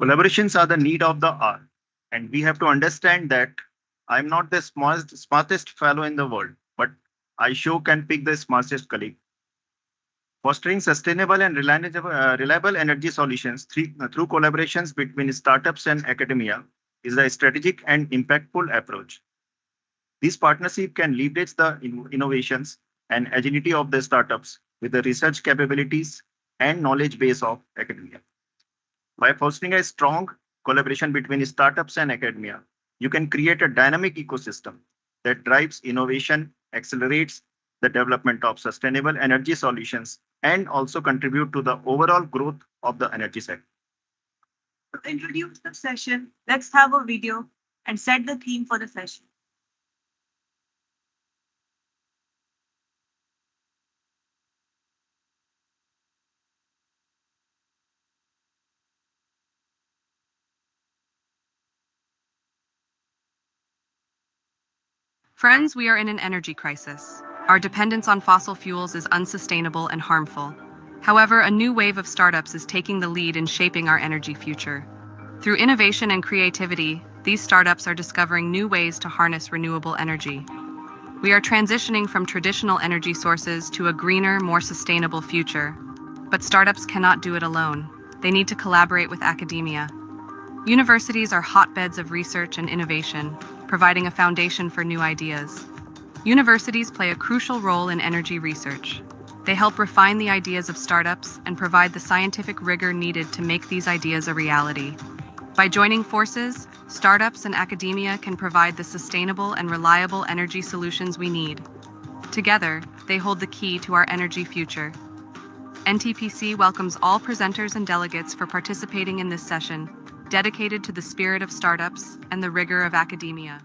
Collaborations are the need of the hour, and we have to understand that I'm not the smartest fellow in the world, but I sure can pick the smartest colleague. Fostering sustainable and reliable energy solutions through collaborations between startups and academia is a strategic and impactful approach. This partnership can leverage the innovations and agility of the startups with the research capabilities and knowledge base of academia. By fostering a strong collaboration between startups and academia, you can create a dynamic ecosystem that drives innovation, accelerates the development of sustainable energy solutions, and also contribute to the overall growth of the energy sector. To introduce the session, let's have a video and set the theme for the session. Friends, we are in an energy crisis. Our dependence on fossil fuels is unsustainable and harmful. However, a new wave of startups is taking the lead in shaping our energy future. Through innovation and creativity, these startups are discovering new ways to harness renewable energy. We are transitioning from traditional energy sources to a greener, more sustainable future. But startups cannot do it alone. They need to collaborate with academia. Universities are hotbeds of research and innovation, providing a foundation for new ideas. Universities play a crucial role in energy research. They help refine the ideas of startups and provide the scientific rigor needed to make these ideas a reality. By joining forces, startups and academia can provide the sustainable and reliable energy solutions we need. Together, they hold the key to our energy future. NTPC welcomes all presenters and delegates for participating in this session, dedicated to the spirit of startups and the rigor of academia.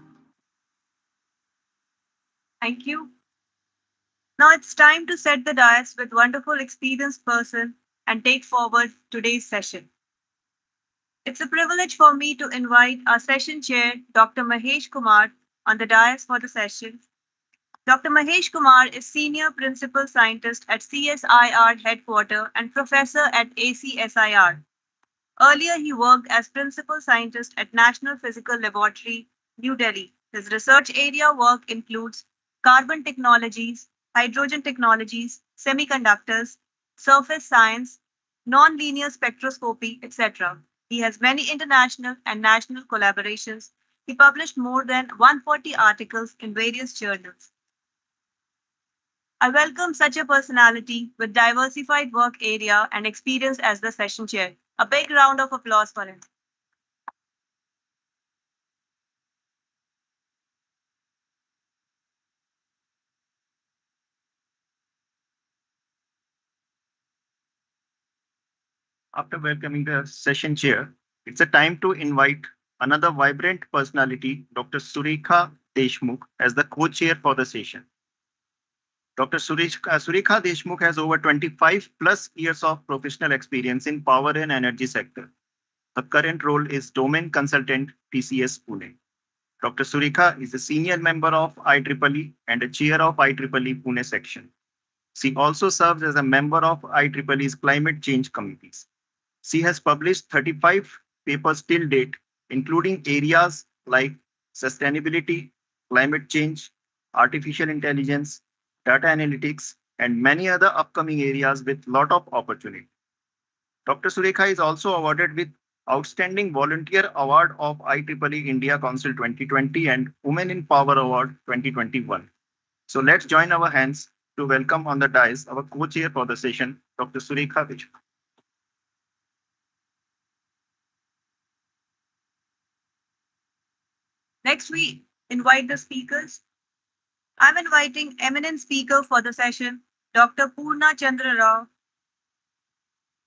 Thank you. Now it's time to set the dais with wonderful experienced person and take forward today's session. It's a privilege for me to invite our session chair, Dr. Mahesh Kumar, on the dais for the session. Dr. Mahesh Kumar is Senior Principal Scientist at CSIR Headquarters and Professor at ACSIR. Earlier, he worked as Principal Scientist at National Physical Laboratory, New Delhi. His research area work includes carbon technologies, hydrogen technologies, semiconductors, surface science, non-linear spectroscopy, etc. He has many international and national collaborations. He published more than 140 articles in various journals. I welcome such a personality with diversified work area and experience as the session chair. A big round of applause for him. After welcoming the session chair, it's a time to invite another vibrant personality, Dr. Surekha Deshmukh, as the co-chair for the session. Dr. Surekha Deshmukh has over 25 plus years of professional experience in power and energy sector. Her current role is Domain Consultant, TCS Pune. Dr. Surekha is a senior member of IEEE and a chair of IEEE Pune section. She also serves as a member of IEEE's Climate Change Committees. She has published 35 papers till date, including areas like sustainability, climate change, artificial intelligence, data analytics, and many other upcoming areas with lot of opportunity. Dr. Surekha is also awarded with Outstanding Volunteer Award of IEEE India Council 2020 and Women in Power Award 2021. So let's join our hands to welcome on the dais our co-chair for the session, Dr. Surekha Deshmukh. Next, we invite the speakers. I'm inviting eminent speaker for the session, Dr. Purna Chandra Rao.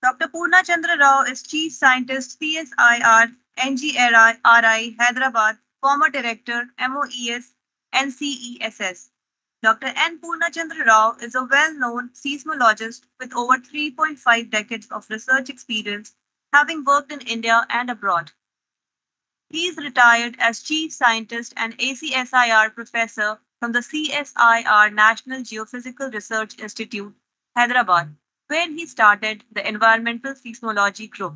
Dr. Purna Chandra Rao is Chief Scientist, CSIR, NGRI, Hyderabad, former Director, MOES, NCESS. Dr. N. Purna Chandra Rao is a well-known seismologist with over 3.5 decades of research experience, having worked in India and abroad. He is retired as Chief Scientist and ACSIR Professor from the CSIR National Geophysical Research Institute, Hyderabad, where he started the Environmental Seismology Group.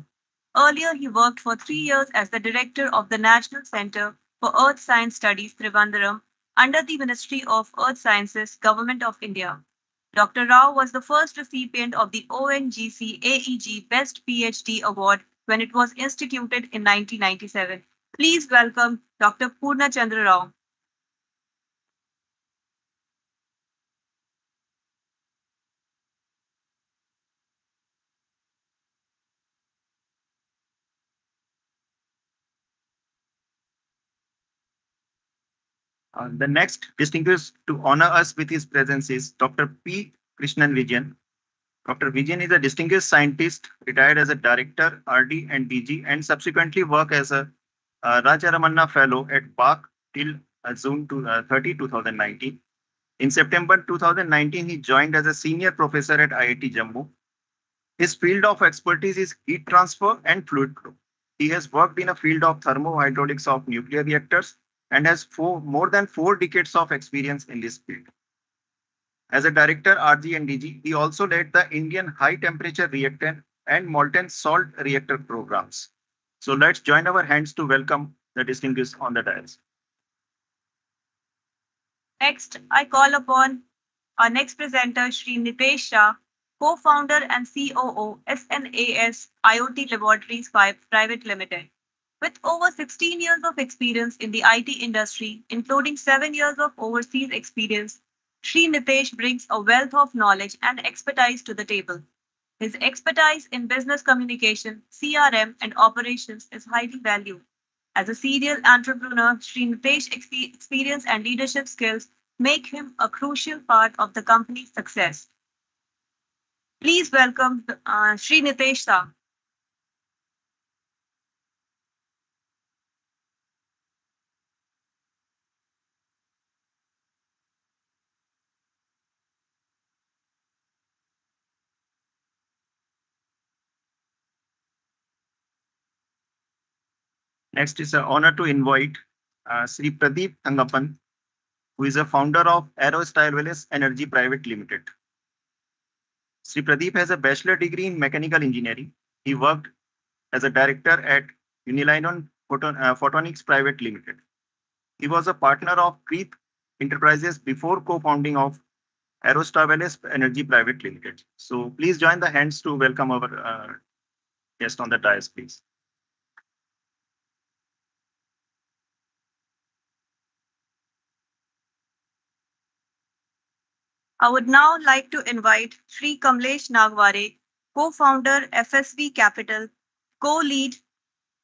Earlier, he worked for 3 years as the director of the National Center for Earth Science Studies, Trivandrum, under the Ministry of Earth Sciences, Government of India. Dr. Rao was the first recipient of the ONGC AEG Best PhD Award when it was instituted in 1997. Please welcome Dr. Purna Chandra Rao. The next distinguished to honor us with his presence is Dr. P. Krishnan Vijayan. Dr. Vijayan is a distinguished scientist, retired as a director, RD and DG, and subsequently worked as a Rajaramanna Fellow at BARC till June 30, 2019. In September 2019, he joined as a senior professor at IIT Jammu. His field of expertise is heat transfer and fluid flow. He has worked in a field of thermohydraulics of nuclear reactors and has more than 4 decades of experience in this field. As a director, RG and DG, he also led the Indian high temperature reactant and molten salt reactor programs. So let's join our hands to welcome the distinguished on the dais. Next, I call upon our next presenter, Shri Nitesh Shah, co-founder and COO, SNAS IoT Laboratories Private Limited. With over 16 years of experience in the IT industry, including 7 years of overseas experience, Shri Nitesh brings a wealth of knowledge and expertise to the table. His expertise in business communication, CRM, and operations is highly valued. As a serial entrepreneur, Shri Nitesh's experience and leadership skills make him a crucial part of the company's success. Please welcome Shri Nitesh Shah. Next is an honor to invite Sri Pradeep Thangappan, who is a founder of Aerostyle Energy Private Limited. Sri Pradeep has a bachelor degree in mechanical engineering. He worked as a director at Unilinon Photonics Private Limited. He was a partner of Creep Enterprises before co-founding of Aerostyle Energy Private Limited. So please join the hands to welcome our guest on the dais, please. I would now like to invite Sri Kamlesh Nagware, co-founder FSV Capital, co-lead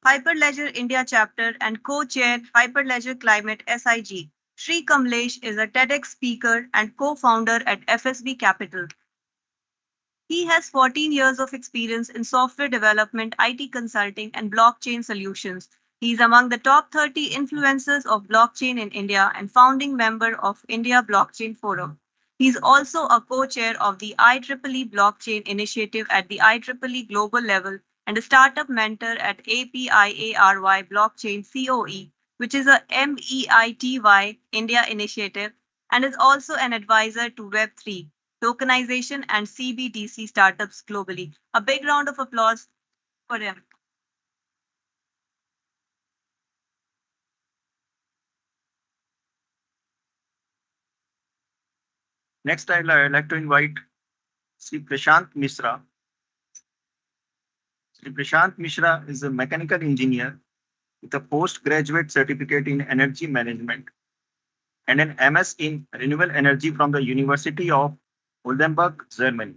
Hyperledger India chapter and co-chair Hyperledger Climate SIG. Sri Kamlesh is a TEDx speaker and co-founder at FSB Capital. He has 14 years of experience in software development, IT consulting, and blockchain solutions. He is among the top 30 influencers of blockchain in India and founding member of India Blockchain Forum. He is also a co-chair of the IEEE Blockchain Initiative at the IEEE global level and a startup mentor at APIARY Blockchain COE, which is a MEITY India initiative, and is also an advisor to Web3, tokenization, and CBDC startups globally. A big round of applause for him. Next, I'd like to invite Sri Prashant Mishra. Sri Prashant Mishra is a mechanical engineer with a postgraduate certificate in energy management and an MS in renewable energy from the University of Oldenburg, Germany.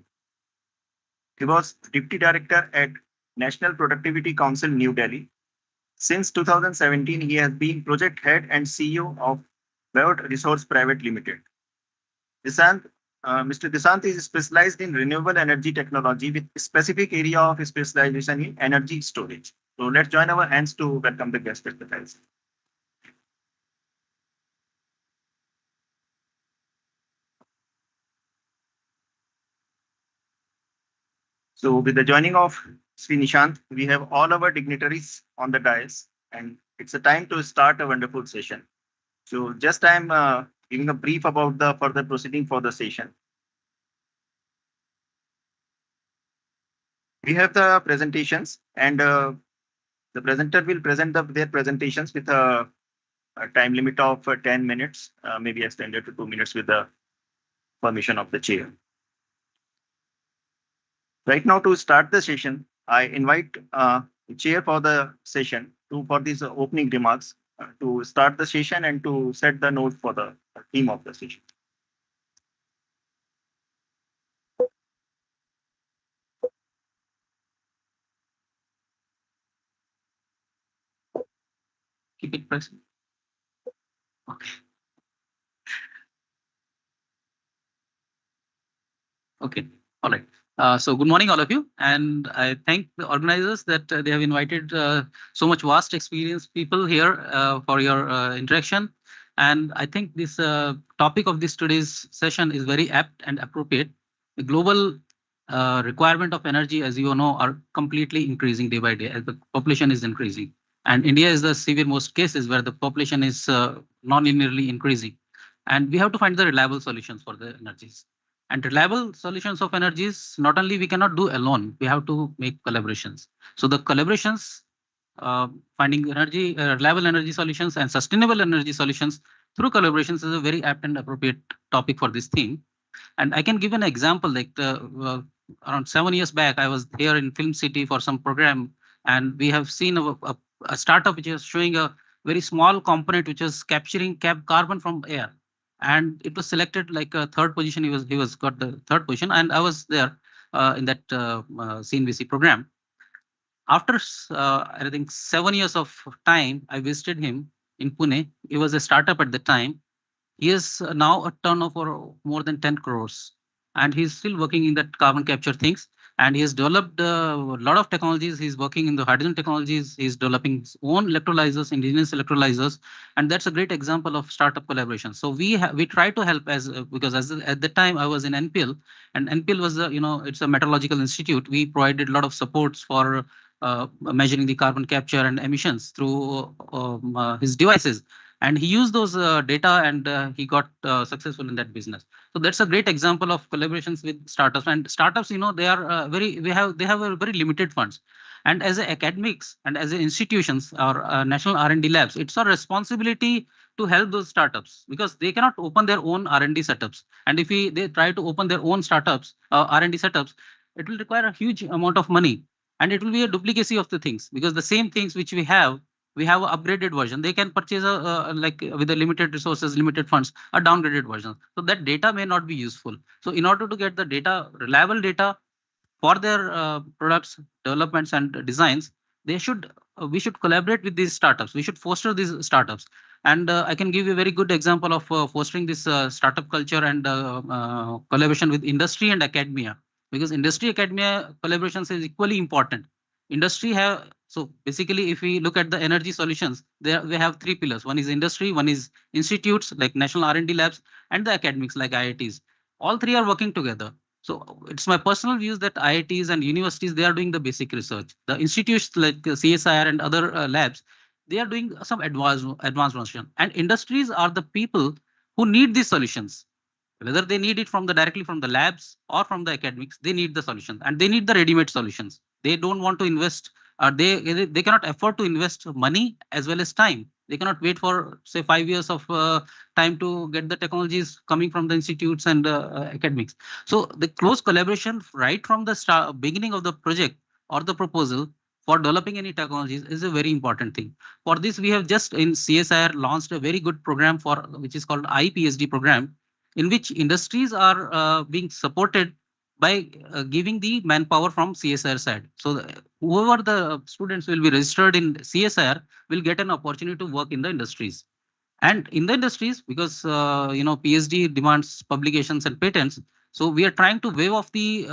He was Deputy Director at National Productivity Council, New Delhi. Since 2017, he has been project head and CEO of Biot Resource Private Limited. Mr. Desant is specialized in renewable energy technology with a specific area of specialization in energy storage. So let's join our hands to welcome the guest at the dais. So with the joining of Sri Nishant, we have all our dignitaries on the dais, and it's a time to start a wonderful session. So just I'm giving a brief about the further proceeding for the session. We have the presentations, and The presenter will present their presentations with a time limit of 10 minutes, maybe extended to 2 minutes with the permission of the chair. Right now, to start the session, I invite the chair for the session for these opening remarks to start the session and to set the note for the theme of the session. Keep it present. Okay. Okay. All right. So good morning, all of you. And I thank the organizers that they have invited so much vast experienced people here for your interaction. And I think this topic of this today's session is very apt and appropriate. The global requirement of energy, as you all know, are completely increasing day by day as the population is increasing. And India is the severe most cases where the population is non-linearly increasing. And we have to find the reliable solutions for the energies. And reliable solutions of energies, not only we cannot do alone, we have to make collaborations. So the collaborations, finding energy, reliable energy solutions and sustainable energy solutions through collaborations is a very apt and appropriate topic for this theme. And I can give an example, like around 7 years back, I was here in Film City for some program, and we have seen a startup which is showing a very small component which is capturing carbon from air. And it was selected like a third position. He was got the third position, and I was there in that CNBC program. After I think 7 years of time, I visited him in Pune. He was a startup at the time. He is now a turnover of more than 10 crores, and he's still working in that carbon capture things. And he has developed a lot of technologies. He's working in the hydrogen technologies. He's developing his own electrolyzers, indigenous electrolyzers, and that's a great example of startup collaboration. So we try to help because at the time I was in NPL, and NPL was it's a meteorological institute. We provided a lot of supports for measuring the carbon capture and emissions through his devices. And he used those data, and he got successful in that business. So that's a great example of collaborations with startups. And startups, they are they have a very limited funds. And as academics and as institutions or national R&D labs, it's our responsibility to help those startups because they cannot open their own R&D setups. And if they try to open their own startups, R&D setups, it will require a huge amount of money, and it will be a duplicacy of the things because the same things which we have an upgraded version. They can purchase like with the limited resources, limited funds, a downgraded version. So that data may not be useful. So in order to get the data, reliable data for their products, developments and designs, we should collaborate with these startups. We should foster these startups. And I can give you a very good example of fostering this startup culture and collaboration with industry and academia, because industry academia collaborations is equally important. Industry have, so basically if we look at the energy solutions, there we have three pillars. One is industry, one is institutes like national R&D labs, and the academics like IITs. All three are working together. So it's my personal views that IITs and universities, they are doing the basic research. The institutes like CSIR and other labs, they are doing some advanced version. And industries are the people who need these solutions. Whether they need it directly from the labs or from the academics, they need the solution, and they need the ready-made solutions. They don't want to invest, they cannot afford to invest money as well as time. They cannot wait for say 5 years of time to get the technologies coming from the institutes and academics. So the close collaboration right from the beginning of the project or the proposal for developing any technologies is a very important thing. For this, we have just in CSIR launched a very good program which is called iPhD program, in which industries are being supported by giving the manpower from CSIR side. So whoever the students will be registered in CSIR will get an opportunity to work in the industries. And in the industries, because PhD demands publications and patents, so we are trying to waive off the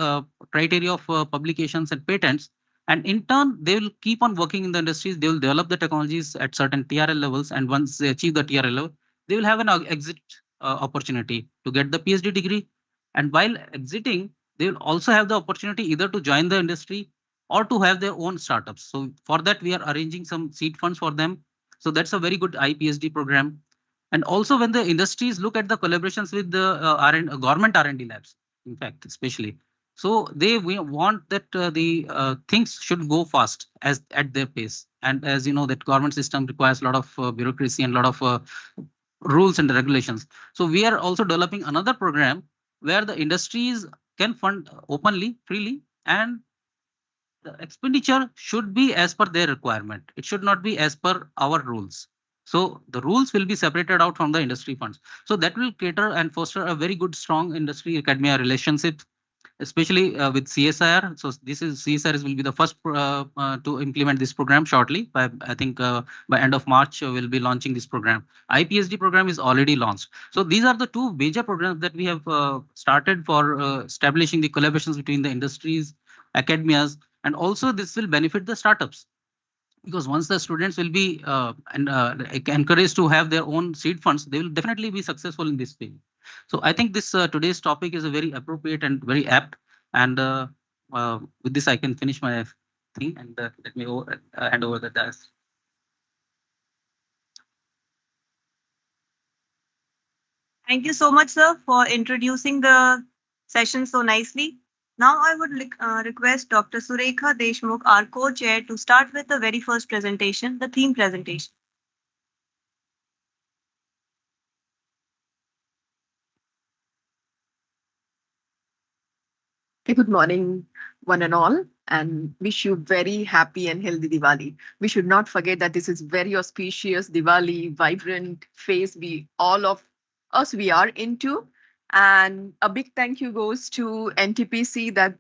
criteria of publications and patents. And in turn, they will keep on working in the industries. They will develop the technologies at certain TRL levels. And once they achieve the TRL level, they will have an exit opportunity to get the PhD degree. And while exiting, they will also have the opportunity either to join the industry or to have their own startups. So for that, we are arranging some seed funds for them. So that's a very good iPhD program. And also when the industries look at the collaborations with the government R&D labs, in fact, especially, So they we want that the things should go fast as at their pace. And as you know, that government system requires a lot of bureaucracy and a lot of rules and regulations. So we are also developing another program where the industries can fund openly, freely, and the expenditure should be as per their requirement. It should not be as per our rules. So the rules will be separated out from the industry funds. So that will cater and foster a very good, strong industry academia relationship, especially with CSIR. So this is CSIR will be the first to implement this program shortly. By I think by end of March we'll be launching this program. IPSD program is already launched. So these are the two major programs that we have started for establishing the collaborations between the industries, academias, and also this will benefit the startups, because once the students will be encouraged to have their own seed funds, they will definitely be successful in this field. So I think this today's topic is a very appropriate and very apt. And with this, I can finish my thing, and let me hand over the task. Thank you so much, sir, for introducing the session so nicely. Now I would request Dr. Surekha Deshmukh, our co-chair, to start with the very first presentation, the theme presentation. Good morning, one and all, and wish you very happy and healthy Diwali. We should not forget that this is very auspicious Diwali, vibrant phase we all of us we are into. And a big thank you goes to NTPC that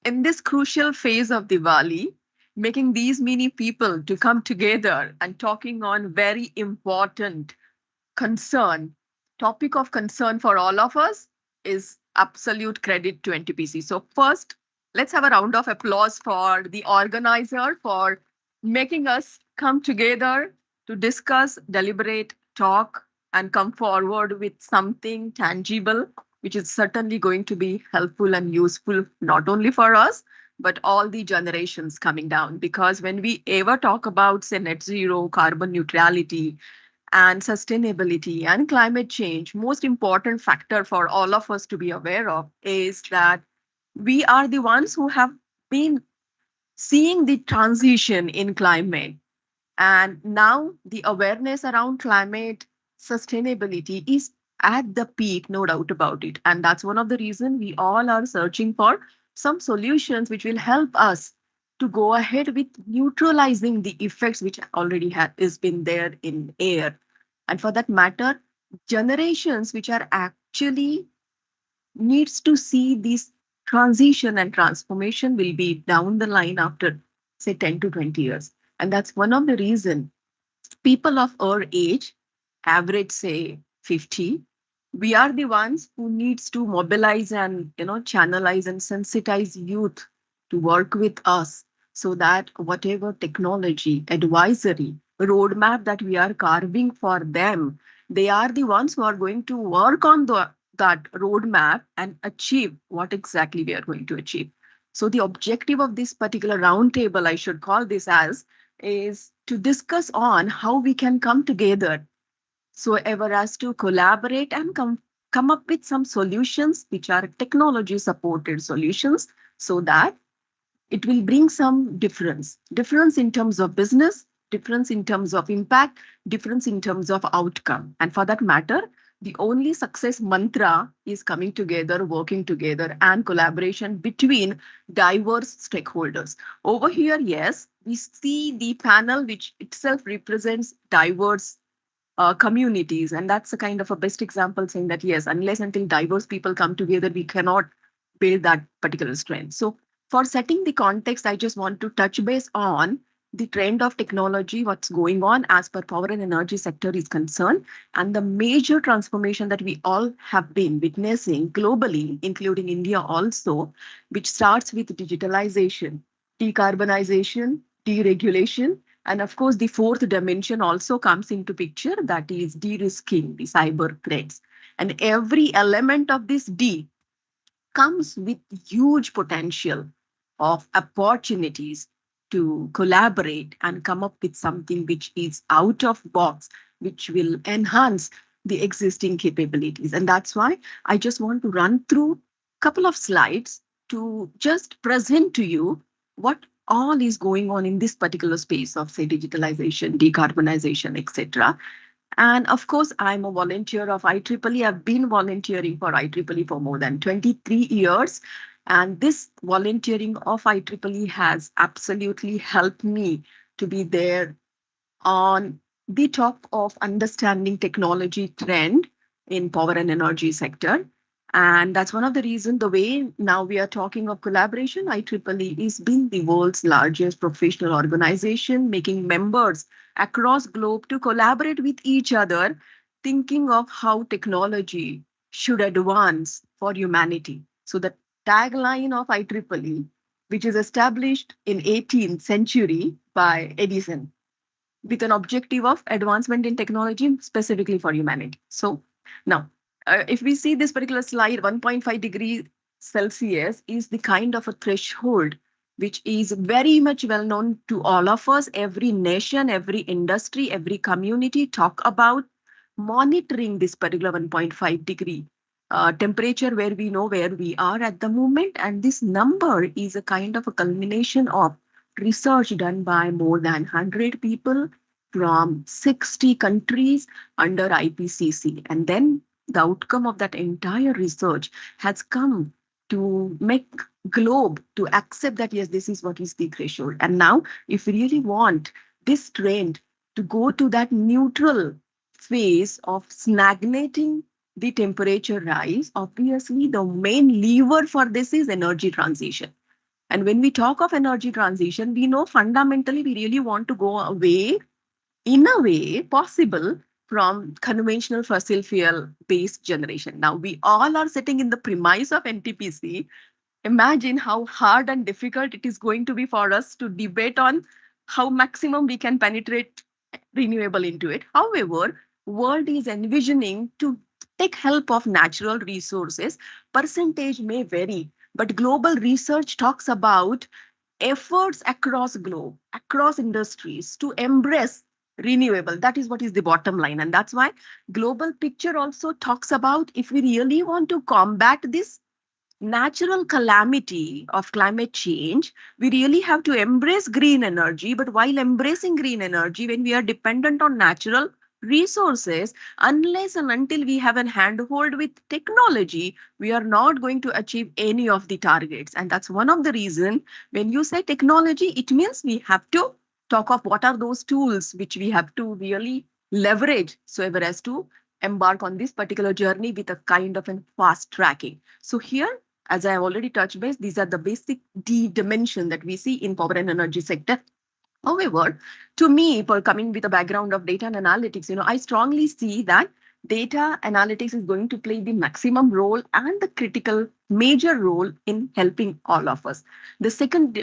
in this crucial phase of Diwali, making these many people to come together and talking on very important concern, topic of concern for all of us is absolute credit to NTPC. So first, let's have a round of applause for the organizer for making us come together to discuss, deliberate, talk, and come forward with something tangible, which is certainly going to be helpful and useful, not only for us, but all the generations coming down. Because when we ever talk about, say, net zero, carbon neutrality, and sustainability and climate change, most important factor for all of us to be aware of is that we are the ones who have been seeing the transition in climate. And now the awareness around climate sustainability is at the peak, no doubt about it. And that's one of the reasons we all are searching for some solutions which will help us to go ahead with neutralizing the effects which already is been there in air. And for that matter, generations which are actually needs to see this transition and transformation will be down the line after, say, 10 to 20 years. And that's one of the reasons people of our age, average, say, 50, we are the ones who needs to mobilize and channelize and sensitize youth to work with us, so that whatever technology, advisory, roadmap that we are carving for them, they are the ones who are going to work on that roadmap and achieve what exactly we are going to achieve. So the objective of this particular roundtable, I should call this as, is to discuss on how we can come together so ever as to collaborate and come up with some solutions which are technology supported solutions, so that it will bring some difference in terms of business, difference in terms of impact, difference in terms of outcome. And for that matter, the only success mantra is coming together, working together, and collaboration between diverse stakeholders. Over here, yes, we see the panel which itself represents diverse communities. And that's a kind of a best example saying that, yes, unless until diverse people come together, we cannot build that particular strength. So for setting the context, I just want to touch base on the trend of technology, what's going on as per power and energy sector is concerned, and the major transformation that we all have been witnessing globally, including India also, which starts with digitalization, decarbonization, deregulation, and of course, the fourth dimension also comes into picture, that is de-risking the cyber threats. And every element of this D comes with huge potential of opportunities to collaborate and come up with something which is out of box, which will enhance the existing capabilities. And that's why I just want to run through a couple of slides to just present to you what all is going on in this particular space of, say, digitalization, decarbonization, etc. And of course, I'm a volunteer of IEEE. I've been volunteering for IEEE for more than 23 years. And this volunteering of IEEE has absolutely helped me to be there on the top of understanding technology trend in power and energy sector. And that's one of the reasons the way now we are talking of collaboration, IEEE is being the world's largest professional organization, making members across globe to collaborate with each other, thinking of how technology should advance for humanity. So the tagline of IEEE, which is established in 18th century by Edison, with an objective of advancement in technology specifically for humanity. So now, if we see this particular slide, 1.5 degrees Celsius is the kind of a threshold which is very much well known to all of us. Every nation, every industry, every community talk about monitoring this particular 1.5 degree temperature, where we know where we are at the moment. And this number is a kind of a culmination of research done by more than 100 people from 60 countries under IPCC. And then the outcome of that entire research has come to make globe to accept that, yes, this is what is the threshold. And now, if we really want this trend to go to that neutral phase of stagnating the temperature rise, obviously the main lever for this is energy transition. And when we talk of energy transition, we know fundamentally we really want to go away, in a way possible, from conventional fossil fuel based generation. Now we all are sitting in the premise of NTPC. Imagine how hard and difficult it is going to be for us to debate on how maximum we can penetrate renewable into it. However, world is envisioning to take help of natural resources. Percentage may vary, but global research talks about efforts across globe, across industries to embrace renewable. That is what is the bottom line. And that's why global picture also talks about, if we really want to combat this natural calamity of climate change, we really have to embrace green energy. But while embracing green energy, when we are dependent on natural resources, unless and until we have a handhold with technology, we are not going to achieve any of the targets. And that's one of the reasons when you say technology, it means we have to talk of what are those tools which we have to really leverage so ever as to embark on this particular journey with a kind of a fast tracking. So here, as I have already touched base, these are the basic D dimension that we see in power and energy sector. However, to me, for coming with a background of data and analytics, I strongly see that data analytics is going to play the maximum role and the critical major role in helping all of us. The second,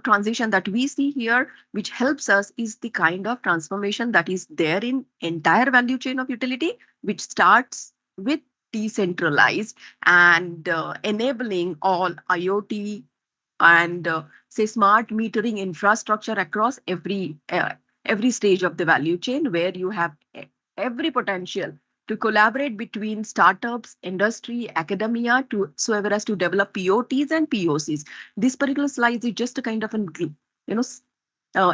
transition that we see here, which helps us, is the kind of transformation that is there in entire value chain of utility, which starts with decentralized and enabling all IoT and say smart metering infrastructure across every stage of the value chain, where you have every potential to collaborate between startups, industry, academia, to so ever as to develop POTs and POCs. This particular slide is just a kind of an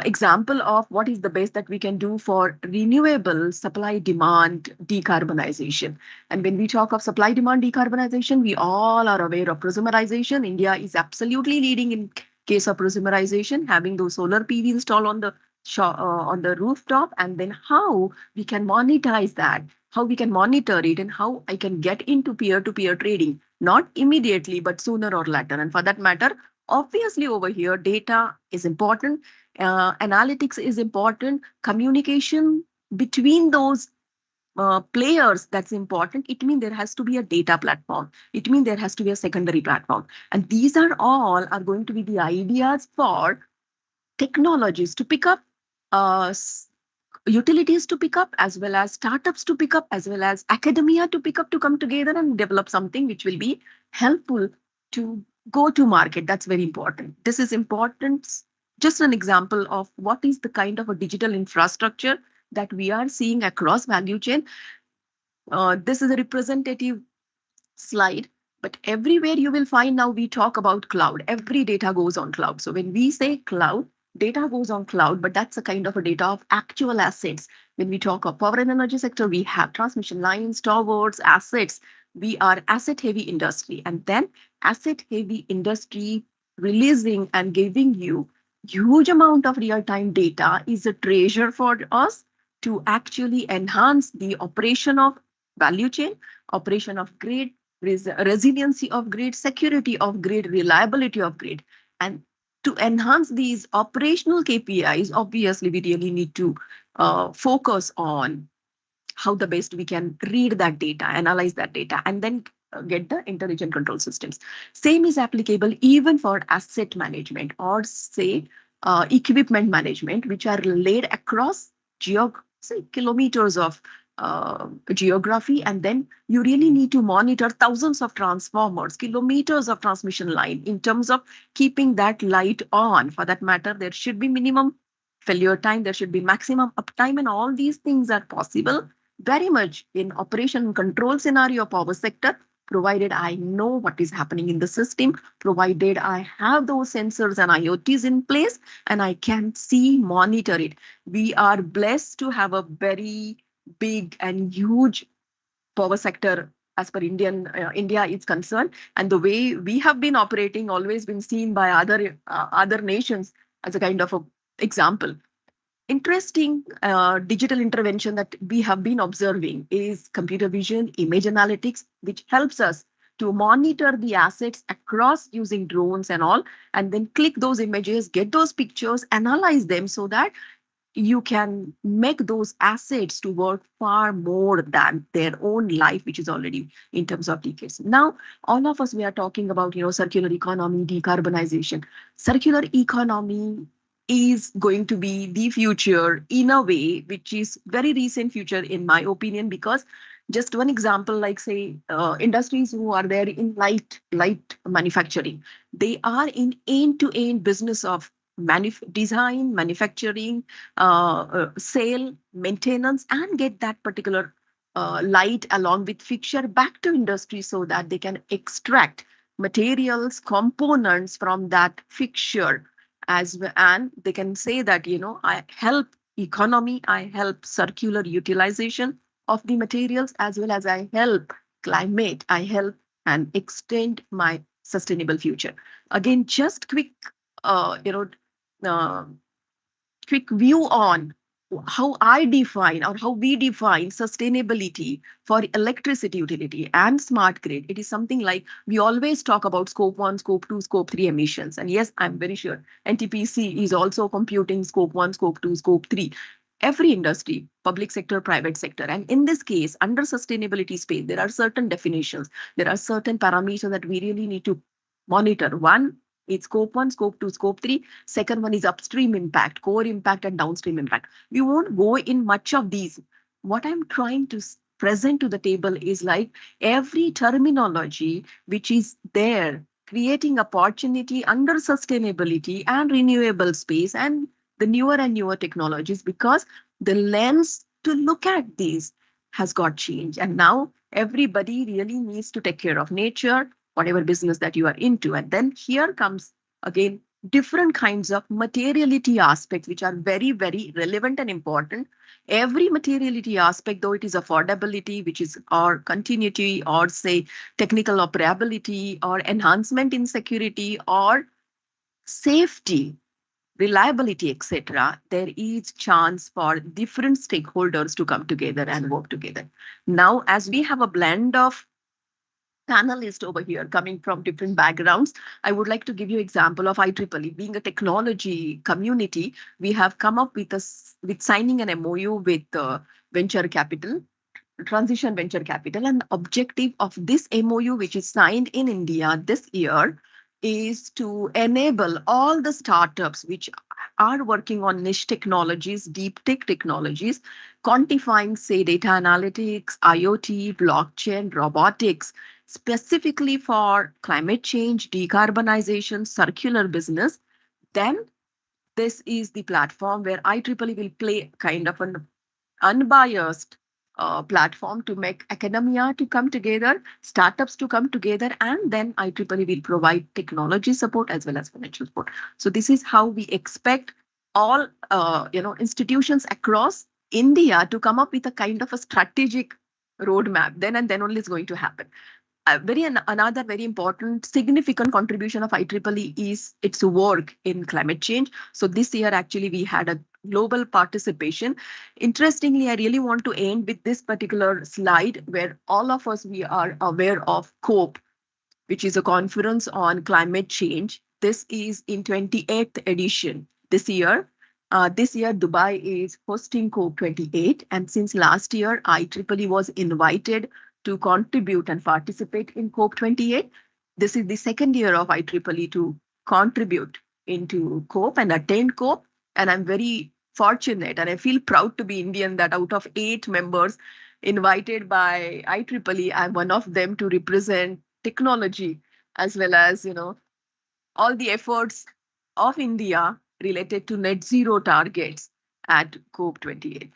example of what is the best that we can do for renewable supply demand decarbonization. And when we talk of supply demand decarbonization, we all are aware of prosumerization. India is absolutely leading in case of prosumerization, having those solar PV installed on the rooftop, and then how we can monetize that, how we can monitor it, and how I can get into peer-to-peer trading, not immediately, but sooner or later. And for that matter, obviously over here, data is important. Analytics is important. Communication between those players, that's important. It means there has to be a data platform. It means there has to be a secondary platform. And these are all are going to be the ideas for technologies to pick up, utilities to pick up, as well as startups to pick up, as well as academia to pick up, to come together and develop something which will be helpful to go to market. That's very important. This is important. Just an example of what is the kind of a digital infrastructure that we are seeing across value chain. This is a representative slide, But everywhere you will find now we talk about cloud. Every data goes on cloud. So when we say cloud, data goes on cloud, but that's a kind of a data of actual assets. When we talk of power and energy sector, we have transmission lines, towers, assets. We are asset heavy industry, and then asset heavy industry releasing and giving you huge amount of real time data is a treasure for us to actually enhance the operation of value chain, operation of grid, resiliency of grid, security of grid, reliability of grid. And to enhance these operational KPIs, obviously we really need to focus on how the best we can read that data, analyze that data, and then get the intelligent control systems. Same is applicable even for asset management or say equipment management, which are laid across kilometers of geography, and then you really need to monitor thousands of transformers, kilometers of transmission line in terms of keeping that light on. For that matter, there should be minimum failure time, there should be maximum uptime, and all these things are possible very much in operation and control scenario power sector, provided I know what is happening in the system, provided I have those sensors and IoTs in place, and I can see, monitor it. We are blessed to have a very big and huge power sector as per India is concerned, and the way we have been operating always been seen by other nations as a kind of a example. Interesting digital intervention that we have been observing is computer vision, image analytics, which helps us to monitor the assets across using drones and all, and then click those images, get those pictures, analyze them so that you can make those assets to work far more than their own life, which is already in terms of decades. Now, all of us, we are talking about, circular economy, decarbonization. Circular economy is going to be the future in a way which is very recent future in my opinion, because just one example, like say industries who are there in light manufacturing, they are in end-to-end business of design, manufacturing, sale, maintenance, and get that particular light along with fixture back to industry so that they can extract materials, components from that fixture as well, and they can say that I help economy, I help circular utilization of the materials, as well as I help climate, I help and extend my sustainable future. Again, just quick quick view on how I define or how we define sustainability for electricity utility and smart grid. It is something like we always talk about scope 1, scope 2, scope 3 emissions. And yes, I'm very sure NTPC is also computing scope 1, scope 2, scope 3. Every industry, public sector, private sector. And in this case, under sustainability space, there are certain definitions. There are certain parameters that we really need to monitor. One, it's scope 1, scope 2, scope 3. Second one is upstream impact, core impact, and downstream impact. We won't go in much of these. What I'm trying to present to the table is like every terminology which is there, creating opportunity under sustainability and renewable space and the newer and newer technologies, because the lens to look at these has got changed. And now everybody really needs to take care of nature, whatever business that you are into. And then here comes again different kinds of materiality aspects, which are very, very relevant and important. Every materiality aspect, though it is affordability, which is or continuity or say technical operability or enhancement in security or safety, reliability, etc., there is chance for different stakeholders to come together and work together. Now, as we have a blend of panelists over here coming from different backgrounds, I would like to give you example of IEEE. Being a technology community, we have come up with signing an MOU with venture capital, transition venture capital, and the objective of this MOU, which is signed in India this year, is to enable all the startups which are working on niche technologies, deep tech technologies, quantifying, say, data analytics, IoT, blockchain, robotics, specifically for climate change, decarbonization, circular business. Then this is the platform where IEEE will play kind of an unbiased platform to make academia to come together, startups to come together, and then IEEE will provide technology support as well as financial support. So this is how we expect all institutions across India to come up with a kind of a strategic roadmap. Then and then only it's going to happen. Another very important significant contribution of IEEE is its work in climate change. So this year actually we had a global participation. Interestingly, I really want to end with this particular slide where all of us we are aware of COP, which is a conference on climate change. This is in 28th edition this year. This year, Dubai is hosting COP28, and since last year, IEEE was invited to contribute and participate in COP28. This is the second year of IEEE to contribute into COP and attend COP, and I'm very fortunate and I feel proud to be Indian that out of 8 members invited by IEEE, I'm one of them to represent technology as well as all the efforts of India related to net zero targets at COP28.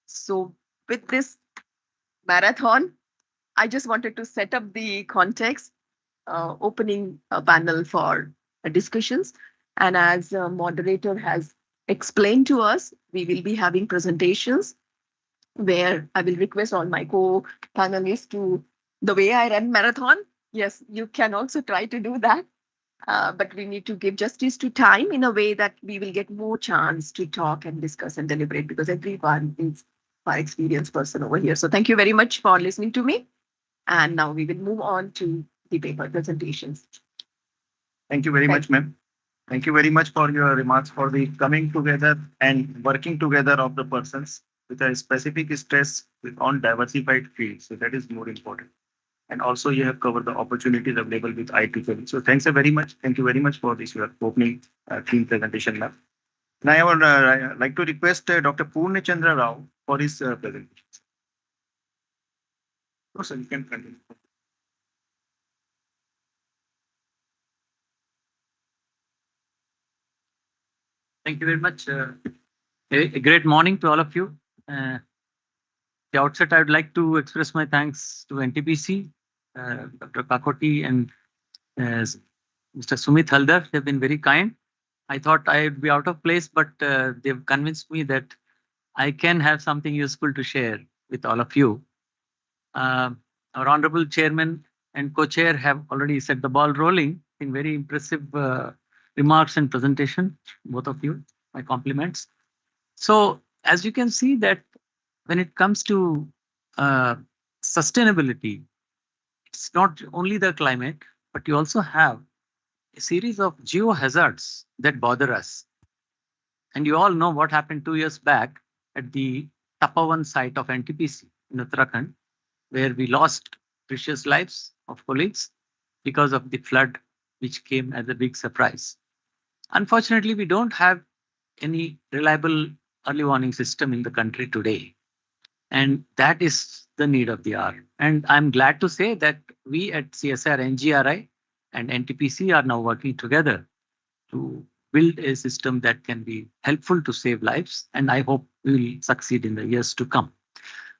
So with this marathon, I just wanted to set up the context, opening a panel for discussions. And as a moderator has explained to us, we will be having presentations where I will request all my co-panelists to, the way I run marathon, yes, you can also try to do that. But we need to give justice to time in a way that we will get more chance to talk and discuss and deliberate because everyone is my experienced person over here. So thank you very much for listening to me. And now we will move on to the paper presentations. Thank you very much, ma'am. Thank you very much for your remarks, for the coming together and working together of the persons with a specific stress on diversified fields. So that is more important. And also you have covered the opportunities available with IEEE. So thanks very much. Thank you very much for this your opening theme presentation, ma'am. Now I would like to request Dr. Purnachandra Rao for his presentation. Oh, sir, you can continue. Thank you very much. A great morning to all of you. At the outset, I would like to express my thanks to NTPC, Dr. Kakoti and Mr. Sumit Haldar. They have been very kind. I thought I would be out of place, but they've convinced me that I can have something useful to share with all of you. Our honorable chairman and co-chair have already set the ball rolling in very impressive remarks and presentation, both of you. My compliments. So as you can see that when it comes to sustainability, it's not only the climate, but you also have a series of geohazards that bother us. And you all know what happened 2 years back at the Tapavan site of NTPC in Uttarakhand, where we lost precious lives of colleagues because of the flood, which came as a big surprise. Unfortunately, we don't have any reliable early warning system in the country today. And that is the need of the hour. And I'm glad to say that we at CSR, NGRI and NTPC are now working together to build a system that can be helpful to save lives. And I hope we will succeed in the years to come.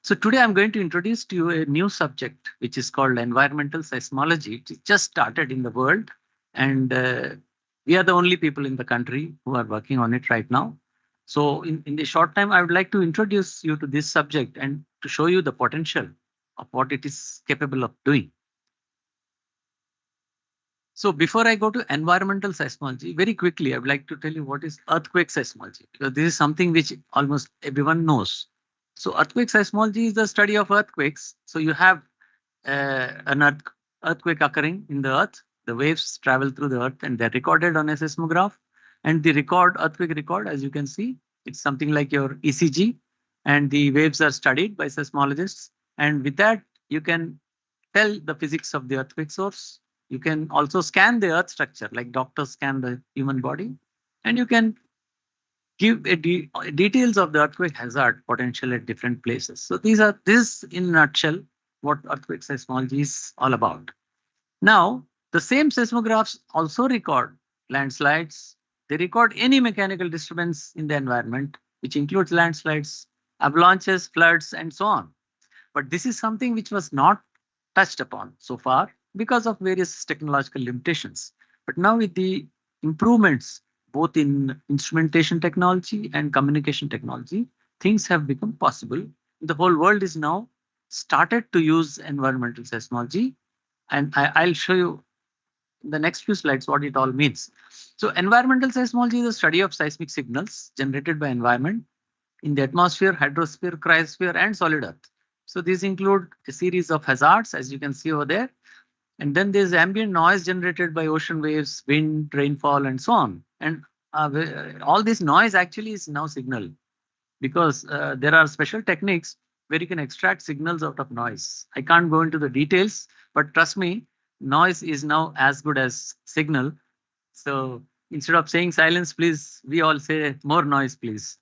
So today I'm going to introduce to you a new subject, which is called environmental seismology. It just started in the world. And we are the only people in the country who are working on it right now. So in the short time, I would like to introduce you to this subject and to show you the potential of what it is capable of doing. So before I go to environmental seismology, very quickly, I would like to tell you what is earthquake seismology, because this is something which almost everyone knows. So earthquake seismology is the study of earthquakes. So you have an earthquake occurring in the earth. The waves travel through the earth and they're recorded on a seismograph. And the earthquake record, as you can see, it's something like your ECG. And the waves are studied by seismologists. And with that, you can tell the physics of the earthquake source. You can also scan the earth structure, like doctors scan the human body. And you can give details of the earthquake hazard potential at different places. So this in a nutshell, what earthquake seismology is all about. Now, the same seismographs also record landslides. They record any mechanical disturbance in the environment, which includes landslides, avalanches, floods, and so on. But this is something which was not touched upon so far because of various technological limitations. But now with the improvements both in instrumentation technology and communication technology, things have become possible. The whole world is now started to use environmental seismology, and I'll show you in the next few slides what it all means. So environmental seismology is the study of seismic signals generated by environment in the atmosphere, hydrosphere, cryosphere, and solid earth. So these include a series of hazards, as you can see over there. And then there's ambient noise generated by ocean waves, wind, rainfall, and so on. And all this noise actually is now signal, because there are special techniques where you can extract signals out of noise. I can't go into the details, but trust me, noise is now as good as signal. So instead of saying silence, please, we all say more noise, please.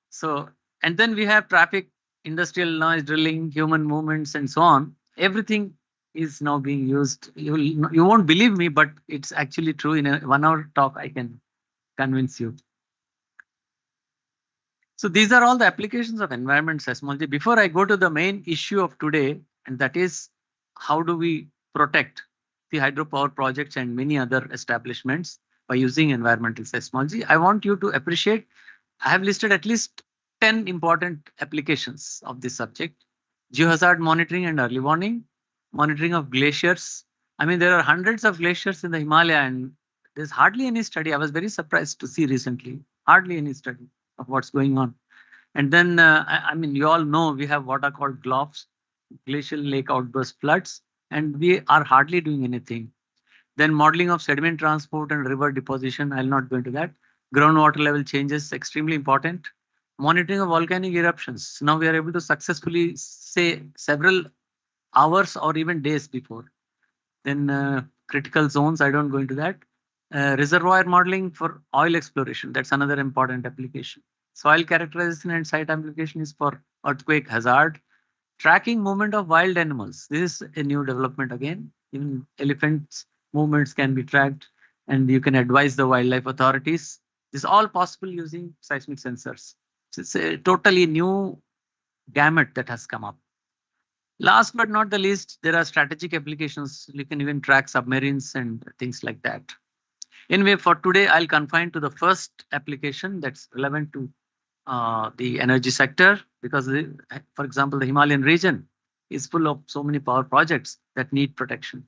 So, and then we have traffic, industrial noise, drilling, human movements, and so on. Everything is now being used. You won't believe me, but it's actually true. In a 1 hour talk, I can convince you. So these are all the applications of environment seismology. Before I go to the main issue of today, and that is how do we protect the hydropower projects and many other establishments by using environmental seismology, I want you to appreciate, I have listed at least 10 important applications of this subject. Geohazard monitoring and early warning, monitoring of glaciers. I mean, there are hundreds of glaciers in the Himalaya and there's hardly any study. I was very surprised to see recently, hardly any study of what's going on. And then, I mean, you all know we have what are called GLOFs, glacial lake outburst floods, and we are hardly doing anything. Then modeling of sediment transport and river deposition. I'll not go into that. Groundwater level changes, extremely important. Monitoring of volcanic eruptions. Now we are able to successfully say several hours or even days before. Then critical zones, I don't go into that. Reservoir modeling for oil exploration. That's another important application. Soil characterization and site application is for earthquake hazard. Tracking movement of wild animals. This is a new development again. Even elephants' movements can be tracked and you can advise the wildlife authorities. This is all possible using seismic sensors. So it's a totally new gamut that has come up. Last but not the least, there are strategic applications. You can even track submarines and things like that. Anyway, for today, I'll confine to the first application that's relevant to the energy sector, because, for example, the Himalayan region is full of so many power projects that need protection.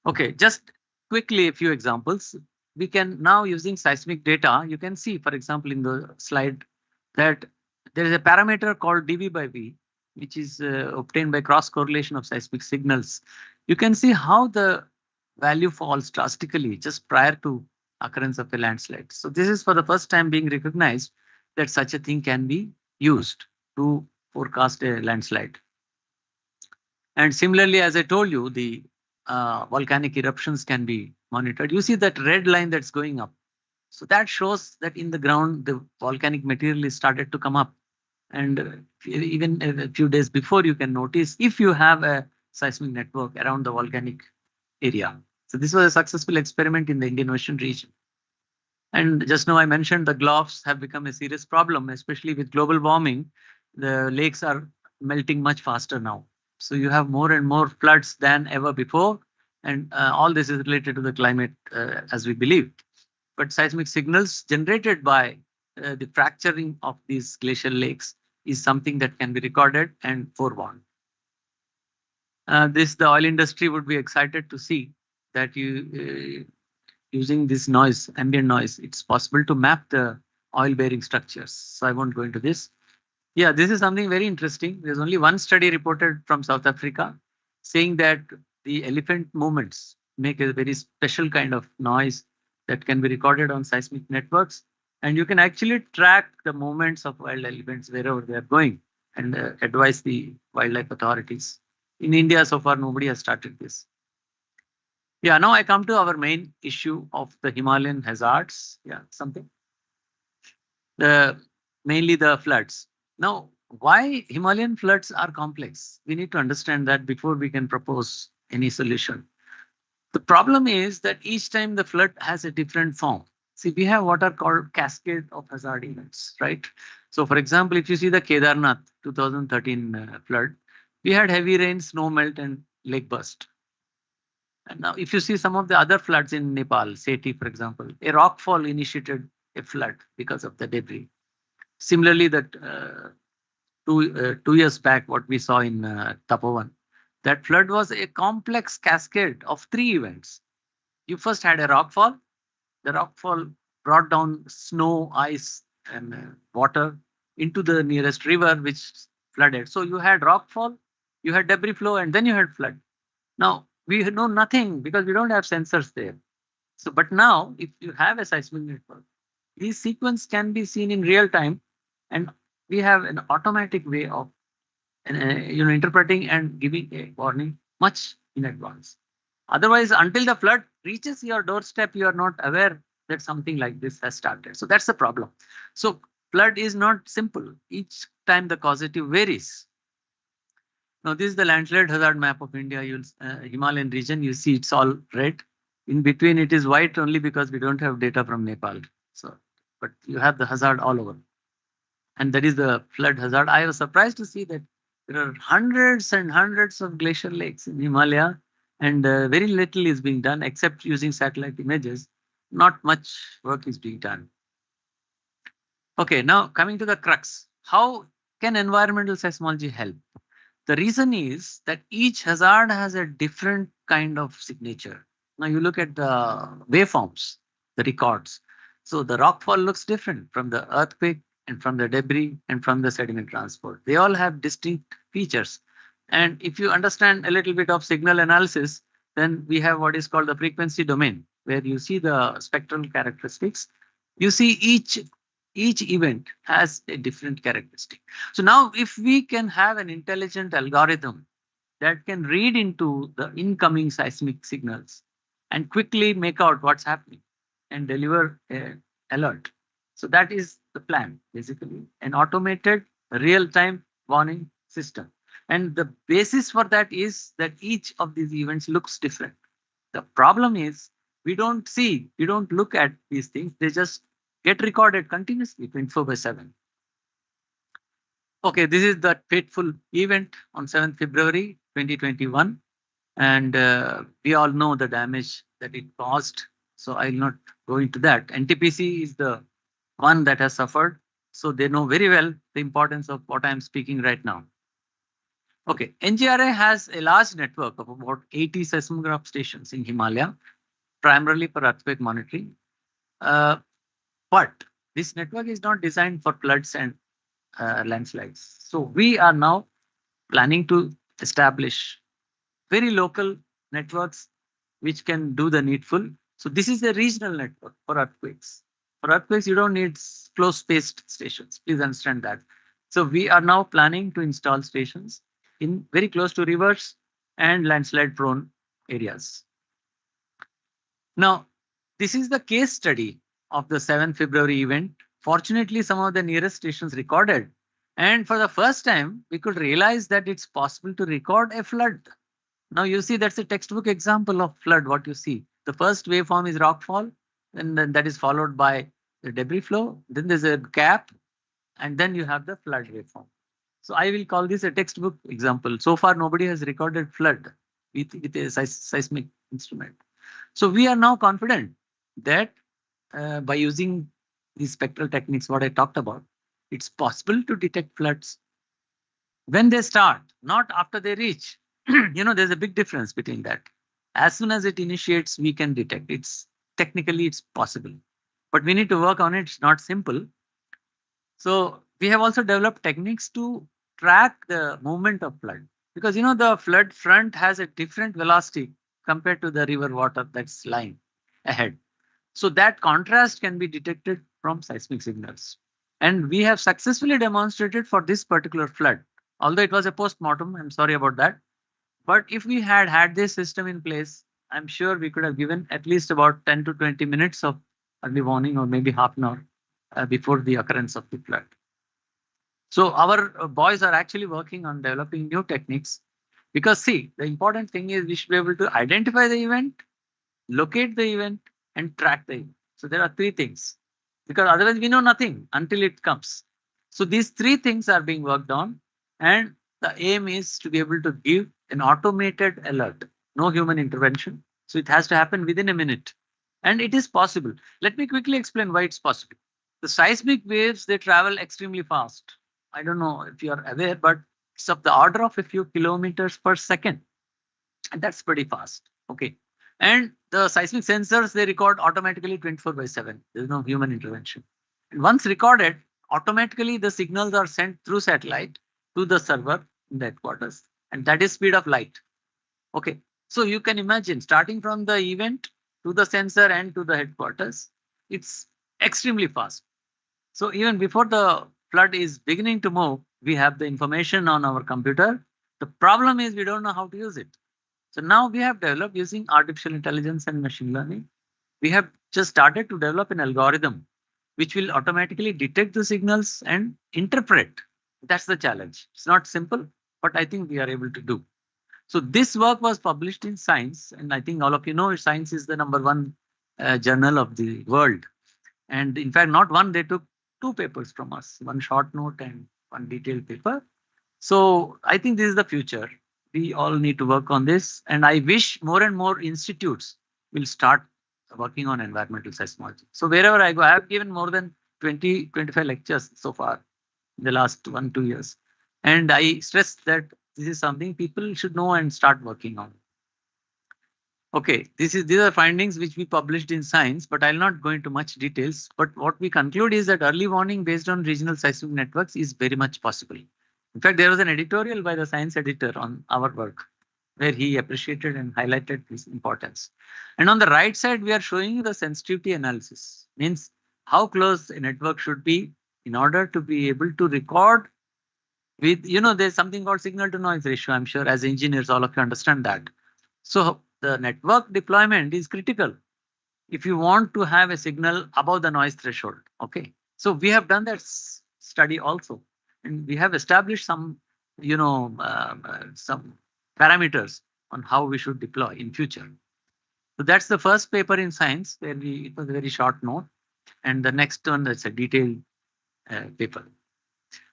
Okay, just quickly a few examples. We can now, using seismic data, you can see, for example, in the slide that there is a parameter called dV by V, which is obtained by cross correlation of seismic signals. You can see how the value falls drastically just prior to occurrence of a landslide. So this is for the first time being recognized that such a thing can be used to forecast a landslide. And similarly, as I told you, the volcanic eruptions can be monitored. You see that red line that's going up. So that shows that in the ground, the volcanic material is started to come up. And even a few days before, you can notice if you have a seismic network around the volcanic area. So this was a successful experiment in the Indian Ocean region. And just now I mentioned the GLOFs have become a serious problem, especially with global warming. The lakes are melting much faster now. So you have more and more floods than ever before. And all this is related to the climate as we believe. But seismic signals generated by the fracturing of these glacial lakes is something that can be recorded and forewarned. The oil industry would be excited to see that using this noise, ambient noise, it's possible to map the oil-bearing structures. So I won't go into this. Yeah, this is something very interesting. There's only one study reported from South Africa saying that the elephant movements make a very special kind of noise that can be recorded on seismic networks. And you can actually track the movements of wild elephants wherever they are going and advise the wildlife authorities. In India, so far, nobody has started this. Yeah, now I come to our main issue of the Himalayan hazards. Yeah, something. Mainly the floods. Now, why Himalayan floods are complex? We need to understand that before we can propose any solution. The problem is that each time the flood has a different form. See, we have what are called cascade of hazard events, right? So, for example, if you see the Kedarnath 2013 flood, we had heavy rain, snow melt, and lake burst. And now, if you see some of the other floods in Nepal, Seti, for example, a rockfall initiated a flood because of the debris. Similarly, that 2 years back, what we saw in Tapovan, that flood was a complex cascade of 3 events. You first had a rockfall. The rockfall brought down snow, ice, and water into the nearest river, which flooded. So you had rockfall, you had debris flow, and then you had flood. Now, we know nothing because we don't have sensors there. So, but now, if you have a seismic network, these sequence can be seen in real time, and we have an automatic way of interpreting and giving a warning much in advance. Otherwise, until the flood reaches your doorstep, you are not aware that something like this has started. So that's the problem. So flood is not simple. Each time the causative varies. Now, this is the landslide hazard map of India. You'll Himalayan region. You see, it's all red. In between, it is white only because we don't have data from Nepal. So, but you have the hazard all over, and that is the flood hazard. I was surprised to see that there are hundreds and hundreds of glacier lakes in Himalaya, and very little is being done except using satellite images. Not much work is being done. Okay, now coming to the crux. How can environmental seismology help? The reason is that each hazard has a different kind of signature. Now you look at the waveforms, the records. So the rockfall looks different from the earthquake and from the debris and from the sediment transport. They all have distinct features. And if you understand a little bit of signal analysis, then we have what is called the frequency domain, where you see the spectral characteristics. You see each event has a different characteristic. So now if we can have an intelligent algorithm that can read into the incoming seismic signals and quickly make out what's happening and deliver an alert. So that is the plan, basically, an automated real-time warning system. And the basis for that is that each of these events looks different. The problem is we don't look at these things. They just get recorded continuously 24/7. Okay, this is the fateful event on 7th February 2021. And we all know the damage that it caused. So I'll not go into that. NTPC is the one that has suffered. So they know very well the importance of what I'm speaking right now. Okay, NGRA has a large network of about 80 seismograph stations in Himalaya, primarily for earthquake monitoring. But this network is not designed for floods and landslides. So we are now planning to establish very local networks which can do the needful. So this is a regional network for earthquakes. For earthquakes, you don't need close-spaced stations. Please understand that. So we are now planning to install stations in very close to rivers and landslide-prone areas. Now, this is the case study of the 7th February event. Fortunately, some of the nearest stations recorded. And for the first time, we could realize that it's possible to record a flood. Now you see that's a textbook example of flood, what you see. The first waveform is rockfall, and then that is followed by the debris flow. Then there's a gap, and then you have the flood waveform. So I will call this a textbook example. So far, nobody has recorded flood with a seismic instrument. So we are now confident that by using these spectral techniques, what I talked about, it's possible to detect floods when they start, not after they reach. There's a big difference between that. As soon as it initiates, we can detect. Technically it's possible, but we need to work on it. It's not simple. So we have also developed techniques to track the movement of flood, because the flood front has a different velocity compared to the river water that's lying ahead. So that contrast can be detected from seismic signals. And we have successfully demonstrated for this particular flood, although it was a post-mortem, I'm sorry about that. But if we had this system in place, I'm sure we could have given at least about 10 to 20 minutes of early warning, or maybe half an hour before the occurrence of the flood. So our boys are actually working on developing new techniques, because see, the important thing is we should be able to identify the event, locate the event, and track the event. So there are three things, because otherwise we know nothing until it comes. So these three things are being worked on, and the aim is to be able to give an automated alert, no human intervention. So it has to happen within a minute. And it is possible. Let me quickly explain why it's possible. The seismic waves, they travel extremely fast. I don't know if you are aware, but it's of the order of a few kilometers per second. And that's pretty fast. Okay. And the seismic sensors, they record automatically 24/7. There's no human intervention. And once recorded, automatically the signals are sent through satellite to the server in the headquarters. And that is speed of light. Okay. So you can imagine starting from the event to the sensor and to the headquarters, it's extremely fast. So even before the flood is beginning to move, we have the information on our computer. The problem is we don't know how to use it. So now we have developed using artificial intelligence and machine learning. We have just started to develop an algorithm which will automatically detect the signals and interpret. That's the challenge. It's not simple, but I think we are able to do. So this work was published in Science, and I think all of you know Science is the #1 journal of the world. And in fact, not one, they took 2 papers from us, one short note and one detailed paper. So I think this is the future. We all need to work on this. And I wish more and more institutes will start working on environmental seismology. So wherever I go, I have given more than 20, 25 lectures so far in the last 1-2 years. And I stress that this is something people should know and start working on. Okay, these are findings which we published in Science, but I'll not go into much details. But what we conclude is that early warning based on regional seismic networks is very much possible. In fact, there was an editorial by the Science editor on our work where he appreciated and highlighted this importance. And on the right side, we are showing you the sensitivity analysis, means how close a network should be in order to be able to record with, there's something called signal to noise ratio. I'm sure as engineers, all of you understand that. So the network deployment is critical if you want to have a signal above the noise threshold. Okay, so we have done that study also, and we have established some, some parameters on how we should deploy in future. So that's the first paper in Science where it was a very short note, and the next one that's a detailed paper.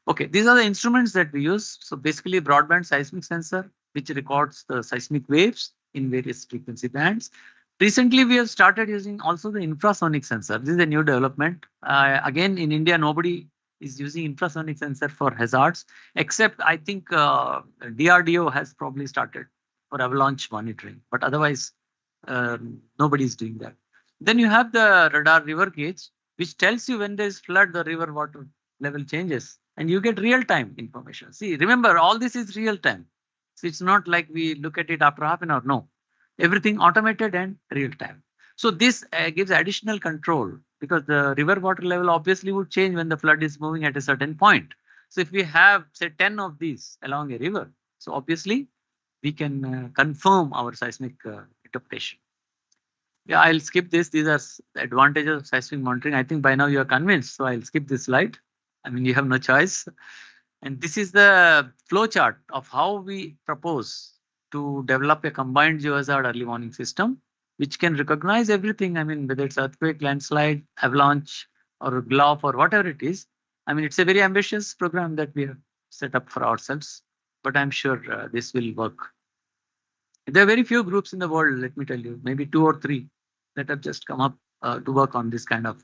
Okay, these are the instruments that we use. So basically, broadband seismic sensor which records the seismic waves in various frequency bands. Recently, we have started using also the infrasonic sensor. This is a new development. Again, in India, nobody is using infrasonic sensor for hazards, except I think DRDO has probably started for avalanche monitoring, but otherwise nobody is doing that. Then you have the radar river gauge, which tells you when there is flood, the river water level changes, and you get real-time information. See, remember, all this is real-time. So it's not like we look at it after half an hour. No, everything automated and real-time. So this gives additional control because the river water level obviously would change when the flood is moving at a certain point. So if we have, say, 10 of these along a river, so obviously we can confirm our seismic interpretation. Yeah, I'll skip this. These are the advantages of seismic monitoring. I think by now you are convinced, so I'll skip this slide. I mean, you have no choice. And this is the flow chart of how we propose to develop a combined geohazard early warning system, which can recognize everything. I mean, whether it's earthquake, landslide, avalanche, or GLOF, or whatever it is. I mean, it's a very ambitious program that we have set up for ourselves, but I'm sure this will work. There are very few groups in the world, let me tell you, maybe 2 or 3 that have just come up to work on this kind of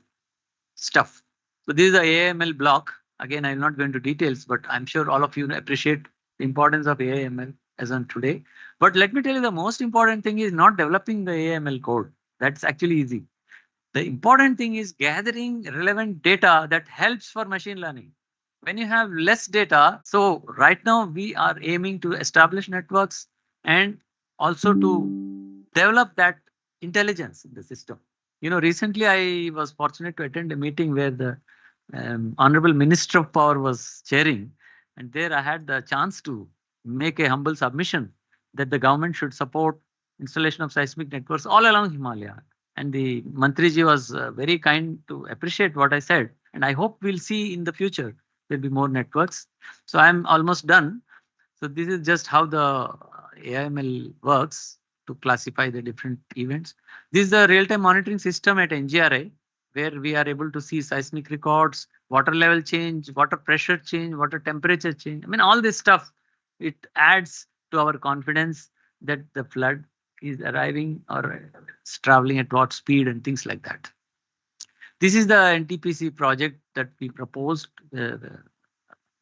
stuff. So this is the AIML block. Again, I'm not going into details, but I'm sure all of you appreciate the importance of AIML as on today. But let me tell you, the most important thing is not developing the AIML code. That's actually easy. The important thing is gathering relevant data that helps for machine learning. When you have less data, so right now we are aiming to establish networks and also to develop that intelligence in the system. Recently I was fortunate to attend a meeting where the Honorable Minister of Power was chairing, and there I had the chance to make a humble submission that the government should support installation of seismic networks all along Himalaya. And the Mantriji was very kind to appreciate what I said, and I hope we'll see in the future there'll be more networks. So I'm almost done. So this is just how the AIML works to classify the different events. This is the real-time monitoring system at NGRI, where we are able to see seismic records, water level change, water pressure change, water temperature change. I mean, all this stuff it adds to our confidence that the flood is arriving or it's traveling at what speed and things like that. This is the NTPC project that we proposed,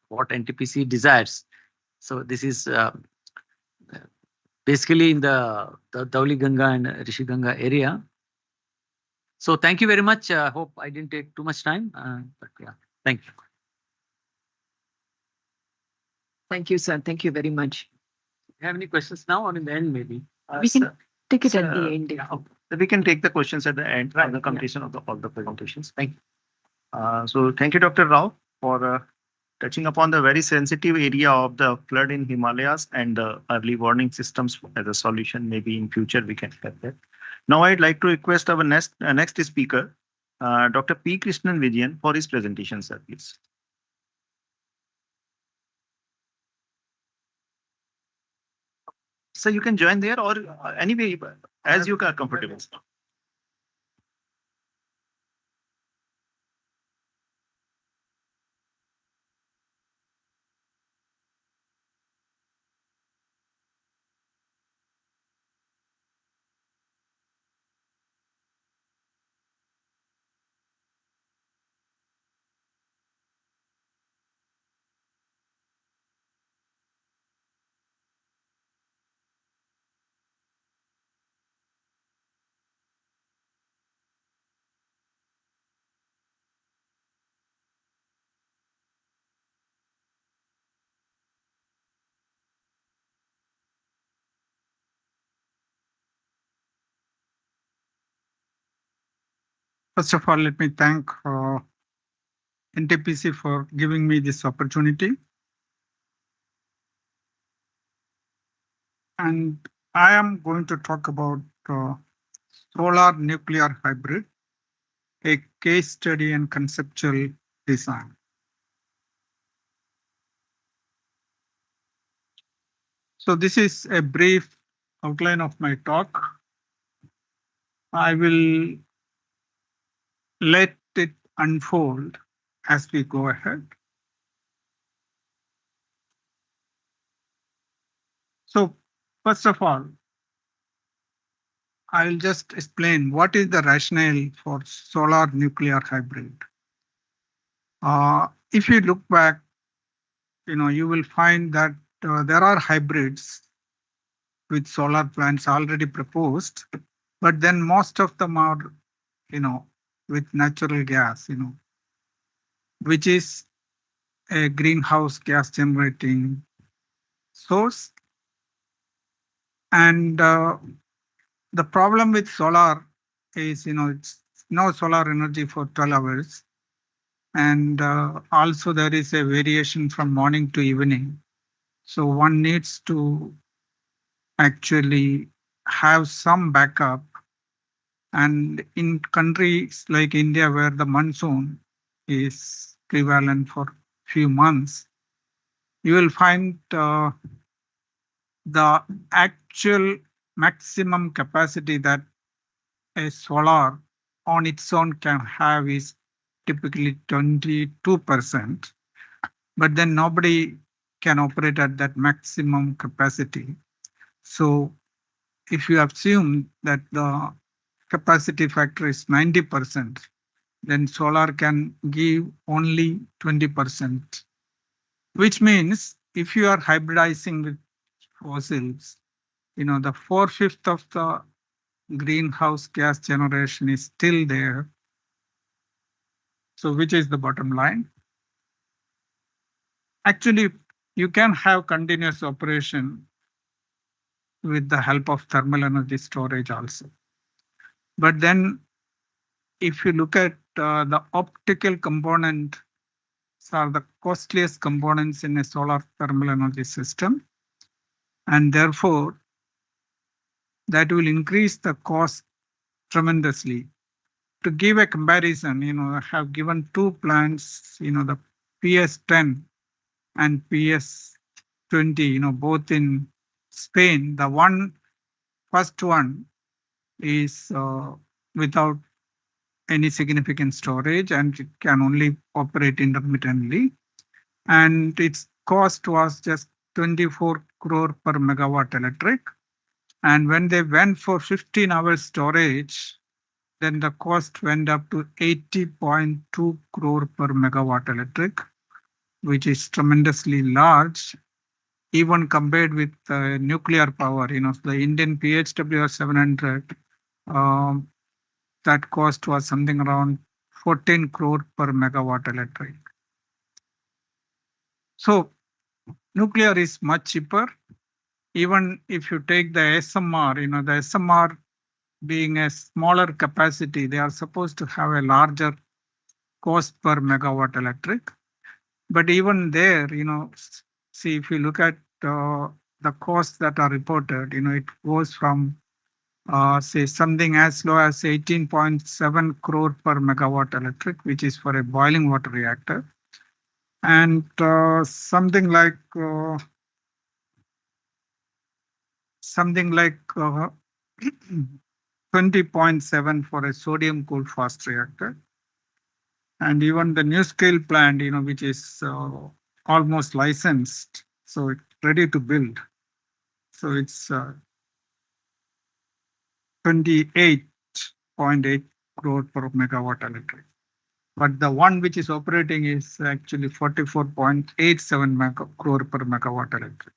what NTPC desires. So this is basically in the Dhauli Ganga and Rishi Ganga area. So thank you very much. Hope I didn't take too much time, but yeah, thank you. Thank you, sir. Thank you very much. You have any questions now or in the end maybe? We can take it at sir, the end. yeah, we can take the questions at the end Right, of the yeah. completion of all the presentations. Thank you. So thank you, Dr. Rao, for touching upon the very sensitive area of the flood in Himalayas and the early warning systems as a solution. Maybe in future we can get that. Now I'd like to request our next speaker, Dr. P. Krishnan Vijayan, for his presentation, sir, please. So you can join there or anyway, as you are comfortable. First of all, let me thank NTPC for giving me this opportunity. And I am going to talk about solar nuclear hybrid, a case study and conceptual design. So this is a brief outline of my talk. I will let it unfold as we go ahead. So first of all, I'll just explain what is the rationale for solar nuclear hybrid. If you look back, you will find that there are hybrids with solar plants already proposed, but then most of them are, with natural gas, which is a greenhouse gas generating source. And the problem with solar is, it's no solar energy for 12 hours. And also there is a variation from morning to evening. So one needs to actually have some backup. And in countries like India, where the monsoon is prevalent for few months, you will find the actual maximum capacity that a solar on its own can have is typically 22%. But then nobody can operate at that maximum capacity. So if you assume that the capacity factor is 90%, then solar can give only 20%, which means if you are hybridizing with fossils, the 4/5 of the greenhouse gas generation is still there. So which is the bottom line? Actually, you can have continuous operation with the help of thermal energy storage also. But then if you look at the optical component, are the costliest components in a solar thermal energy system. And therefore, that will increase the cost tremendously. To give a comparison, I have given two plants, the PS10 and PS20, both in Spain. The first one is without any significant storage and it can only operate intermittently. And its cost was just 24 crore per megawatt electric. And when they went for 15 hours storage, then the cost went up to 80.2 crore per megawatt electric, which is tremendously large, even compared with nuclear power. The Indian PHWR 700, that cost was something around 14 crore per megawatt electric. So nuclear is much cheaper. Even if you take the SMR, the SMR being a smaller capacity, they are supposed to have a larger cost per megawatt electric. But even there, see, if you look at the costs that are reported, it goes from say something as low as 18.7 crore per megawatt electric, which is for a boiling water reactor, and something like 20.7 for a sodium cooled fast reactor. And even the new scale plant, which is almost licensed, so it's ready to build. So it's 28.8 crore per megawatt electric. But the one which is operating is actually 44.87 crore per megawatt electric.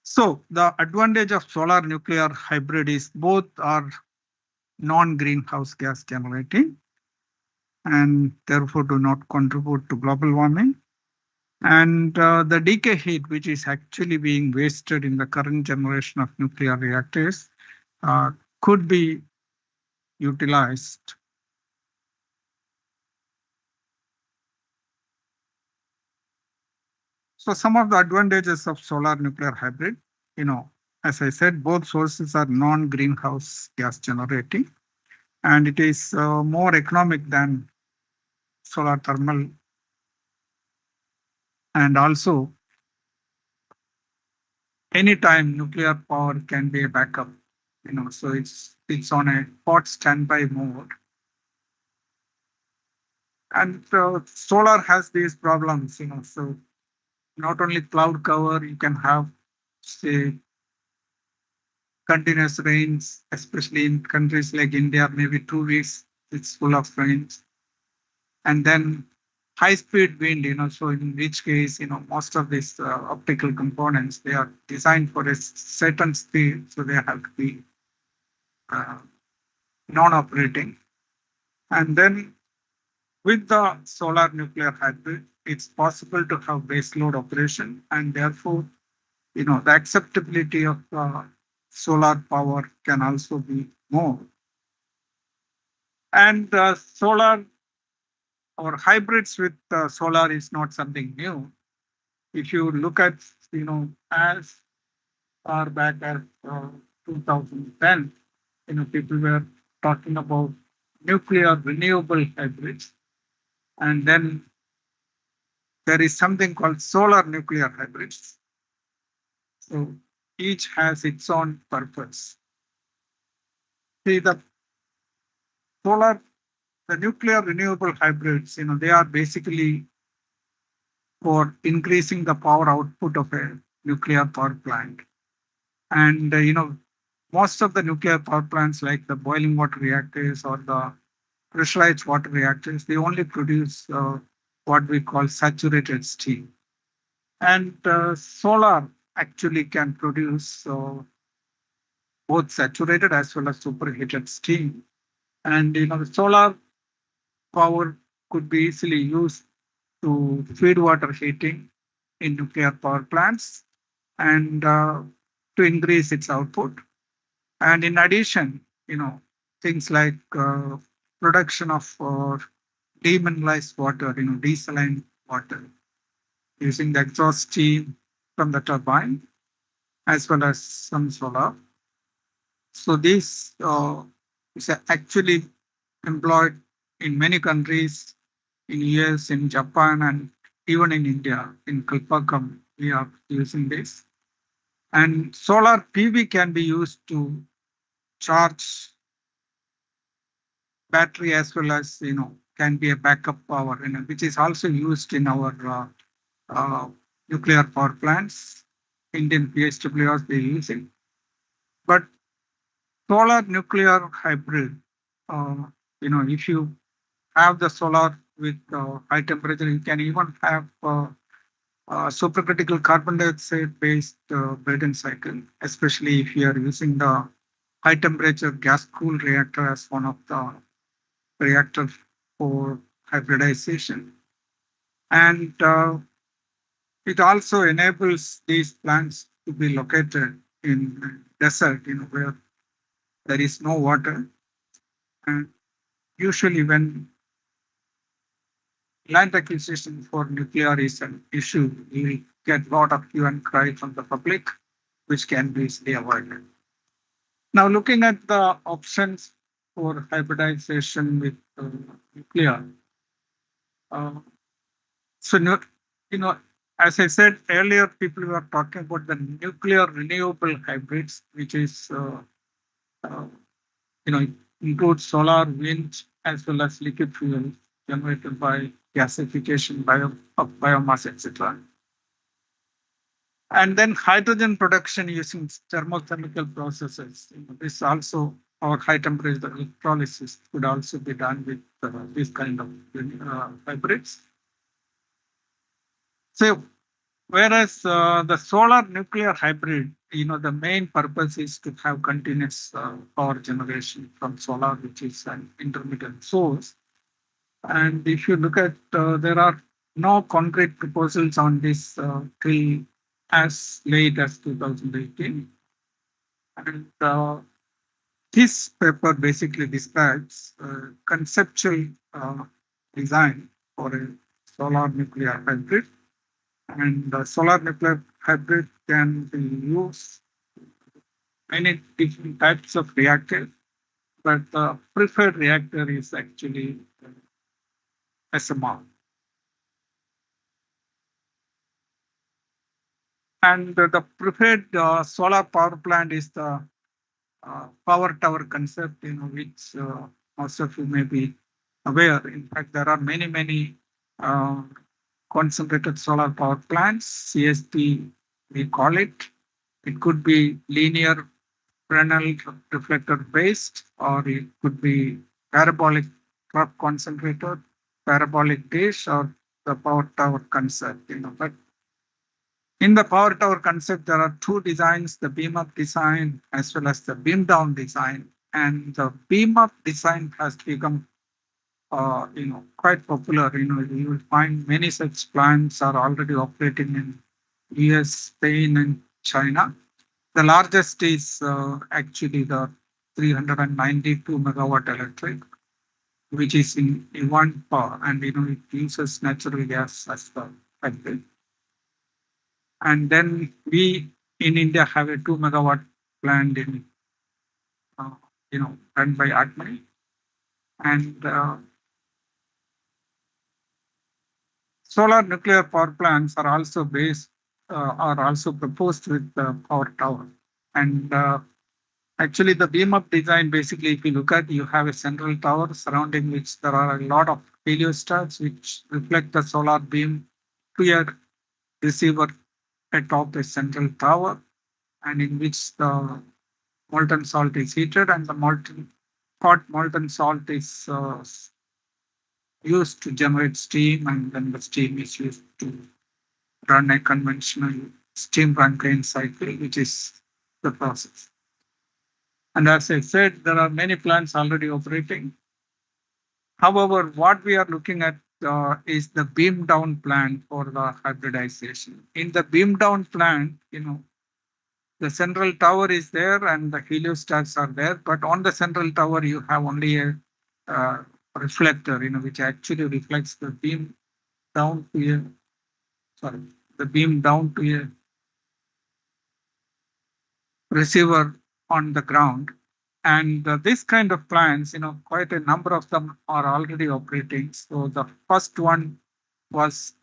So the advantage of solar nuclear hybrid is both are non-greenhouse gas generating and therefore do not contribute to global warming. And the decay heat, which is actually being wasted in the current generation of nuclear reactors, could be utilized. So some of the advantages of solar nuclear hybrid, as I said, both sources are non-greenhouse gas generating, and it is more economic than solar thermal. And also, anytime nuclear power can be a backup, so it's on a hot standby mode. And solar has these problems, so not only cloud cover, you can have, say, continuous rains, especially in countries like India, maybe 2 weeks, it's full of rains. And then high-speed wind, so in which case, most of these optical components, they are designed for a certain speed, so they have to be non-operating. And then with the solar nuclear hybrid, it's possible to have base load operation, and therefore, the acceptability of solar power can also be more. And solar or hybrids with solar is not something new. If you look at, as far back as 2010, people were talking about nuclear renewable hybrids. And then there is something called solar nuclear hybrids. So each has its own purpose. See, the nuclear renewable hybrids, they are basically for increasing the power output of a nuclear power plant. And, most of the nuclear power plants like the boiling water reactors or the pressurized water reactors, they only produce what we call saturated steam. And solar actually can produce both saturated as well as superheated steam. And the solar power could be easily used to feed water heating in nuclear power plants and to increase its output. And in addition, things like production of demineralized water, desalined water, using the exhaust steam from the turbine, as well as some solar. So this is actually employed in many countries, in US, in Japan, and even in India. In Kalpakam, we are using this. And solar PV can be used to charge battery as well as, can be a backup power, which is also used in our nuclear power plants, Indian PSWRs they're using. But solar nuclear hybrid, if you have the solar with high temperature, you can even have supercritical carbon dioxide based Brayton cycle, especially if you are using the high temperature gas cooled reactor as one of the reactors for hybridization. And it also enables these plants to be located in desert, where there is no water. And usually when land acquisition for nuclear is an issue, you will get a lot of hue and cry from the public, which can be easily avoided. Now, looking at the options for hybridization with nuclear, so as I said earlier, people were talking about the nuclear renewable hybrids, which is uh, includes solar, wind, as well as liquid fuel generated by gasification of biomass, etc. And then hydrogen production using thermochemical processes. This also, or high temperature electrolysis could also be done with this kind of hybrids. So, whereas the solar nuclear hybrid, the main purpose is to have continuous power generation from solar, which is an intermittent source. And if you look at, there are no concrete proposals on this till as late as 2018. And this paper basically describes conceptual design for a solar nuclear hybrid. And the solar nuclear hybrid can be used many different types of reactors, but the preferred reactor is actually SMR. And the preferred solar power plant is the power tower concept, which most of you may be aware. In fact, there are many concentrated solar power plants, CSP, we call it. It could be linear Fresnel reflector based, or it could be parabolic trough concentrator, parabolic dish, or the power tower concept. But in the power tower concept, there are two designs: the beam up design as well as the beam down design. And the beam up design has become quite popular. You will find many such plants are already operating in US, Spain, and China. The largest is actually the 392 megawatt electric, which is in one power, and it uses natural gas as the factory. And then we in India have a 2 megawatt plant in, run by Atmani, and solar nuclear power plants are also proposed with the power tower. And actually, the beam up design, basically, if you look at, you have a central tower surrounding which there are a lot of heliostats which reflect the solar beam to a receiver atop the central tower, and in which the molten salt is heated, and the hot molten salt is used to generate steam, and then the steam is used to run a conventional steam Rankine cycle, which is the process. And as I said, there are many plants already operating. However, what we are looking at is the beam down plant for the hybridization. In the beam down plant, the central tower is there and the heliostats are there, but on the central tower you have only a reflector, which actually reflects the beam down to a receiver on the ground. And this kind of plants, quite a number of them are already operating. So the first one was,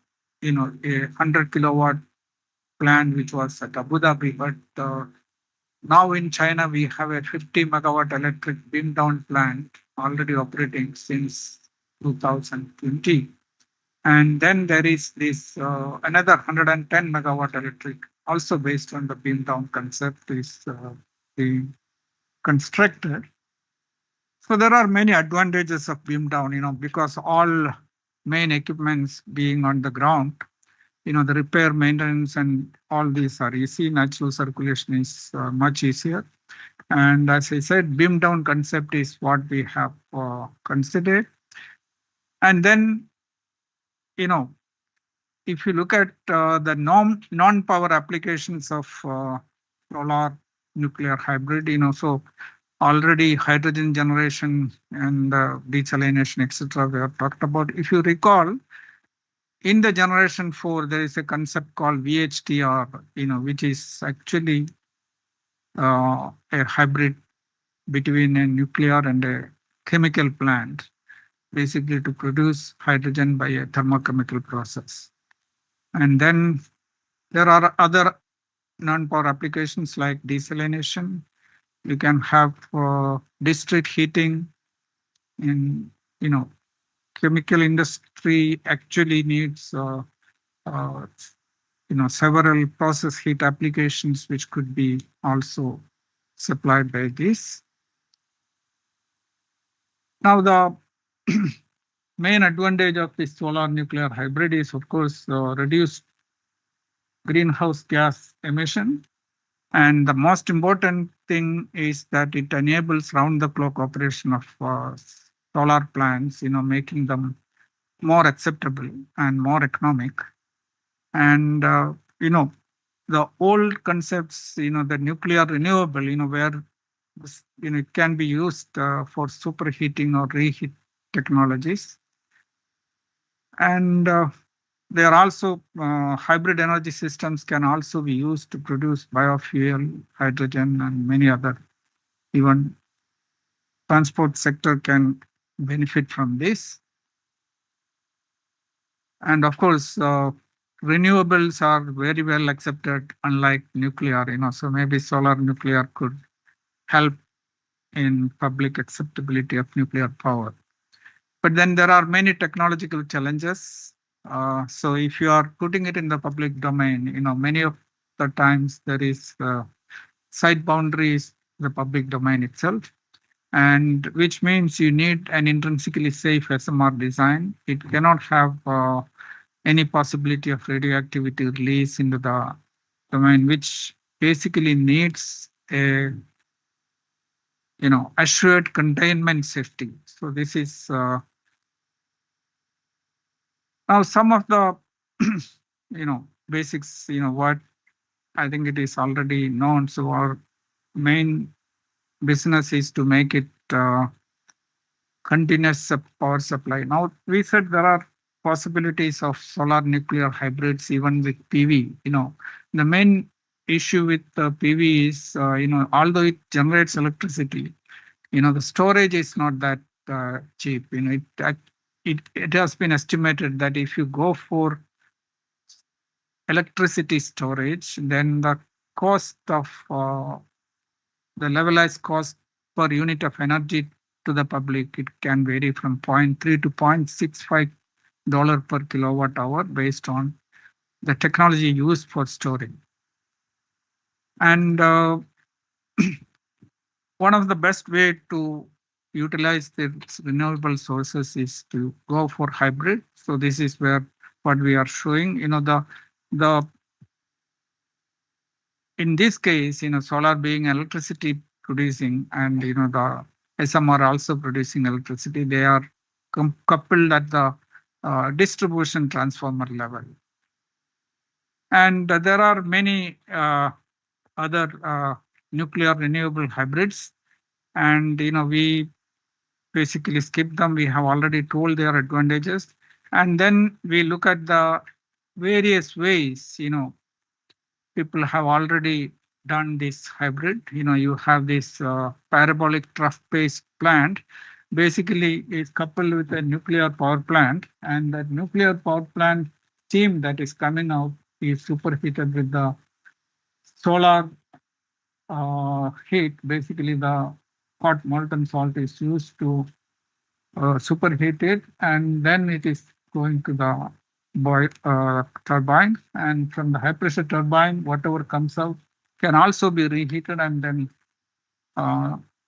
a 100 kilowatt plant, which was at Abu Dhabi. But now in China, we have a 50 megawatt electric beam down plant already operating since 2020. And then there is this another 110 megawatt electric, also based on the beam down concept, is being constructed. So there are many advantages of beam down, because all main equipments being on the ground, the repair, maintenance, and all these are easy. Natural circulation is much easier. And as I said, beam down concept is what we have considered. And then, if you look at the non-power applications of solar nuclear hybrid, so already hydrogen generation and desalination, etc., we have talked about. If you recall, in the generation 4, there is a concept called VHTR, which is actually a hybrid between a nuclear and a chemical plant, basically to produce hydrogen by a thermochemical process. And then there are other non-power applications like desalination. You can have district heating. In chemical industry actually needs several process heat applications, which could be also supplied by this. Now, the main advantage of the solar nuclear hybrid is, of course, reduced greenhouse gas emission. And the most important thing is that it enables round-the-clock operation of solar plants, making them more acceptable and more economic. And, the old concepts, the nuclear renewable, where it can be used for superheating or reheat technologies. And there are also hybrid energy systems can also be used to produce biofuel, hydrogen, and many other. Even transport sector can benefit from this. And of course, renewables are very well accepted, unlike nuclear. So maybe solar nuclear could help in public acceptability of nuclear power. But then there are many technological challenges. So if you are putting it in the public domain, many of the times there is site boundaries, the public domain itself, and which means you need an intrinsically safe SMR design. It cannot have any possibility of radioactivity release into the domain, which basically needs a assured containment safety. So this is now some of the basics, what I think it is already known. So our main business is to make it continuous power supply. Now we said there are possibilities of solar nuclear hybrids even with PV. The main issue with PV is although it generates electricity, the storage is not that cheap. It has been estimated that if you go for electricity storage, then the cost of the levelized cost per unit of energy to the public, it can vary from 0.3 to $0.65 per kilowatt hour based on the technology used for storing. And one of the best way to utilize the renewable sources is to go for hybrid. So this is where what we are showing, the in this case, solar being electricity producing and, the SMR also producing electricity, they are coupled at the distribution transformer level. And there are many other nuclear renewable hybrids. And, we basically skip them. We have already told their advantages. And then we look at the various ways, people have already done this hybrid. You have this parabolic trough-based plant. Basically, it's coupled with a nuclear power plant, and that nuclear power plant steam that is coming out is superheated with the solar heat. Basically, the hot molten salt is used to superheat it, and then it is going to the turbine, and from the high pressure turbine, whatever comes out can also be reheated and then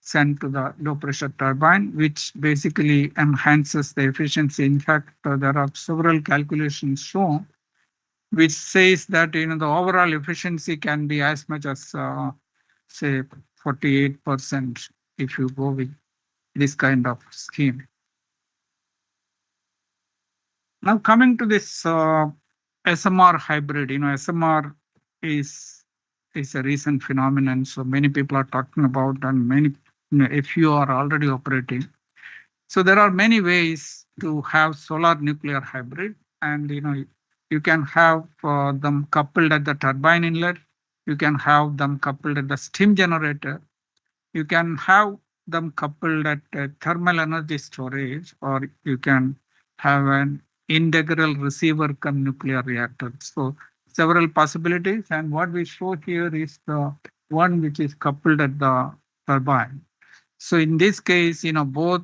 sent to the low pressure turbine, which basically enhances the efficiency. In fact, there are several calculations shown which says that the overall efficiency can be as much as say 48% if you go with this kind of scheme. Now coming to this SMR hybrid, SMR is a recent phenomenon, so many people are talking about, and many, if you are already operating. So there are many ways to have solar nuclear hybrid, and you can have them coupled at the turbine inlet, you can have them coupled at the steam generator, you can have them coupled at thermal energy storage, or you can have an integral receiver cum nuclear reactor. So several possibilities, and what we show here is the one which is coupled at the turbine. So in this case, both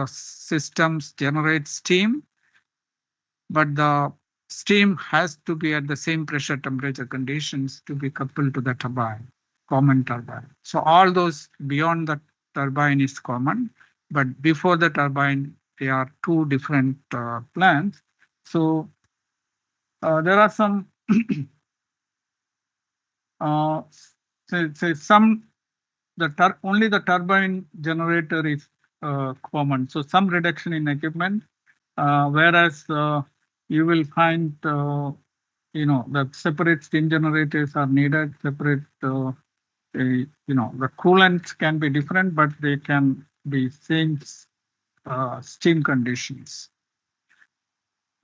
systems generate steam, but the steam has to be at the same pressure temperature conditions to be coupled to the turbine, common turbine. So all those beyond the turbine is common, but before the turbine, they are two different plants. So there are some only the turbine generator is common. So some reduction in equipment, whereas you will find that separate steam generators are needed, separate the coolants can be different, but they can be same steam conditions.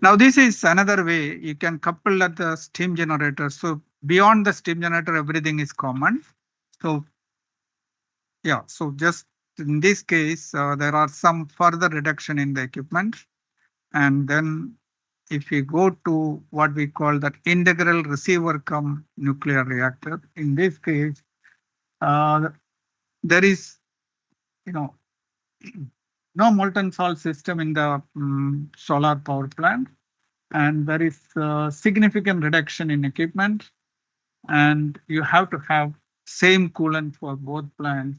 Now this is another way you can couple at the steam generator. So beyond the steam generator, everything is common. So yeah, so just in this case, there are some further reduction in the equipment. And then if we go to what we call that integral receiver cum nuclear reactor, in this case, there is, no molten salt system in the solar power plant, and there is significant reduction in equipment, and you have to have same coolant for both plants,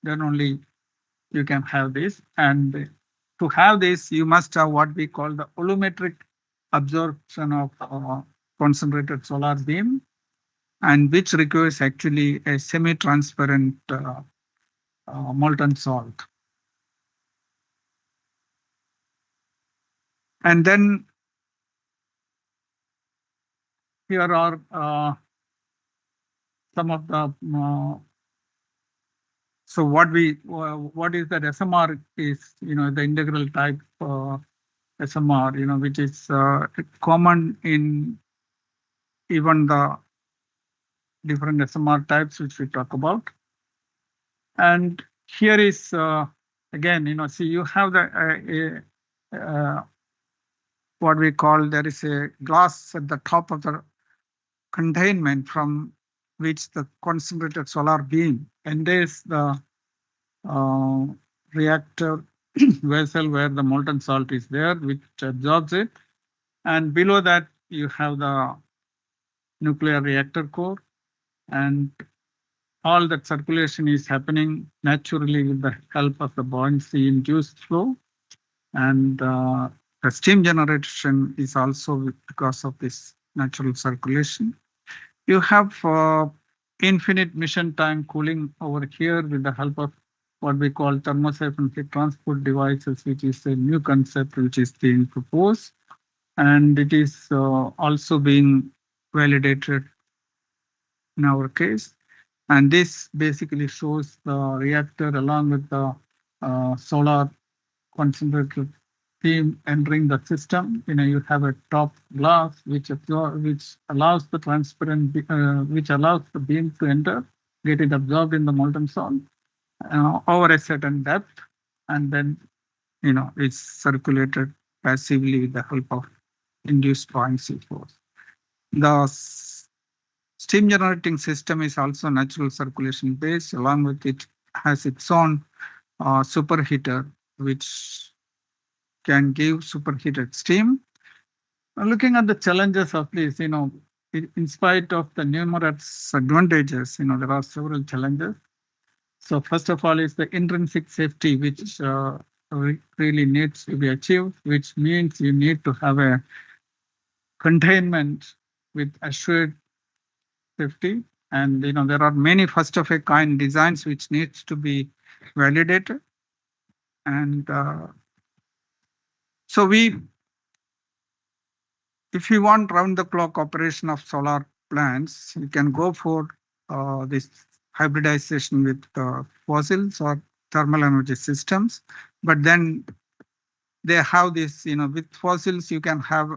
then only you can have this. And to have this, you must have what we call the volumetric absorption of concentrated solar beam, and which requires actually a semi-transparent molten salt. And then here are some of the so what is that SMR is, the integral type SMR, which is common in even the different SMR types which we talk about. And here is again, see, you have the what we call, there is a glass at the top of the containment from which the concentrated solar beam enters the reactor vessel where the molten salt is there, which absorbs it. And below that, you have the nuclear reactor core, and all that circulation is happening naturally with the help of the buoyancy induced flow. And the steam generation is also because of this natural circulation. You have infinite mission time cooling over here with the help of what we call thermosiphon heat transport devices, which is a new concept which is being proposed. And it is also being validated in our case. And this basically shows the reactor along with the solar concentrated beam entering the system. You have a top glass which allows the transparent, which allows the beam to enter, get it absorbed in the molten salt over a certain depth, and then it's circulated passively with the help of induced buoyancy force. The steam generating system is also natural circulation based. Along with it has its own superheater, which can give superheated steam. Looking at the challenges of this, in spite of the numerous advantages, there are several challenges. So first of all is the intrinsic safety, which really needs to be achieved, which means you need to have a containment with assured safety. And there are many first of a kind designs which needs to be validated. And so if you want round the clock operation of solar plants, you can go for this hybridization with fossils or thermal energy systems. But then they have this, with fossils, you can have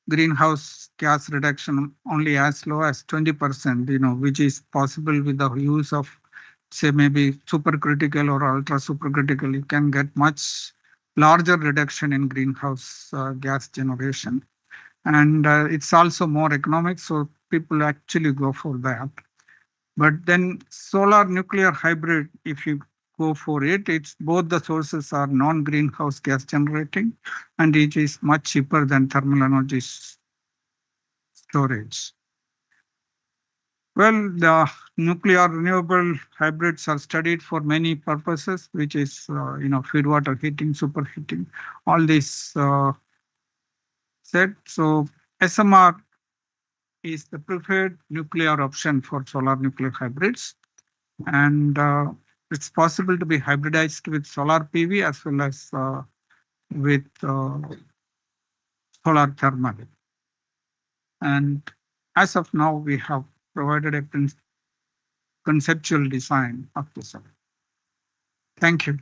greenhouse gas reduction only as low as 20%, which is possible with the use of, say, maybe supercritical or ultra supercritical. You can get much larger reduction in greenhouse gas generation. And it's also more economic, so people actually go for that. But then solar nuclear hybrid, if you go for it, it's both the sources are non-greenhouse gas generating, and it is much cheaper than thermal energy storage. Well, the nuclear renewable hybrids are studied for many purposes, which is, feed water heating, superheating, all these said. So SMR is the preferred nuclear option for solar nuclear hybrids. And it's possible to be hybridized with solar PV as well as with solar thermal. And as of now, we have provided a conceptual design of the solar. Thank you.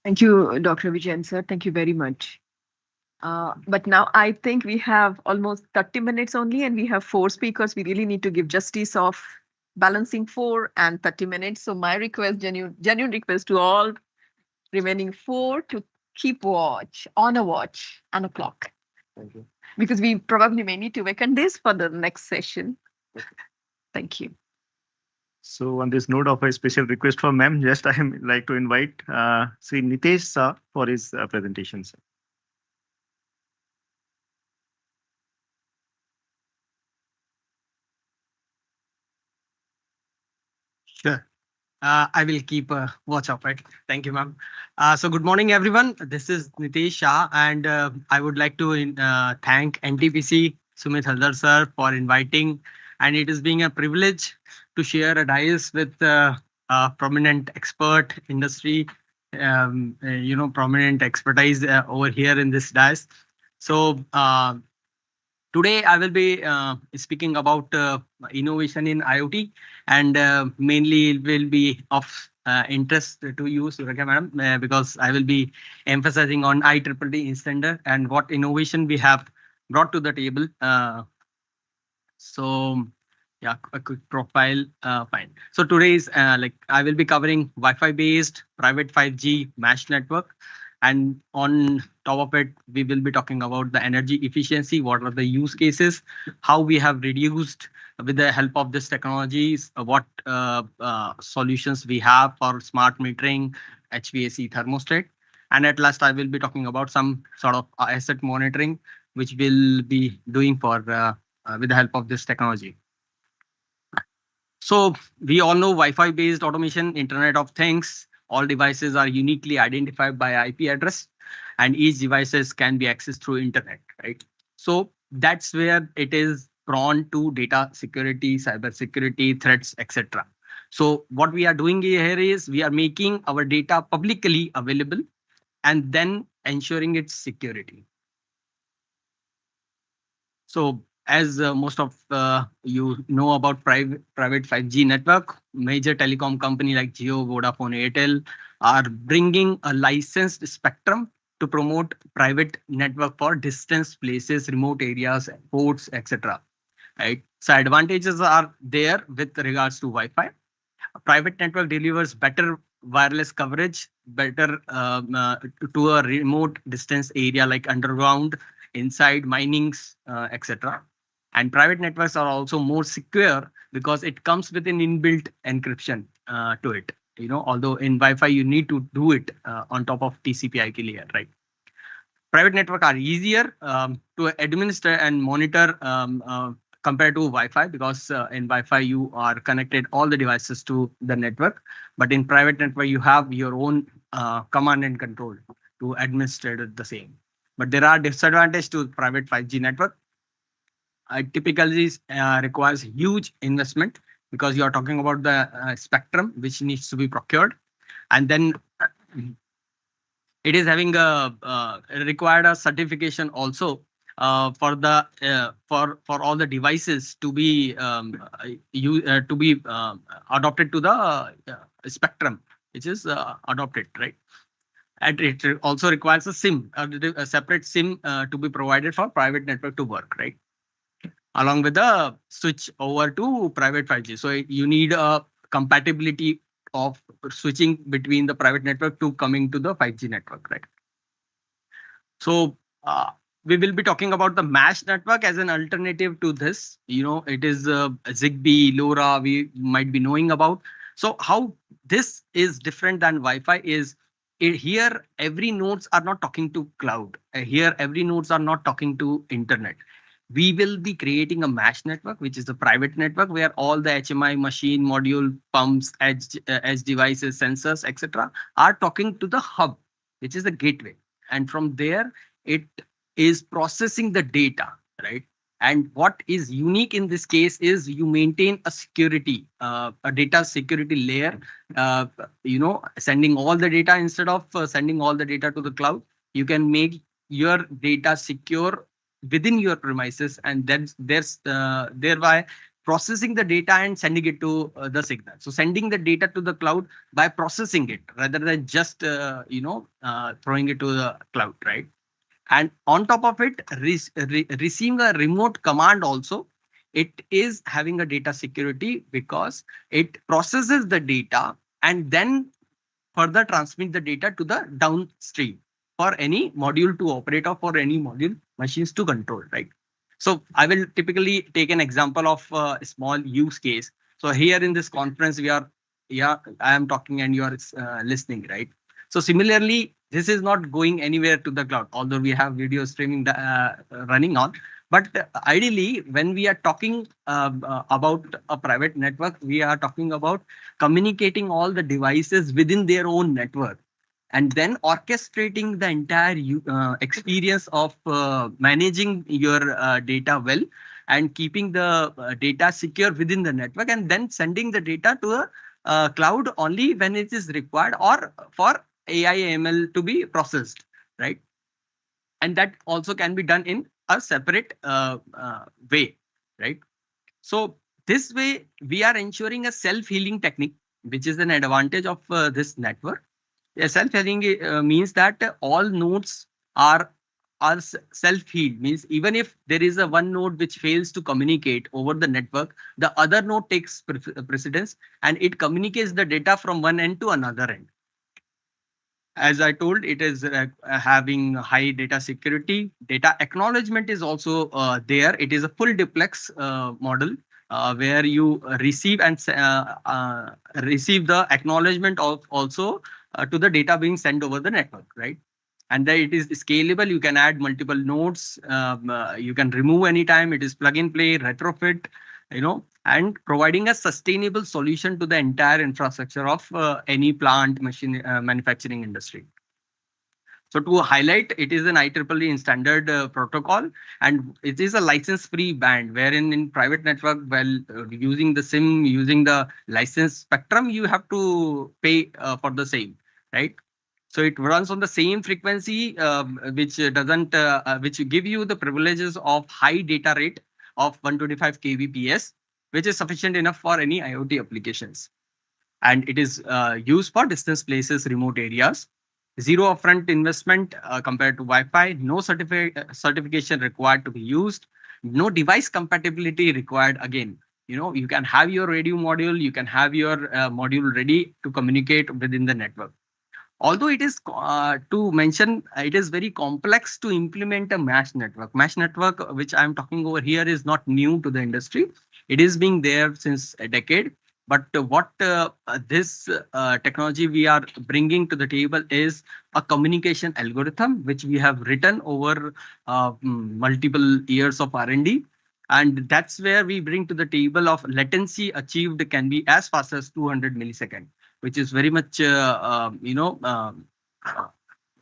Thank you, Dr. Vijayan, sir. Thank you very much. But now I think we have almost 30 minutes only, and we have 4 speakers. We really need to give justice of balancing 4 and 30 minutes. So my request, genuine request to all remaining 4 to keep watch, on a watch and a clock. Thank you. Because we probably may need to vacant this for the next session. Thank you. So on this note of a special request from ma'am, just I am like to invite Sri Nitesh Sir for his presentation. Sir. Sure. I will keep a watch of it. Thank you, ma'am. So good morning, everyone. This is Nitesh Shah, and I would like to thank NTPC Sumit Haldar sir for inviting. And it is being a privilege to share a dais with a prominent expert industry, prominent expertise over here in this dais. So today I will be speaking about innovation in IoT, and mainly it will be of interest to you, Surekha madam, because I will be emphasizing on IEEE standard and what innovation we have brought to the table. So yeah, a quick profile, fine. So today's I will be covering Wi-Fi based private 5G mesh network. And on top of it, we will be talking about the energy efficiency, what are the use cases, how we have reduced with the help of this technologies, what solutions we have for smart metering, HVAC thermostat. And at last, I will be talking about some sort of asset monitoring, which we'll be doing for with the help of this technology. So we all know Wi-Fi based automation, Internet of Things. All devices are uniquely identified by IP address, and each devices can be accessed through internet, right? So that's where it is prone to data security, cyber security threats, etc. So what we are doing here is we are making our data publicly available and then ensuring its security. So as most of you know about private 5G network, major telecom company like Jio, Vodafone, Airtel are bringing a licensed spectrum to promote private network for distance places, remote areas, ports, etc. Right. So advantages are there with regards to Wi-Fi. A private network delivers better wireless coverage, better to a remote distance area like underground, inside minings, etc. And private networks are also more secure because it comes with an inbuilt encryption to it. although in Wi-Fi you need to do it on top of TCP/IP layer, right? Private network are easier to administer and monitor compared to Wi-Fi, because in Wi-Fi you are connected all the devices to the network, but in private network you have your own command and control to administer the same. But there are disadvantages to private 5G network. It typically requires huge investment, because you are talking about the spectrum which needs to be procured, and then it is having required a certification also for all the devices to be adopted to the spectrum which is adopted, right? And it also requires a SIM, a separate SIM to be provided for private network to work, right? Along with the switch over to private 5G. So you need a compatibility of switching between the private network to coming to the 5G network, right? So we will be talking about the mesh network as an alternative to this. It is Zigbee, LoRa, we might be knowing about. So how this is different than Wi-Fi is, here every nodes are not talking to cloud. Here every nodes are not talking to internet. We will be creating a mesh network, which is a private network where all the HMI, machine, module, pumps, edge devices, sensors, etc. are talking to the hub, which is the gateway. And from there, it is processing the data, right? And what is unique in this case is you maintain a security, a data security layer, sending all the data instead of sending all the data to the cloud. You can make your data secure within your premises, and then there's thereby processing the data and sending it to the signal. So sending the data to the cloud by processing it rather than just throwing it to the cloud, right? And on top of it, receiving a remote command also, it is having a data security because it processes the data and then further transmit the data to the downstream for any module to operate or for any module machines to control, right? So I will typically take an example of a small use case. So here in this conference, I am talking and you are listening, right? So similarly, this is not going anywhere to the cloud, although we have video streaming running on. But ideally, when we are talking about a private network, we are talking about communicating all the devices within their own network, and then orchestrating the entire experience of managing your data well and keeping the data secure within the network, and then sending the data to a cloud only when it is required or for AI ML to be processed, right? And that also can be done in a separate way, right? So this way we are ensuring a self-healing technique, which is an advantage of this network. Self-healing means that all nodes are self-healed, means even if there is a one node which fails to communicate over the network, the other node takes precedence and it communicates the data from one end to another end. As I told, it is having high data security. Data acknowledgement is also there. It is a full duplex model where you receive and receive the acknowledgement of also to the data being sent over the network, right? And then it is scalable. You can add multiple nodes. You can remove anytime. It is plug and play, retrofit, and providing a sustainable solution to the entire infrastructure of any plant machine manufacturing industry. So to highlight, it is an IEEE standard protocol, and it is a license-free band, wherein in private network, while using the SIM, using the license spectrum, you have to pay for the same, right? So it runs on the same frequency, which give you the privileges of high data rate of 125 kbps, which is sufficient enough for any IoT applications. And it is used for distance places, remote areas. Zero upfront investment compared to Wi-Fi. No certification required to be used. No device compatibility required. Again, you can have your radio module. You can have your module ready to communicate within the network. Although it is to mention, it is very complex to implement a mesh network. Mesh network, which I'm talking over here, is not new to the industry. It is being there since a decade. But what this technology we are bringing to the table is a communication algorithm, which we have written over multiple years of R&D. And that's where we bring to the table of latency achieved can be as fast as 200 milliseconds, which is very much,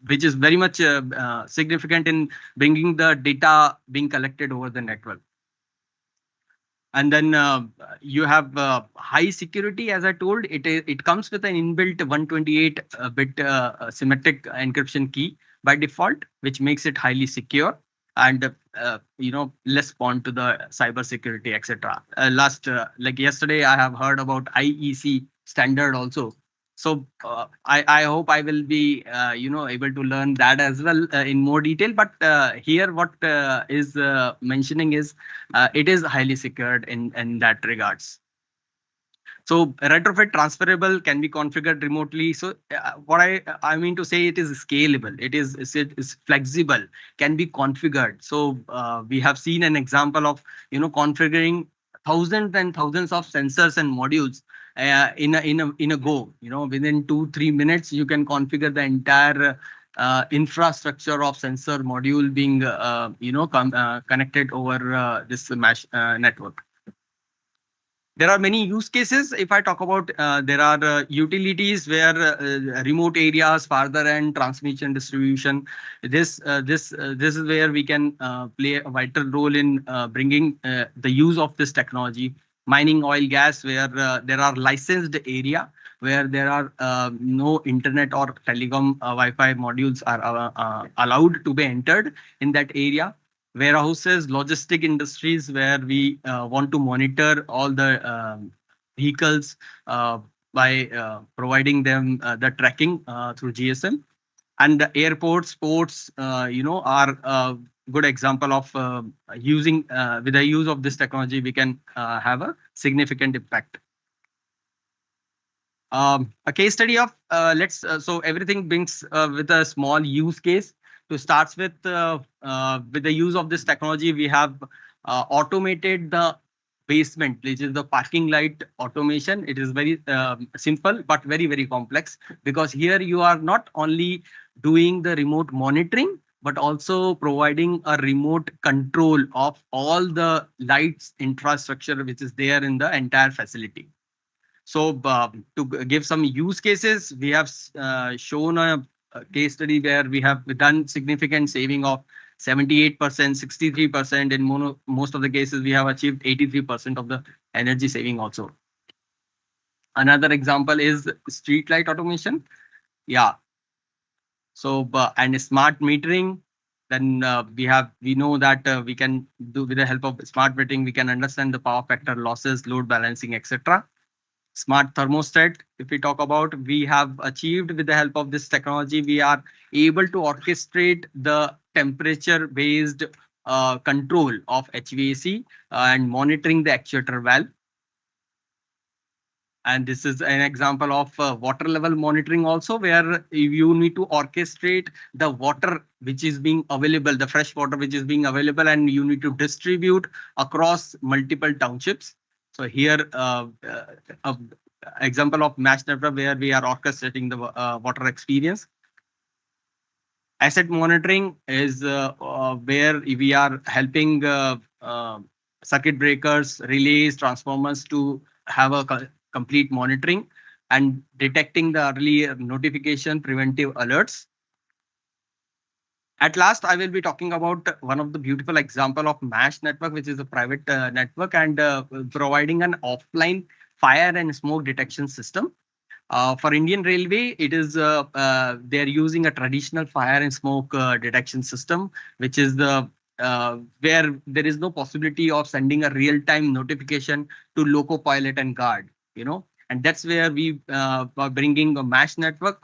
which is very much significant in bringing the data being collected over the network. And then you have high security, as I told, it comes with an inbuilt 128-bit symmetric encryption key by default, which makes it highly secure and less prone to the cyber security, etc. Like yesterday, I have heard about IEC standard also. So I hope I will be able to learn that as well in more detail. But here what is mentioning is it is highly secured in that regards. So retrofit transferable can be configured remotely. So what I mean to say, it is scalable. It is flexible, can be configured. So we have seen an example of configuring thousands and thousands of sensors and modules in a go. Within 2-3 minutes you can configure the entire infrastructure of sensor module being connected over this mesh network. There are many use cases. If I talk about, there are utilities where remote areas, farther end transmission distribution. This is where we can play a vital role in bringing the use of this technology. Mining, oil, gas, where there are licensed area where there are no internet or telecom Wi-Fi modules are allowed to be entered in that area. Warehouses, logistic industries, where we want to monitor all the vehicles by providing them the tracking through GSM. And the airports, ports, are a good example of using with the use of this technology, we can have a significant impact. A case study of so everything brings with a small use case. To start with the use of this technology, we have automated the basement, which is the parking light automation. It is very simple, but very, very complex, because here you are not only doing the remote monitoring, but also providing a remote control of all the lights infrastructure which is there in the entire facility. So to give some use cases, we have shown a case study where we have done significant saving of 78%, 63%. In most of the cases, we have achieved 83% of the energy saving also. Another example is street light automation. Yeah. So and smart metering. Then we know that we can do, with the help of smart metering, we can understand the power factor losses, load balancing, etc. Smart thermostat, if we talk about, we have achieved with the help of this technology, we are able to orchestrate the temperature-based control of HVAC and monitoring the actuator valve. And this is an example of water level monitoring also, where you need to orchestrate the water which is being available, the fresh water which is being available, and you need to distribute across multiple townships. So here, example of mesh network where we are orchestrating the water experience. Asset monitoring is where we are helping circuit breakers, relays, transformers to have a complete monitoring and detecting the early notification, preventive alerts. At last, I will be talking about one of the beautiful example of mesh network, which is a private network, and providing an offline fire and smoke detection system. For Indian Railway, it is they're using a traditional fire and smoke detection system, which is the where there is no possibility of sending a real-time notification to loco pilot and guard, and that's where we are bringing a mesh network,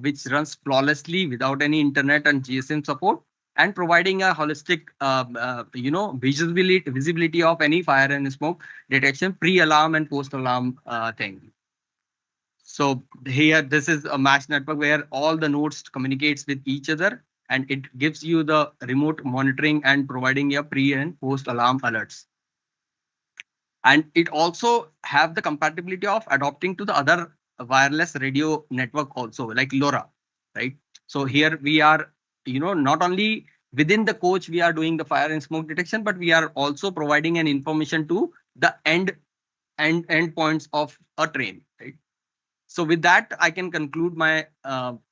which runs flawlessly without any internet and GSM support, and providing a holistic, visibility of any fire and smoke detection, pre-alarm and post-alarm thing. So here, this is a mesh network where all the nodes communicates with each other, and it gives you the remote monitoring and providing your pre and post-alarm alerts. And it also have the compatibility of adopting to the other wireless radio network also, like LoRa, right? So here we are, not only within the coach, we are doing the fire and smoke detection, but we are also providing an information to the end points of a train, right? So with that, I can conclude my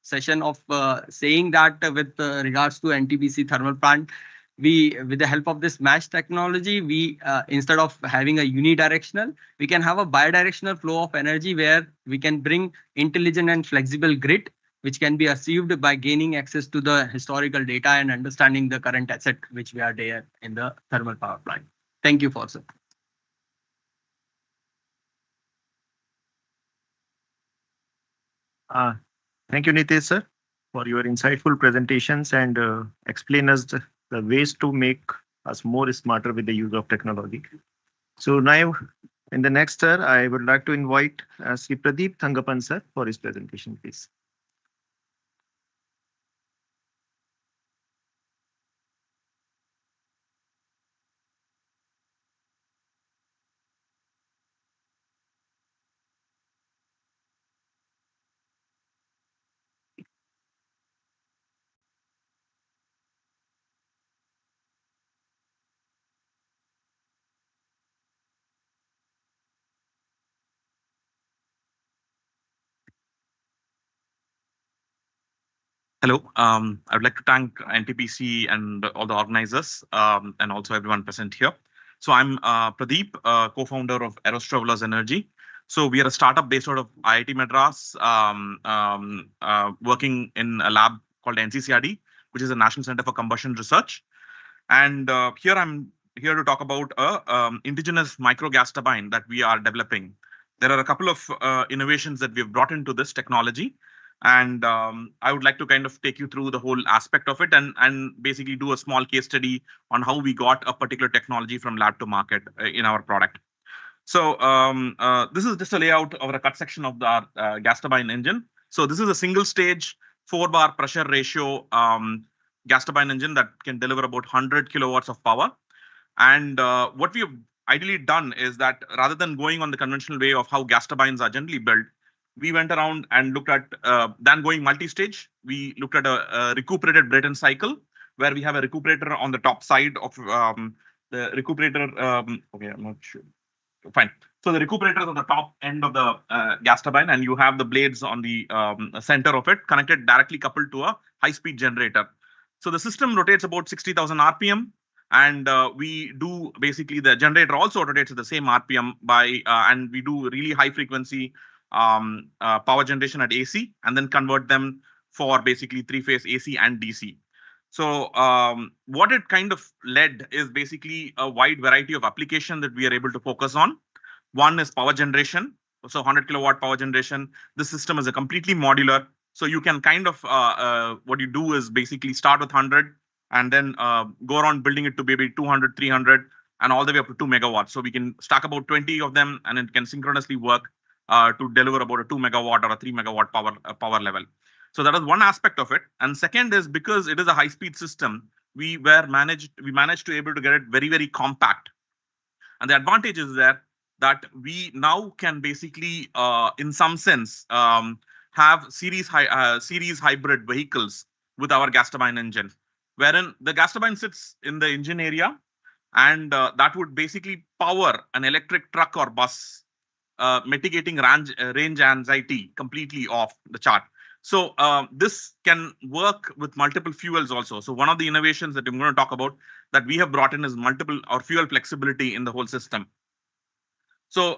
session of saying that with regards to NTPC thermal plant, with the help of this mesh technology, we instead of having a unidirectional, we can have a bidirectional flow of energy where we can bring intelligent and flexible grid, which can be achieved by gaining access to the historical data and understanding the current asset which we are there in the thermal power plant. Thank you for sir. Thank you, Nitesh sir, for your insightful presentations and explain us the ways to make us more smarter with the use of technology. So now, in the next, sir, I would like to invite Sri Pradeep Thangapan sir for his presentation, please. Hello. I would like to thank NTPC and all the organizers and also everyone present here. So I'm Pradeep, co-founder of Aeros Travelers Energy. So we are a startup based out of IIT Madras, working in a lab called NCCRD, which is the National Center for Combustion Research. And here I'm here to talk about a indigenous micro gas turbine that we are developing. There are a couple of innovations that we've brought into this technology. And I would like to kind of take you through the whole aspect of it and basically do a small case study on how we got a particular technology from lab to market in our product. So this is just a layout of a cut section of the gas turbine engine. So this is a single stage 4-bar pressure ratio gas turbine engine that can deliver about 100 kilowatts of power. And what we have ideally done is that rather than going on the conventional way of how gas turbines are generally built, we went around and looked at than going multi-stage. We looked at a recuperated Brayton cycle where we have a recuperator on the top side of the recuperator. Okay, I'm not sure. Fine. So the recuperator is on the top end of the gas turbine, and you have the blades on the center of it connected directly coupled to a high-speed generator. So the system rotates about 60,000 RPM. And we do basically the generator also rotates at the same RPM and we do really high frequency power generation at AC and then convert them for basically 3-phase AC and DC. So what it kind of led is basically a wide variety of application that we are able to focus on. One is power generation. So 100 kilowatt power generation. This system is a completely modular. So you can kind of what you do is basically start with 100 and then go around building it to maybe 200, 300, and all the way up to 2 megawatts. So we can stack about 20 of them, and it can synchronously work to deliver about a 2 megawatt or a 3 megawatt power level. So that is one aspect of it. And second is because it is a high-speed system, we managed to able to get it very, very compact. And the advantage is that we now can basically, in some sense, have series hybrid vehicles with our gas turbine engine, wherein the gas turbine sits in the engine area, and that would basically power an electric truck or bus, mitigating range anxiety completely off the chart. So this can work with multiple fuels also. So one of the innovations that I'm going to talk about that we have brought in is multiple or fuel flexibility in the whole system. So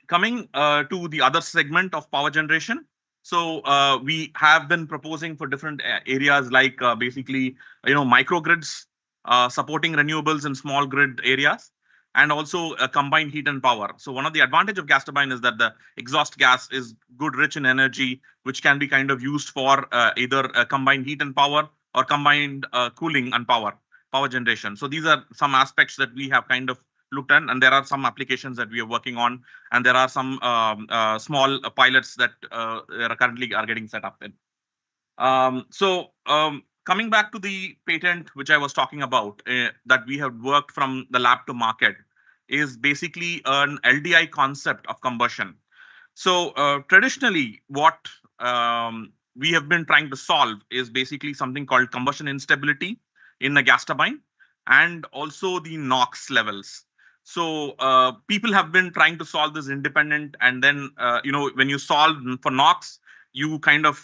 coming to the other segment of power generation. So we have been proposing for different areas like basically, microgrids, supporting renewables in small grid areas, and also combined heat and power. So one of the advantage of gas turbine is that the exhaust gas is good, rich in energy, which can be kind of used for either combined heat and power or combined cooling and power generation. So these are some aspects that we have kind of looked at, and there are some applications that we are working on, and there are some small pilots that currently are getting set up in. Coming back to the patent, which I was talking about, that we have worked from the lab to market. is basically an LDI concept of combustion. So traditionally, what we have been trying to solve is basically something called combustion instability in a gas turbine, and also the NOx levels. So people have been trying to solve this independent, and then when you solve for NOx, you kind of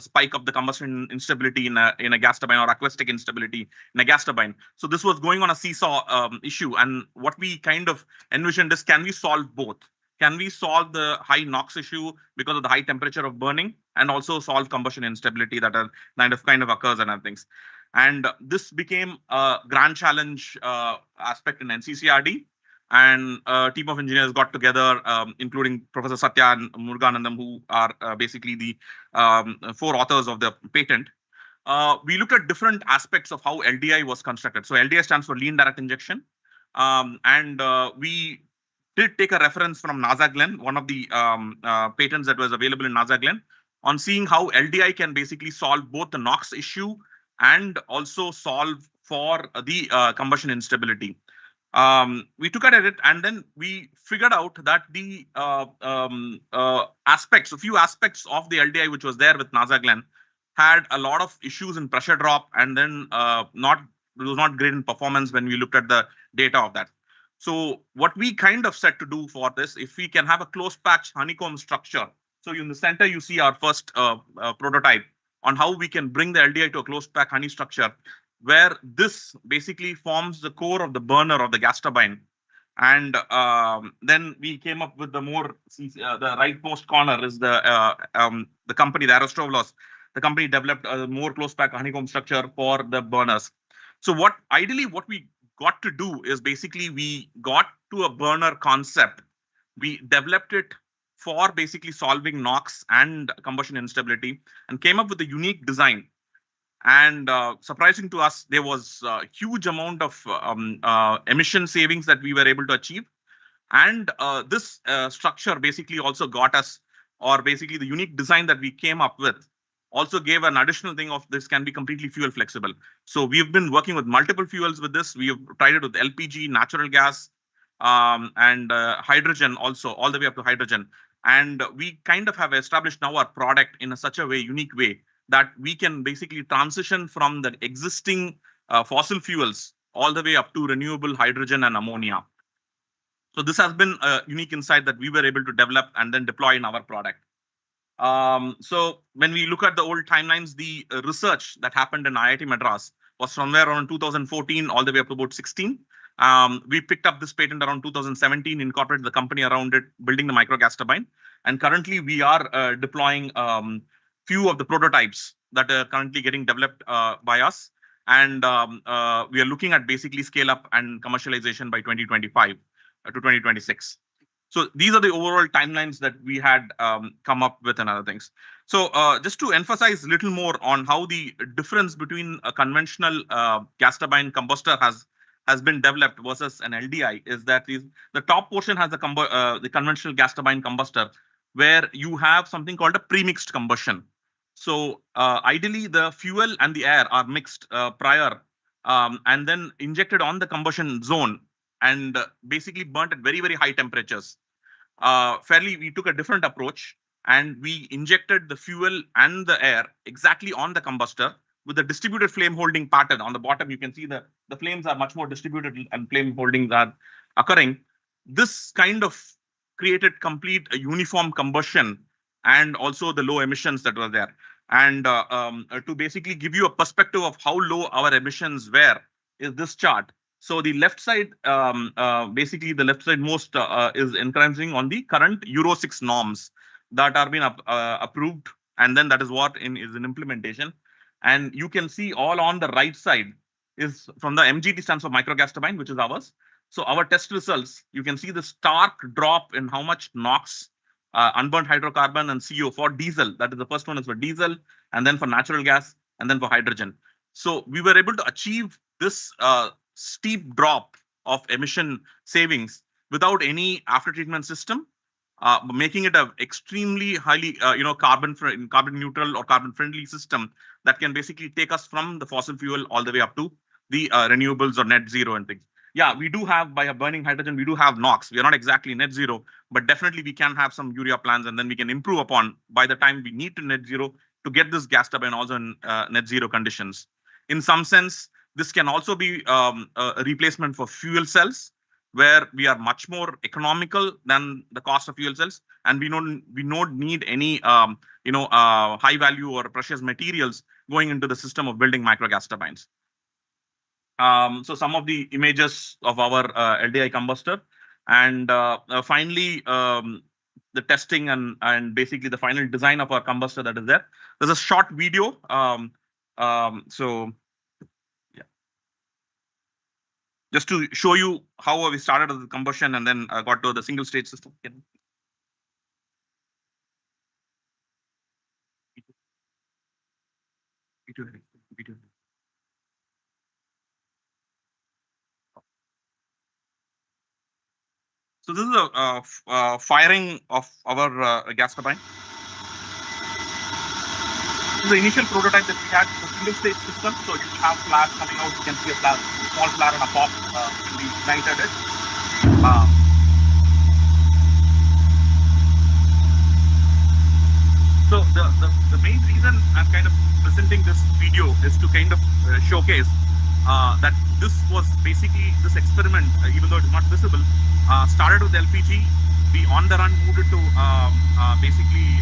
spike up the combustion instability in a gas turbine, or acoustic instability in a gas turbine. So this was going on a seesaw issue, and what we kind of envisioned is, can we solve both? Can we solve the high NOx issue because of the high temperature of burning, and also solve combustion instability that are kind of occurs and other things? And this became a grand challenge aspect in NCCRD. And a team of engineers got together, including Professor Satya and Muruganandam, who are basically the 4 authors of the patent. We looked at different aspects of how LDI was constructed. So LDI stands for lean direct injection. And we did take a reference from NASA-Glenn, one of the patents that was available in NASA-Glenn, on seeing how LDI can basically solve both the NOx issue and also solve for the combustion instability. We took at it, and then we figured out that the a few aspects of the LDI which was there with NASA-Glenn had a lot of issues in pressure drop, and then it was not great in performance when we looked at the data of that. So what we kind of set to do for this, if we can have a close patch honeycomb structure. So in the center, you see our first prototype on how we can bring the LDI to a closed pack honey structure, where this basically forms the core of the burner of the gas turbine. And then we came up with the rightmost corner is the company, the Arostovlos. The company developed a more close pack honeycomb structure for the burners. So ideally what we got to do is basically we got to a burner concept. We developed it for basically solving NOx and combustion instability, and came up with a unique design. And surprising to us, there was a huge amount of emission savings that we were able to achieve. And this structure basically also got us, or basically the unique design that we came up with, also gave an additional thing of this can be completely fuel flexible. So we've been working with multiple fuels with this. We have tried it with LPG, natural gas, and hydrogen also, all the way up to hydrogen. And we kind of have established now our product in such a unique way, that we can basically transition from the existing fossil fuels all the way up to renewable hydrogen and ammonia. So this has been a unique insight that we were able to develop and then deploy in our product. So when we look at the old timelines, the research that happened in IIT Madras was somewhere around 2014 all the way up to about 16. We picked up this patent around 2017, incorporated the company around it, building the micro gas turbine. And currently we are deploying few of the prototypes that are currently getting developed by us. And we are looking at basically scale up and commercialization by 2025 to 2026. So these are the overall timelines that we had come up with and other things. So just to emphasize a little more on how the difference between a conventional gas turbine combustor has been developed versus an LDI is that the top portion has the conventional gas turbine combustor, where you have something called a pre-mixed combustion. So ideally, the fuel and the air are mixed prior and then injected on the combustion zone and basically burnt at very, very high temperatures. We took a different approach, and we injected the fuel and the air exactly on the combustor with a distributed flame holding pattern. On the bottom, you can see the flames are much more distributed and flame holdings are occurring. This kind of created complete uniform combustion and also the low emissions that were there. And to basically give you a perspective of how low our emissions were is this chart. So the left side, basically the left side most is encouraging on the current Euro 6 norms that are being approved, and then that is what is in implementation. And you can see all on the right side is from the MGT, stands for micro gas turbine, which is ours. So our test results, you can see the stark drop in how much NOx, unburnt hydrocarbon, and CO for diesel. That is the first one is for diesel, and then for natural gas, and then for hydrogen. So we were able to achieve this steep drop of emission savings without any after treatment system, making it an extremely highly carbon neutral or carbon friendly system that can basically take us from the fossil fuel all the way up to the renewables or net zero and things. yeah, we do have, by burning hydrogen, we do have NOx. We are not exactly net zero, but definitely we can have some urea plants, and then we can improve upon by the time we need to net zero to get this gas turbine also in net zero conditions. In some sense, this can also be a replacement for fuel cells, where we are much more economical than the cost of fuel cells, and we don't need any high value or precious materials going into the system of building micro gas turbines. So some of the images of our LDI combustor, and finally the testing and basically the final design of our combustor that is there. There's a short video. So yeah, just to show you how we started with the combustion and then got to the single stage system. So this is a firing of our gas turbine. This is the initial prototype that we had, the single stage system. So you have flares coming out. You can see a flare, small flare and a pop when we ignited it. So the main reason I'm kind of presenting this video is to kind of showcase that this was basically this experiment, even though it is not visible, started with LPG. We on the run moved it to basically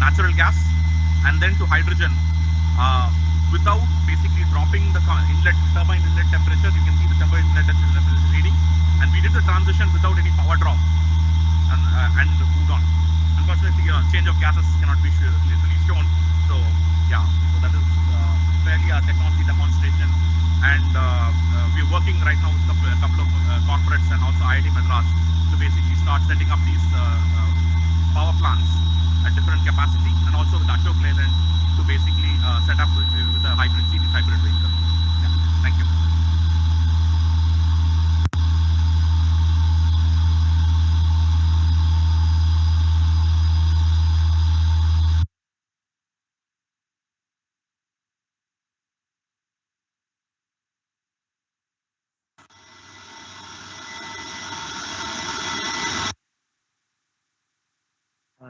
natural gas, and then to hydrogen without basically dropping the turbine inlet temperature. You can see the turbine inlet temperature reading, and we did the transition without any power drop and moved on. Unfortunately, change of gases cannot be easily shown. So yeah, so that is fairly a technology demonstration, and we're working right now with a couple of corporates and also IIT Madras to basically start setting up these power plants at different capacity, and also with Ashok Leyland to basically set up with a hybrid series hybrid vehicle. Yeah, thank you.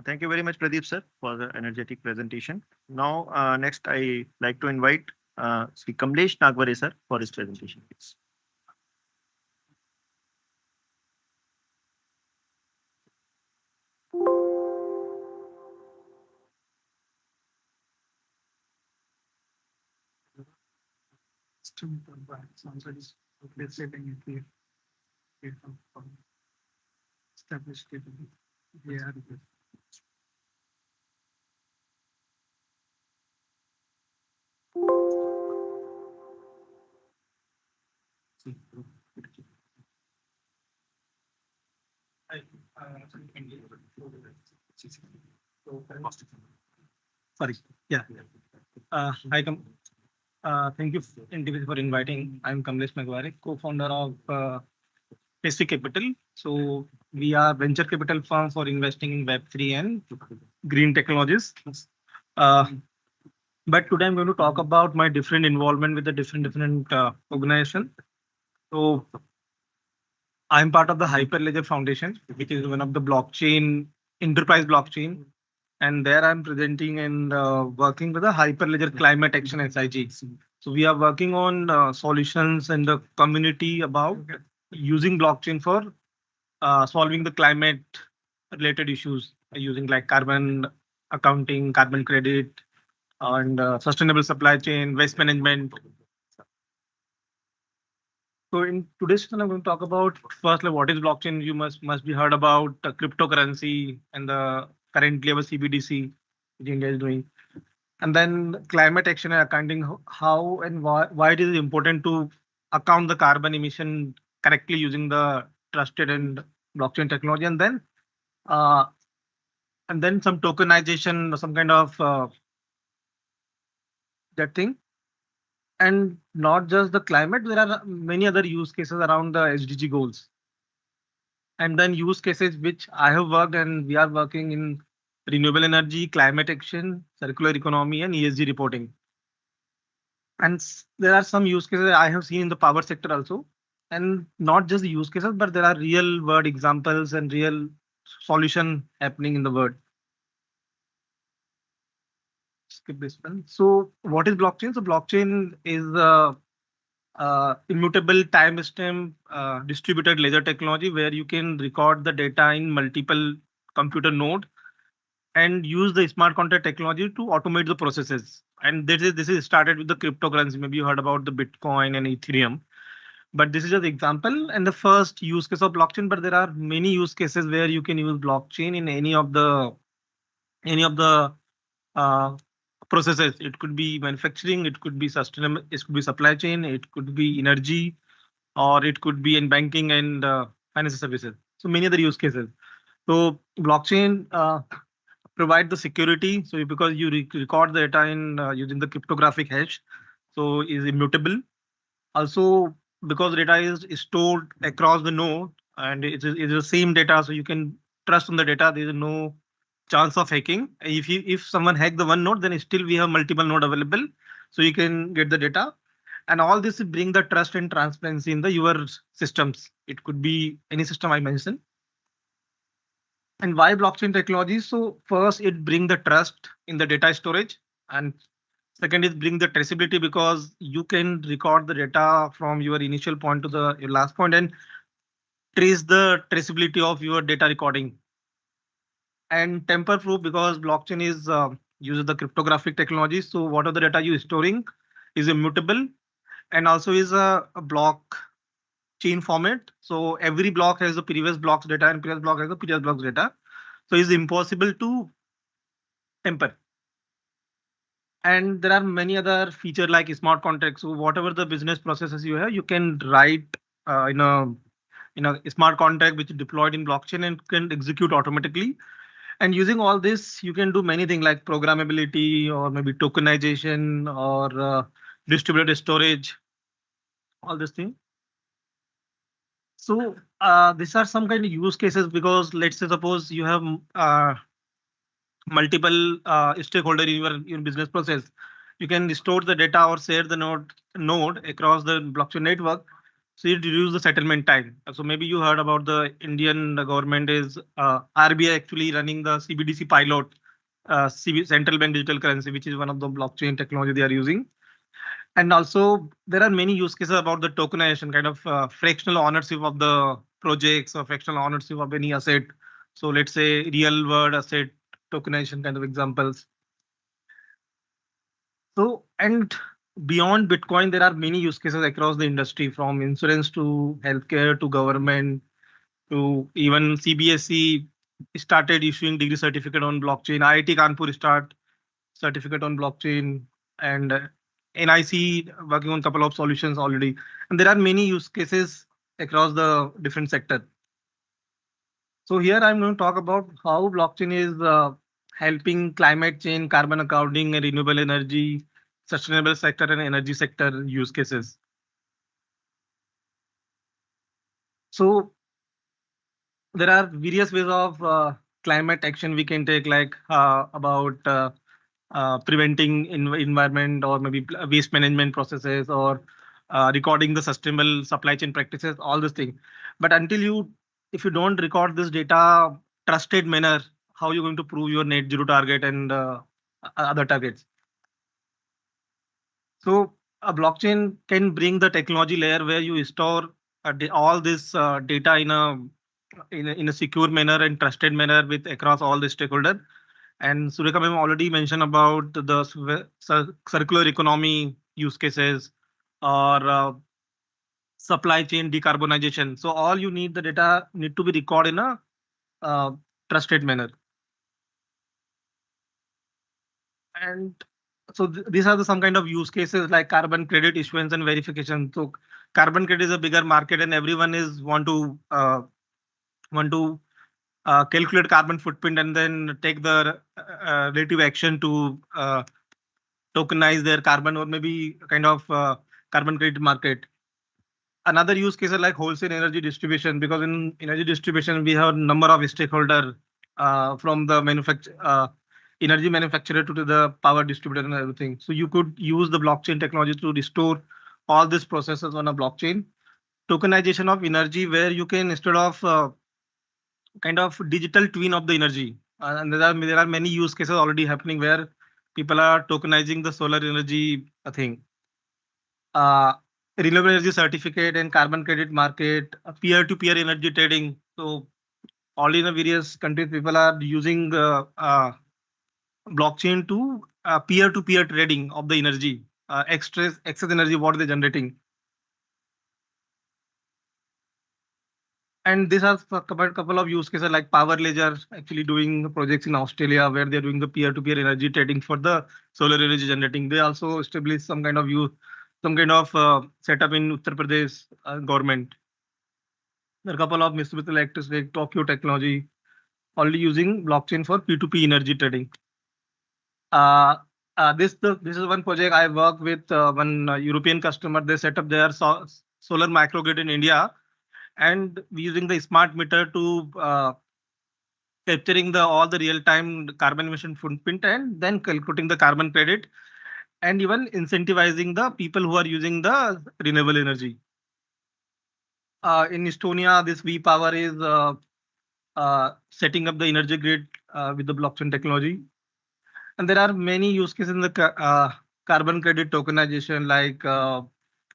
Thank you very much, Pradeep sir, for the energetic presentation. Now, next I like to invite Sri Kamlesh Nagware sir for his presentation, please. Sorry. Yeah. Hi, thank you, NTPC, for inviting. I'm Kamlesh Nagware, co-founder of Pacific Capital. So we are venture capital firm for investing in Web3 and green technologies. But today I'm going to talk about my different involvement with the different organizations. So I'm part of the Hyperledger Foundation, which is one of the blockchain, enterprise blockchain. And there I'm presenting and working with the Hyperledger Climate Action SIG. So we are working on solutions in the community about using blockchain for solving the climate related issues using like carbon accounting, carbon credit, and sustainable supply chain, waste management. So in today's session, I'm going to talk about firstly what is blockchain. You must be heard about cryptocurrency and the currently our CBDC which India is doing, and then climate action and accounting, how and why it is important to account the carbon emission correctly using the trusted and blockchain technology, and then some tokenization, some kind of that thing. And not just the climate, there are many other use cases around the SDG goals. And then use cases which I have worked and we are working in renewable energy, climate action, circular economy, and ESG reporting. And there are some use cases I have seen in the power sector also. and not just the use cases, but there are real world examples and real solution happening in the world. Skip this one. So what is blockchain? So blockchain is immutable time stamp distributed ledger technology where you can record the data in multiple computer node and use the smart contract technology to automate the processes. And this is started with the cryptocurrency. Maybe you heard about the Bitcoin and Ethereum, but this is just example and the first use case of blockchain. But there are many use cases where you can use blockchain in any of the uh, processes. It could be manufacturing, it could be sustainable, it could be supply chain, it could be energy, or it could be in banking and financial services. So many other use cases. So blockchain provide the security. So because you record the data in using the cryptographic hash, so is immutable. Also because data is stored across the node and it's the same data, so you can trust on the data. There is no chance of hacking. If someone hack the one node, then still we have multiple node available, so you can get the data. And all this bring the trust and transparency in the your systems. It could be any system I mentioned. And why blockchain technology? So first, it bring the trust in the data storage, and second is bring the traceability because you can record the data from your initial point to the your last point and trace the traceability of your data recording. And tamper proof because blockchain is uses the cryptographic technology. So what are the data you storing is immutable and also is a block chain format. So every block has the previous block's data and previous block has the previous block's data. So it's impossible to tamper. And there are many other features like smart contracts. So whatever the business processes you have, you can write in a smart contract which is deployed in blockchain and can execute automatically. And using all this, you can do many things like programmability or maybe tokenization or distributed storage, all this thing. So these are some kind of use cases because let's say suppose you have multiple stakeholder in your business process. You can store the data or share the node across the blockchain network. So it reduce the settlement time. So maybe you heard about the Indian government is RBI actually running the CBDC pilot, central bank digital currency, which is one of the blockchain technology they are using. And also there are many use cases about the tokenization, kind of fractional ownership of the projects or fractional ownership of any asset. So let's say real world asset tokenization kind of examples. So and beyond Bitcoin, there are many use cases across the industry from insurance to healthcare to government to even CBSE started issuing degree certificate on blockchain. IIT Kanpur start certificate on blockchain and NIC working on a couple of solutions already. And there are many use cases across the different sector. So here I'm going to talk about how blockchain is helping climate change, carbon accounting, and renewable energy, sustainable sector and energy sector use cases. So there are various ways of climate action we can take, like about preventing environment or maybe waste management processes or recording the sustainable supply chain practices, all these things. But if you don't record this data trusted manner, how are you going to prove your net zero target and other targets? So a blockchain can bring the technology layer where you store all this data in a secure manner and trusted manner with across all the stakeholder. And Sureka ma'am already mentioned about the circular economy use cases or supply chain decarbonization. So all you need the data need to be recorded in a trusted manner. And so these are some kind of use cases like carbon credit issuance and verification. So carbon credit is a bigger market and everyone is want to calculate carbon footprint and then take the relative action to tokenize their carbon or maybe kind of carbon credit market. Another use case is like wholesale energy distribution, because in energy distribution we have a number of stakeholders from the energy manufacturer to the power distributor and everything. So you could use the blockchain technology to restore all these processes on a blockchain tokenization of energy, where you can, instead of kind of digital twin of the energy, and there are many use cases already happening where people are tokenizing the solar energy thing. Uh, Renewable energy certificate and carbon credit market, peer-to-peer energy trading. So all in the various countries, people are using blockchain to peer-to-peer trading of the energy, excess energy what they're generating. And these are a couple of use cases like Power Ledger actually doing projects in Australia where they're doing the peer-to-peer energy trading for the solar energy generating. They also established some kind of setup in Uttar Pradesh government. There are a couple of Mitsubishi Electric, Tokyo Technology, already using blockchain for P2P energy trading. This is one project I work with one European customer. They set up their solar microgrid in India, and using the smart meter to capturing all the real time carbon emission footprint and then calculating the carbon credit and even incentivizing the people who are using the renewable energy. In Estonia, this V Power is setting up the energy grid with the blockchain technology. And there are many use cases in the carbon credit tokenization, like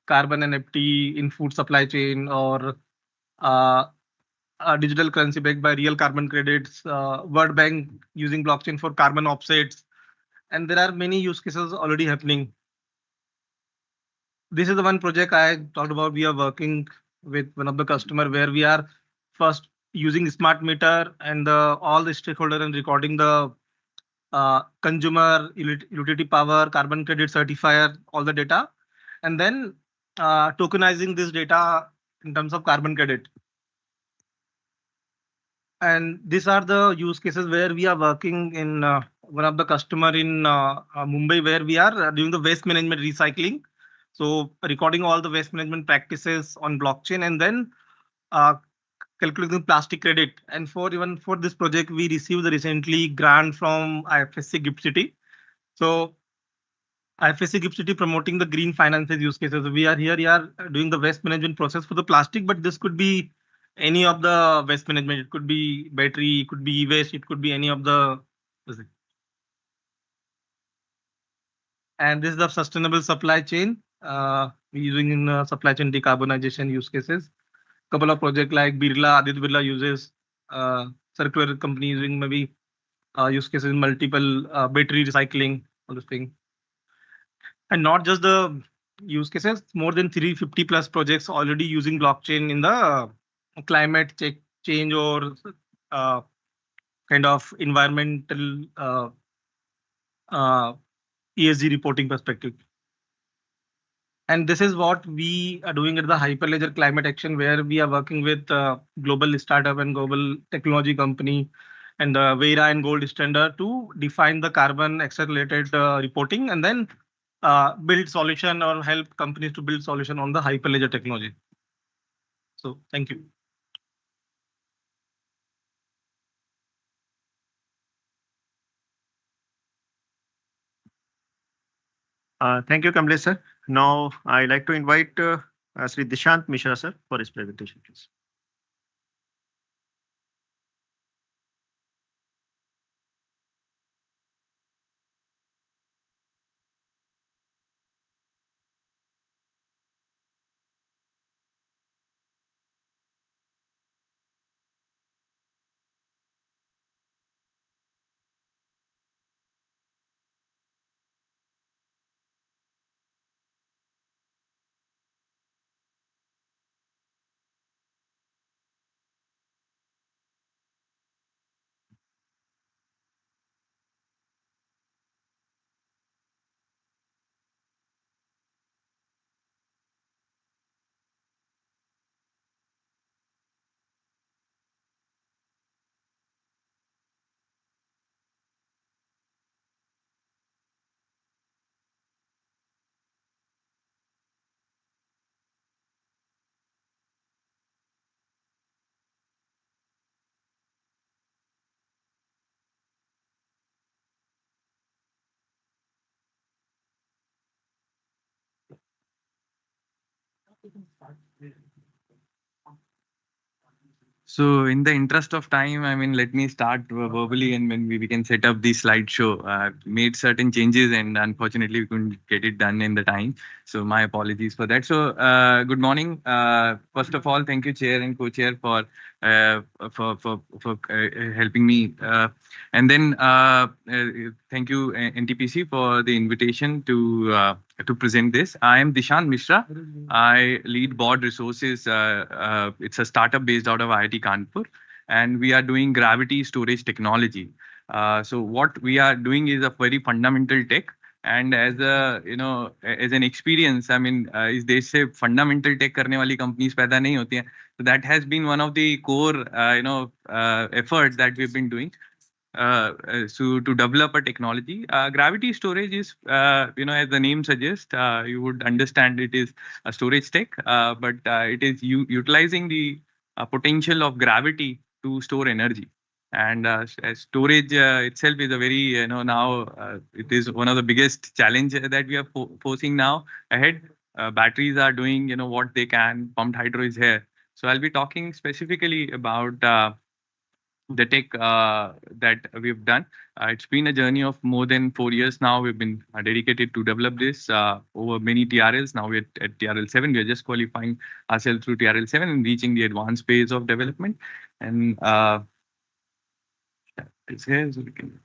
carbon NFT in food supply chain, or digital currency backed by real carbon credits, World Bank using blockchain for carbon offsets. And there are many use cases already happening. This is the one project I talked about. We are working with one of the customer where we are first using smart meter and all the stakeholder and recording the consumer utility power, carbon credit certifier, all the data, and then tokenizing this data in terms of carbon credit. And these are the use cases where we are working in one of the customer in Mumbai, where we are doing the waste management recycling. So recording all the waste management practices on blockchain and then uh, calculating plastic credit. And even for this project, we received the recently grant from IFSC Gift City. So IFSC Gift City promoting the green finances use cases. We are doing the waste management process for the plastic, but this could be any of the waste management. It could be battery, it could be e-waste, it could be any of the. And this is the sustainable supply chain. We're using in supply chain decarbonization use cases. Couple of projects like Aditya Birla uses circular company using maybe use cases in multiple battery recycling, all this thing. And not just the use cases, more than 350 plus projects already using blockchain in the climate change or kind of environmental ESG reporting perspective. And this is what we are doing at the Hyperledger Climate Action, where we are working with global startup and global technology company and the Vera and Gold Standard to define the carbon accelerated reporting and then build solution or help companies to build solution on the Hyperledger technology. So thank you. Thank you, Kamlesh sir. Now I'd like to invite Sri Dishant Mishra sir for his presentation, please. So in the interest of time, I mean, let me start verbally, and when we can set up the slideshow. Made certain changes, and unfortunately we couldn't get it done in the time. So my apologies for that. So good morning. First of all, thank you, Chair and Co-Chair, for helping me. And then thank you, NTPC, for the invitation to present this. I am Dishan Mishra. I lead board resources. It's a startup based out of IIT Kanpur, and we are doing gravity storage technology. So what we are doing is a very fundamental tech. And as as an experience, I mean, इस देश से fundamental tech करने वाली companies पैदा नहीं होती हैं. So that has been one of the core, efforts that we've been doing. So to develop a technology, gravity storage is, as the name suggests, you would understand it is a storage tech, but it is utilizing the potential of gravity to store energy. And storage itself is a very, now it is one of the biggest challenge that we are facing now ahead. Batteries are doing, what they can. Pumped hydro is here. So I'll be talking specifically about the tech that we've done. It's been a journey of more than 4 years now. We've been dedicated to develop this over many TRLs. Now we're at TRL 7. We're just qualifying ourselves through TRL 7 and reaching the advanced phase of development. And it's here, so we can.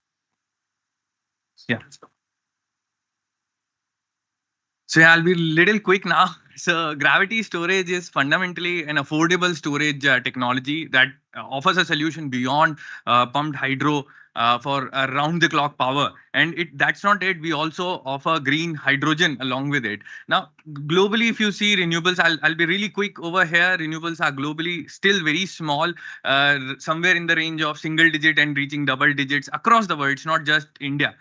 Yeah. So yeah, I'll be little quick now. So gravity storage is fundamentally an affordable storage technology that offers a solution beyond pumped hydro for around the clock power. And that's not it. We also offer green hydrogen along with it. Now, globally, if you see renewables, I'll be really quick over here. Renewables are globally still very small, somewhere in the range of single digit and reaching double digits across the world. It's not just India.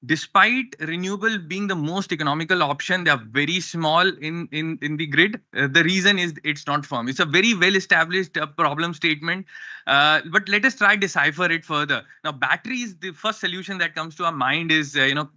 Despite renewable being the most economical option, they are very small in the grid. The reason is it's not firm. It's a very well established problem statement. But let us try decipher it further. Now, batteries, the first solution that comes to our mind is, the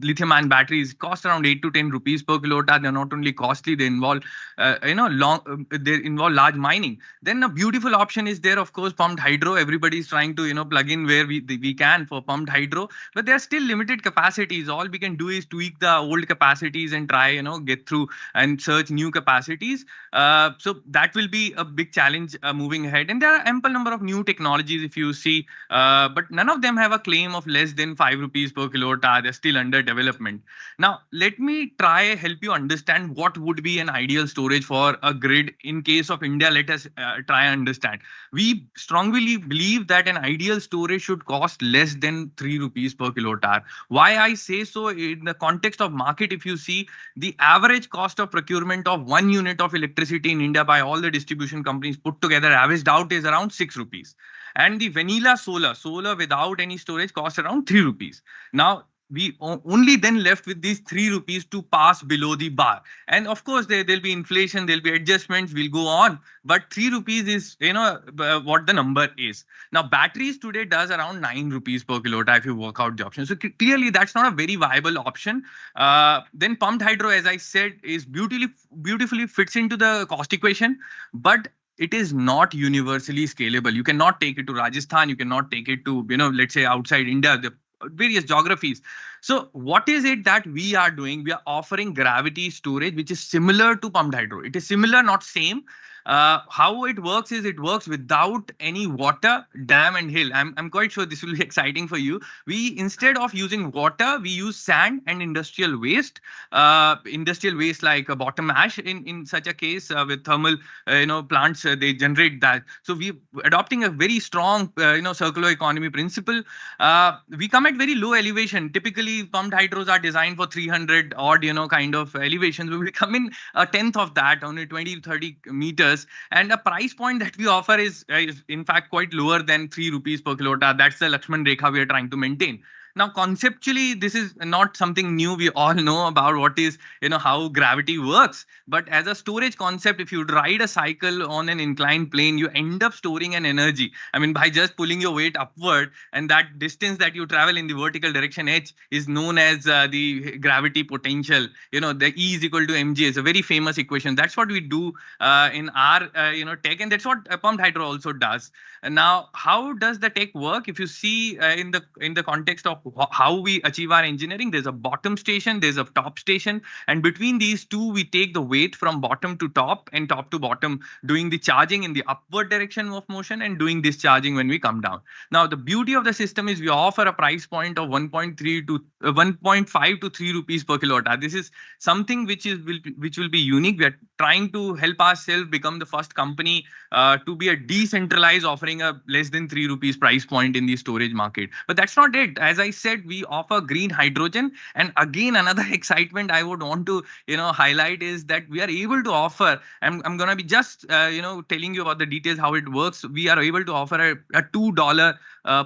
lithium-ion batteries cost around 8 to 10 rupees per kilowatt hour. They're not only costly, they involve, they involve large mining. Then a beautiful option is there, of course, pumped hydro. Everybody's trying to, plug in where we can for pumped hydro, but there are still limited capacities. All we can do is tweak the old capacities and try, get through and search new capacities. So that will be a big challenge moving ahead. And there are ample number of new technologies, if you see, but none of them have a claim of less than 5 rupees per kilowatt hour. They're still under development. Now, let me try help you understand what would be an ideal storage for a grid. In case of India, let us try and understand. We strongly believe that an ideal storage should cost less than 3 rupees per kilowatt hour. Why I say so? In the context of market, if you see, the average cost of procurement of 1 unit of electricity in India by all the distribution companies put together averaged out is around 6 rupees. And the vanilla solar without any storage costs around 3 rupees. Now, we only then left with these 3 rupees to pass below the bar. And of course, there'll be inflation, there'll be adjustments, we'll go on. But 3 rupees is, what the number is. Now, batteries today does around 9 rupees per kilowatt if you work out the option. So clearly, that's not a very viable option. Then pumped hydro, as I said, is beautifully fits into the cost equation, but it is not universally scalable. You cannot take it to Rajasthan. You cannot take it to, let's say outside India, the various geographies. So what is it that we are doing? We are offering gravity storage, which is similar to pumped hydro. It is similar, not same. How it works is it works without any water, dam and hill. I'm quite sure this will be exciting for you. We, instead of using water, we use sand and industrial waste like a bottom ash in such a case with thermal, plants, they generate that. So we adopting a very strong, circular economy principle. We come at very low elevation. Typically pumped hydros are designed for 300 odd, kind of elevations. We come in a tenth of that, only 20 to 30 meters. And the price point that we offer is in fact quite lower than 3 rupees per kilowatt hour. That's the Lakshman Rekha we are trying to maintain. Now, conceptually, this is not something new. We all know about what is, how gravity works. But as a storage concept, if you ride a cycle on an inclined plane, you end up storing an energy. I mean, by just pulling your weight upward, and that distance that you travel in the vertical direction h is known as the gravity potential. The E is equal to mg is a very famous equation. That's what we do in our tech, and that's what pumped hydro also does. And now, how does the tech work? If you see in the context of how we achieve our engineering, there's a bottom station, there's a top station, and between these two, we take the weight from bottom to top and top to bottom, doing the charging in the upward direction of motion and doing discharging when we come down. Now, the beauty of the system is we offer a price point of 1.5 to 3 rupees per kilowatt hour. This is something which will be unique. We are trying to help ourselves become the first company to be a decentralized, offering a less than 3 rupees price point in the storage market. But that's not it. As I said, we offer green hydrogen, and again, another excitement I would want to highlight is that we are able to offer. I'm gonna be just telling you about the details how it works. We are able to offer a $2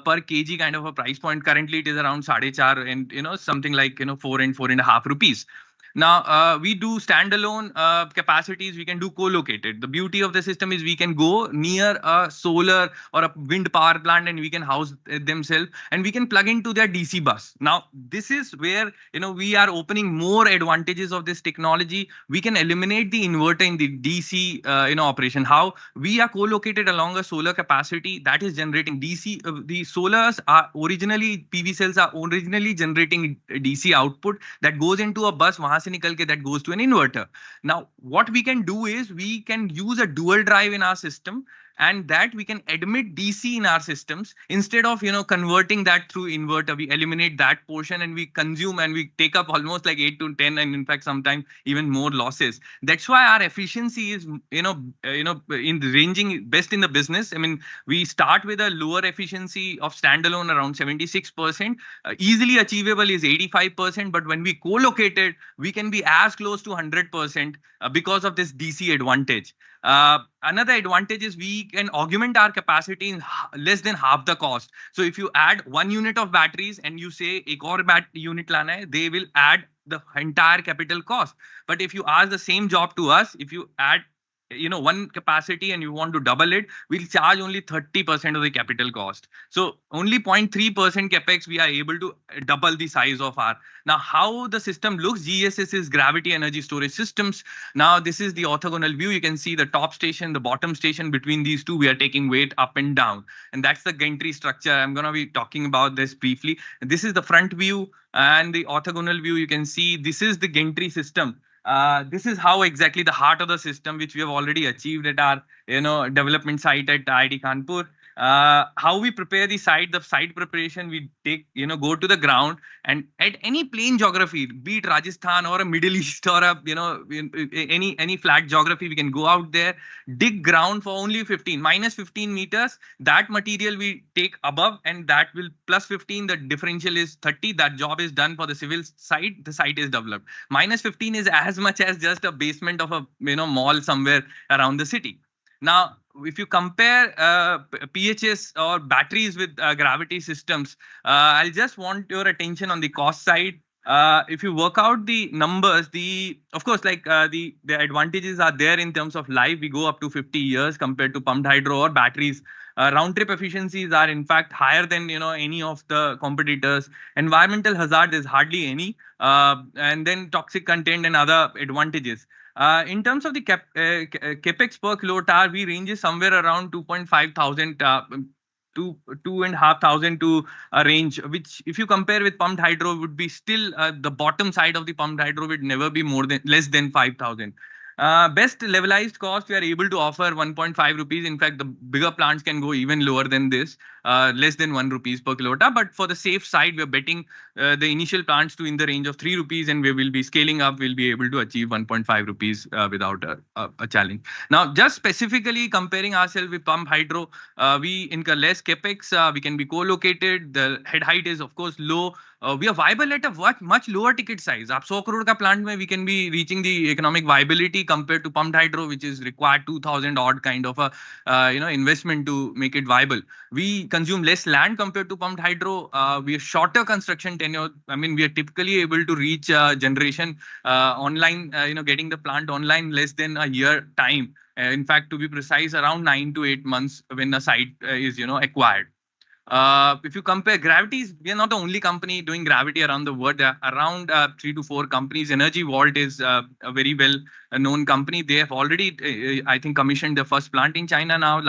per kg kind of a price point. Currently, it is around 4.5 and something like 4 and 4.5 rupees. Now, we do standalone capacities. We can do co-located. The beauty of the system is we can go near a solar or a wind power plant and we can house themselves, and we can plug into their DC bus. Now, this is where we are opening more advantages of this technology. We can eliminate the inverter in the DC operation. How we are co-located along a solar capacity that is generating DC. The solars are originally, PV cells are originally generating DC output that goes into a bus. से निकल के that goes to an inverter. Now, what we can do is we can use a dual drive in our system, and that we can admit DC in our systems. Instead of converting that through inverter, we eliminate that portion and we consume and we take up almost like 8 to 10, and in fact sometimes even more losses. That's why our efficiency is in ranging best in the business. I mean, we start with a lower efficiency of standalone around 76%. Easily achievable is 85%, but when we co-located, we can be as close to 100% because of this DC advantage. Another advantage is we can augment our capacity in less than half the cost. So if you add 1 unit of batteries and you say ek aur unit lana hai, they will add the entire capital cost. But if you ask the same job to us, if you add one capacity and you want to double it, we'll charge only 30% of the capital cost. So only 0.3% capex, we are able to double the size of our. Now, how the system looks, GSS is gravity energy storage systems. Now, this is the orthogonal view. You can see the top station, the bottom station. Between these two, we are taking weight up and down. And that's the gantry structure. I'm going to be talking about this briefly. This is the front view and the orthogonal view. You can see this is the gantry system. This is how exactly the heart of the system, which we have already achieved at our development site at IIT Kanpur. How we prepare the site preparation, we take go to the ground, and at any plain geography, be it Rajasthan or a Middle East or a any flat geography, we can go out there, dig ground for only minus 15 meters. That material we take above, and that will plus 15, the differential is 30. That job is done for the civil site. The site is developed. Minus 15 is as much as just a basement of a mall somewhere around the city. Now, if you compare PHS or batteries with gravity systems, I'll just want your attention on the cost side. If you work out the numbers, of course, like the advantages are there in terms of life. We go up to 50 years compared to pumped hydro or batteries. Round trip efficiencies are in fact higher than any of the competitors. Environmental hazard is hardly any, and then toxic content and other advantages. In terms of the capex per kilowatt hour, we range somewhere around 2,500 to 2,500 to a range, which if you compare with pumped hydro would be still the bottom side of the pumped hydro would never be less than 5,000. Best levelized cost, we are able to offer 1.5 rupees. In fact, the bigger plants can go even lower than this, less than 1 rupees per kilowatt hour. But for the safe side, we are betting the initial plants to in the range of 3 rupees, and we will be scaling up. We'll be able to achieve 1.5 rupees without a challenge. Now, just specifically comparing ourselves with pump hydro, we incur less capex. We can be co-located. The head height is, of course, low. we are viable at a much lower ticket size. आप 100 crore का plant में we can be reaching the economic viability compared to pumped hydro, which is required 2,000 odd kind of a investment to make it viable. We consume less land compared to pumped hydro. We have shorter construction tenure. I mean, we are typically able to reach generation online, getting the plant online less than a year time. In fact, to be precise, around 9 to 8 months when a site is, acquired. If you compare gravities, we are not the only company doing gravity around the world. There are around 3 to 4 companies. Energy Vault is a very well known company. They have already, I think, commissioned their first plant in China now,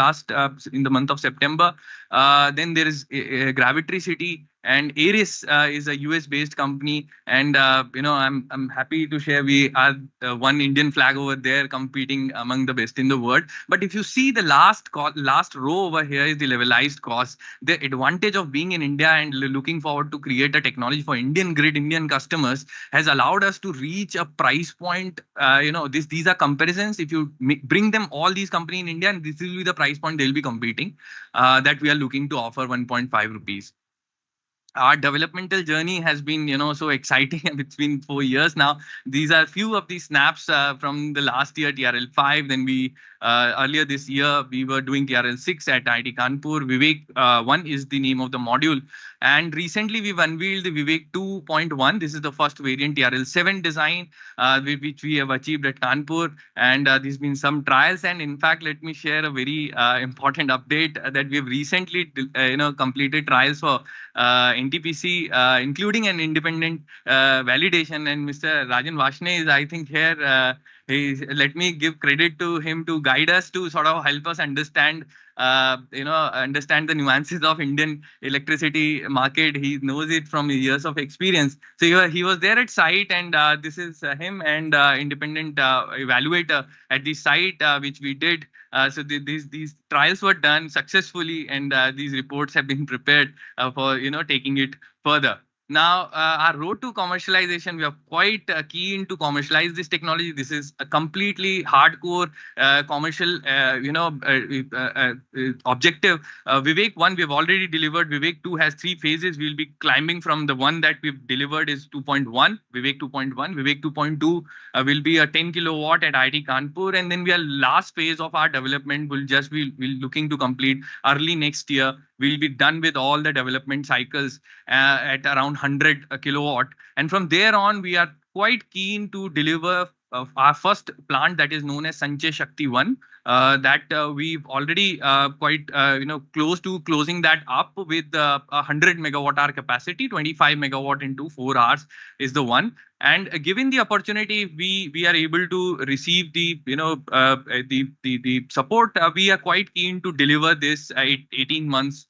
in the month of September. Then there is Gravitricity, and Aris is a US based company. And I'm happy to share we are one Indian flag over there competing among the best in the world. But if you see the last row over here is the levelized cost. The advantage of being in India and looking forward to create a technology for Indian grid, Indian customers has allowed us to reach a price point. These are comparisons. If you bring them all these companies in India, and this will be the price point they'll be competing, that we are looking to offer 1.5 rupees. Our developmental journey has been, so exciting. It's been 4 years now. These are a few of the snaps from the last year, TRL5. Then earlier this year, we were doing TRL6 at IIT Kanpur. Vivek 1 is the name of the module. And recently, we've unveiled the Vivek 2.1. This is the first variant TRL7 design, which we have achieved at Kanpur. And there's been some trials. And in fact, let me share a very important update that we have recently, completed trials for NTPC, including an independent validation. And Mr. Rajan Vashne is, I think, here. Let me give credit to him to guide us, to sort of help us understand the nuances of Indian electricity market. He knows it from years of experience. So he was there at site, and this is him and independent evaluator at the site, which we did. So these trials were done successfully, and these reports have been prepared for taking it further. Now, our road to commercialization, we are quite keen to commercialize this technology. This is a completely hardcore commercial, objective. Vivek 1, we have already delivered. Vivek 2 has 3 phases. We'll be climbing from the one that we've delivered is 2.1, Vivek 2.1. Vivek 2.2 will be a 10 kilowatt at IIT Kanpur. And then we are last phase of our development. We'll looking to complete early next year. We'll be done with all the development cycles at around 100 kilowatt. And from there on, we are quite keen to deliver our first plant that is known as Sanchay Shakti 1. That we've already quite close to closing that up with 100 megawatt hour capacity. 25 megawatt into 4 hours is the one. And given the opportunity, we are able to receive the support. We are quite keen to deliver this 18 months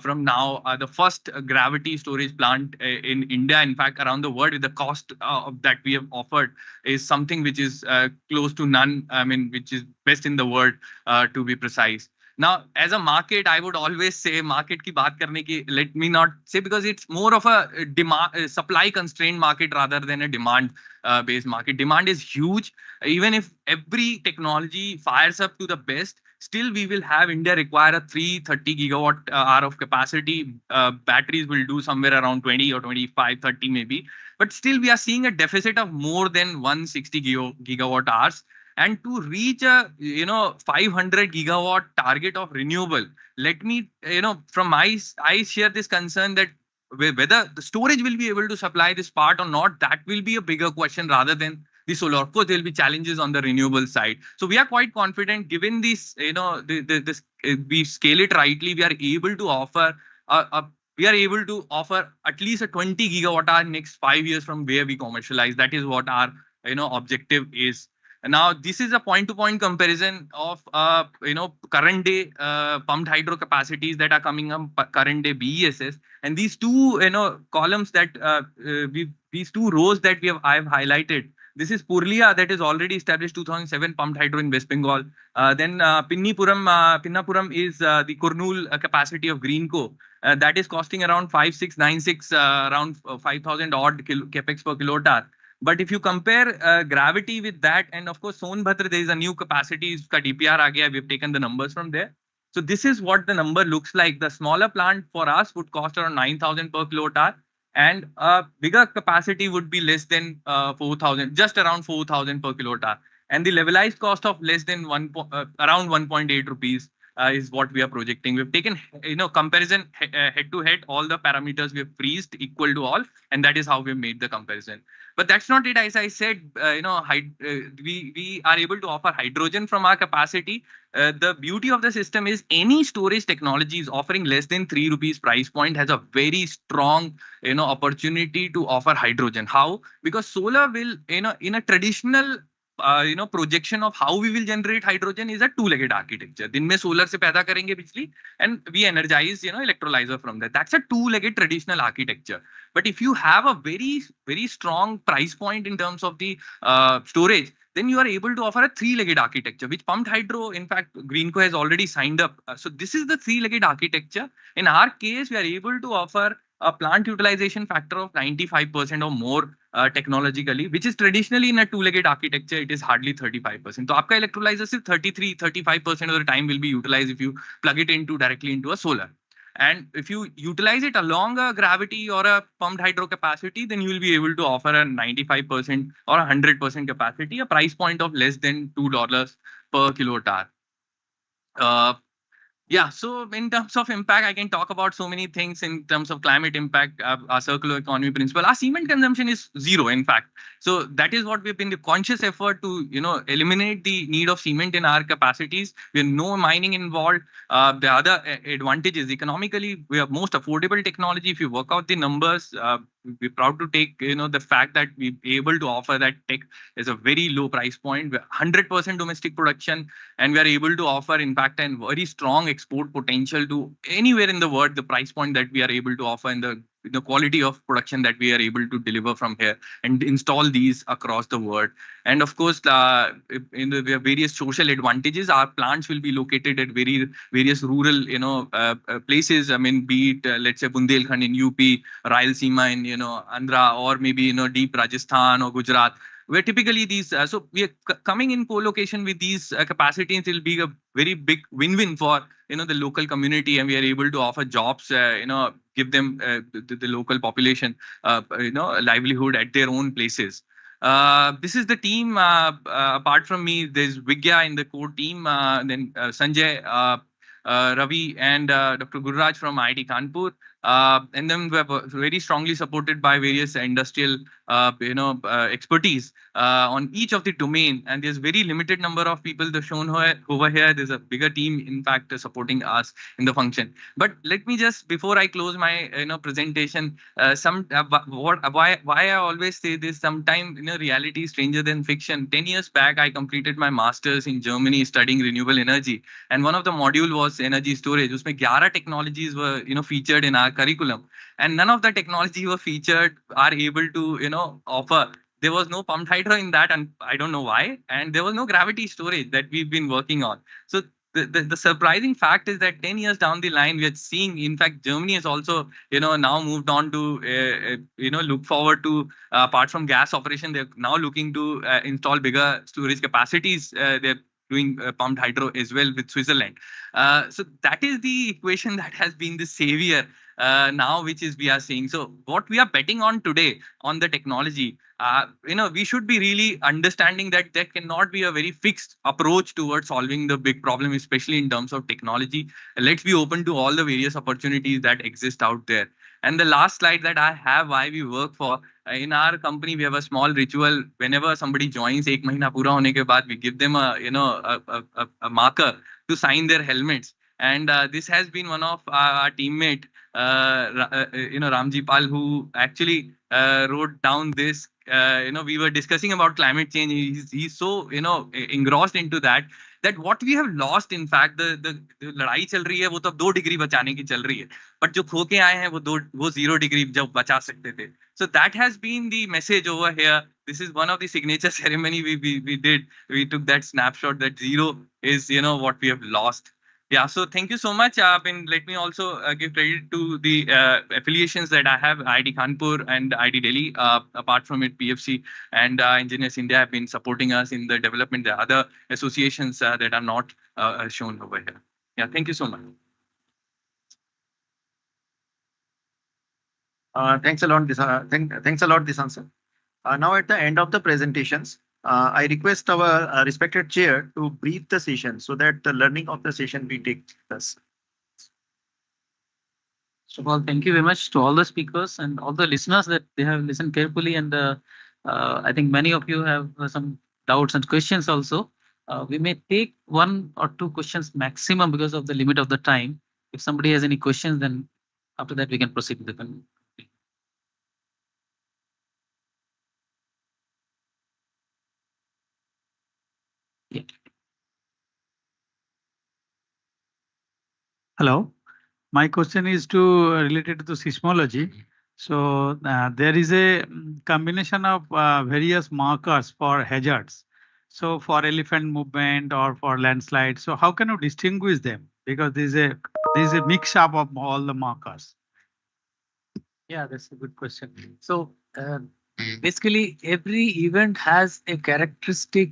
from now. The first gravity storage plant in India, in fact, around the world, with the cost that we have offered is something which is close to none. I mean, which is best in the world, to be precise. Now, as a market, I would always say market ki baat karne ki, let me not say, because it's more of a demand, supply constrained market rather than a demand based market. Demand is huge. Even if every technology fires up to the best, still we will have India require a 330 gigawatt hour of capacity. Batteries will do somewhere around 20 or 25, 30 maybe. But still we are seeing a deficit of more than 160 gigawatt hours. And to reach a 500 gigawatt target of renewable, let me from my I share this concern that whether the storage will be able to supply this part or not, that will be a bigger question rather than the solar. Of course, there will be challenges on the renewable side. So we are quite confident, given this, we scale it rightly, we are able to offer at least a 20 gigawatt hour next 5 years from where we commercialize. That is what our objective is. Now, this is a point-to-point comparison of current day pumped hydro capacities that are coming up, current day BESS, and these two columns that these two rows that I've highlighted. This is Purlia, that is already established 2007 pumped hydro in West Bengal. Then Pinnapuram is the Kurnool capacity of Greenco. That is costing around 5696, around 5,000 odd capex per kilowatt hour. But if you compare gravity with that, and of course Sonbhadra, there is a new capacity, iska DPR aa gaya, we've taken the numbers from there. So this is what the number looks like. The smaller plant for us would cost around 9,000 per kilowatt hour. and a bigger capacity would be less than 4,000, just around 4,000 per kilowatt hour. And the levelized cost of less than around 1.8 rupees is what we are projecting. We've taken, comparison head to head, all the parameters we have freezed equal to all, and that is how we made the comparison. But that's not it. As I said, we are able to offer hydrogen from our capacity. The beauty of the system is any storage technology is offering less than 3 rupees price point has a very strong opportunity to offer hydrogen. How? Because solar will, in a traditional projection of how we will generate hydrogen is a two-legged architecture. दिन में solar से पैदा करेंगे बिजली and we energize electrolyzer from that. That's a two-legged traditional architecture. But if you have a very strong price point in terms of the storage, then you are able to offer a three-legged architecture, which pumped hydro, in fact, Greenco has already signed up. So this is the three-legged architecture. In our case, we are able to offer a plant utilization factor of 95% or more technologically, which is traditionally in a two-legged architecture, it is hardly 35%. So आपका electrolyzer सिर्फ 33-35% of the time will be utilized if you plug it into directly into a solar. And if you utilize it along a gravity or a pumped hydro capacity, then you will be able to offer a 95% or 100% capacity, a price point of less than $2 per kilowatt hour. Yeah, so in terms of impact, I can talk about so many things in terms of climate impact, our circular economy principle. Our cement consumption is zero, in fact. So that is what we've been the conscious effort to, eliminate the need of cement in our capacities. We have no mining involved. The other advantages economically, we have most affordable technology. If you work out the numbers, we're proud to take, the fact that we're able to offer that tech is a very low price point. We're 100% domestic production, and we are able to offer, in fact, a very strong export potential to anywhere in the world. The price point that we are able to offer and the quality of production that we are able to deliver from here and install these across the world. And of course, we have various social advantages. Our plants will be located at various rural, places. I mean, be it, let's say, Bundelkhand in UP, Rayalaseema in, Andhra, or maybe, deep Rajasthan or Gujarat, where typically these, so we are coming in co-location with these capacities. It will be a very big win-win for, the local community, and we are able to offer jobs, give them the local population, livelihood at their own places. This is the team. Apart from me, there's Vigya in the core team, then Sanjay, Ravi, and Dr. Gururaj from IIT Kanpur. And then we are very strongly supported by various industrial, expertise on each of the domain. And there's very limited number of people that shown over here. There's a bigger team, in fact, supporting us in the function. But let me just, before I close my, presentation, why I always say this, sometime, reality is stranger than fiction. 10 years back, I completed my master's in Germany studying renewable energy. And one of the module was energy storage. Usme 11 technologies were, featured in our curriculum, and none of the technology were featured are able to, offer. There was no pumped hydro in that, and I don't know why. And there was no gravity storage that we've been working on. So the surprising fact is that 10 years down the line, we are seeing, in fact, Germany has also, now moved on to, look forward to, apart from gas operation, they're now looking to install bigger storage capacities. They're doing pumped hydro as well with Switzerland. So that is the equation that has been the savior now, which is we are seeing. So what we are betting on today on the technology, we should be really understanding that there cannot be a very fixed approach towards solving the big problem, especially in terms of technology. Let's be open to all the various opportunities that exist out there. And the last slide that I have, why we work for, in our company, we have a small ritual. Whenever somebody joins, ek mahina pura hone ke baad, we give them a marker to sign their helmets. And this has been one of our teammate, Ramji Pal, who actually wrote down this. We were discussing about climate change. He's so, engrossed into that what we have lost, in fact, the लड़ाई चल रही है वो तो अब 2 degree बचाने की चल रही है, but जो खो के आए हैं वो 0 डिग्री जब बचा सकते थे. So that has been the message over here. This is one of the signature ceremony we did. We took that snapshot that 0 is, what we have lost. Yeah, so thank you so much. And let me also give credit to the affiliations that I have, IIT Kanpur and IIT Delhi. Apart from it, PFC and Engineers India have been supporting us in the development. There are other associations that are not shown over here. Yeah, thank you so much. Thanks a lot, thanks a lot, this answer. Now at the end of the presentations, I request our respected chair to brief the session so that the learning of the session we take us. So, well, thank you very much to all the speakers and all the listeners that they have listened carefully. And I think many of you have some doubts and questions also. We may take 1 or 2 questions maximum because of the limit of the time. If somebody has any questions, then after that we can proceed with the. Yeah. Hello. My question is related to seismology. So there is a combination of various markers for hazards. So for elephant movement or for landslide. So how can you distinguish them? Because there is a mix up of all the markers. Yeah, that's a good question. So basically, every event has a characteristic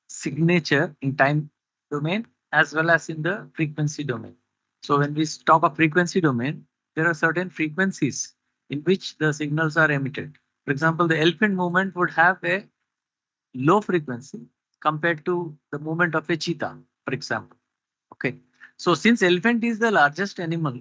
signature in time domain as well as in the frequency domain. So when we talk of frequency domain, there are certain frequencies in which the signals are emitted. For example, the elephant movement would have a low frequency compared to the movement of a cheetah, for example. Okay. So since elephant is the largest animal,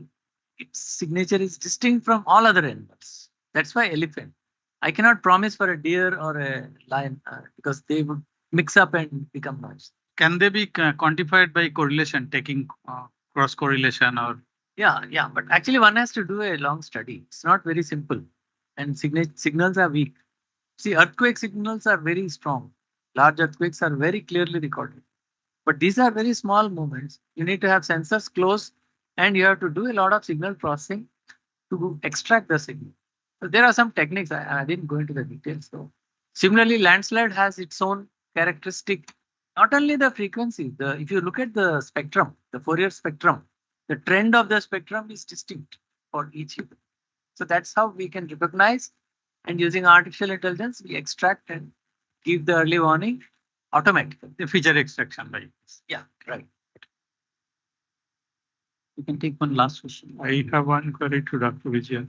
its signature is distinct from all other animals. That's why elephant. I cannot promise for a deer or a lion because they would mix up and become noise. Can they be quantified by correlation, taking cross correlation or? Yeah, but actually one has to do a long study. It's not very simple, and signals are weak. See, earthquake signals are very strong. Large earthquakes are very clearly recorded. But these are very small movements. You need to have sensors close, and you have to do a lot of signal processing to extract the signal. So there are some techniques. I didn't go into the details. So similarly, landslide has its own characteristic. Not only the frequency. If you look at the spectrum, the Fourier spectrum, the trend of the spectrum is distinct for each event. So that's how we can recognize, and using artificial intelligence, we extract and give the early warning automatically. The feature extraction, right? Yeah, right. You can take one last question. I have one query to Dr. Vijay.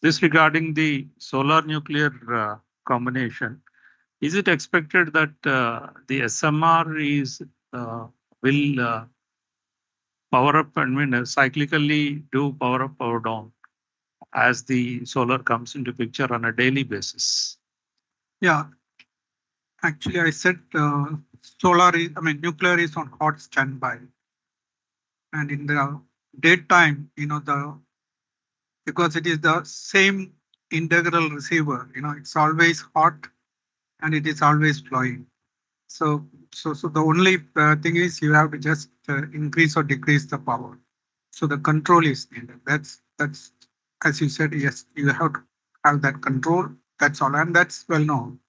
This regarding the solar nuclear combination. Is it expected that the SMR will power up and cyclically do power up, power down as the solar comes into picture on a daily basis? Yeah, actually, I said nuclear is on hot standby, and in the daytime, because it is the same integral receiver, it's always hot and it is always flowing. So the only thing is you have to just increase or decrease the power. So the control is needed. That's as you said. Yes, you have to have that control. That's all, and that's well known.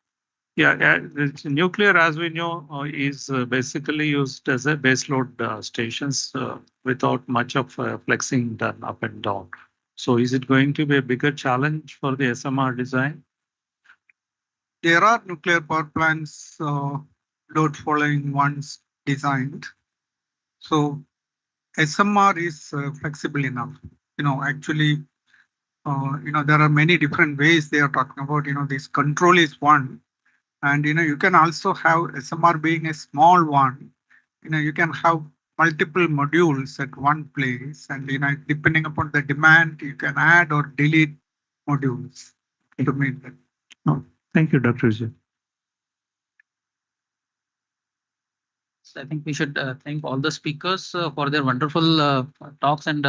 Yeah. Nuclear, as we know, is basically used as a baseload stations without much of flexing done up and down. So is it going to be a bigger challenge for the SMR design? There are nuclear power plants, load following ones designed. So SMR is flexible enough. Actually, there are many different ways they are talking about. This control is one. And, you can also have SMR being a small one. You can have multiple modules at one place. And, depending upon the demand, you can add or delete modules to meet that. No. Thank you, Dr. Vijay. So I think we should thank all the speakers for their wonderful talks and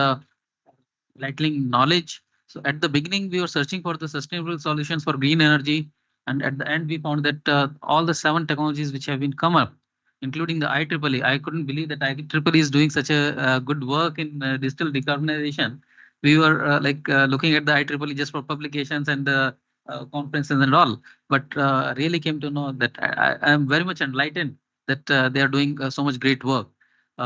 enlightening knowledge. So at the beginning, we were searching for the sustainable solutions for green energy. And at the end, we found that all the 7 technologies which have been come up, including the IEEE. I couldn't believe that IEEE is doing such a good work in digital decarbonization. We were looking at the IEEE just for publications and conferences and all, but really came to know that I am very much enlightened that they are doing so much great work,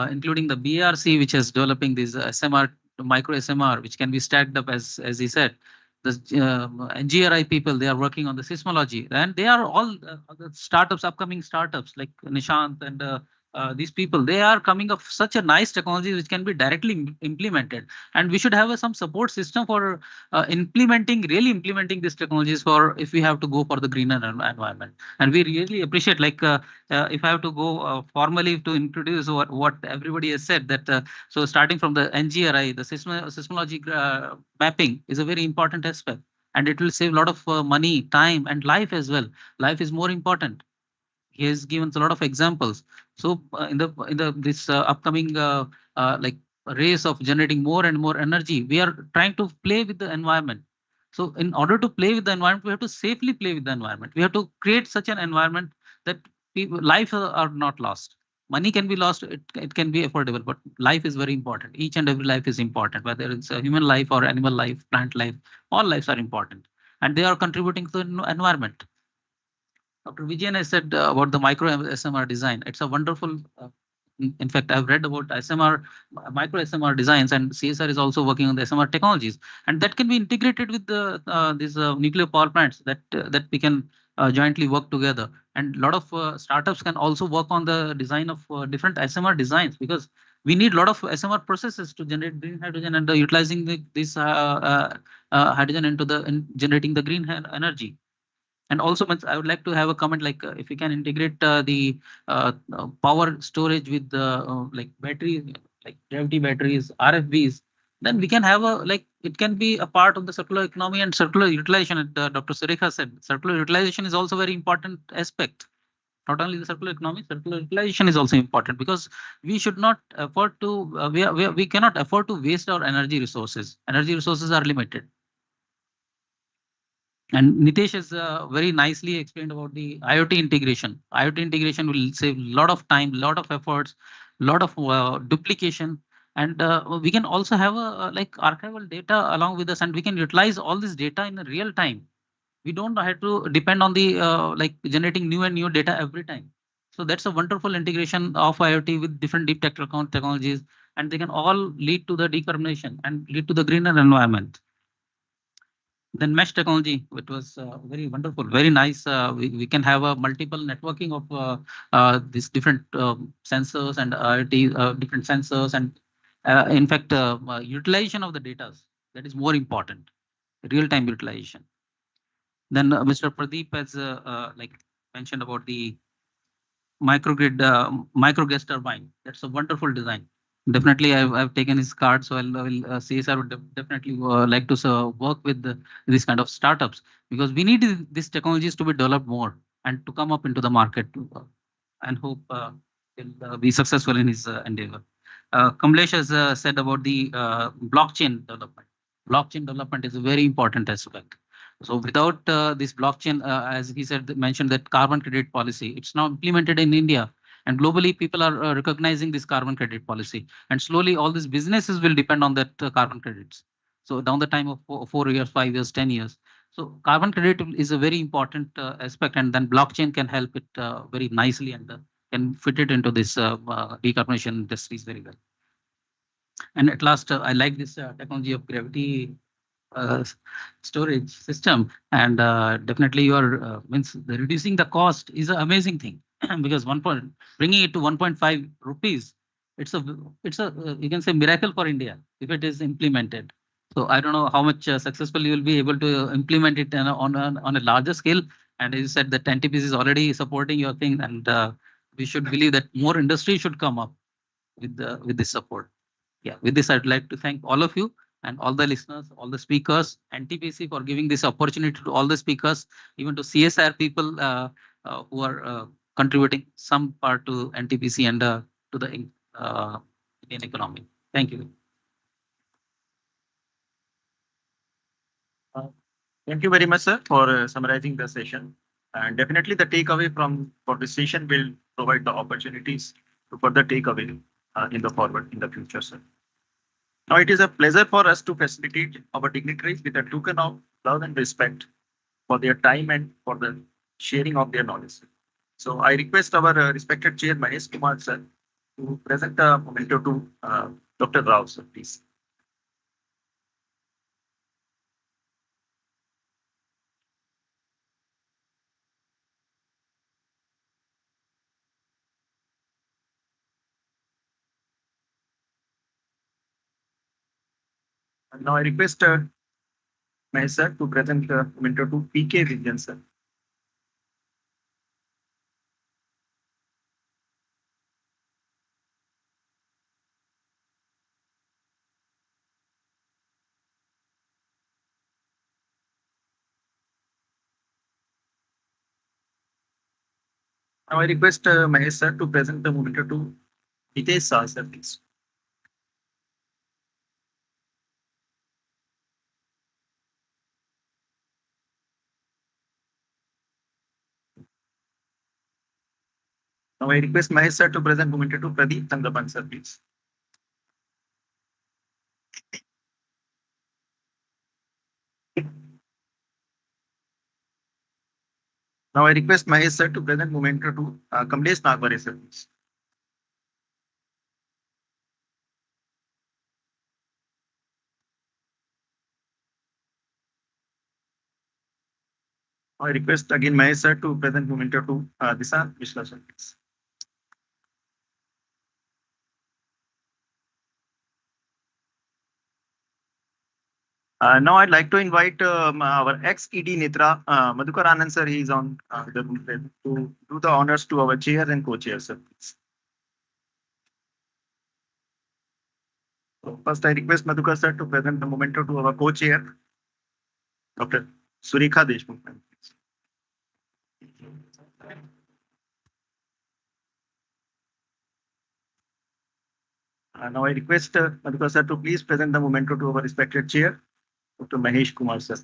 including the BRC, which is developing this SMR, micro SMR, which can be stacked up as he said. The NGRI people, they are working on the seismology, and they are all the startups, upcoming startups like Nishant and these people, they are coming up such a nice technology which can be directly implemented, and we should have some support system for really implementing these technologies for if we have to go for the greener environment. And we really appreciate, like if I have to go formally to introduce what everybody has said, that so starting from the NGRI, the seismology mapping is a very important aspect, and it will save a lot of money, time, and life as well. Life is more important. He has given a lot of examples. So in the this upcoming like race of generating more and more energy, we are trying to play with the environment. So in order to play with the environment, we have to safely play with the environment. We have to create such an environment that life are not lost. Money can be lost, it can be affordable, but life is very important. Each and every life is important, whether it's a human life or animal life, plant life, all lives are important, and they are contributing to the environment. Dr. Vijayan has said about the micro SMR design. It's a wonderful. In fact, I've read about SMR, micro SMR designs, and CSR is also working on the SMR technologies, and that can be integrated with the these nuclear power plants that we can jointly work together. And a lot of startups can also work on the design of different SMR designs, because we need a lot of SMR processes to generate green hydrogen, and utilizing this hydrogen into generating the green energy. And also, I would like to have a comment, like if we can integrate the power storage with the like battery, like gravity batteries, RFBs, then we can have a, like, it can be a part of the circular economy and circular utilization. Dr. Surekha said circular utilization is also very important aspect. Not only the circular economy, circular utilization is also important, because we should not afford to we cannot afford to waste our energy resources. Energy resources are limited. And Nitesh has very nicely explained about the IoT integration. IoT integration will save a lot of time, lot of efforts, lot of duplication, and we can also have a like archival data along with us, and we can utilize all this data in real time. We don't have to depend on the like generating new and new data every time. So that's a wonderful integration of IoT with different deep technologies, and they can all lead to the decarbonization and lead to the greener environment. Then mesh technology, which was very wonderful, very nice. We can have a multiple networking of these different sensors and IoT, different sensors, and in fact, utilization of the data. That is more important, real-time utilization. Then Mr. Pradeep has like mentioned about the microgrid, microgas turbine. That's a wonderful design. Definitely, I've taken his card, so CSR would definitely like to work with these kind of startups, because we need these technologies to be developed more and to come up into the market, and hope he'll be successful in his endeavor. Kamlesh has said about the blockchain development. Blockchain development is a very important aspect. So without this blockchain, as he said, mentioned that carbon credit policy, it's now implemented in India. And globally, people are recognizing this carbon credit policy. And slowly, all these businesses will depend on that carbon credits. So down the time of 4 years, 5 years, 10 years. So carbon credit is a very important aspect. And then blockchain can help it very nicely, and can fit it into this decarbonization industries very well. And at last, I like this technology of gravity storage system, and definitely your means the reducing the cost is an amazing thing. Because bringing it to 1.5 rupees, it's a you can say miracle for India if it is implemented. So I don't know how much successful you will be able to implement it on a larger scale. And as you said, that NTPC is already supporting your thing, and we should believe that more industry should come up with this support. Yeah, with this, I'd like to thank all of you and all the listeners, all the speakers, NTPC for giving this opportunity to all the speakers, even to CSR people who are contributing some part to NTPC and to the Indian economy. Thank you. Thank you very much, sir, for summarizing the session. And definitely the takeaway for this session will provide the opportunities to further takeaway in the future, sir. Now it is a pleasure for us to facilitate our dignitaries with a token of love and respect for their time and for the sharing of their knowledge. So I request our respected chair Mahesh Kumar sir to present a memento to Dr. Rao, sir, please. Now I request Mahesh sir to present the mentor to PK Vijayan sir. Now I request Mahesh sir to present the mentor to Hitesh Shah sir, please. Now I request Mahesh sir to present mentor to Pradeep Tangapan sir, please. Now I request Mahesh sir to present mentor to Kamlesh Nagware sir, please. I request again Mahesh sir to present mentor to Disha Mishra sir, please. Now I'd like to invite our ex-ED Nitra, Madhukar Anand sir. He is on the room to do the honors to our chair and co-chair, sir. Please. So first, I request Madhukar sir to present the memento to our co-chair, Dr. Surekha Deshmukh. Now I request Madhukar sir to please present the memento to our respected chair, Dr. Mahesh Kumar sir.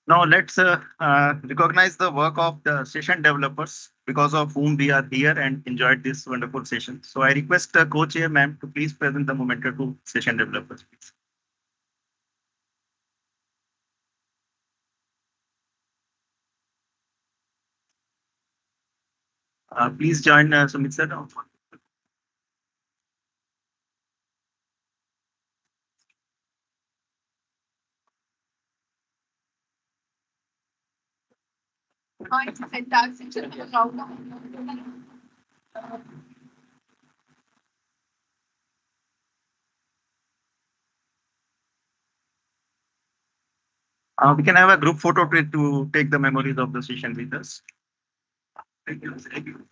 Now let's recognize the work of the session developers because of whom we are here and enjoyed this wonderful session. So I request the co-chair ma'am to please present the memento to session developers, please. Please join Sumit sir. It's a fantastic We can have a group photo to take the memories of the session with us. Thank you. Thank you.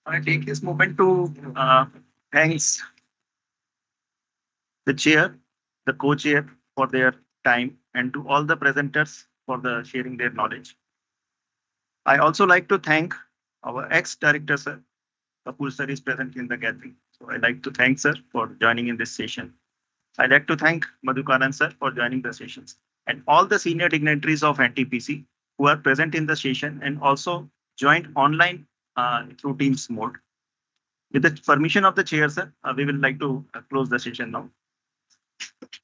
I take this moment to thanks the chair, the co-chair for their time, and to all the presenters for the sharing their knowledge. I also like to thank our ex-director, sir. Kapoor sir is present in the gathering. So I'd like to thank sir for joining in this session. I'd like to thank Madhukaran sir for joining the sessions and all the senior dignitaries of NTPC who are present in the session and also joined online through Teams mode. With the permission of the chair, sir, we will like to close the session now.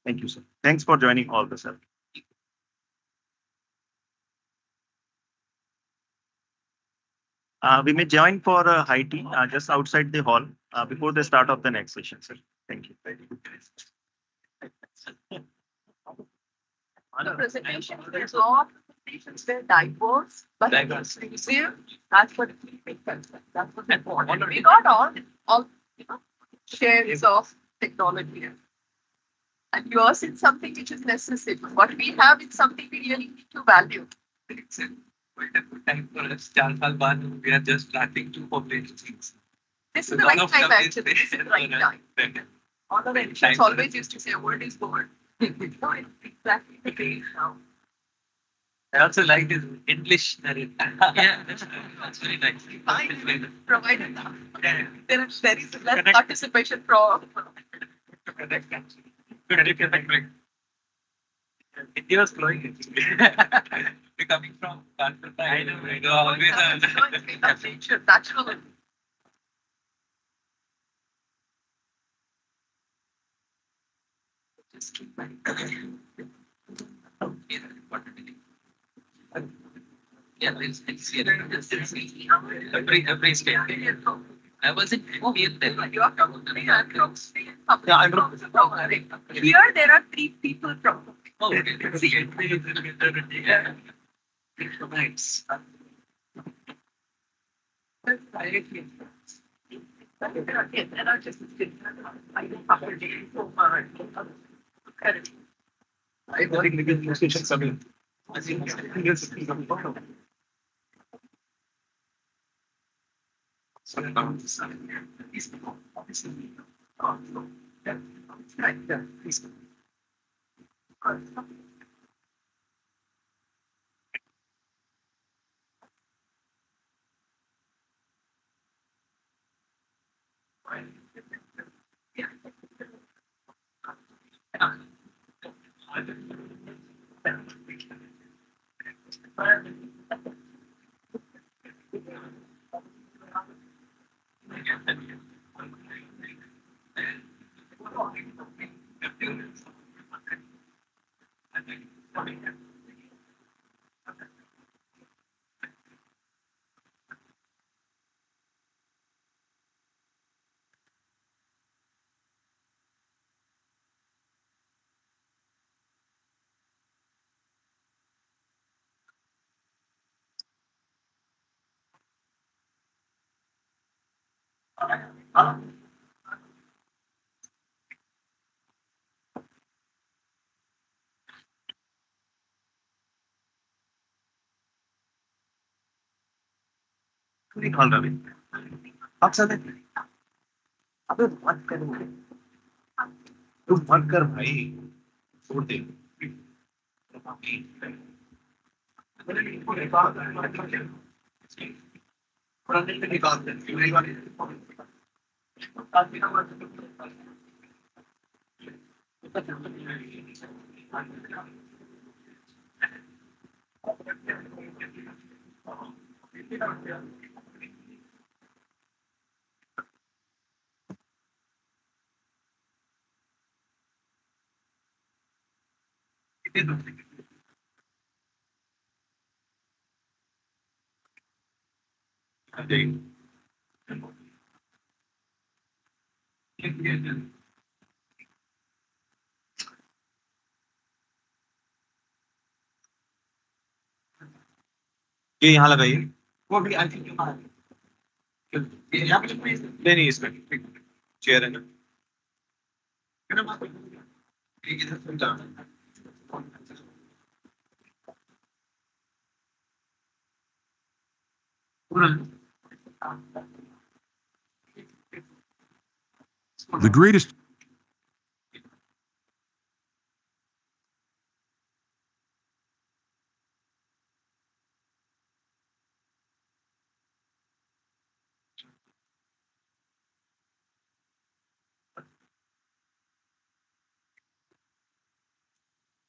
Thank you, sir. Thanks for joining all the sir. We may join for high tea just outside the hall before the start of the next session, sir. Thank you. Very good. The presentation is all presentations were diverse, but inclusive. That's what we felt. That's what important. We got all shares of technology. And yours is something which is necessary. What we have is something we really need to value. It's a wonderful time for us. 4 saal baad, we are just starting to populate things. This is the right time, actually. This is the right time. All of the always used to say, a word is gold. No, it's exactly the case now. I also like this English narrative. Yeah, that's very nice. Provided there is less participation from. Good. India is growing. We're coming from Calcutta. I know. Always. That's nature, natural. Just keep my. Yeah, it's every state. I was in there. You are from three, I'm from three. Yeah, I'm from here. There are three people from. Oh, okay. Yeah. Nice. I think negotiations coming. I think निकाल रहे अक्सर अबे मत कर तू मत कर भाई छोड़ दे निकाल दे ये यहाँ लगाइए वो भी आई थिंक नहीं इसमें चेयर है ना इधर से जाना The greatest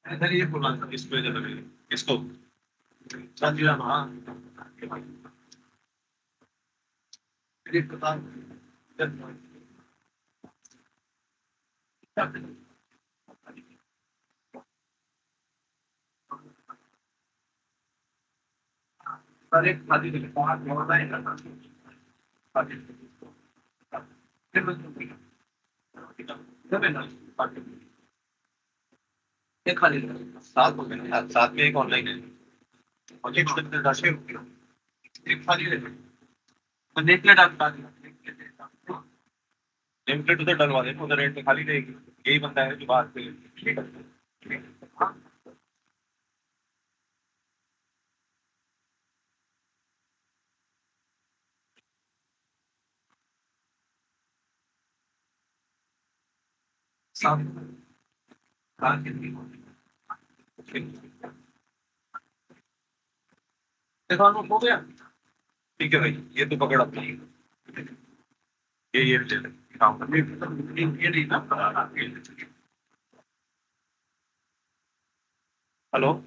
इधर ये बोला था इसको इधर लगाइए इसको साजिया हाँ एक बता पर एक खाली पांच मोड़ा है करना खाली ये खाली सात हो गए सात में एक ऑनलाइन है और एक एक खाली है नेट प्लेट आप नेम प्लेट उधर डलवा दे उधर रेट में खाली रहेगी यही बंदा है जो बात पे हो गया ठीक है भाई ये तो पकड़ अपना ये ले ले काम कर ये नहीं ना Hello.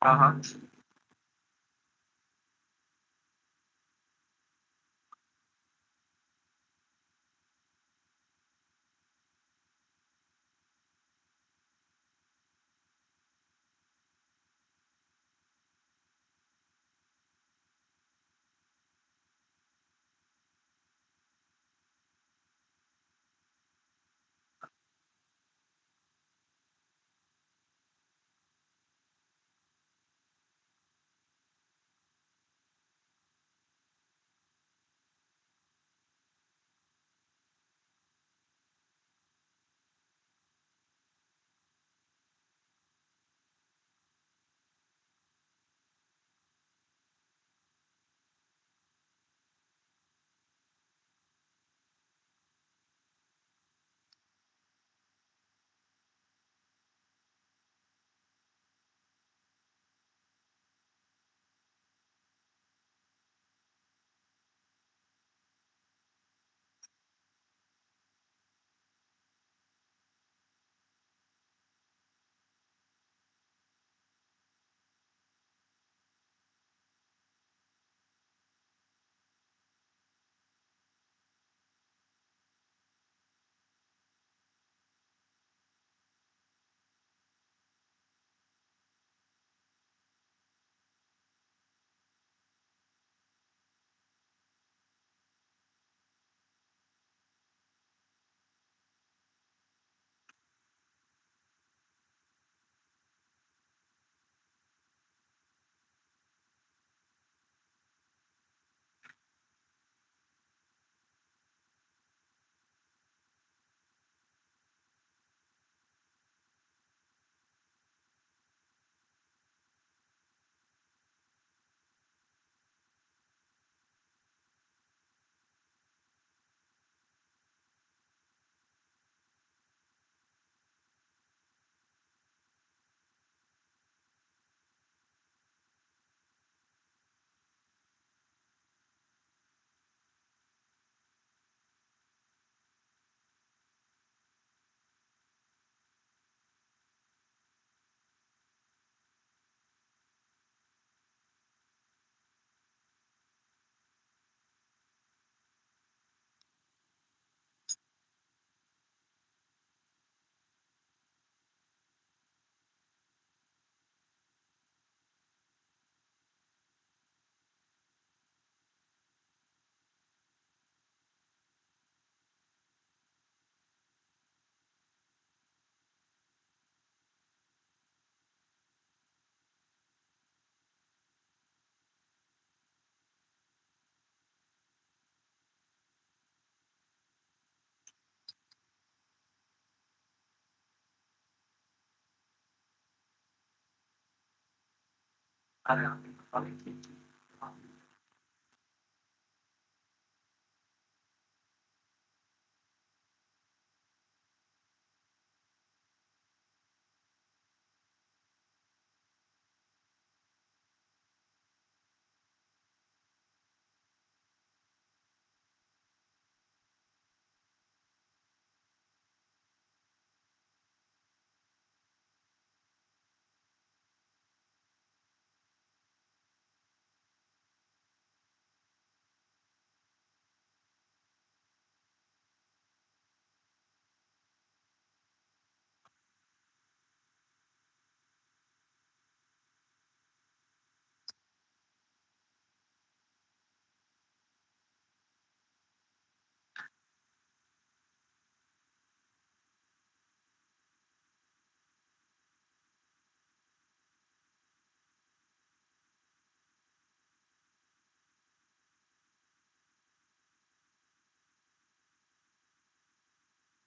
Uh-huh.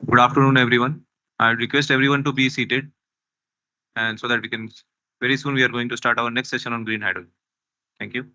Good afternoon, everyone. I request everyone to be seated, and so that we can very soon we are going to start our next session on green hydrogen. Thank you.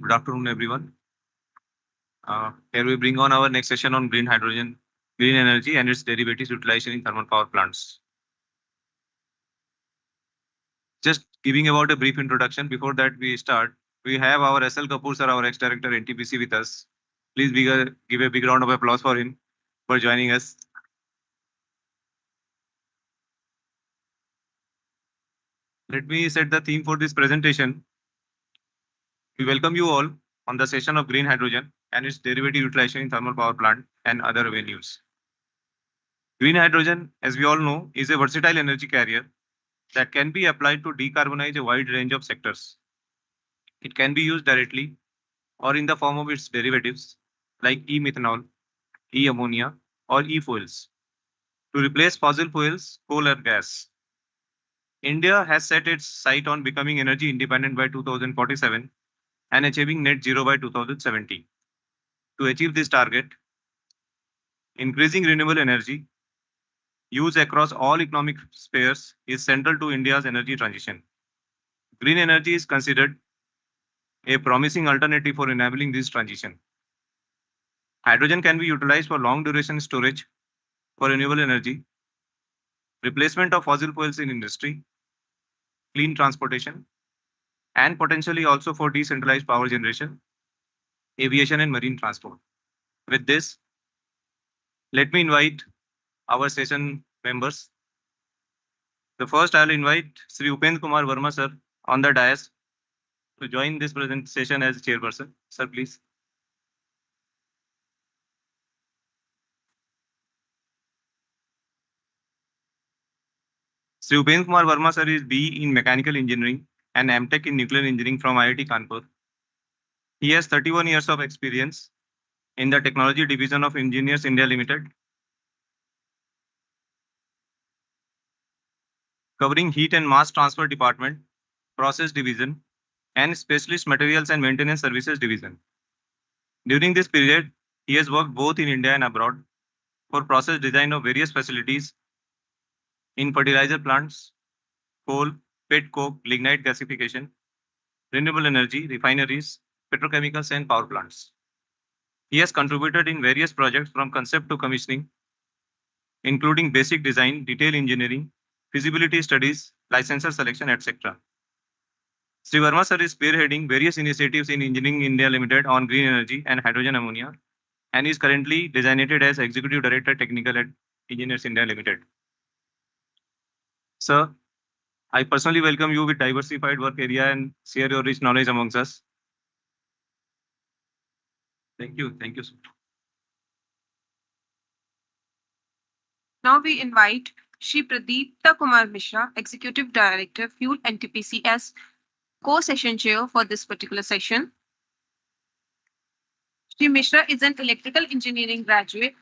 Good afternoon, everyone. Here we bring on our next session on green hydrogen, green energy and its derivatives utilization in thermal power plants. Just giving about a brief introduction. Before that we start, we have our SL Kapoor sir, our ex-director NTPC with us. Please give a big round of applause for him for joining us. Let me set the theme for this presentation. We welcome you all on the session of green hydrogen and its derivative utilization in thermal power plant and other venues. Green hydrogen, as we all know, is a versatile energy carrier that can be applied to decarbonize a wide range of sectors. It can be used directly or in the form of its derivatives like e-methanol, e-ammonia, or e-fuels to replace fossil fuels, coal or gas. India has set its sight on becoming energy independent by 2047 and achieving net zero by 2070. To achieve this target, increasing renewable energy use across all economic spheres is central to India's energy transition. Green energy is considered a promising alternative for enabling this transition. Hydrogen can be utilized for long duration storage for renewable energy, replacement of fossil fuels in industry, clean transportation, and potentially also for decentralized power generation, aviation, and marine transport. With this, let me invite our session members. The first, I'll invite Sri Upendra Kumar Verma, sir, on the dais to join this presentation as chairperson. Sir, please. Sri Upendra Kumar Verma, sir, is BE in Mechanical Engineering and MTech in Nuclear Engineering from IIT Kanpur. He has 31 years of experience in the Technology Division of Engineers India Limited, covering Heat and Mass Transfer Department, Process Division, and Specialist Materials and Maintenance Services Division. During this period, he has worked both in India and abroad for process design of various facilities in fertilizer plants, coal, pet coke, lignite gasification, renewable energy, refineries, petrochemicals, and power plants. He has contributed in various projects from concept to commissioning, including basic design, detail engineering, feasibility studies, licensor selection, etc. Sri Verma sir is spearheading various initiatives in Engineering India Limited on green energy and hydrogen ammonia, and is currently designated as Executive Director Technical at Engineers India Limited. Sir, I personally welcome you with diversified work area and share your rich knowledge amongst us. Thank you. Thank you, sir. Now we invite Shri Pradeepta Kumar Mishra, Executive Director, Fuel NTPC, as co-session chair for this particular session. Shri Mishra is an electrical engineering graduate,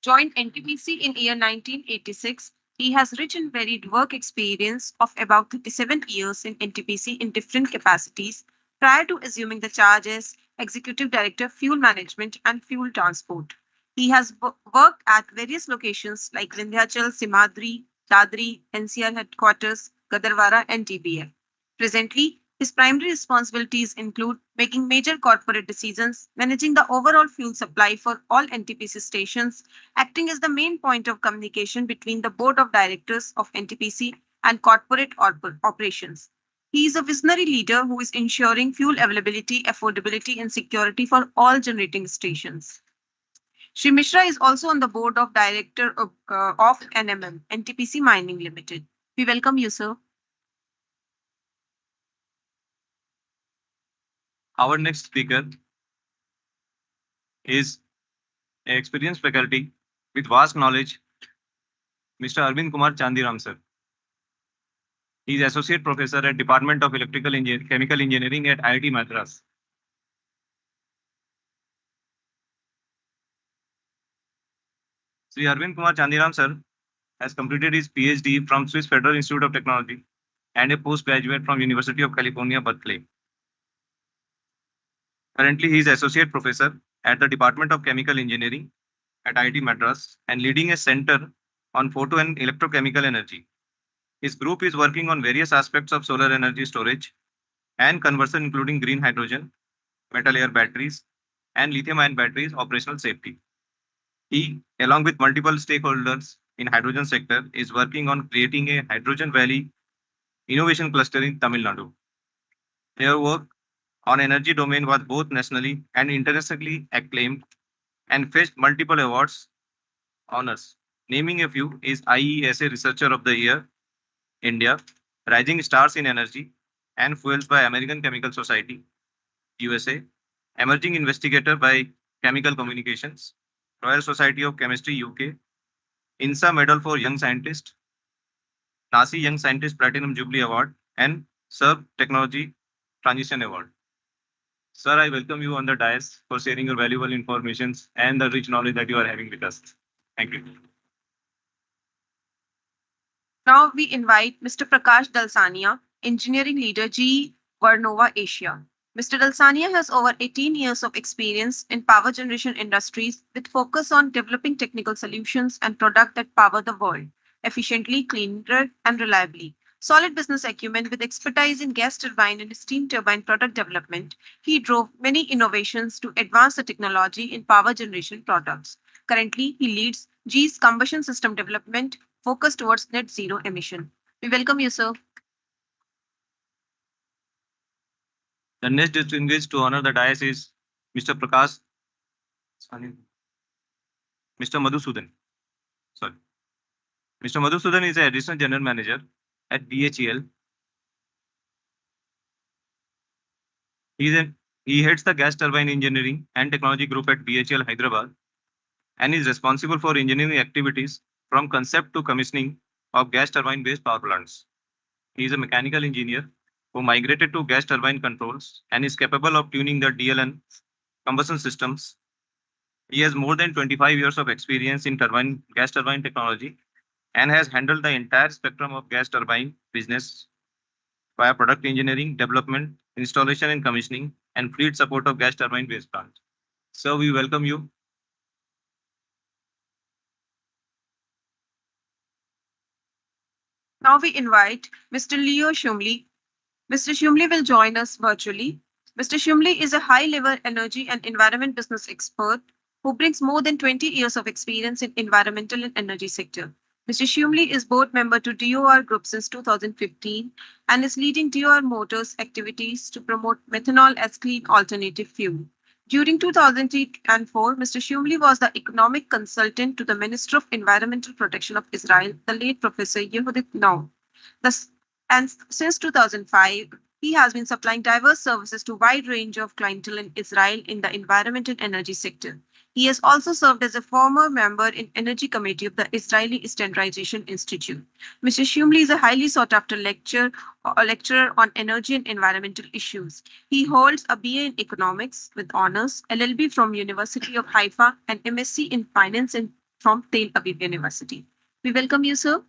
joined NTPC in year 1986. He has rich and varied work experience of about 37 years in NTPC in different capacities prior to assuming the charge as Executive Director, Fuel Management and Fuel Transport. He has worked at various locations like Vindhyachal, Simadri, Dadri, NCR headquarters, Gadarwara, and TBF. Presently, his primary responsibilities include making major corporate decisions, managing the overall fuel supply for all NTPC stations, acting as the main point of communication between the board of directors of NTPC and corporate operations. He is a visionary leader who is ensuring fuel availability, affordability, and security for all generating stations. Shri Mishra is also on the board of director of NML, NTPC Mining Limited. We welcome you, sir. Our next speaker is an experienced faculty with vast knowledge, Mr. Arvind Kumar Chandiram, sir. He is Associate Professor at Department of Chemical Engineering at IIT Madras. Sri Arvind Kumar Chandiram, sir, has completed his PhD from Swiss Federal Institute of Technology and a postgraduate from University of California, Berkeley. Currently, he is Associate Professor at the Department of Chemical Engineering at IIT Madras and leading a center on photo and electrochemical energy. His group is working on various aspects of solar energy storage and conversion, including green hydrogen, metal air batteries, and lithium-ion batteries operational safety. He, along with multiple stakeholders in hydrogen sector, is working on creating a hydrogen valley innovation cluster in Tamil Nadu. Their work on energy domain was both nationally and internationally acclaimed and fetched multiple awards honors. Naming a few is IESA Researcher of the Year, India, Rising Stars in Energy and Fuels by American Chemical Society, USA, Emerging Investigator by Chemical Communications, Royal Society of Chemistry, UK, INSA Medal for Young Scientist, NASI Young Scientist Platinum Jubilee Award, and SERB Technology Transition Award. Sir, I welcome you on the dais for sharing your valuable information and the rich knowledge that you are having with us. Thank you. Now we invite Mr. Prakash Dalsania, Engineering Leader, GE Vernova Asia. Mr. Dalsania has over 18 years of experience in power generation industries with focus on developing technical solutions and products that power the world efficiently, cleaner, and reliably. Solid business acumen with expertise in gas turbine and steam turbine product development, he drove many innovations to advance the technology in power generation products. Currently, he leads GE's combustion system development focused towards net zero emission. We welcome you, sir. The next distinguished to honor the dais is Mr. Prakash, Mr. Madhusudan. Sorry. Mr. Madhusudan is an additional general manager at BHEL. He heads the gas turbine engineering and technology group at BHEL Hyderabad and is responsible for engineering activities from concept to commissioning of gas turbine based power plants. He is a mechanical engineer who migrated to gas turbine controls and is capable of tuning the DLN combustion systems. He has more than 25 years of experience in gas turbine technology and has handled the entire spectrum of gas turbine business via product engineering, development, installation and commissioning, and fleet support of gas turbine based plants. So we welcome you. Now we invite Mr. Leo Shumli. Mr. Shumli will join us virtually. Mr. Shumli is a high-level energy and environment business expert who brings more than 20 years of experience in environmental and energy sector. Mr. Shumli is board member to DOR Group since 2015 and is leading DOR Motors activities to promote methanol as clean alternative fuel. During 2004, Mr. Shumli was the economic consultant to the Minister of Environmental Protection of Israel, the late Professor Yehudit Nau. And since 2005, he has been supplying diverse services to a wide range of clientele in Israel in the environment and energy sector. He has also served as a former member in Energy Committee of the Israeli Standardization Institute. Mr. Shumli is a highly sought-after lecturer on energy and environmental issues. He holds a BA in Economics with honors, LLB from University of Haifa, and MSc in Finance from Tel Aviv University. We welcome you, sir.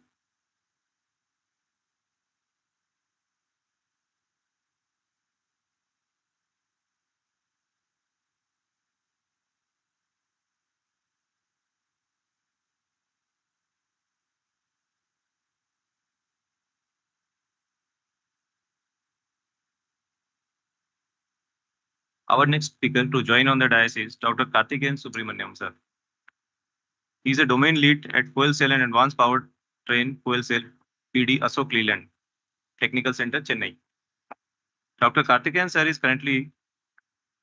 Our next speaker to join on the dais is Dr. Karthikeyan Subramaniam, sir. He is a domain lead at Fuel Cell and Advanced Power Train Fuel Cell PD Ashok Leland Technical Center, Chennai. Dr. Karthikeyan sir is currently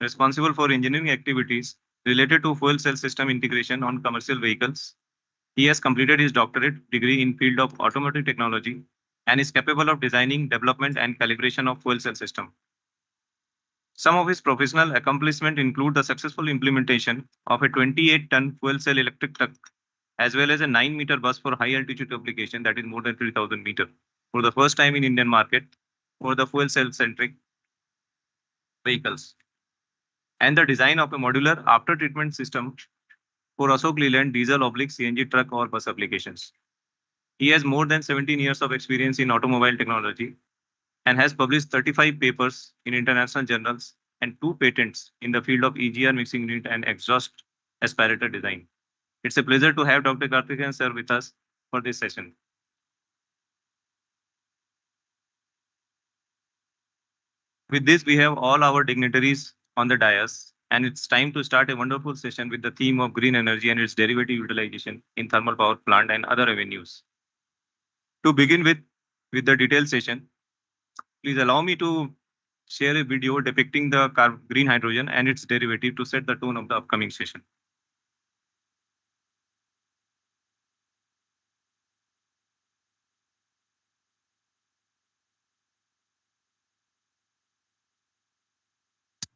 responsible for engineering activities related to fuel cell system integration on commercial vehicles. He has completed his doctorate degree in field of automotive technology and is capable of designing, development, and calibration of fuel cell system. Some of his professional accomplishments include the successful implementation of a 28-ton fuel cell electric truck, as well as a 9-meter bus for high altitude application that is more than 3,000 meters for the first time in Indian market for the fuel cell centric vehicles. And the design of a modular after treatment system for Ashok Leland diesel/CNG truck or bus applications. He has more than 17 years of experience in automobile technology and has published 35 papers in international journals and 2 patents in the field of EGR mixing unit and exhaust aspirator design. It's a pleasure to have Dr. Karthikeyan sir with us for this session. With this, we have all our dignitaries on the dais, and it's time to start a wonderful session with the theme of green energy and its derivative utilization in thermal power plant and other avenues. To begin with the detailed session, please allow me to share a video depicting the green hydrogen and its derivative to set the tone of the upcoming session.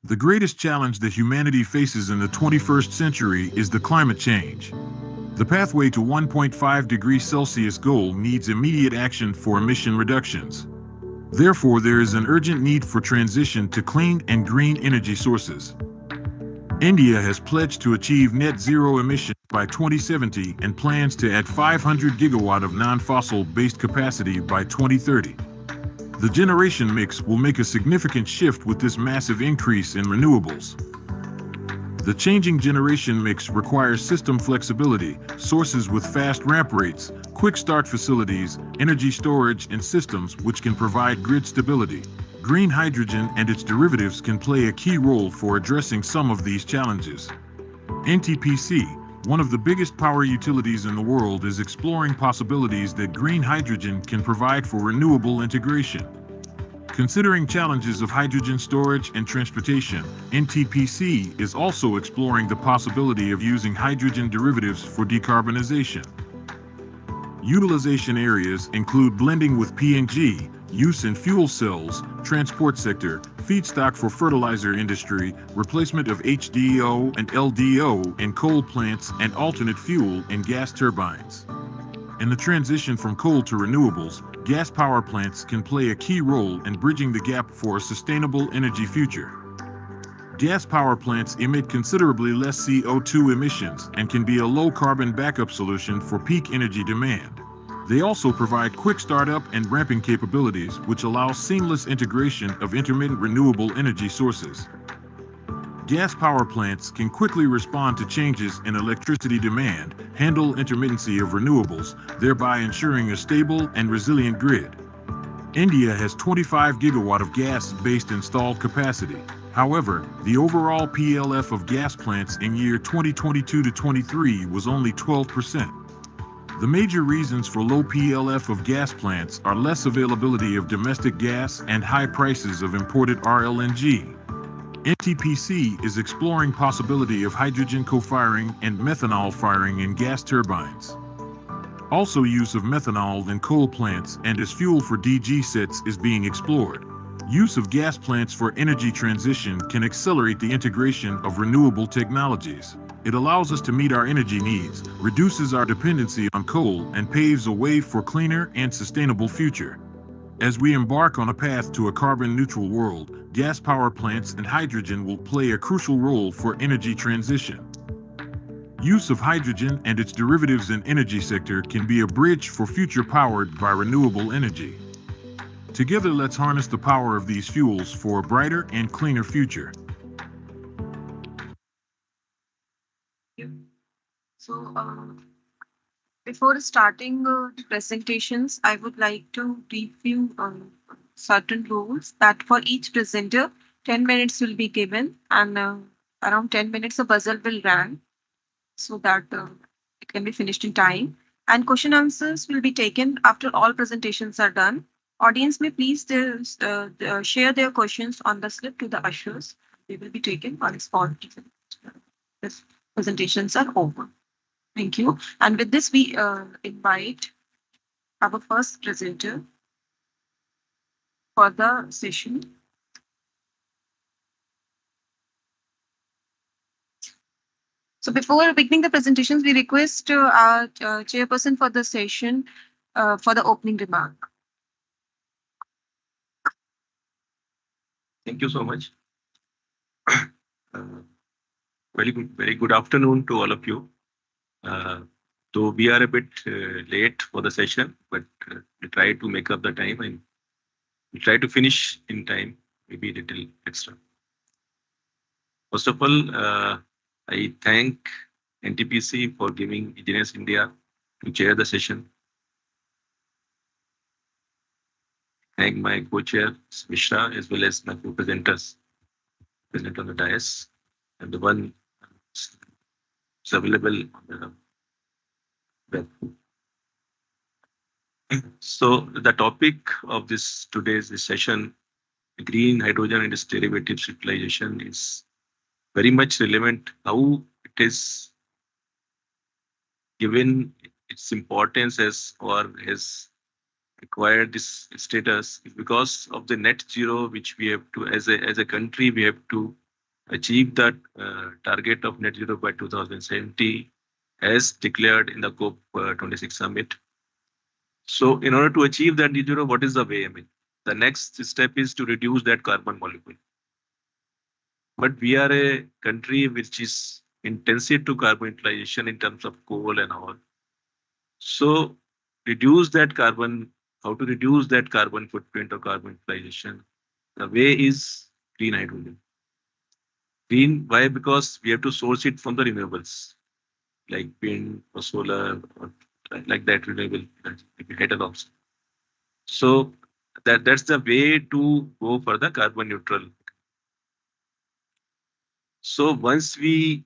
The greatest challenge that humanity faces in the 21st century is the climate change. The pathway to 1.5 degrees Celsius goal needs immediate action for emission reductions. Therefore, there is an urgent need for transition to clean and green energy sources. India has pledged to achieve net zero emissions by 2070 and plans to add 500 gigawatt of non-fossil based capacity by 2030. The generation mix will make a significant shift with this massive increase in renewables. The changing generation mix requires system flexibility, sources with fast ramp rates, quick start facilities, energy storage, and systems which can provide grid stability. Green hydrogen and its derivatives can play a key role for addressing some of these challenges. NTPC, one of the biggest power utilities in the world, is exploring possibilities that green hydrogen can provide for renewable integration. Considering challenges of hydrogen storage and transportation, NTPC is also exploring the possibility of using hydrogen derivatives for decarbonization. Utilization areas include blending with PNG, use in fuel cells, transport sector, feedstock for fertilizer industry, replacement of HDO and LDO in coal plants, and alternate fuel in gas turbines. In the transition from coal to renewables, gas power plants can play a key role in bridging the gap for a sustainable energy future. Gas power plants emit considerably less CO2 emissions and can be a low-carbon backup solution for peak energy demand. They also provide quick startup and ramping capabilities, which allow seamless integration of intermittent renewable energy sources. Gas power plants can quickly respond to changes in electricity demand, handle intermittency of renewables, thereby ensuring a stable and resilient grid. India has 25 gigawatt of gas-based installed capacity. However, the overall PLF of gas plants in year 2022 to 23 was only 12%. The major reasons for low PLF of gas plants are less availability of domestic gas and high prices of imported RLNG. NTPC is exploring possibility of hydrogen co-firing and methanol firing in gas turbines. Also, use of methanol in coal plants and as fuel for DG sets is being explored. Use of gas plants for energy transition can accelerate the integration of renewable technologies. It allows us to meet our energy needs, reduces our dependency on coal, and paves a way for cleaner and sustainable future. As we embark on a path to a carbon-neutral world, gas power plants and hydrogen will play a crucial role for energy transition. Use of hydrogen and its derivatives in energy sector can be a bridge for future powered by renewable energy. Together, let's harness the power of these fuels for a brighter and cleaner future. So, before starting the presentations, I would like to brief you on certain rules that for each presenter, 10 minutes will be given, and around 10 minutes a buzzer will ring so that it can be finished in time. And question answers will be taken after all presentations are done. Audience may please share their questions on the slip to the ushers. They will be taken on the spot. These presentations are over. Thank you. And with this, we invite our first presenter for the session. So before beginning the presentations, we request our chairperson for the session for the opening remark. Thank you so much. Very good afternoon to all of you. So we are a bit late for the session, but we try to make up the time and we try to finish in time, maybe a little extra. First of all, I thank NTPC for giving Engineers India to chair the session. Thank my co-chair, Mishra, as well as my co-presenters present on the dais, and the one is available on the web. So the topic of today's session, green hydrogen and its derivatives utilization, is very much relevant. How it is given its importance as or has acquired this status is because of the net zero, which we have to, as a country, we have to achieve that target of net zero by 2070. as declared in the COP26 summit. So in order to achieve that net zero, what is the way? I mean, the next step is to reduce that carbon molecule. But we are a country which is intensive to carbon utilization in terms of coal and all. So reduce that carbon, how to reduce that carbon footprint or carbon utilization? The way is green hydrogen. Green, why? Because we have to source it from the renewables, like wind or solar or like that renewable energy also. So that's the way to go for the carbon neutral. So once we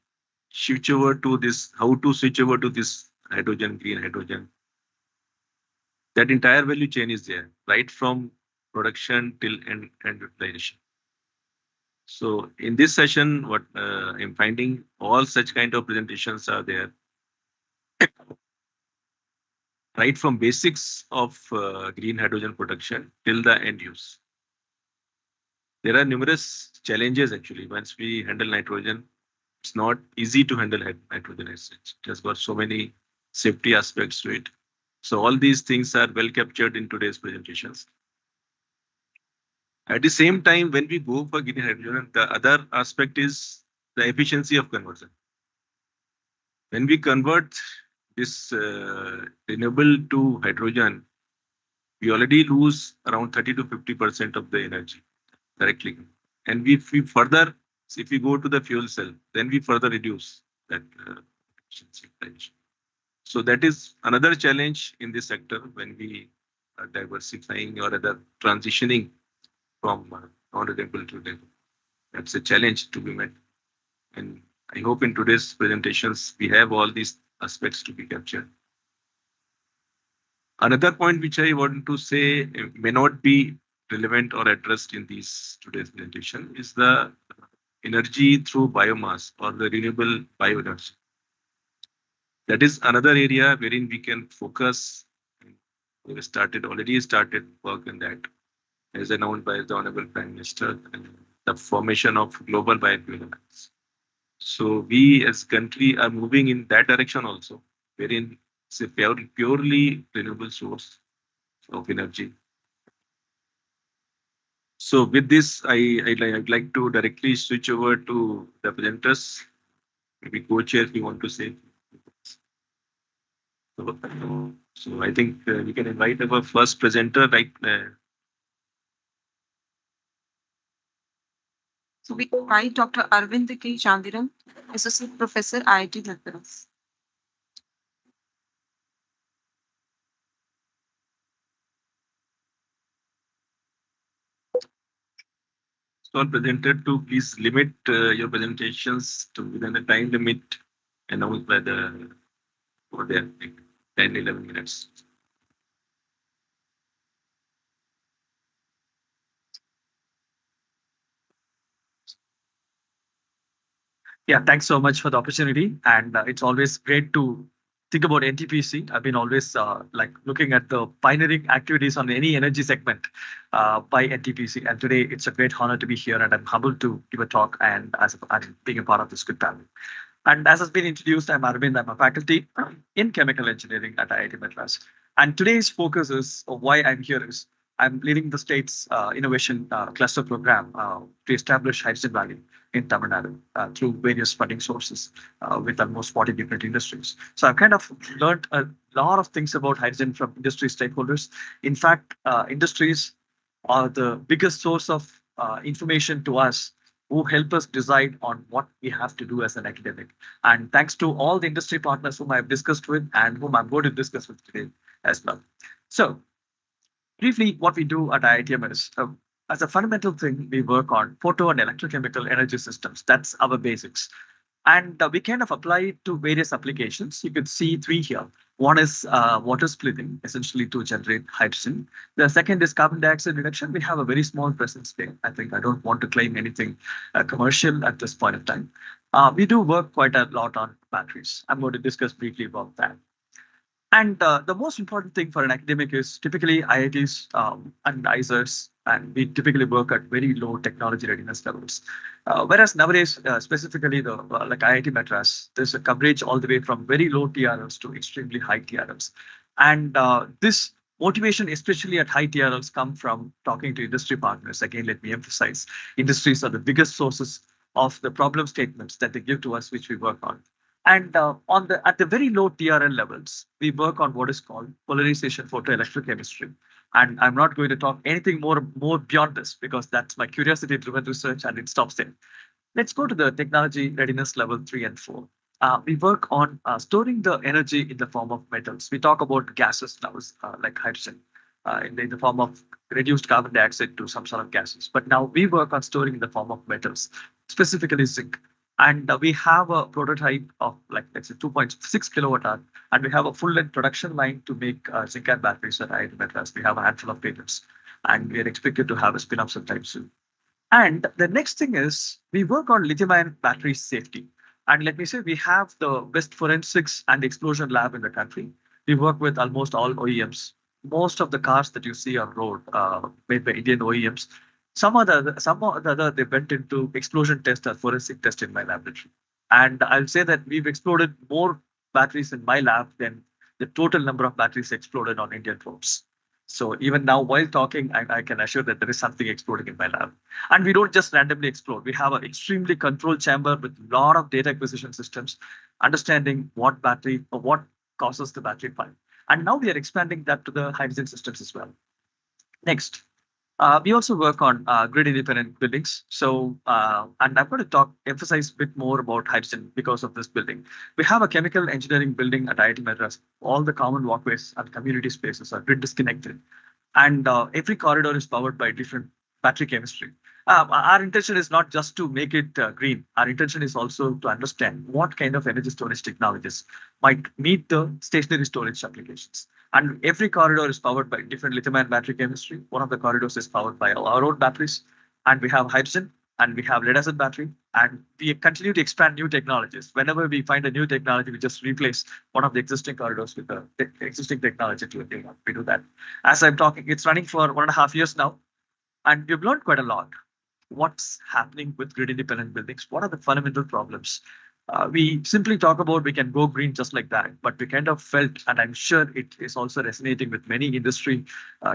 switch over to this, how to switch over to this hydrogen, green hydrogen, that entire value chain is there, right from production till end utilization. So in this session, what I'm finding, all such kind of presentations are there, right from basics of green hydrogen production till the end use. There are numerous challenges actually. Once we handle nitrogen, it's not easy to handle nitrogen as such. It has got so many safety aspects to it. So all these things are well captured in today's presentations. At the same time, when we go for green hydrogen, the other aspect is the efficiency of conversion. When we convert this renewable to hydrogen, we already lose around 30 to 50% of the energy directly. And if we go to the fuel cell, then we further reduce that efficiency. So that is another challenge in this sector when we are diversifying or rather transitioning from non-renewable to renewable. That's a challenge to be met. And I hope in today's presentations, we have all these aspects to be captured. Another point which I want to say may not be relevant or addressed in today's presentation is the energy through biomass or the renewable bioenergy. That is another area wherein we can focus. We already started work in that, as announced by the Honorable Prime Minister, the formation of global biofuel alliance. So we as country are moving in that direction also, wherein it's a purely renewable source of energy. So with this, I'd like to directly switch over to the presenters. Maybe co-chair if you want to say. So I think we can invite our first presenter, right? So we invite Dr. Arvind K. Chandiran, Associate Professor, IIT Madras. So presenter to please limit your presentations to within the time limit announced by the for their 10-11 minutes. Yeah, thanks so much for the opportunity. And it's always great to think about NTPC. I've been always looking at the pioneering activities on any energy segment by NTPC. And today it's a great honor to be here, and I'm humbled to give a talk and being a part of this good panel. And as has been introduced, I'm Arvind. I'm a faculty in chemical engineering at IIT Madras. And today's focus is why I'm here is I'm leading the state's innovation cluster program to establish Hydrogen Valley in Tamil Nadu through various funding sources with almost 40 different industries. So I've kind of learned a lot of things about hydrogen from industry stakeholders. In fact, industries are the biggest source of information to us who help us decide on what we have to do as an academic. And thanks to all the industry partners whom I've discussed with and whom I'm going to discuss with today as well. So briefly, what we do at IITM is, as a fundamental thing, we work on photo and electrochemical energy systems. That's our basics. And we kind of apply it to various applications. You could see three here. One is water splitting, essentially to generate hydrogen. The second is carbon dioxide reduction. We have a very small presence there. I think I don't want to claim anything commercial at this point of time. We do work quite a lot on batteries. I'm going to discuss briefly about that. And the most important thing for an academic is typically IITs and ISERs And we typically work at very low technology readiness levels. Whereas nowadays, specifically the like IIT Madras, there's a coverage all the way from very low TRLs to extremely high TRLs. And this motivation, especially at high TRLs, come from talking to industry partners. Again, let me emphasize, industries are the biggest sources of the problem statements that they give to us, which we work on. And at the very low TRL levels, we work on what is called polarization photoelectrochemistry. And I'm not going to talk anything more beyond this because that's my curiosity-driven research and it stops there. Let's go to the technology readiness level 3 and 4. We work on storing the energy in the form of metals. We talk about gases now, like hydrogen, in the form of reduced carbon dioxide to some sort of gases. But now we work on storing in the form of metals, specifically zinc. And we have a prototype of like, let's say 2.6 kilowatt hour, and we have a full-length production line to make zinc and batteries at IIT Madras. We have a handful of patents, and we are expected to have a spin-off sometime soon. And the next thing is we work on lithium-ion battery safety. And let me say, we have the best forensics and explosion lab in the country. We work with almost all OEMs. Most of the cars that you see on road made by Indian OEMs, some of the other, they went into explosion test or forensic test in my laboratory. And I'll say that we've exploded more batteries in my lab than the total number of batteries exploded on Indian roads. So even now, while talking, I can assure that there is something exploding in my lab. And we don't just randomly explode. We have an extremely controlled chamber with a lot of data acquisition systems, understanding what battery or what causes the battery fire. And now we are expanding that to the hydrogen systems as well. Next. We also work on grid independent buildings. So, and I'm going to emphasize a bit more about hydrogen because of this building. We have a chemical engineering building at IIT Madras. All the common walkways and community spaces are grid disconnected. And every corridor is powered by different battery chemistry. Our intention is not just to make it green. Our intention is also to understand what kind of energy storage technologies might meet the stationary storage applications. And every corridor is powered by different lithium-ion battery chemistry. One of the corridors is powered by our own batteries. And we have hydrogen and we have lead-acid battery. And we continue to expand new technologies. Whenever we find a new technology, we just replace one of the existing corridors with the existing technology to we do that. As I'm talking, it's running for 1.5 years now. And we've learned quite a lot. What's happening with grid independent buildings? What are the fundamental problems? We simply talk about we can go green just like that, but we kind of felt, and I'm sure it is also resonating with many industry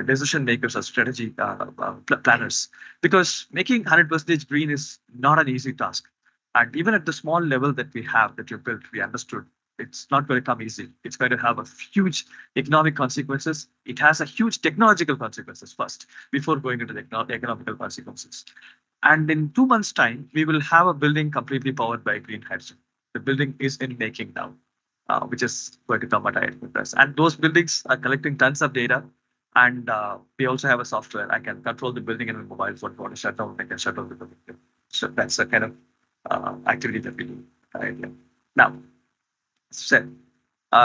decision makers or strategy planners, because making 100% green is not an easy task. And even at the small level that we have, that you built, we understood it's not going to come easy. It's going to have a huge economic consequences. It has a huge technological consequences first before going into the economical consequences. And in 2 months' time, we will have a building completely powered by green hydrogen. The building is in making now, which is going to come at IIT Madras. And those buildings are collecting tons of data. And we also have a software. I can control the building in my mobile phone. If I want to shut down, I can shut down the building. So that's the kind of activity that we do. Now, as I said,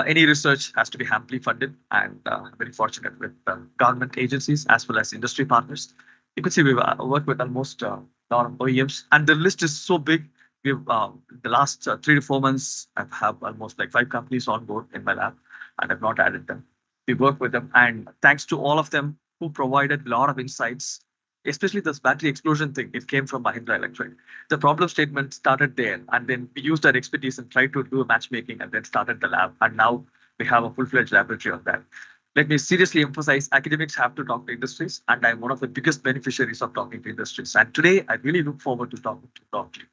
any research has to be amply funded, and I'm very fortunate with government agencies as well as industry partners. You can see we've worked with almost a lot of OEMs, and the list is so big. We've the last 3 to 4 months, I've have almost like 5 companies on board in my lab, and I've not added them. We work with them, and thanks to all of them who provided a lot of insights, especially this battery explosion thing. It came from Mahindra Electric. The problem statement started there, and then we used our expertise and tried to do a matchmaking, and then started the lab. And now we have a full-fledged laboratory on that. Let me seriously emphasize, academics have to talk to industries, and I'm one of the biggest beneficiaries of talking to industries. And today, I really look forward to talking to you,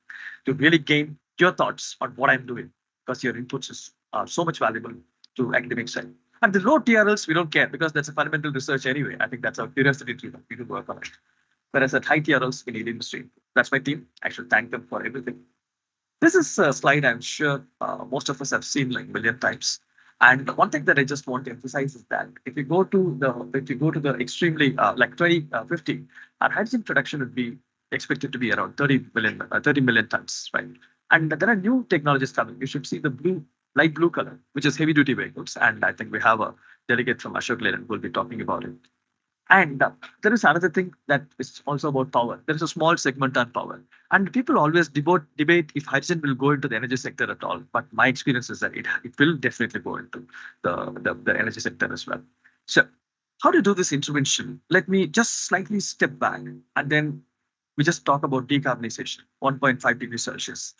to really gain your thoughts on what I'm doing, because your inputs are so much valuable to academic side. And the low TRLs, we don't care, because that's a fundamental research anyway. I think that's our curiosity driven. We do work on it. Whereas at high TRLs, we need industry. That's my team. I should thank them for everything. This is a slide I'm sure most of us have seen like a million times. And one thing that I just want to emphasize is that if you go to the extremely like 2050, our hydrogen production would be expected to be around 30 million tons, right? And there are new technologies coming. You should see the light blue color, which is heavy duty vehicles. And I think we have a delegate from Ashok Leyland who will be talking about it. And there is another thing that is also about power. There is a small segment on power. And people always debate if hydrogen will go into the energy sector at all. But my experience is that it will definitely go into the energy sector as well. So How to do this intervention? Let me just slightly step back and then we just talk about decarbonization, 1.5 degrees Celsius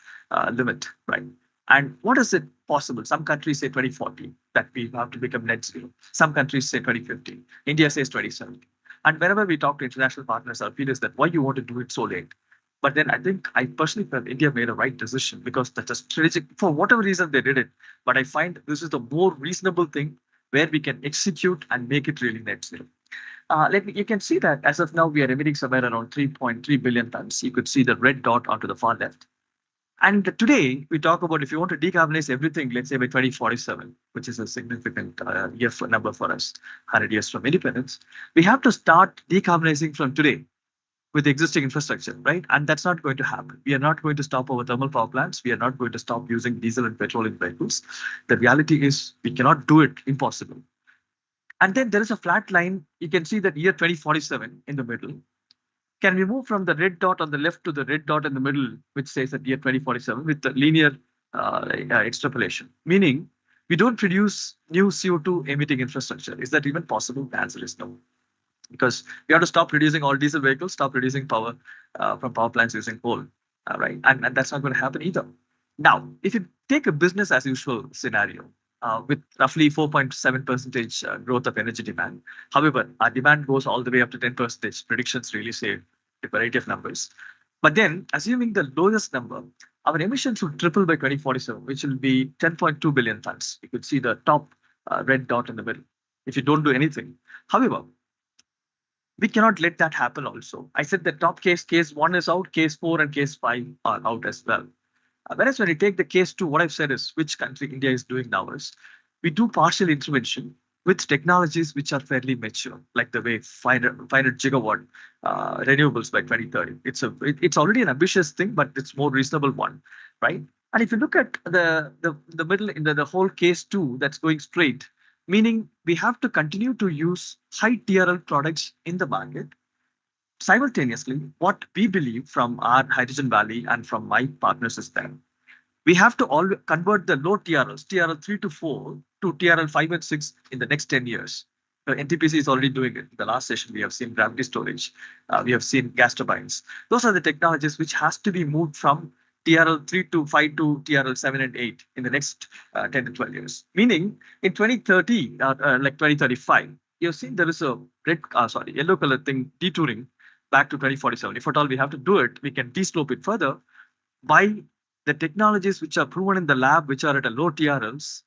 limit, right? And what is it possible? Some countries say 2040 that we have to become net zero. Some countries say 2050. India says 2070. And whenever we talk to international partners, our feel is that why you want to do it so late? But then I personally felt India made a right decision because that's a strategic, for whatever reason they did it. But I find this is the more reasonable thing where we can execute and make it really net zero. You can see that as of now, we are emitting somewhere around 3.3 billion tons. You could see the red dot onto the far left. And today we talk about if you want to decarbonize everything, let's say by 2047, which is a significant number for us, 100 years from independence, we have to start decarbonizing from today with existing infrastructure, right? And that's not going to happen. We are not going to stop our thermal power plants. We are not going to stop using diesel and petrol in vehicles. The reality is we cannot do it, impossible. And then there is a flat line. You can see that year 2047 in the middle. Can we move from the red dot on the left to the red dot in the middle, which says that year 2047 with the linear extrapolation? Meaning we don't produce new CO2 emitting infrastructure. Is that even possible? The answer is no. Because we have to stop producing all diesel vehicles, stop producing power from power plants using coal, right? And that's not going to happen either. Now, if you take a business as usual scenario with roughly 4.7% growth of energy demand, however, our demand goes all the way up to 10%. Predictions really say a variety of numbers. But then, assuming the lowest number, our emissions will triple by 2047, which will be 10.2 billion tons. You could see the top red dot in the middle if you don't do anything. However, we cannot let that happen also. I said the top case 1 is out, case 4 and case 5 are out as well. Whereas when you take the case 2, what I've said is which country India is doing now is we do partial intervention with technologies which are fairly mature, like the way 500 gigawatt renewables by 2030. It's already an ambitious thing, but it's more reasonable one, right? And if you look at the middle in the whole case 2 that's going straight, meaning we have to continue to use high TRL products in the market. Simultaneously, what we believe from our Hydrogen Valley and from my partners is that we have to all convert the low TRLs, TRL 3 to 4, to TRL 5 and 6 in the next 10 years. NTPC is already doing it. In the last session, we have seen gravity storage. We have seen gas turbines. Those are the technologies which has to be moved from TRL 3 to 5 to TRL 7 and 8 in the next 10 to 12 years. Meaning in 2030, like 2035, you've seen there is a yellow color thing detouring back to 2047. If at all we have to do it, we can deslope it further by the technologies which are proven in the lab, which are at a low TRLs.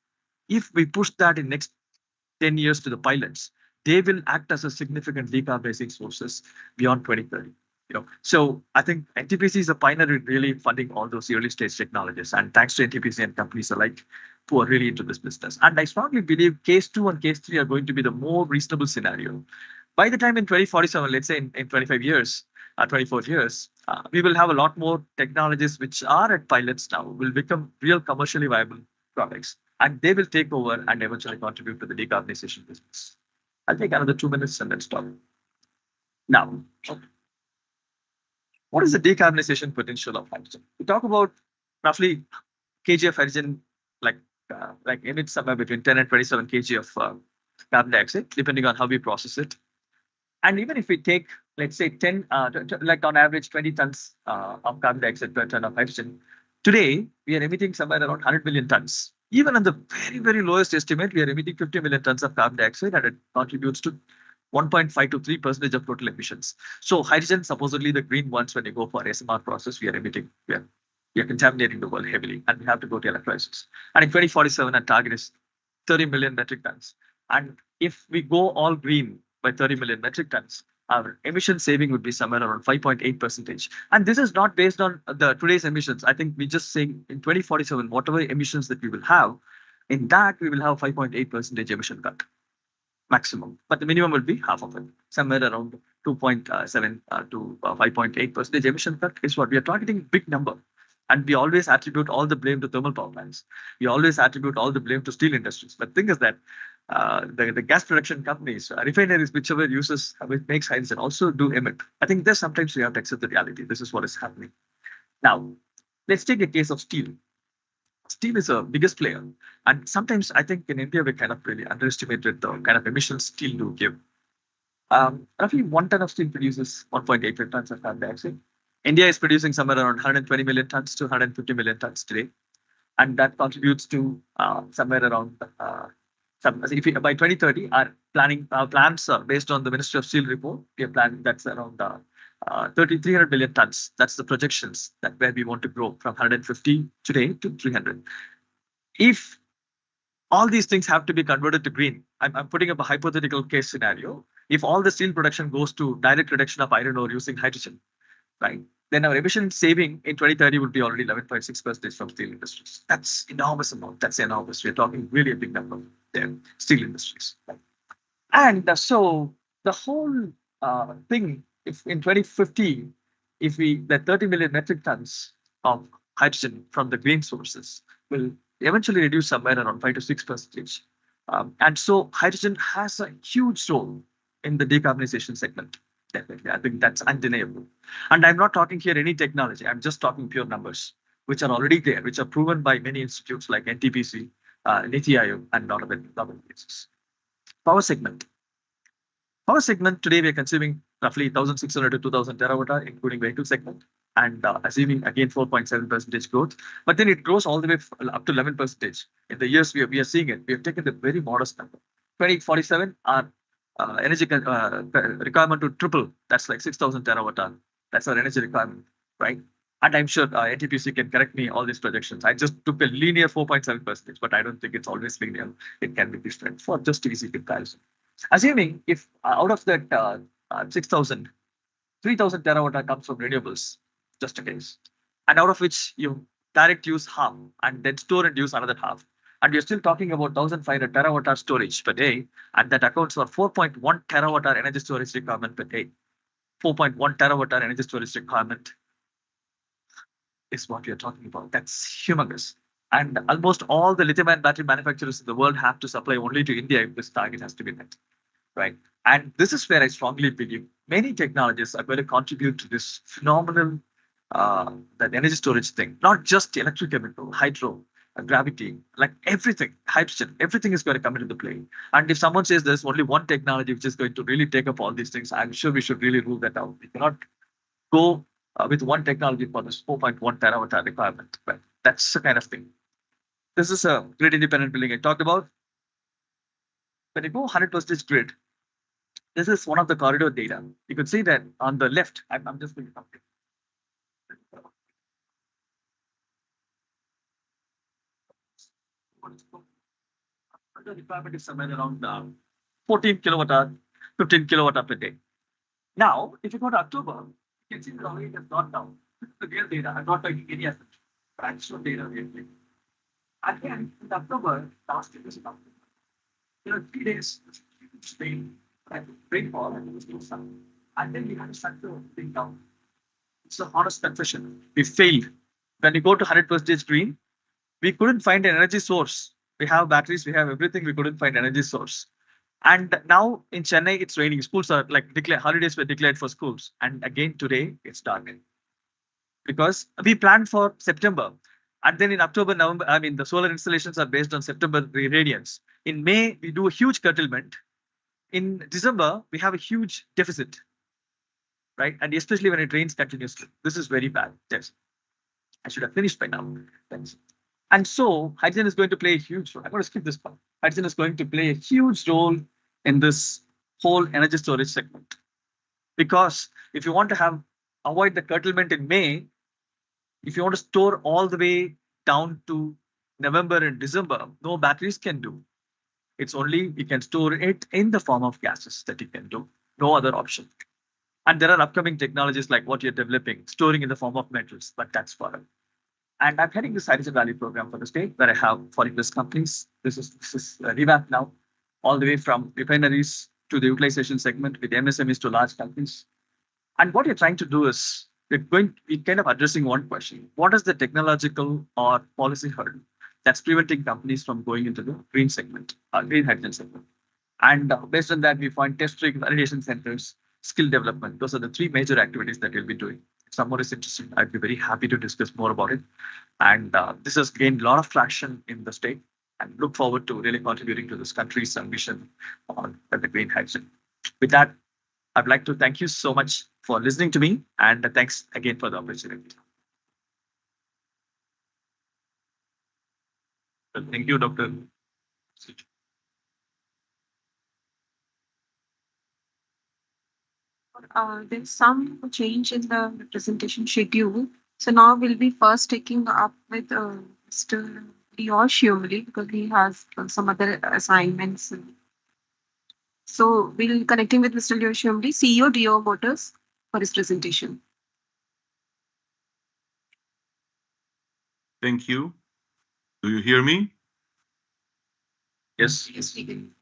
If we push that in next 10 years to the pilots, they will act as a significant decarbonizing sources beyond 2030. So I think NTPC is a pioneer in really funding all those early stage technologies, and thanks to NTPC and companies alike who are really into this business. And I strongly believe case 2 and case 3 are going to be the more reasonable scenario. By the time in 2047, let's say in 25 years, 24 years, we will have a lot more technologies which are at pilots now, will become real commercially viable products, and they will take over and eventually contribute to the decarbonization business. I'll take another 2 minutes and then stop. Now, what is the decarbonization potential of hydrogen? We talk about roughly kg of hydrogen, like emits somewhere between 10 and 27 kg of carbon dioxide, depending on how we process it. And even if we take, let's say 10, like on average 20 tons of carbon dioxide per ton of hydrogen, today we are emitting somewhere around 100 million tons. Even on the very, very lowest estimate, we are emitting 50 million tons of carbon dioxide, and it contributes to 1.5 to 3% of total emissions. So hydrogen, supposedly the green ones, when you go for SMR process, we are emitting, we are contaminating the world heavily, and we have to go to electrolysis. And in 2047, our target is 30 million metric tons. And if we go all green by 30 million metric tons, our emission saving would be somewhere around 5.8%. And this is not based on the today's emissions. I think we just saying in 2047, whatever emissions that we will have, in that we will have 5.8% emission cut maximum. But the minimum will be half of it, somewhere around 2.7 to 5.8% emission cut is what we are targeting. Big number. And we always attribute all the blame to thermal power plants. We always attribute all the blame to steel industries. But the thing is that the gas production companies, refineries, whichever makes hydrogen, also do emit. I think there's sometimes we have to accept the reality. This is what is happening. Now, let's take a case of steel. Steel is a biggest player. And sometimes I think in India, we kind of really underestimated the kind of emissions steel do give. Roughly 1 ton of steel produces 1.85 tons of carbon dioxide. India is producing somewhere around 120 million tons to 150 million tons today. And that contributes to somewhere around, if we, by 2030, our plans are based on the Ministry of Steel report. We are planning that's around 300 million tons. That's the projections that where we want to grow from 150 today to 300. If all these things have to be converted to green, I'm putting up a hypothetical case scenario. If all the steel production goes to direct reduction of iron ore using hydrogen, right? Then our emission saving in 2030 would be already 11.6% from steel industries. That's enormous amount. That's enormous. We're talking really a big number there, steel industries. Right? And so the whole thing, if in 2050, if the 30 million metric tons of hydrogen from the green sources will eventually reduce somewhere around 5 to 6%. And so hydrogen has a huge role in the decarbonization segment. Definitely, I think that's undeniable. And I'm not talking here any technology. I'm just talking pure numbers, which are already there, which are proven by many institutes like NTPC, NITI Aayog, and lot of other places. Power segment. Power segment today we are consuming roughly 1,600 to 2,000 terawatt-hour, including vehicle segment, and assuming again 4.7% growth. But then it grows all the way up to 11%. In the years we are seeing it, we have taken the very modest number. 2047, our energy requirement to triple. That's like 6,000 terawatt-hour. That's our energy requirement, right? And I'm sure NTPC can correct me all these projections. I just took a linear 4.7%, but I don't think it's always linear. It can be different for just easy comparison. Assuming if out of that 6,000, 3,000 terawatt-hour comes from renewables, just a case, and out of which you direct use half and then store and use another half. And we're still talking about 1,500 terawatt-hour storage per day, and that accounts for 4.1 terawatt-hour energy storage requirement per day. 4.1 terawatt-hour energy storage requirement is what we are talking about. That's humongous. And almost all the lithium-ion battery manufacturers in the world have to supply only to India if this target has to be met, right? And this is where I strongly believe many technologies are going to contribute to this phenomenal that energy storage thing, not just electrochemical, hydro, gravity, like everything, hydrogen, everything is going to come into play. And if someone says there's only one technology which is going to really take up all these things, I'm sure we should really rule that out. We cannot go with one technology for this 4.1 terawatt-hour requirement. But that's the kind of thing. This is a grid independent building I talked about. When you go 100% grid, this is one of the corridor data. You could see that on the left, I'm just going to come here. The requirement is somewhere around 14 kilowatt-hour, 15 kilowatt-hour per day. Now, if you go to October, you can see that already it has gone down. This is the real data. I'm not taking any asset. Actual data we are taking. Again, in October, last year was October. 3 days, Spain, rainfall, and it was no sun. And then we had to shut the thing down. It's a honest confession. We failed. When you go to 100% green, we couldn't find an energy source. We have batteries, we have everything. We couldn't find energy source. And now in Chennai, it's raining. Schools are like holidays were declared for schools. And again, today it's dark. Because we planned for September. And then in October, November, I mean, the solar installations are based on September radiance. In May, we do a huge curtailment. In December, we have a huge deficit, right? And especially when it rains continuously. This is very bad. Yes. I should have finished by now. Thanks. And so hydrogen is going to play a huge role. I'm going to skip this part. Hydrogen is going to play a huge role in this whole energy storage segment. Because if you want to avoid the curtailment in May, if you want to store all the way down to November and December, no batteries can do. It's only you can store it in the form of gases that you can do. No other option. And there are upcoming technologies like what you're developing, storing in the form of metals, but that's forever. And I'm heading this Hydrogen Valley program for the state where I have 40+ companies. This is revamped now, all the way from refineries to the utilization segment with MSMEs to large companies. And what you're trying to do is we're kind of addressing one question. What is the technological or policy hurdle that's preventing companies from going into the green segment, green hydrogen segment? And based on that, we find test rig validation centers, skill development. Those are the 3 major activities that we'll be doing. If someone is interested, I'd be very happy to discuss more about it. And this has gained a lot of traction in the state and look forward to really contributing to this country's ambition on the green hydrogen. With that, I'd like to thank you so much for listening to me, and thanks again for the opportunity. Thank you, Dr. There's some change in the presentation schedule. So now we'll be first taking up with Mr. Dior Shumli because he has some other assignments. So we'll connecting with Mr. Dior Shumli, CEO Dior Motors, for his presentation. Thank you. Do you hear me? Yes. Yes, we can.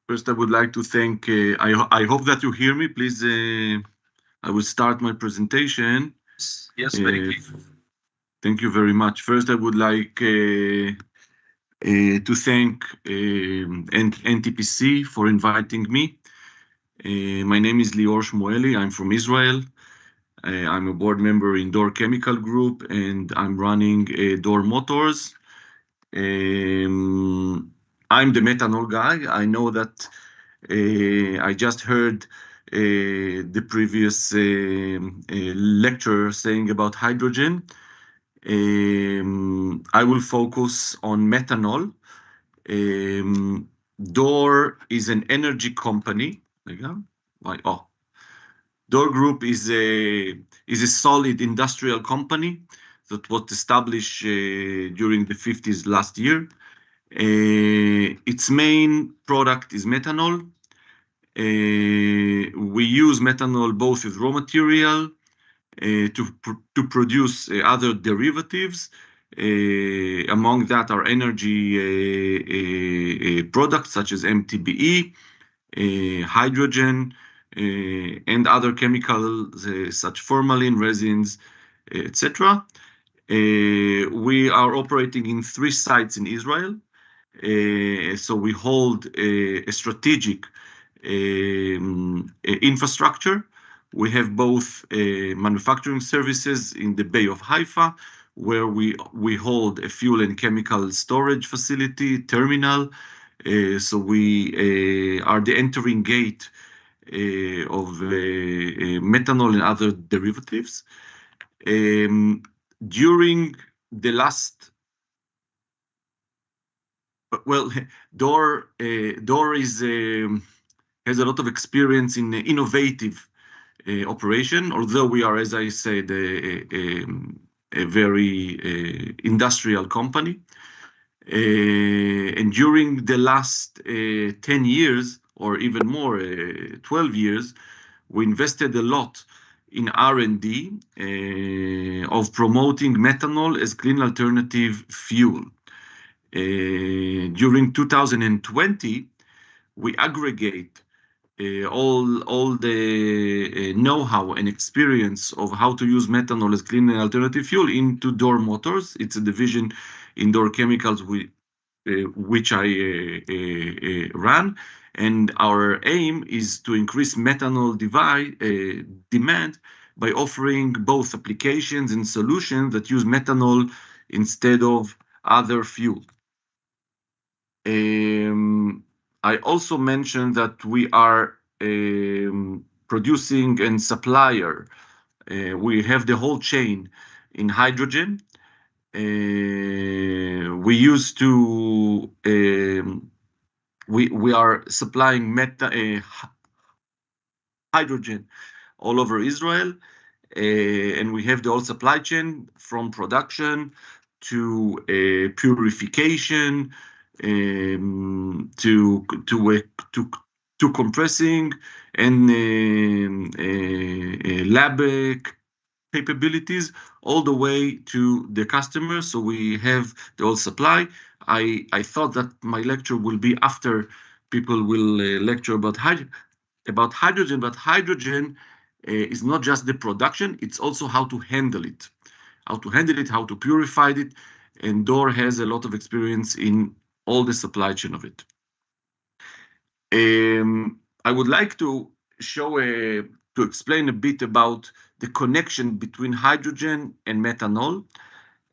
First, I would like to thank, I hope that you hear me. Please, I will start my presentation. Yes, very clear. Thank you very much. First, I would like to thank NTPC for inviting me. My name is Lior Shmueli. I'm from Israel. I'm a board member in Dor Chemical Group, and I'm running Dor Motors. I'm the methanol guy. I know that I just heard the previous lecturer saying about hydrogen. I will focus on methanol. Dor is an energy company. Dor Group is a solid industrial company that was established during the 50s last year. Its main product is methanol. We use methanol both as raw material to produce other derivatives. Among that are energy products such as MTBE, hydrogen, and other chemicals such formalin, resins, etc. We are operating in 3 sites in Israel. So we hold a strategic infrastructure. We have both manufacturing services in the Bay of Haifa, where we hold a fuel and chemical storage facility terminal. So we are the entering gate of methanol and other derivatives. During the last Dor has a lot of experience in innovative operation, although we are, as I said, a very industrial company. And during the last 10 years, or even more, 12 years, we invested a lot in R&D of promoting methanol as clean alternative fuel. During 2020, we aggregate all the know-how and experience of how to use methanol as clean and alternative fuel into Dor Motors. It's a division in Dor Chemicals which I run, and our aim is to increase methanol demand by offering both applications and solutions that use methanol instead of other fuel. I also mentioned that we are producing and supplier. We have the whole chain in hydrogen. We used to we are supplying hydrogen all over Israel, and we have the whole supply chain from production to purification, to compressing and lab capabilities all the way to the customer. So we have the whole supply. I thought that my lecture will be after people will lecture about hydrogen, but hydrogen is not just the production, it's also how to handle it, how to purify it, and Dor has a lot of experience in all the supply chain of it. I would like to show a to explain a bit about the connection between hydrogen and methanol.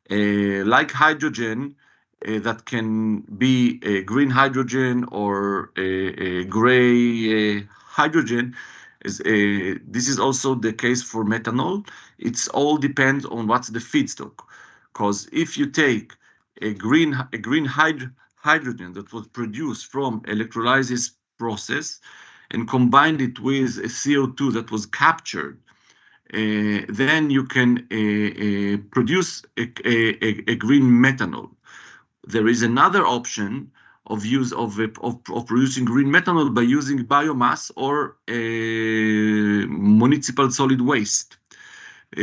Like hydrogen, that can be a green hydrogen or a gray hydrogen. This is also the case for methanol. It's all depends on what's the feedstock. Because if you take a green hydrogen that was produced from electrolysis process and combined it with a CO2 that was captured, then you can produce a green methanol. There is another option of use of producing green methanol by using biomass or municipal solid waste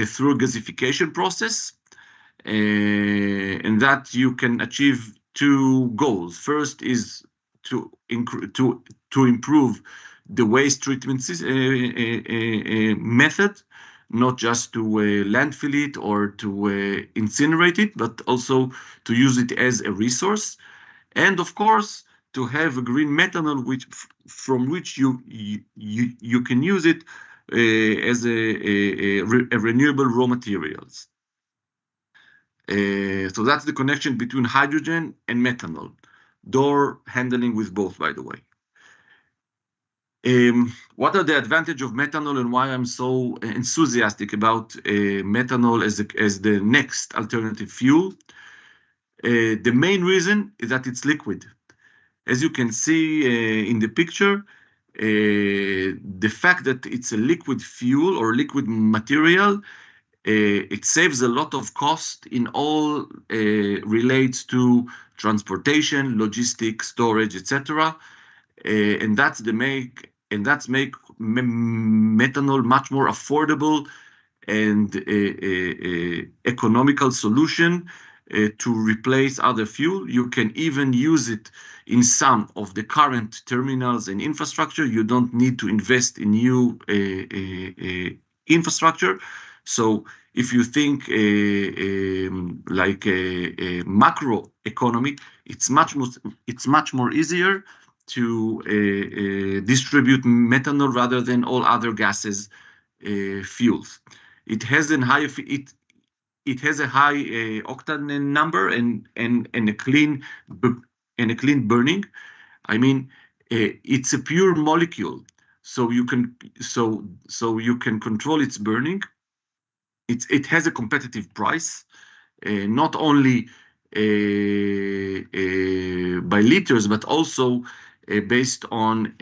through a gasification process, and that you can achieve two goals. First is to improve the waste treatment method, not just to landfill it or to incinerate it, but also to use it as a resource. And of course, to have a green methanol from which you can use it as a renewable raw materials. So that's the connection between hydrogen and methanol. Door handling with both, by the way. What are the advantages of methanol and why I'm so enthusiastic about methanol as the next alternative fuel? The main reason is that it's liquid. As you can see in the picture, the fact that it's a liquid fuel or liquid material, it saves a lot of cost in all relates to transportation, logistics, storage, etc. And that's make methanol much more affordable and economical solution to replace other fuel. You can even use it in some of the current terminals and infrastructure. You don't need to invest in new infrastructure. So if you think like a macro economy, it's much more easier to distribute methanol rather than all other gases fuels. It has a high octane number and a clean burning. I mean, it's a pure molecule, so you can control its burning. It has a competitive price, not only by liters, but also based on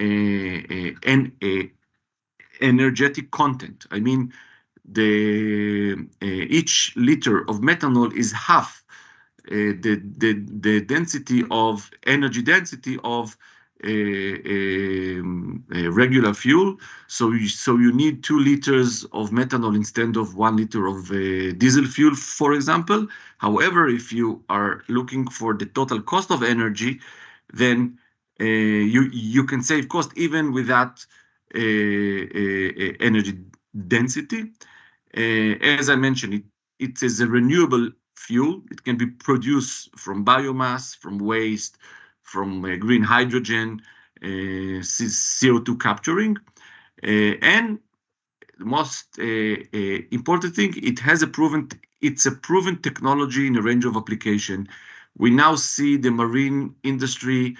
energetic content. I mean, each liter of methanol is half the density of energy density of a regular fuel. So you need 2 liters of methanol instead of 1 liter of diesel fuel, for example. However, if you are looking for the total cost of energy, then you can save cost even with that energy density. As I mentioned, it is a renewable fuel. It can be produced from biomass, from waste, from green hydrogen, CO2 capturing, and the most important thing, it's a proven technology in a range of application. We now see the marine industry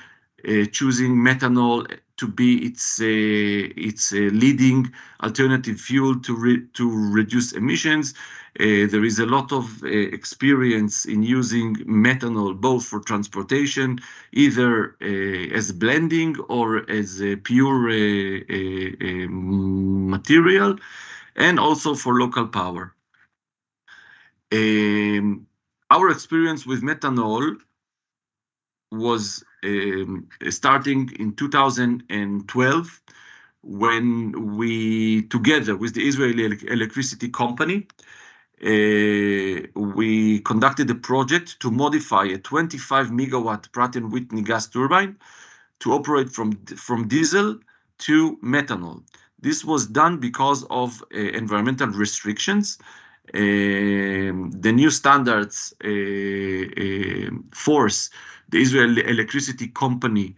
choosing methanol to be its leading alternative fuel to reduce emissions. There is a lot of experience in using methanol both for transportation, either as blending or as a pure material, and also for local power. Our experience with methanol was starting in 2012 when we, together with the Israeli Electricity Company, we conducted a project to modify a 25 megawatt Pratt & Whitney gas turbine to operate from diesel to methanol. This was done because of environmental restrictions. The new standards force the Israeli Electricity Company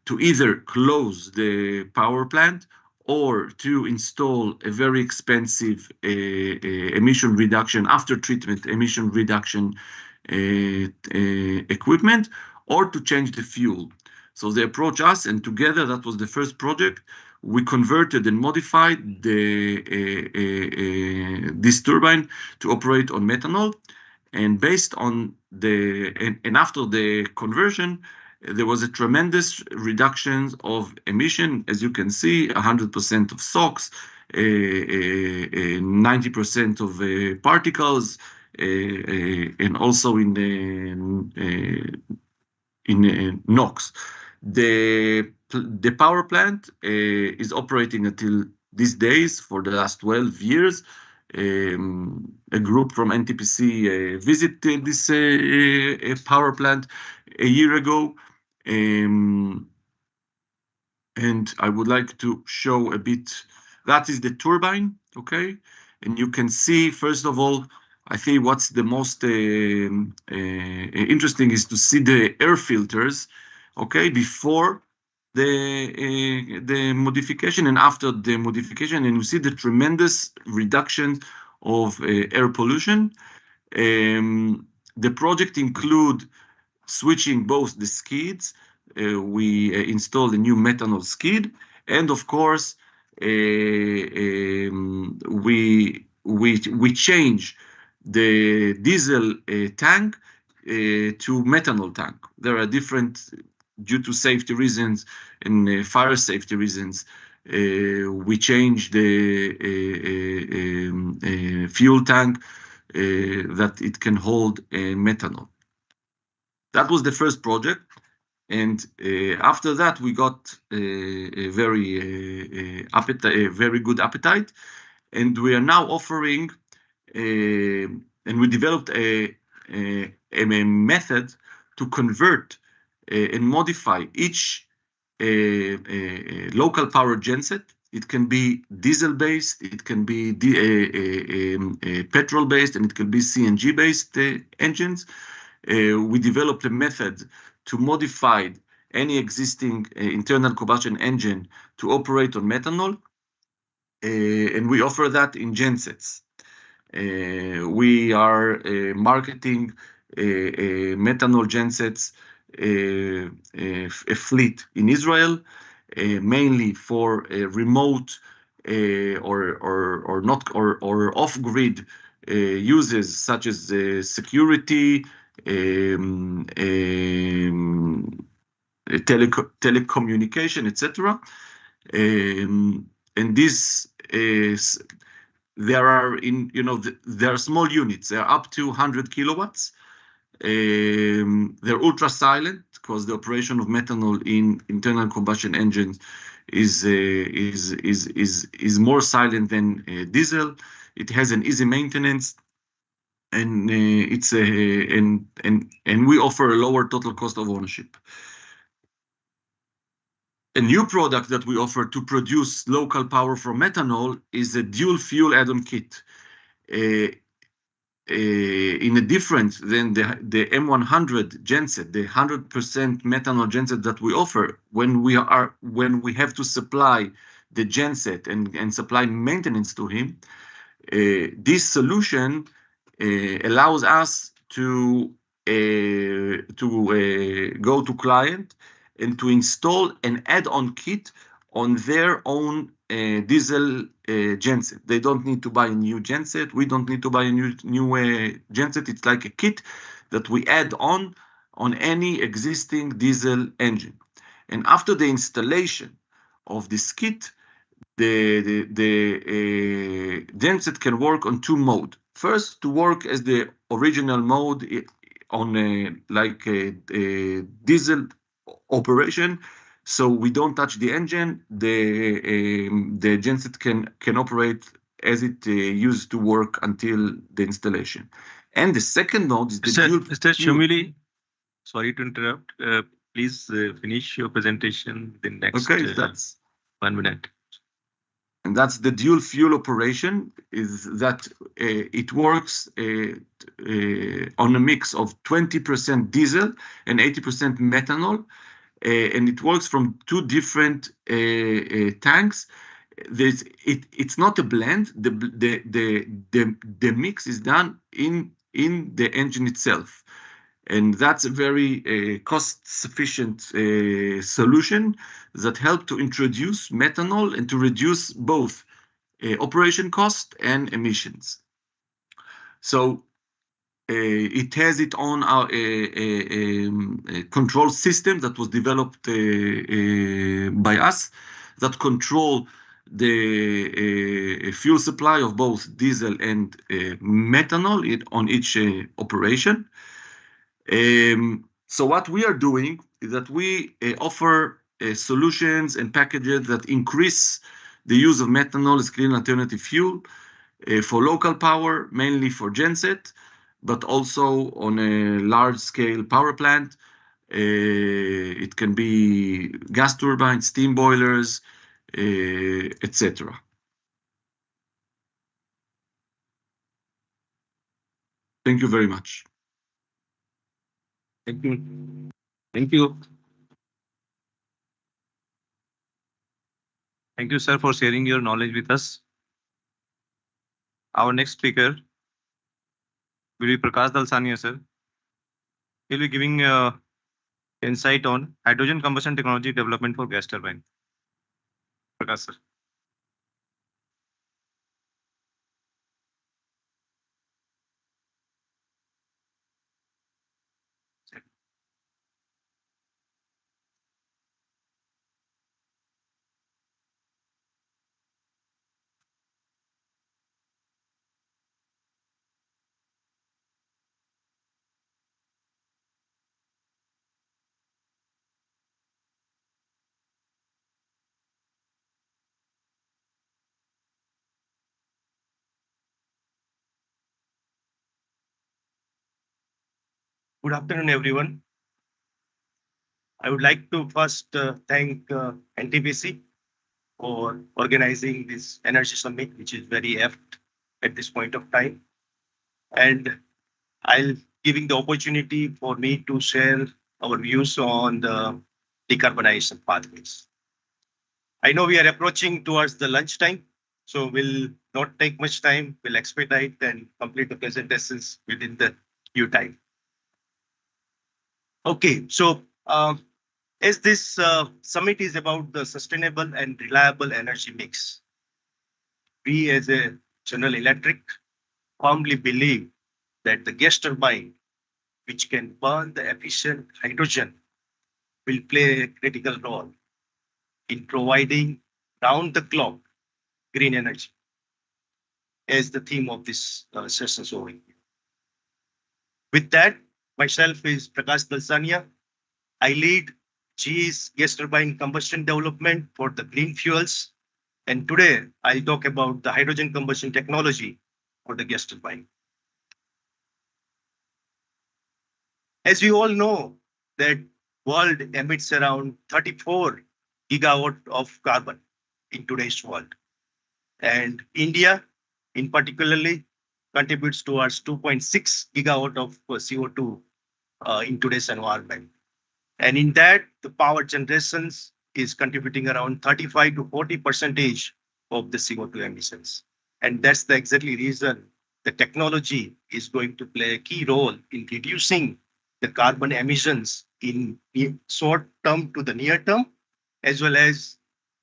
to either close the power plant or to install a very expensive emission reduction after treatment emission reduction equipment, or to change the fuel. So they approach us, and together, that was the first project. We converted and modified this turbine to operate on methanol. And based on and after the conversion, there was a tremendous reduction of emission. As you can see, 100% of SOx, 90% of particles, and also in NOx. The power plant is operating until these days for the last 12 years. A group from NTPC visited this power plant a year ago. And I would like to show a bit. That is the turbine, okay? And you can see, first of all, I think what's the most interesting is to see the air filters, okay, before the modification and after the modification, and you see the tremendous reduction of air pollution. The project include switching both the skids. We installed a new methanol skid, and of course, we change the diesel tank to methanol tank. There are different, due to safety reasons and fire safety reasons, we change the fuel tank that it can hold methanol. That was the first project. And after that, we got a very good appetite, and we are now offering, and we developed a method to convert and modify each local power genset. It can be diesel-based, it can be petrol-based, and it can be CNG-based engines. We developed a method to modify any existing internal combustion engine to operate on methanol, and we offer that in gensets. We are marketing methanol gensets, a fleet in Israel, mainly for remote or off-grid uses such as security, telecommunication, etc. And this is, there are there are small units. They are up to 100 kilowatts. They're ultra silent because the operation of methanol in internal combustion engines is more silent than diesel. It has an easy maintenance, and it's and we offer a lower total cost of ownership. A new product that we offer to produce local power from methanol is a dual fuel add-on kit. In a difference than the M100 genset, the 100% methanol genset that we offer, when we have to supply the genset and supply maintenance to him, this solution allows us to go to client and to install an add-on kit on their own diesel genset. They don't need to buy a new genset. We don't need to buy a new genset. It's like a kit that we add on any existing diesel engine. And after the installation of this kit, the genset can work on two modes. First, to work as the original mode on a diesel operation, so we don't touch the engine. The genset can operate as it used to work until the installation. And the second mode is the Mr. Shumili, sorry to interrupt. Please finish your presentation in the next that's 1 minute. And that's the dual fuel operation, is that it works on a mix of 20% diesel and 80% methanol. And it works from two different tanks. it's not a blend. The mix is done in the engine itself, and that's a very cost-sufficient solution that help to introduce methanol and to reduce both operation cost and emissions. So it has its own control system that was developed by us that control the fuel supply of both diesel and methanol on each operation. So what we are doing is that we offer solutions and packages that increase the use of methanol as clean alternative fuel for local power, mainly for genset, but also on a large-scale power plant. It can be gas turbines, steam boilers, etc. Thank you very much. Thank you. Thank you. Thank you, sir, for sharing your knowledge with us. Our next speaker will be Prakash Dalsania, sir. He'll be giving insight on hydrogen combustion technology development for gas turbine. Prakash, sir. Good afternoon, everyone. I would like to first thank NTPC for organizing this energy summit, which is very apt at this point of time. And I'll giving the opportunity for me to share our views on the decarbonization pathways. I know we are approaching towards the lunchtime, so we'll not take much time. We'll expedite and complete the presentations within the due time. Okay, so as this summit is about the sustainable and reliable energy mix, we as a General Electric firmly believe that the gas turbine, which can burn the efficient hydrogen, will play a critical role in providing round-the-clock green energy, as the theme of this session is over here. With that, myself is Prakash Dalsania. I lead GE's gas turbine combustion development for the green fuels. And today I'll talk about the hydrogen combustion technology for the gas turbine. As we all know, that world emits around 34 gigawatt of carbon in today's world. And India, in particularly, contributes towards 2.6 gigawatt of CO2 in today's environment. And in that, the power generations is contributing around 35 to 40% of the CO2 emissions. And that's the exactly reason the technology is going to play a key role in reducing the carbon emissions in short term to the near term, as well as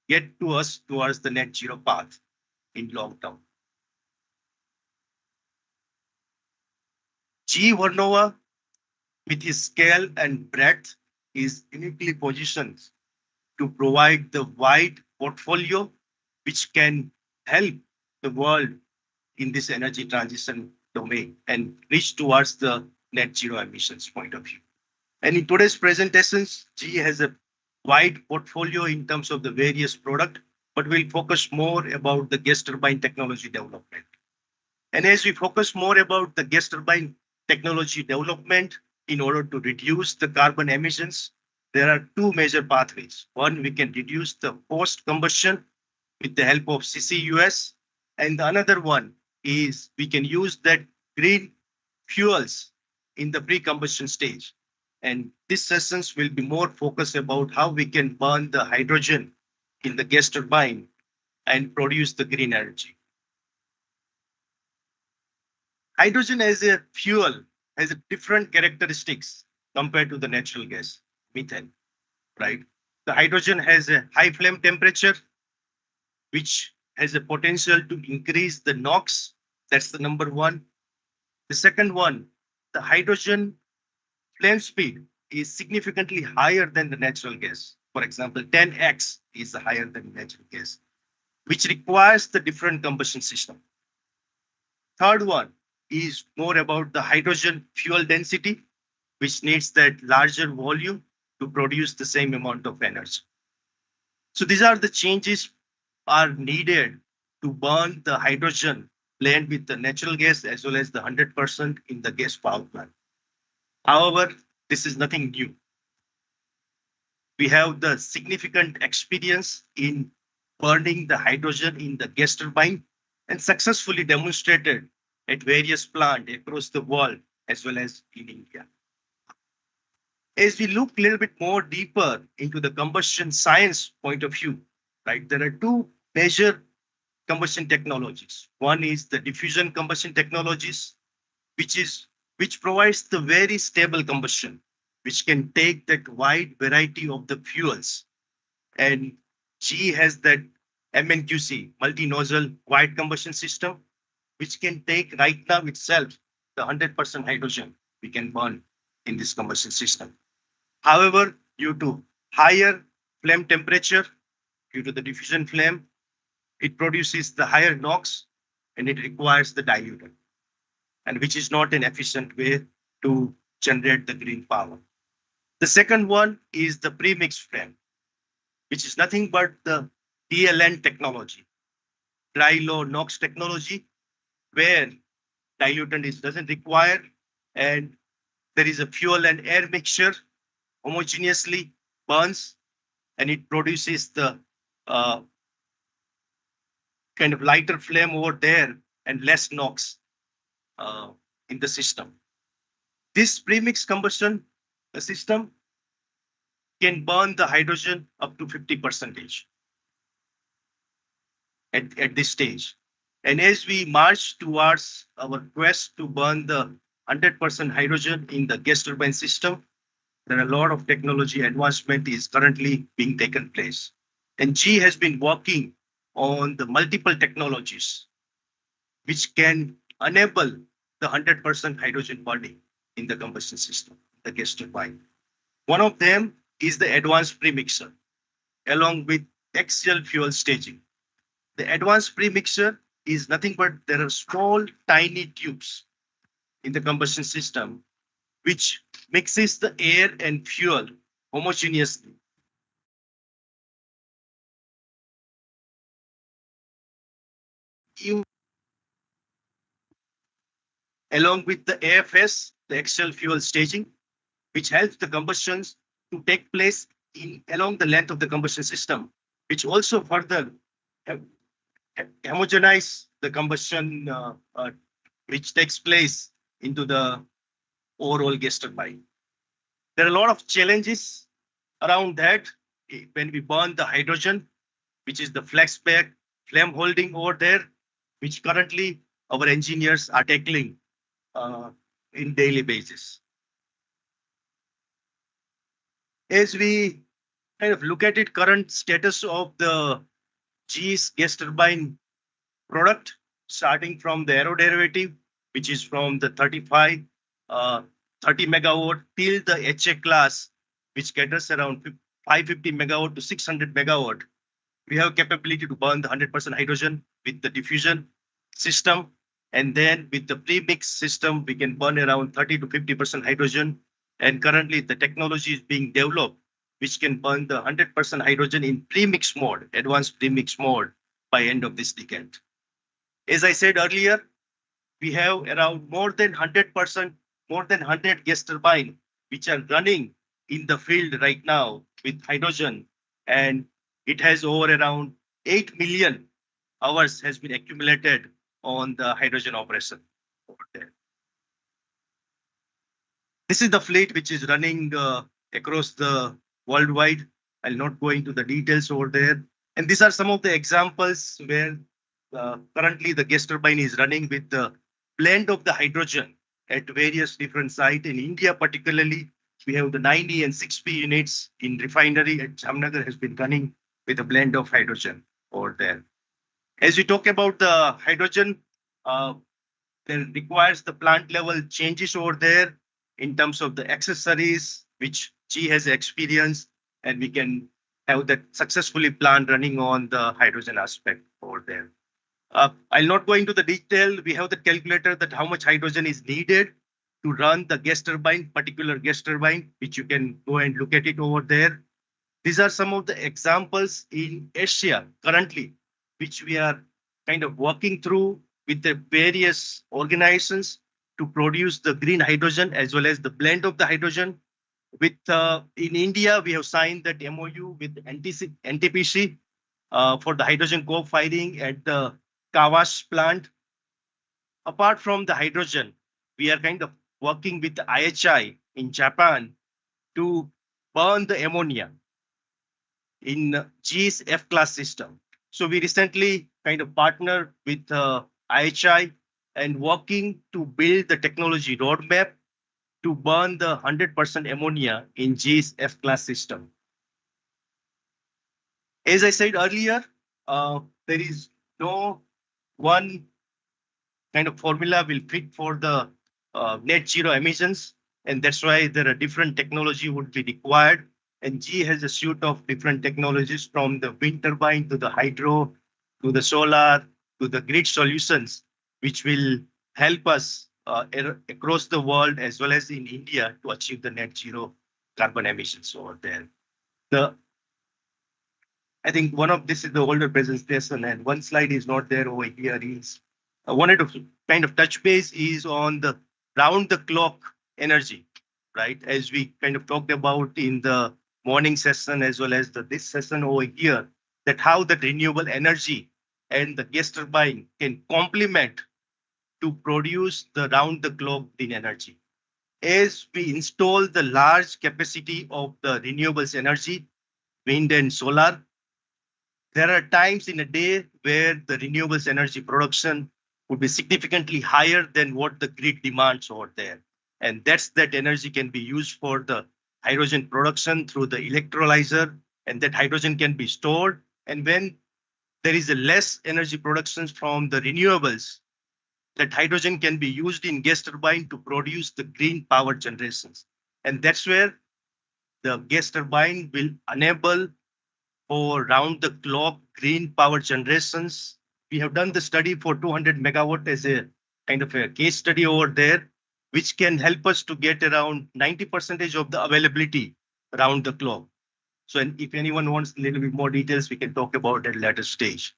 get to us towards the net zero path in long term. GE Vernova, with his scale and breadth, is uniquely positioned to provide the wide portfolio which can help the world in this energy transition domain and reach towards the net zero emissions point of view. And in today's presentations, GE has a wide portfolio in terms of the various products, but we'll focus more about the gas turbine technology development. And as we focus more about the gas turbine technology development in order to reduce the carbon emissions, there are two major pathways. One, we can reduce the post-combustion with the help of CCUS, and the another one is we can use that green fuels in the pre-combustion stage. And these sessions will be more focused about how we can burn the hydrogen in the gas turbine and produce the green energy. Hydrogen as a fuel has a different characteristics compared to the natural gas, methane, right? The hydrogen has a high flame temperature, which has a potential to increase the NOx. That's the number one. The second one, the hydrogen flame speed is significantly higher than the natural gas. For example, 10x is higher than natural gas, which requires the different combustion system. Third one is more about the hydrogen fuel density, which needs that larger volume to produce the same amount of energy. So these are the changes are needed to burn the hydrogen blend with the natural gas as well as the 100% in the gas power plant. However, this is nothing new. We have the significant experience in burning the hydrogen in the gas turbine and successfully demonstrated at various plants across the world as well as in India. As we look a little bit more deeper into the combustion science point of view, right, there are two major combustion technologies. One is the diffusion combustion technologies, which provides the very stable combustion, which can take that wide variety of the fuels. And G has that MNQC, multi-nozzle quiet combustion system, which can take right now itself the 100% hydrogen we can burn in this combustion system. However, due to higher flame temperature, due to the diffusion flame, it produces the higher NOx and it requires the diluent, and which is not an efficient way to generate the green power. The second one is the premix flame, which is nothing but the DLN technology, dry low NOx technology, where diluent doesn't require, and there is a fuel and air mixture homogeneously burns, and it produces the kind of lighter flame over there and less NOx in the system. This premix combustion system can burn the hydrogen up to 50% at this stage. And as we march towards our quest to burn the 100% hydrogen in the gas turbine system, there are a lot of technology advancement is currently being taken place. And G has been working on the multiple technologies which can enable the 100% hydrogen burning in the combustion system, the gas turbine. One of them is the advanced premixer, along with axial fuel staging. The advanced premixer is nothing but there are small, tiny tubes in the combustion system which mixes the air and fuel homogeneously. Along with the AFS, the axial fuel staging, which helps the combustions to take place along the length of the combustion system, which also further homogenize the combustion which takes place into the overall gas turbine. There are a lot of challenges around that when we burn the hydrogen, which is the flex pack flame holding over there, which currently our engineers are tackling in daily basis. As we kind of look at it, current status of the G's gas turbine product, starting from the aeroderivative, which is from the 30 megawatt till the HA class, which caters around 550 megawatt to 600 megawatt. We have capability to burn the 100% hydrogen with the diffusion system. And then with the premix system, we can burn around 30 to 50% hydrogen. And currently the technology is being developed, which can burn the 100% hydrogen in premix mode, advanced premix mode by end of this decade. As I said earlier, we have around more than 100%, more than 100 gas turbines, which are running in the field right now with hydrogen. And it has over around 8 million hours has been accumulated on the hydrogen operation over there. This is the fleet which is running across the worldwide. I'll not go into the details over there. And these are some of the examples where currently the gas turbine is running with the blend of the hydrogen at various different sites. In India, particularly, we have the 9E and 6P units in refinery at Jamnagar has been running with a blend of hydrogen over there. As we talk about the hydrogen, there requires the plant level changes over there in terms of the accessories, which G has experienced, and we can have that successfully plant running on the hydrogen aspect over there. I'll not go into the detail. We have the calculator that how much hydrogen is needed to run the gas turbine, particular gas turbine, which you can go and look at it over there. These are some of the examples in Asia currently, which we are kind of working through with the various organizations to produce the green hydrogen as well as the blend of the hydrogen. With in India, we have signed that MOU with NTPC for the hydrogen co-firing at the Kawash plant. Apart from the hydrogen, we are kind of working with the IHI in Japan to burn the ammonia in GE's F-class system. So we recently kind of partnered with IHI and working to build the technology roadmap to burn the 100% ammonia in GE's F-class system. As I said earlier, there is no one kind of formula will fit for the net zero emissions, and that's why there are different technology would be required. And GE has a suite of different technologies from the wind turbine to the hydro, to the solar, to the grid solutions, which will help us across the world as well as in India to achieve the net zero carbon emissions over there. I think one of this is the older presentation, and one slide is not there over here. I wanted to kind of touch base is on the round the clock energy, right? As we kind of talked about in the morning session as well as this session over here, that how the renewable energy and the gas turbine can complement to produce the round the clock green energy. As we install the large capacity of the renewables energy, wind and solar, there are times in a day where the renewables energy production would be significantly higher than what the grid demands over there. And that energy can be used for the hydrogen production through the electrolyzer, and that hydrogen can be stored. And when there is a less energy production from the renewables, that hydrogen can be used in gas turbine to produce the green power generations. And that's where the gas turbine will enable for round the clock green power generations. We have done the study for 200 megawatt as a kind of a case study over there, which can help us to get around 90% of the availability around the clock. So if anyone wants a little bit more details, we can talk about at a later stage.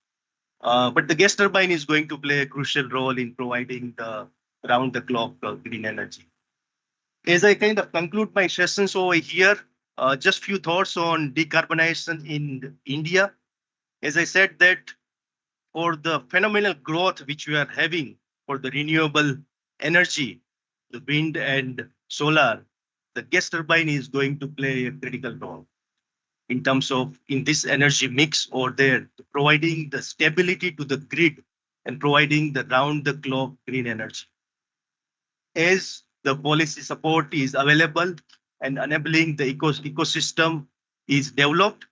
But the gas turbine is going to play a crucial role in providing the round the clock green energy. As I kind of conclude my sessions over here, just few thoughts on decarbonization in India. As I said that for the phenomenal growth which we are having for the renewable energy, the wind and solar, the gas turbine is going to play a critical role in terms of in this energy mix or there, providing the stability to the grid and providing the round the clock green energy. As the policy support is available and enabling the ecosystem is developed,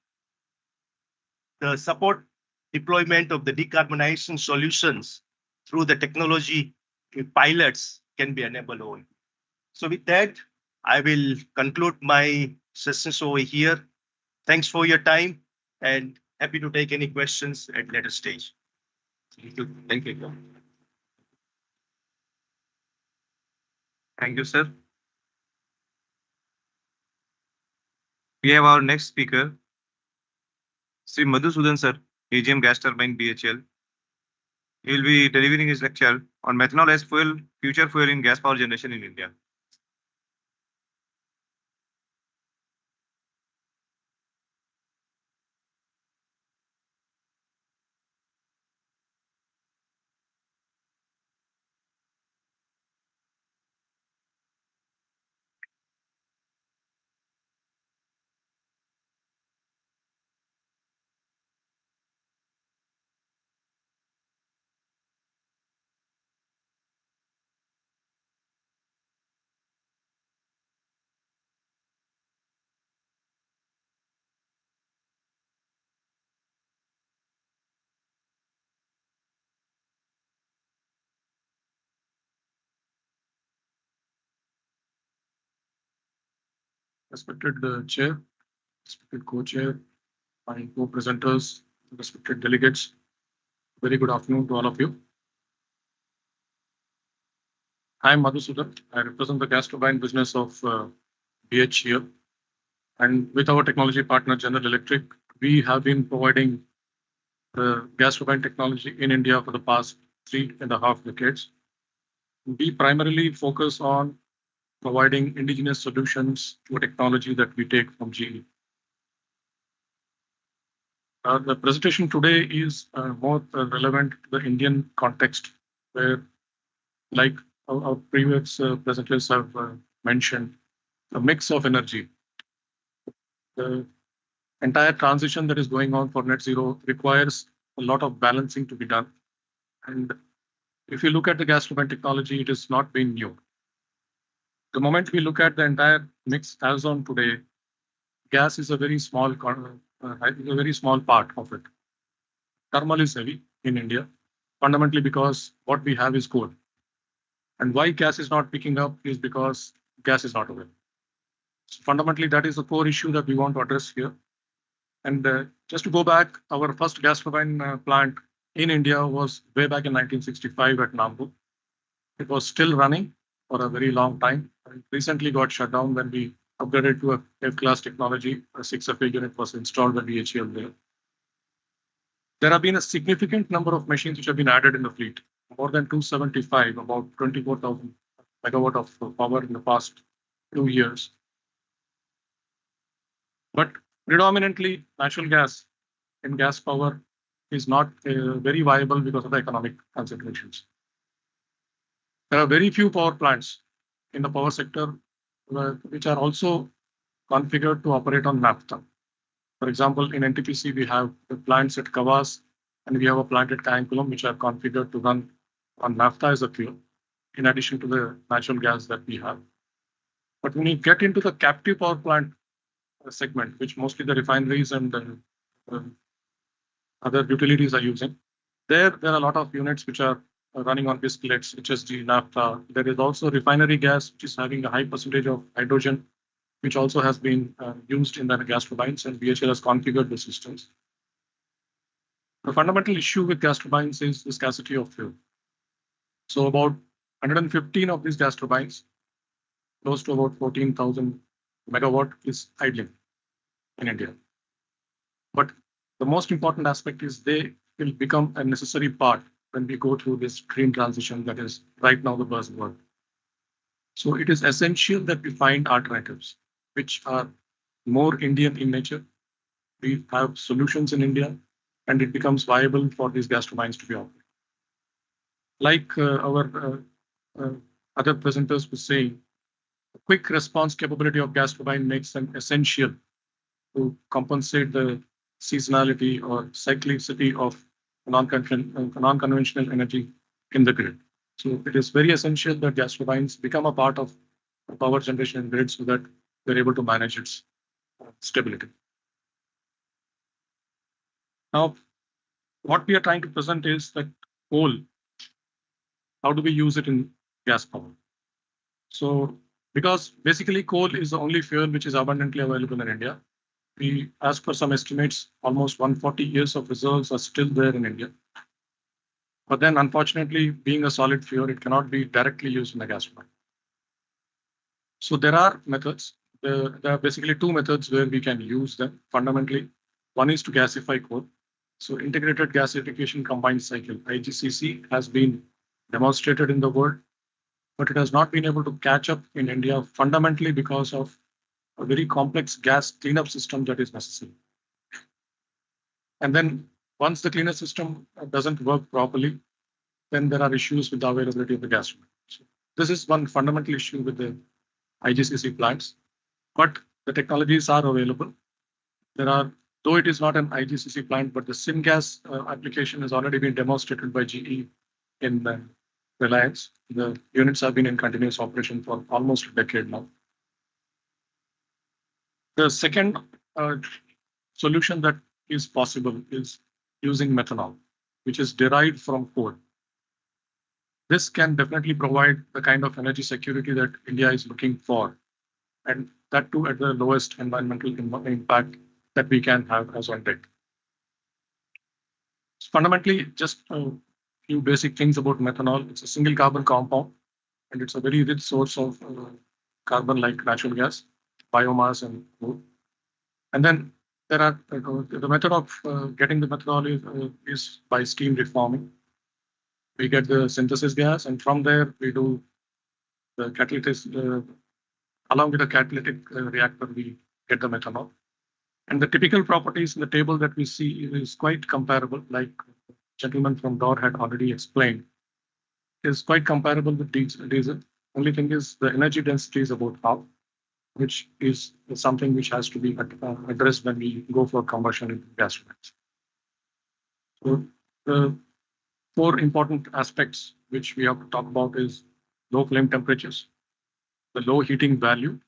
the support deployment of the decarbonization solutions through the technology pilots can be enabled. So with that, I will conclude my sessions over here. Thanks for your time and happy to take any questions at later stage. Thank you. Thank you, sir. We have our next speaker, Sri Madhusudan sir, AGM Gas Turbine BHL. He will be delivering his lecture on methanol as fuel, future fuel in gas power generation in India. respected chair, respected co-chair, my co-presenters, respected delegates. Very good afternoon to all of you. I am Madhusudan. I represent the gas turbine business of BH here. And with our technology partner, General Electric, we have been providing the gas turbine technology in India for the past 3.5 decades. We primarily focus on providing indigenous solutions to a technology that we take from GE. The presentation today is more relevant to the Indian context, where, like our previous presenters have mentioned, the mix of energy. The entire transition that is going on for net zero requires a lot of balancing to be done. And if you look at the gas turbine technology, it has not been new. The moment we look at the entire mix as on today, gas is a very small part of it. Thermal is heavy in India, fundamentally because what we have is coal. And why gas is not picking up is because gas is not available. So fundamentally, that is the core issue that we want to address here. And just to go back, our first gas turbine plant in India was way back in 1965 at Nambu. It was still running for a very long time. It recently got shut down when we upgraded to a F-class technology. A 6FA unit was installed by BHEL there. There have been a significant number of machines which have been added in the fleet, more than 275, about 24,000 megawatt of power in the past 2 years. But predominantly, natural gas in gas power is not very viable because of the economic considerations. There are very few power plants in the power sector which are also configured to operate on naphtha. For example, in NTPC, we have the plants at Kavas and we have a plant at Kayankulam which are configured to run on naphtha as a fuel, in addition to the natural gas that we have. But when you get into the captive power plant segment, which mostly the refineries and other utilities are using, there are a lot of units which are running on distillates, HSG, naphtha. There is also refinery gas, which is having a high percentage of hydrogen, which also has been used in the gas turbines, and BHEL has configured the systems. The fundamental issue with gas turbines is the scarcity of fuel. So about 115 of these gas turbines, close to about 14,000 megawatt, is idling in India. But the most important aspect is they will become a necessary part when we go through this green transition that is right now the buzzword. So it is essential that we find alternatives which are more Indian in nature. We have solutions in India, and it becomes viable for these gas turbines to be operated. Like our other presenters were saying, the quick response capability of gas turbine makes them essential to compensate the seasonality or cyclicity of non-conventional energy in the grid. So it is very essential that gas turbines become a part of the power generation grid so that we're able to manage its stability. Now, what we are trying to present is that coal, how do we use it in gas power? So because basically coal is the only fuel which is abundantly available in India. We, as per some estimates, almost 140 years of reserves are still there in India. But then, unfortunately, being a solid fuel, it cannot be directly used in a gas turbine. So there are methods. There are basically two methods where we can use them. Fundamentally, one is to gasify coal. So integrated gasification combined cycle, IGCC, has been demonstrated in the world, but it has not been able to catch up in India fundamentally because of a very complex gas cleanup system that is necessary. And then once the cleaner system doesn't work properly, then there are issues with the availability of the gas. So this is one fundamental issue with the IGCC plants, but the technologies are available. There are, though it is not an IGCC plant, but the syngas application has already been demonstrated by GE in Reliance. The units have been in continuous operation for almost a decade now. The second solution that is possible is using methanol, which is derived from coal. This can definitely provide the kind of energy security that India is looking for and that too at the lowest environmental impact that we can have as on deck. Fundamentally, just a few basic things about methanol. It's a single carbon compound, and it's a very rich source of carbon like natural gas, biomass, and food. And then there are the method of getting the methanol is by steam reforming. We get the synthesis gas, and from there we do the catalytic, along with the catalytic reactor, we get the methanol. And the typical properties in the table that we see is quite comparable, like gentleman from DOR had already explained, is quite comparable with diesel. Only thing is the energy density is about half, which is something which has to be addressed when we go for combustion in gas turbines. So the 4 important aspects which we have to talk about is low flame temperatures, the low heating value,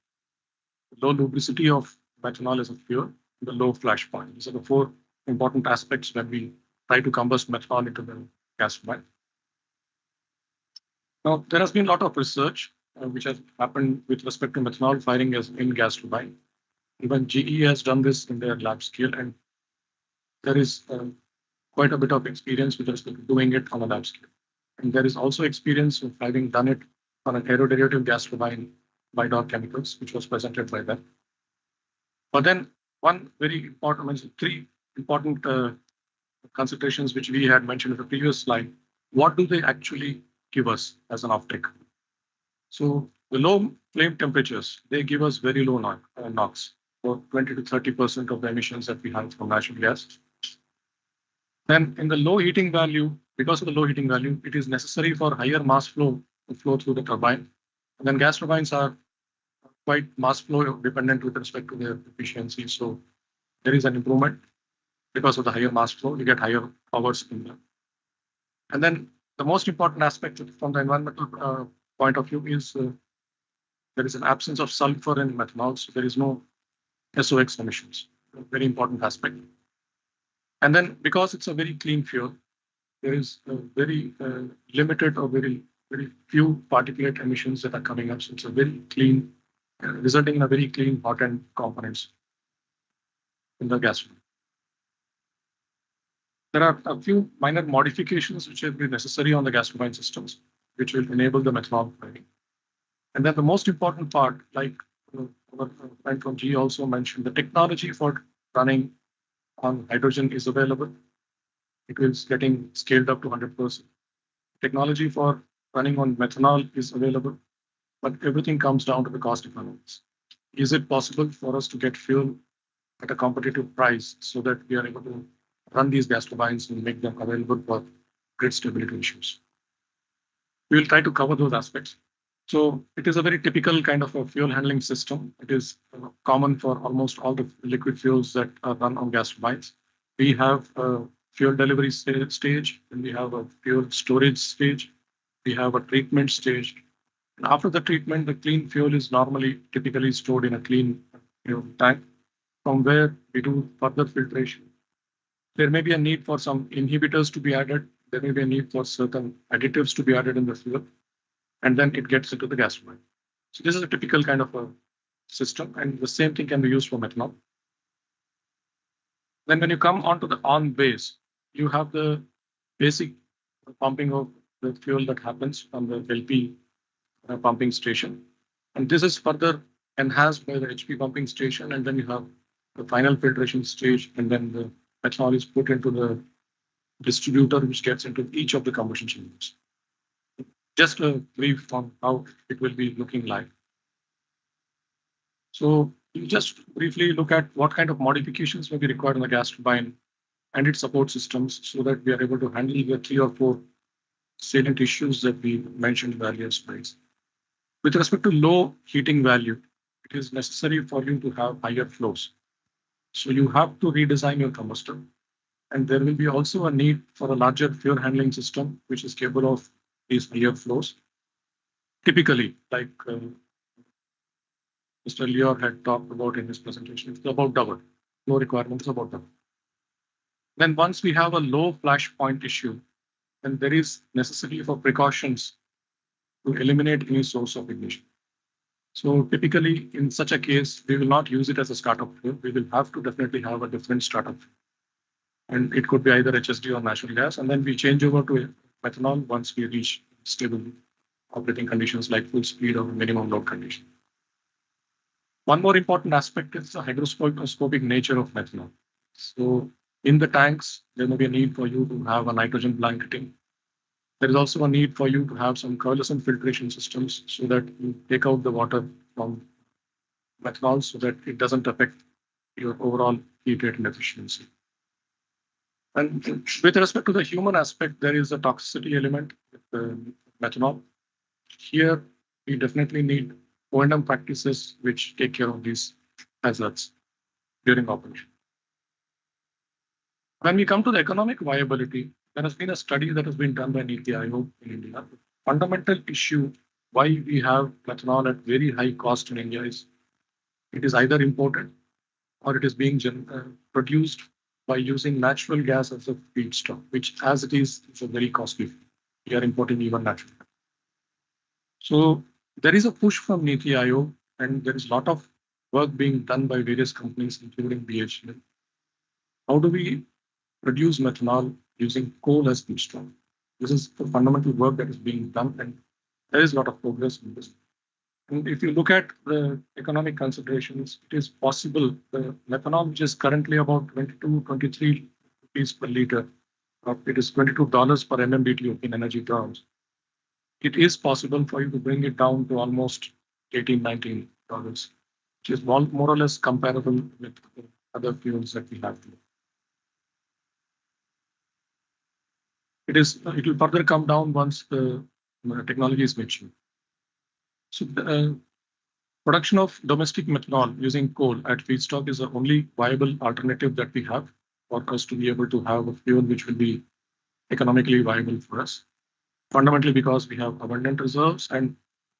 the low lubricity of methanol as a fuel, the low flash point. These are the 4 important aspects when we try to combust methanol into the gas turbine. Now, there has been a lot of research which has happened with respect to methanol firing as in gas turbine. Even GE has done this in their lab scale, and there is quite a bit of experience with respect to doing it on a lab scale. And there is also experience of having done it on an aeroderivative gas turbine by Dow Chemicals, which was presented by them. But then one very important, 3 important considerations which we had mentioned in the previous slide. What do they actually give us as an offtake? So the low flame temperatures, they give us very low NOx, for 20 to 30% of the emissions that we have from natural gas. Then in the low heating value, because of the low heating value, it is necessary for higher mass flow to flow through the turbine. And then gas turbines are quite mass flow dependent with respect to their efficiency. So there is an improvement because of the higher mass flow, you get higher powers in them. And then the most important aspect from the environmental point of view is there is an absence of sulfur in methanol, so there is no SOx emissions, a very important aspect. And then because it's a very clean fuel, there is a very limited or very few particulate emissions that are coming up. So it's a very clean, resulting in a very clean hot end components in the gas turbine. There are a few minor modifications which will be necessary on the gas turbine systems, which will enable the methanol firing. And then the most important part, like our friend from G also mentioned, the technology for running on hydrogen is available. It is getting scaled up to 100%. Technology for running on methanol is available, but everything comes down to the cost economics. Is it possible for us to get fuel at a competitive price so that we are able to run these gas turbines and make them available for grid stability issues? We will try to cover those aspects. So it is a very typical kind of a fuel handling system. It is common for almost all the liquid fuels that are run on gas turbines. We have a fuel delivery stage, and we have a fuel storage stage. We have a treatment stage. And after the treatment, the clean fuel is typically stored in a clean tank, from where we do further filtration. There may be a need for some inhibitors to be added. There may be a need for certain additives to be added in the fuel, and then it gets into the gas turbine. So this is a typical kind of a system, and the same thing can be used for methanol. Then when you come onto the on base, you have the basic pumping of the fuel that happens from the LP pumping station. And this is further enhanced by the HP pumping station, and then you have the final filtration stage, and then the methanol is put into the distributor, which gets into each of the combustion chambers. Just a brief on how it will be looking like. So you just briefly look at what kind of modifications may be required in the gas turbine and its support systems, so that we are able to handle the 3 or 4 salient issues that we mentioned in the earlier slides. With respect to low heating value, it is necessary for you to have higher flows. So you have to redesign your combustor. And there will be also a need for a larger fuel handling system, which is capable of these higher flows. Typically, like Mr. Lior had talked about in his presentation, it's about double. Flow requirements about double. Then once we have a low flash point issue, then there is necessity for precautions to eliminate any source of ignition. So typically, in such a case, we will not use it as a startup fuel. We will have to definitely have a different startup fuel. And it could be either HSD or natural gas. And then we change over to methanol once we reach stable operating conditions like full speed or minimum load condition. One more important aspect is the hygroscopic nature of methanol. So in the tanks, there may be a need for you to have a nitrogen blanketing. There is also a need for you to have some coalescent filtration systems so that you take out the water from methanol so that it doesn't affect your overall heat rate and efficiency. And with respect to the human aspect, there is a toxicity element with methanol. Here, we definitely need O&M practices which take care of these hazards during operation. When we come to the economic viability, there has been a study that has been done by NITI Aayog in India. Fundamental issue why we have methanol at very high cost in India is it is either imported or it is being produced by using natural gas as a feedstock, which as it is a very costly. We are importing even natural gas. So there is a push from NITI Aayog and there is a lot of work being done by various companies, including BHEL. How do we produce methanol using coal as feedstock? This is the fundamental work that is being done, and there is a lot of progress in this. And if you look at the economic considerations, it is possible the methanol, which is currently about 23 rupees per liter, it is $22 per MMBTU in energy terms. It is possible for you to bring it down to almost $18-19, which is more or less comparable with other fuels that we have today. It will further come down once the technology is mature. So the production of domestic methanol using coal at feedstock is the only viable alternative that we have for us to be able to have a fuel which will be economically viable for us. Fundamentally because we have abundant reserves, and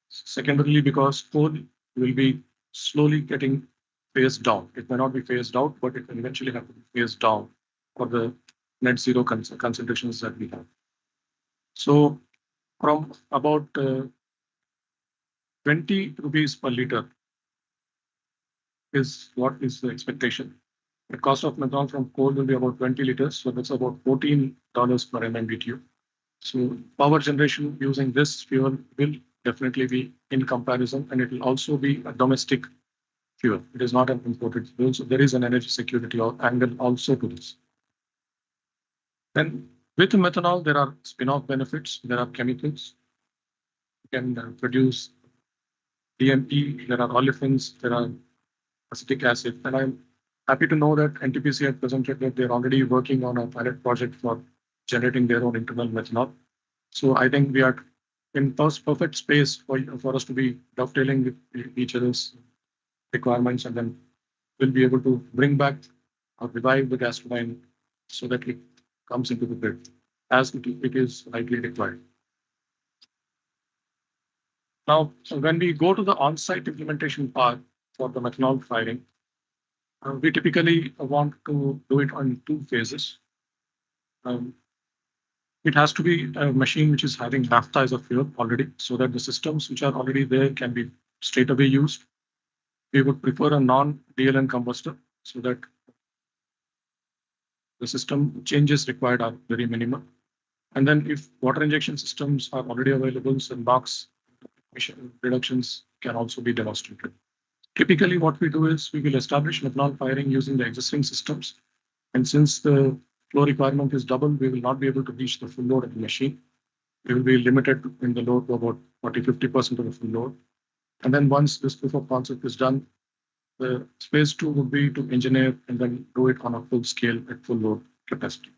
secondarily because coal will be slowly getting phased down. It may not be phased out, but it will eventually have to be phased down for the net zero concentrations that we have. So from about 20 rupees per liter is what is the expectation. The cost of methanol from coal will be about 20 liters, so that's about $14 per MMBTU. So power generation using this fuel will definitely be in comparison, and it will also be a domestic fuel. It is not an imported fuel, so there is an energy security angle also to this. Then with methanol, there are spin-off benefits. There are chemicals. You can produce DME, there are olefins, there are acetic acid. And I'm happy to know that NTPC had presented that they're already working on a pilot project for generating their own internal methanol. So I think we are in perfect space for us to be dovetailing with each other's requirements, and then we'll be able to bring back or revive the gas turbine so that it comes into the grid as it is likely required. Now, when we go to the on-site implementation part for the methanol firing, we typically want to do it on 2 phases. It has to be a machine which is having naphtha as a fuel already, so that the systems which are already there can be straight away used. We would prefer a non-DLN combustor so that the system changes required are very minimal. And then if water injection systems are already available, so NOx emission reductions can also be demonstrated. Typically, what we do is we will establish methanol firing using the existing systems. And since the flow requirement is double, we will not be able to reach the full load of the machine. We will be limited in the load to about 40-50% of the full load. And then once this proof of concept is done, the phase 2 would be to engineer and then do it on a full scale at full load capacity.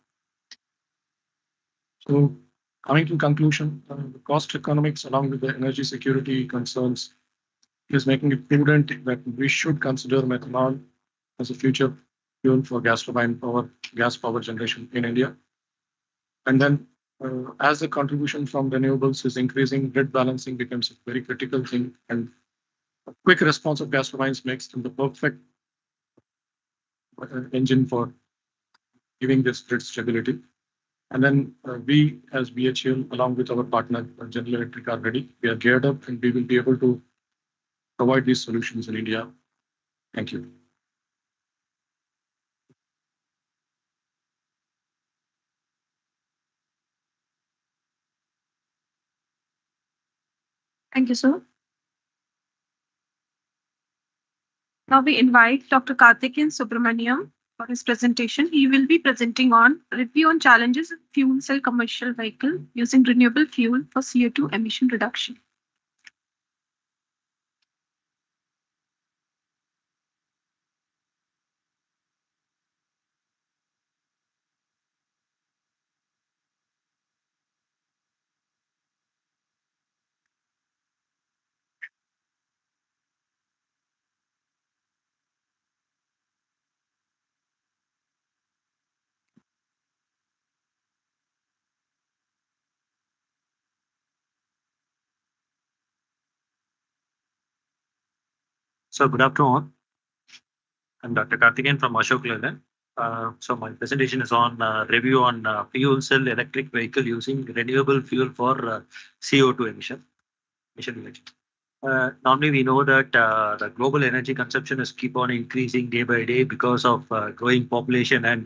So coming to conclusion, the cost economics along with the energy security concerns is making it prudent that we should consider methanol as a future fuel for gas turbine power, gas power generation in India. And then as the contribution from renewables is increasing, grid balancing becomes a very critical thing, and a quick response of gas turbines makes them the perfect engine for giving this grid stability. And then we as BHEL, along with our partner General Electric, are ready. We are geared up, and we will be able to provide these solutions in India. Thank you. Thank you, sir. Now we invite Dr. Karthikeyan Subramaniam for his presentation. He will be presenting on review on challenges in fuel cell commercial vehicle using renewable fuel for CO2 emission reduction. So good afternoon. I'm Dr. Karthikeyan from Ashok Leyland. So my presentation is on review on fuel cell electric vehicle using renewable fuel for CO2 emission reduction. Normally, we know that the global energy consumption is keep on increasing day by day because of growing population and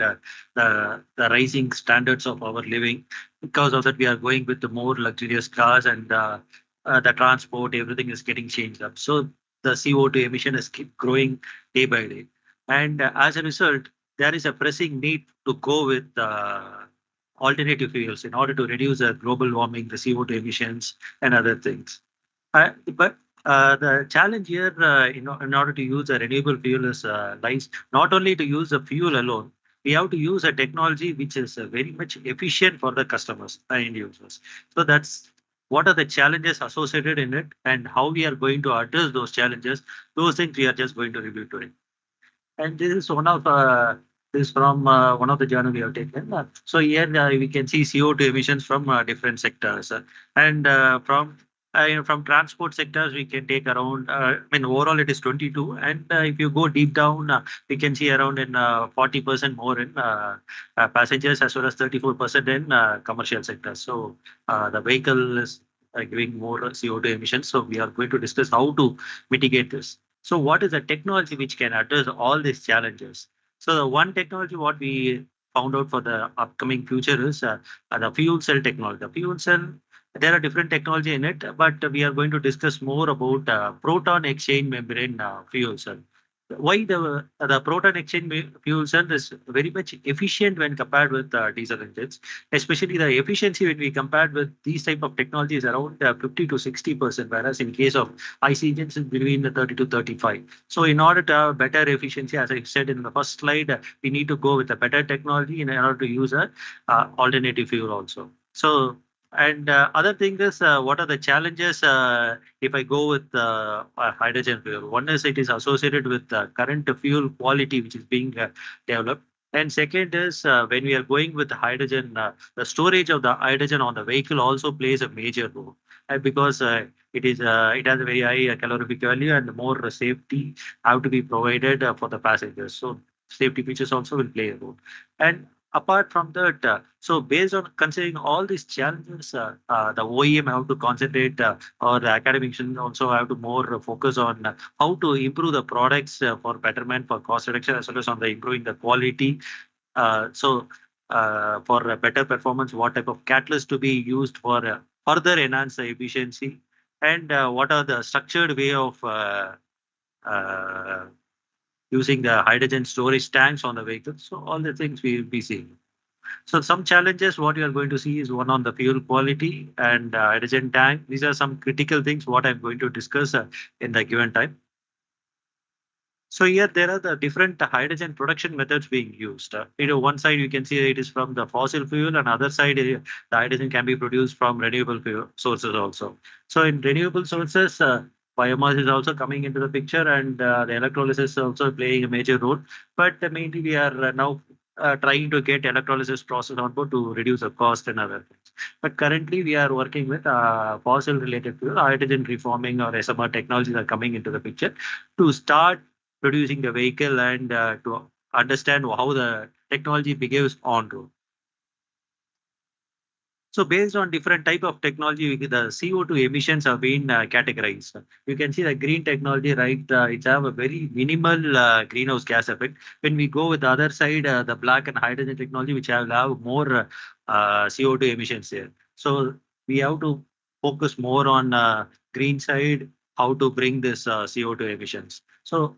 the rising standards of our living. Because of that, we are going with the more luxurious cars and the transport, everything is getting changed up. So the CO2 emission is keep growing day by day. And as a result, there is a pressing need to go with alternative fuels in order to reduce global warming, the CO2 emissions, and other things. But the challenge here, in order to use a renewable fuel is lies not only to use the fuel alone, we have to use a technology which is very much efficient for the customers and users. So that's what are the challenges associated in it and how we are going to address those challenges. Those things we are just going to review today. And this is one of this from one of the journal we have taken. So here we can see CO2 emissions from different sectors, and from transport sectors we can take around. I mean overall it is 22, and if you go deep down, we can see around in 40% more in passengers as well as 34% in commercial sectors. So the vehicle is giving more CO2 emissions. So we are going to discuss how to mitigate this. So what is the technology which can address all these challenges? So the one technology what we found out for the upcoming future is the fuel cell technology. The fuel cell, there are different technology in it, but we are going to discuss more about proton exchange membrane fuel cell. Why the proton exchange fuel cell is very much efficient when compared with diesel engines, especially the efficiency when we compared with these type of technologies around 50 to 60%, whereas in case of IC engines is between 30 to 35. So in order to have better efficiency, as I said in the first slide, we need to go with a better technology in order to use a alternative fuel also. So and other thing is, what are the challenges if I go with hydrogen fuel? One is it is associated with current fuel quality which is being developed. And second is when we are going with hydrogen, the storage of the hydrogen on the vehicle also plays a major role because it has a very high calorific value and more safety have to be provided for the passengers. So safety features also will play a role. And apart from that, so based on considering all these challenges, the OEM have to concentrate, or the academics also have to more focus on how to improve the products for betterment, for cost reduction, as well as on the improving the quality. For a better performance, what type of catalyst to be used for further enhance the efficiency, and what are the structured way of using the hydrogen storage tanks on the vehicle. So all the things we will be seeing. So some challenges what you are going to see is one on the fuel quality and hydrogen tank. These are some critical things what I'm going to discuss in the given time. So here there are the different hydrogen production methods being used. One side you can see it is from the fossil fuel, and other side the hydrogen can be produced from renewable fuel sources also. So in renewable sources, biomass is also coming into the picture, and the electrolysis is also playing a major role. But mainly we are now trying to get electrolysis process on board to reduce the cost and other things. But currently we are working with fossil related fuel, hydrogen reforming or SMR technologies are coming into the picture to start producing the vehicle and to understand how the technology behaves on road. So based on different type of technology, the CO2 emissions have been categorized. You can see the green technology, right? It have a very minimal greenhouse gas effect. When we go with the other side, the black and hydrogen technology, which have more CO2 emissions there. So we have to focus more on green side, how to bring this CO2 emissions. So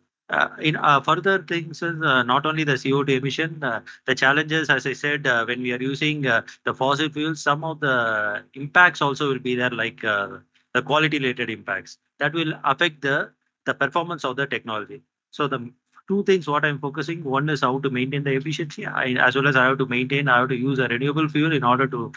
in further things is not only the CO2 emission, the challenges, as I said, when we are using the fossil fuels, some of the impacts also will be there, like the quality related impacts that will affect the performance of the technology. So the two things what I'm focusing, one is how to maintain the efficiency, as well as I have to use a renewable fuel in order to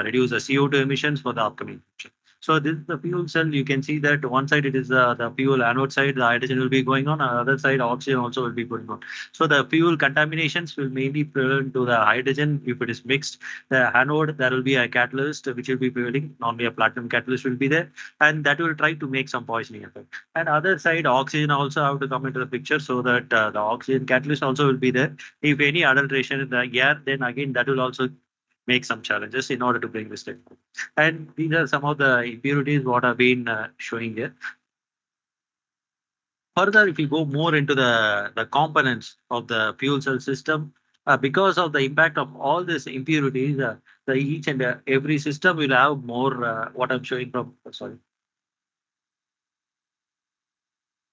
reduce the CO2 emissions for the upcoming future. So this is the fuel cell. You can see that one side it is the fuel anode side, the hydrogen will be going on, other side oxygen also will be going on. So the fuel contaminations will mainly prevent to the hydrogen if it is mixed. The anode, there will be a catalyst which will be prevailing. Normally a platinum catalyst will be there, and that will try to make some poisoning effect. And other side, oxygen also have to come into the picture, so that the oxygen catalyst also will be there. If any adulteration in the air, then again that will also make some challenges in order to bring this technology. And these are some of the impurities what have been showing here. Further, if you go more into the components of the fuel cell system, because of the impact of all these impurities, the each and every system will have more what I'm showing from, sorry.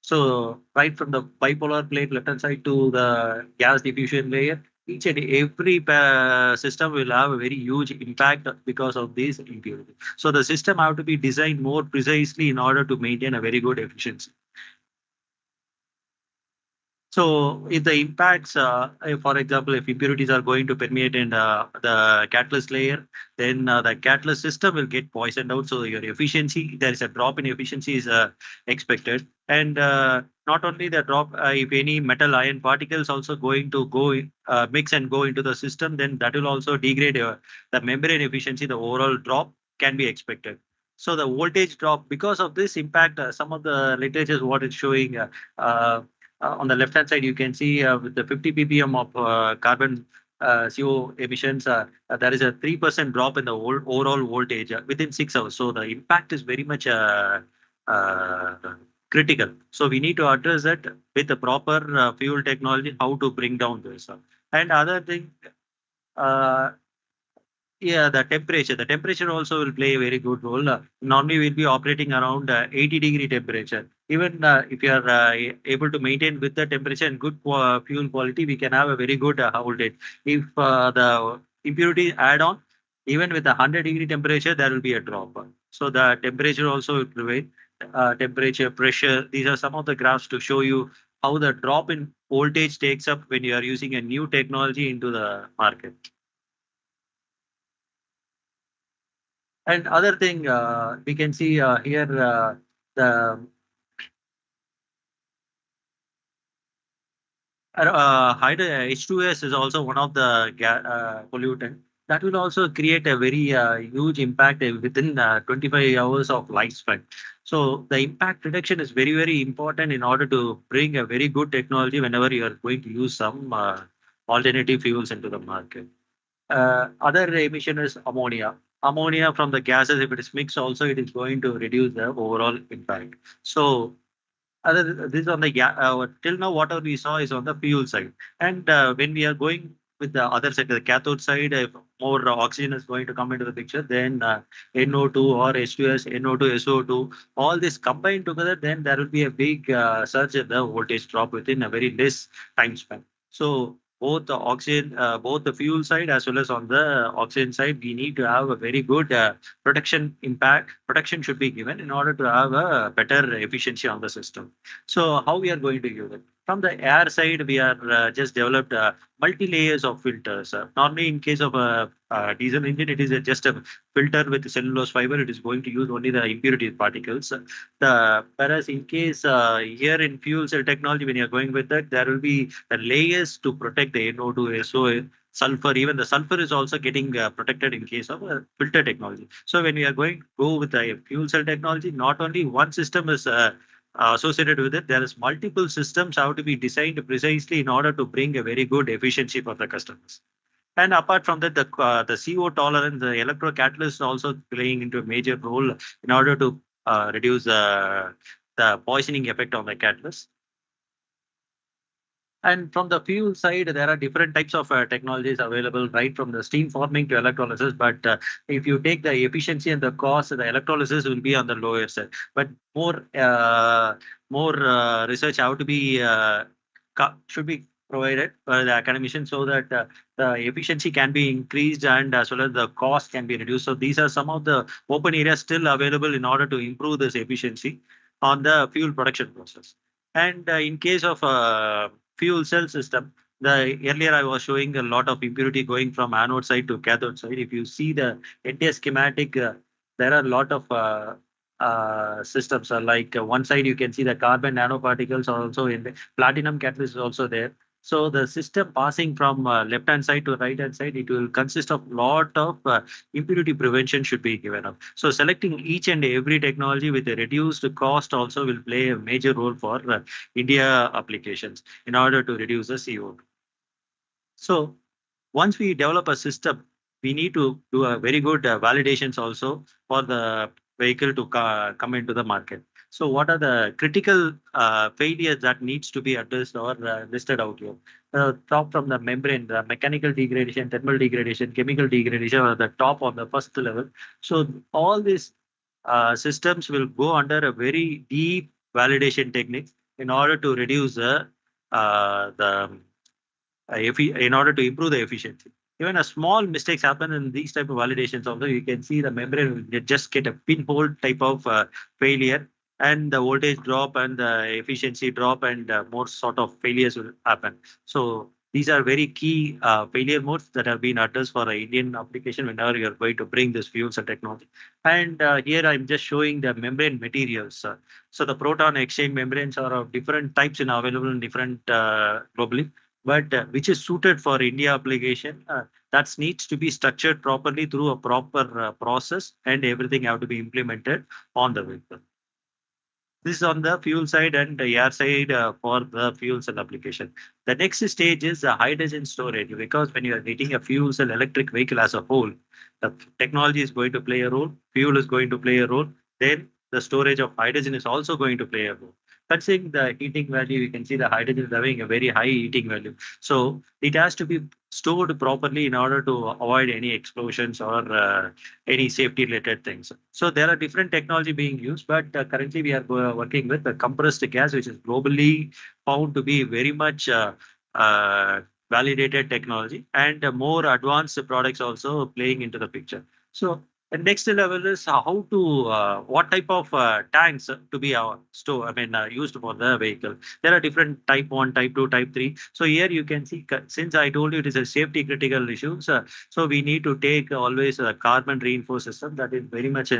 So right from the bipolar plate left hand side to the gas diffusion layer, each and every system will have a very huge impact because of these impurities. So the system have to be designed more precisely in order to maintain a very good efficiency. So if the impacts, for example, if impurities are going to permeate in the catalyst layer, then the catalyst system will get poisoned out. So your efficiency, there is a drop in efficiency is expected. And not only the drop, if any metal ion particles also going to go mix and go into the system, then that will also degrade the membrane efficiency. The overall drop can be expected. So the voltage drop, because of this impact, some of the literature what it's showing. On the left hand side, you can see with the 50 ppm of carbon CO emissions, there is a 3% drop in the overall voltage within 6 hours. So the impact is very much critical. So we need to address that with the proper fuel technology, how to bring down this. And other thing, yeah, the temperature. The temperature also will play a very good role. Normally, we'll be operating around 80-degree temperature. Even if you are able to maintain with the temperature and good fuel quality, we can have a very good voltage. If the impurity add on, even with a 100-degree temperature, there will be a drop. So the temperature also will prevail. Temperature, pressure. These are some of the graphs to show you how the drop in voltage takes up when you are using a new technology into the market. And other thing, we can see here the H2S is also one of the pollutant that will also create a very huge impact within 25 hours of lifespan. So the impact reduction is very, very important in order to bring a very good technology whenever you are going to use some alternative fuels into the market. Other emission is ammonia. Ammonia from the gases, if it is mixed also, it is going to reduce the overall impact. So this on the till now whatever we saw is on the fuel side. And when we are going with the other side, the cathode side, if more oxygen is going to come into the picture, then NO2 or H2S, NO2, SO2, all this combined together, then there will be a big surge in the voltage drop within a very less time span. So both the oxygen, both the fuel side as well as on the oxygen side, we need to have a very good protection impact. Protection should be given in order to have a better efficiency on the system. So how we are going to use it? From the air side, we are just developed multi-layers of filters. Normally, in case of a diesel engine, it is just a filter with cellulose fiber. It is going to use only the impurity particles. Whereas in case here in fuel cell technology, when you are going with that, there will be the layers to protect the NO2, SO, sulfur. Even the sulfur is also getting protected in case of filter technology. So when we are going to go with the fuel cell technology, not only one system is associated with it, there is multiple systems have to be designed precisely in order to bring a very good efficiency for the customers. And apart from that, the CO tolerance, the electrocatalyst is also playing into a major role in order to reduce the poisoning effect on the catalyst. And from the fuel side, there are different types of technologies available, right from the steam forming to electrolysis. But if you take the efficiency and the cost, the electrolysis will be on the lower side. But more research have to be should be provided by the academicians so that the efficiency can be increased and as well as the cost can be reduced. So these are some of the open areas still available in order to improve this efficiency on the fuel production process. And in case of fuel cell system, the earlier I was showing a lot of impurity going from anode side to cathode side. If you see the entire schematic, there are a lot of systems. Like one side you can see the carbon nanoparticles are also in the platinum catalyst is also there. So the system passing from left hand side to right hand side, it will consist of lot of impurity prevention should be given up. So selecting each and every technology with a reduced cost also will play a major role for India applications in order to reduce the CO2. So once we develop a system, we need to do a very good validations also for the vehicle to come into the market. So what are the critical failures that needs to be addressed or listed out here? Top from the membrane, the mechanical degradation, thermal degradation, chemical degradation are the top on the first level. So all these systems will go under a very deep validation technique in order to reduce in order to improve the efficiency. Even a small mistakes happen in these type of validations. Also, you can see the membrane will just get a pinhole type of failure, and the voltage drop and the efficiency drop, and more sort of failures will happen. So these are very key failure modes that have been addressed for an Indian application whenever you are going to bring this fuel cell technology. And here I'm just showing the membrane materials. So the proton exchange membranes are of different types and available in different globally, but which is suited for India application, that needs to be structured properly through a proper process, and everything have to be implemented on the vehicle. This is on the fuel side and the air side for the fuel cell application. The next stage is the hydrogen storage, because when you are getting a fuel cell electric vehicle as a whole, the technology is going to play a role, fuel is going to play a role, then the storage of hydrogen is also going to play a role. Considering the heating value, you can see the hydrogen is having a very high heating value. So it has to be stored properly in order to avoid any explosions or any safety related things. So there are different technology being used, but currently we are working with the compressed gas, which is globally found to be very much validated technology, and more advanced products also playing into the picture. So the next level is how to what type of tanks to be used for the vehicle. There are different type 1, type 2, type 3. So here you can see, since I told you it is a safety critical issue, so we need to take always a carbon reinforced system that is very much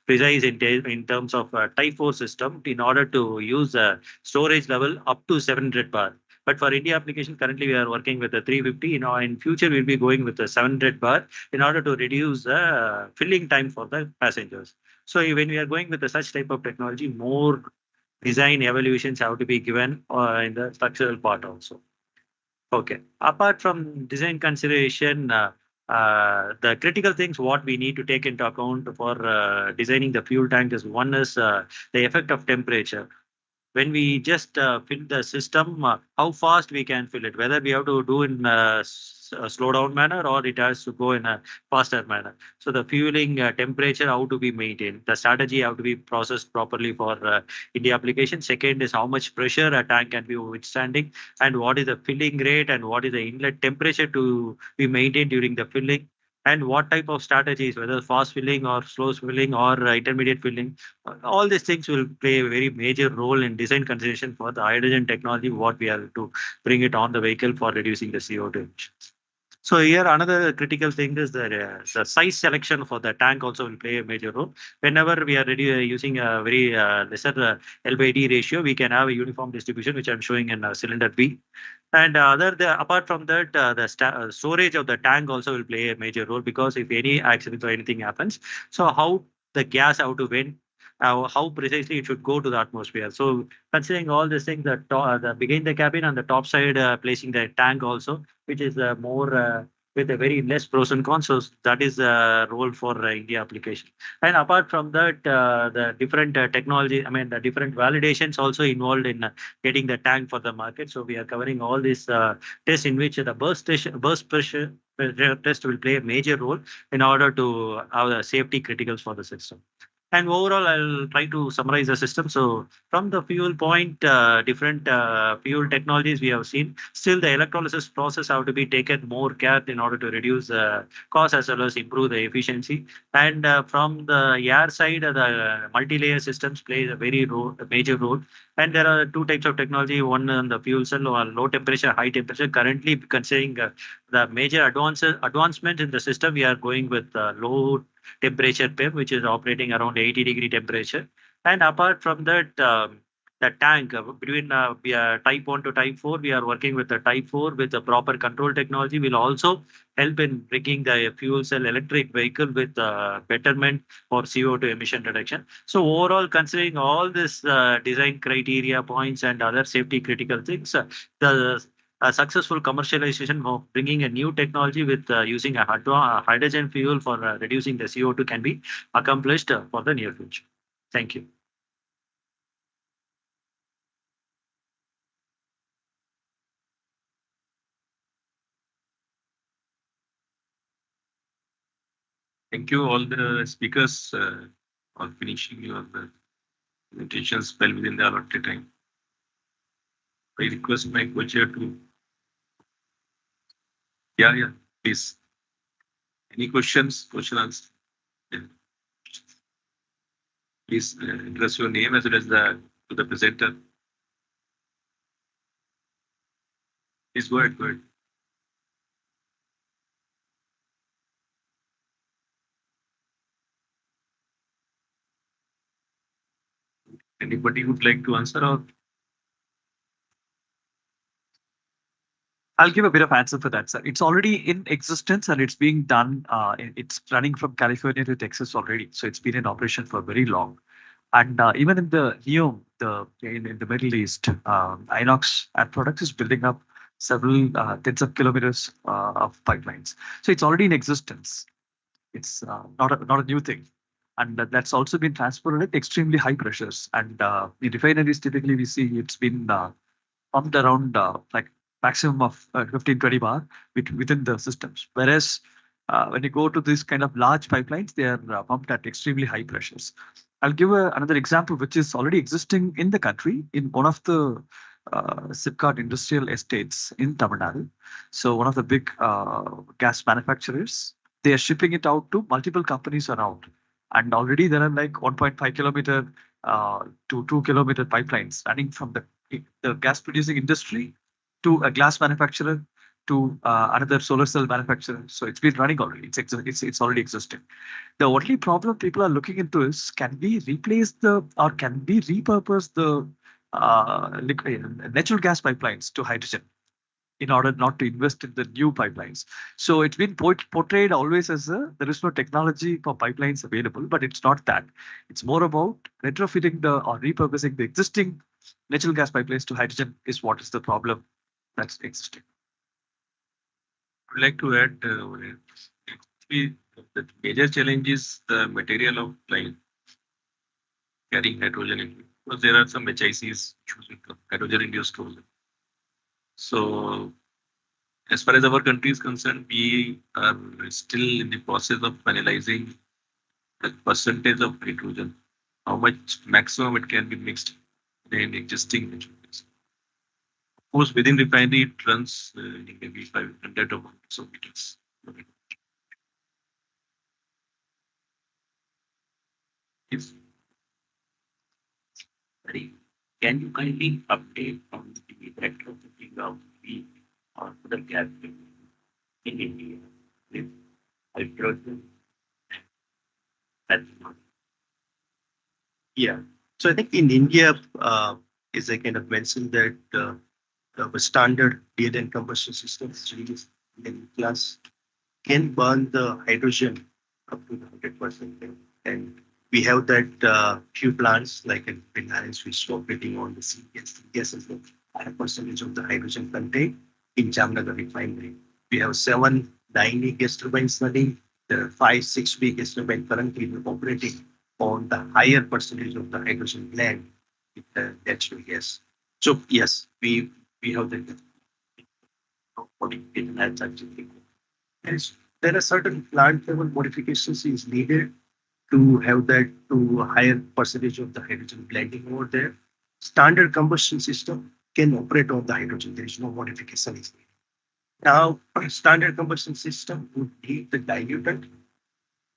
precise in terms of type 4 system in order to use a storage level up to 700 bar. But for India application, currently we are working with the 350. In future, we'll be going with the 700 bar in order to reduce the filling time for the passengers. So when we are going with such type of technology, more design evaluations have to be given in the structural part also. Okay. Apart from design consideration, the critical things what we need to take into account for designing the fuel tank is, one is the effect of temperature. When we just fill the system, how fast we can fill it, whether we have to do in a slow down manner or it has to go in a faster manner. So the fueling temperature, how to be maintained, the strategy have to be processed properly for India application. Second is how much pressure a tank can be withstanding, and what is the filling rate, and what is the inlet temperature to be maintained during the filling, and what type of strategies, whether fast filling or slow filling or intermediate filling. All these things will play a very major role in design consideration for the hydrogen technology, what we are to bring it on the vehicle for reducing the CO2 emissions. So here another critical thing is the size selection for the tank also will play a major role. Whenever we are using a very lesser L by D ratio, we can have a uniform distribution, which I'm showing in cylinder B. And apart from that, the storage of the tank also will play a major role, because if any accident or anything happens, so how the gas have to vent, how precisely it should go to the atmosphere. So considering all these things, the beginning the cabin on the top side, placing the tank also, which is more with a very less pros and cons. So that is a role for India application. And apart from that, the different technology, I mean, the different validations also involved in getting the tank for the market. So we are covering all these tests in which the burst pressure test will play a major role in order to have the safety criticals for the system. And overall, I'll try to summarize the system. So from the fuel point, different fuel technologies we have seen. Still, the electrolysis process have to be taken more care in order to reduce cost as well as improve the efficiency. And from the air side, the multi-layer systems play a a major role. And there are two types of technology. One on the fuel cell or low temperature, high temperature. Currently, considering the major advancement in the system, we are going with low temperature PEM, which is operating around 80-degree temperature. And apart from that, the tank between type 1 to type 4, we are working with the type 4 with the proper control technology will also help in bringing the fuel cell electric vehicle with betterment for CO2 emission reduction. So overall, considering all this design criteria points and other safety critical things, the successful commercialization of bringing a new technology with using a hydrogen fuel for reducing the CO2 can be accomplished for the near future. Thank you. Thank you all the speakers for finishing your presentations well within the allotted time. I request my co-chair to. Yeah, please. Any questions? Question answer. Yeah. Please address your name as well as to the presenter. Please go ahead. Go ahead. Anybody would like to answer or? I'll give a bit of answer for that, sir. It's already in existence and it's being done. It's running from California to Texas already. So it's been in operation for very long. And even in the NEOM, in the Middle East, Inox Air Products is building up several tens of kilometers of pipelines. So it's already in existence. It's not a new thing. And that's also been transported at extremely high pressures. And in refineries, typically we see it's been pumped around like maximum of 15-20 bar within the systems. Whereas when you go to these kind of large pipelines, they are pumped at extremely high pressures. I'll give another example, which is already existing in the country in one of the Sipcot industrial estates in Tamil Nadu. So one of the big gas manufacturers, they are shipping it out to multiple companies around. And already there are like 1.5 kilometer to 2 kilometer pipelines running from the gas producing industry to a glass manufacturer to another solar cell manufacturer. So it's been running already. It's already existing. The only problem people are looking into is, can we replace or can we repurpose the natural gas pipelines to hydrogen in order not to invest in the new pipelines. So it's been portrayed always as there is no technology for pipelines available, but it's not that. It's more about retrofitting or repurposing the existing natural gas pipelines to hydrogen is what is the problem that's existing. I would like to add, the major challenge is the material of line carrying hydrogen in it, because there are some HICs issues with hydrogen induced corrosion. So as far as our country is concerned, we are still in the process of finalizing the percentage of hydrogen, how much maximum it can be mixed in existing materials. Of course, within refinery, it runs maybe 500 or so meters. Yes. Can you kindly update on the retrofitting of the other gas in India with hydrogen? Yeah. So I think in India, as I kind of mentioned, that the standard DLN combustion system, class, can burn the hydrogen up to 100%. And we have that few plants like in Reliance, which is operating on the CGS. CGS is the high percentage of the hydrogen contained in Jamnagar refinery. We have 7 9 gas turbines running. There are 5-6 gas turbines currently operating on the higher percentage of the hydrogen blend with the natural gas. So yes, we have the modification as actually. And there are certain plant level modifications is needed to have that to a higher percentage of the hydrogen blending over there. Standard combustion system can operate on the hydrogen. There is no modification is needed. Now, standard combustion system would need the diluent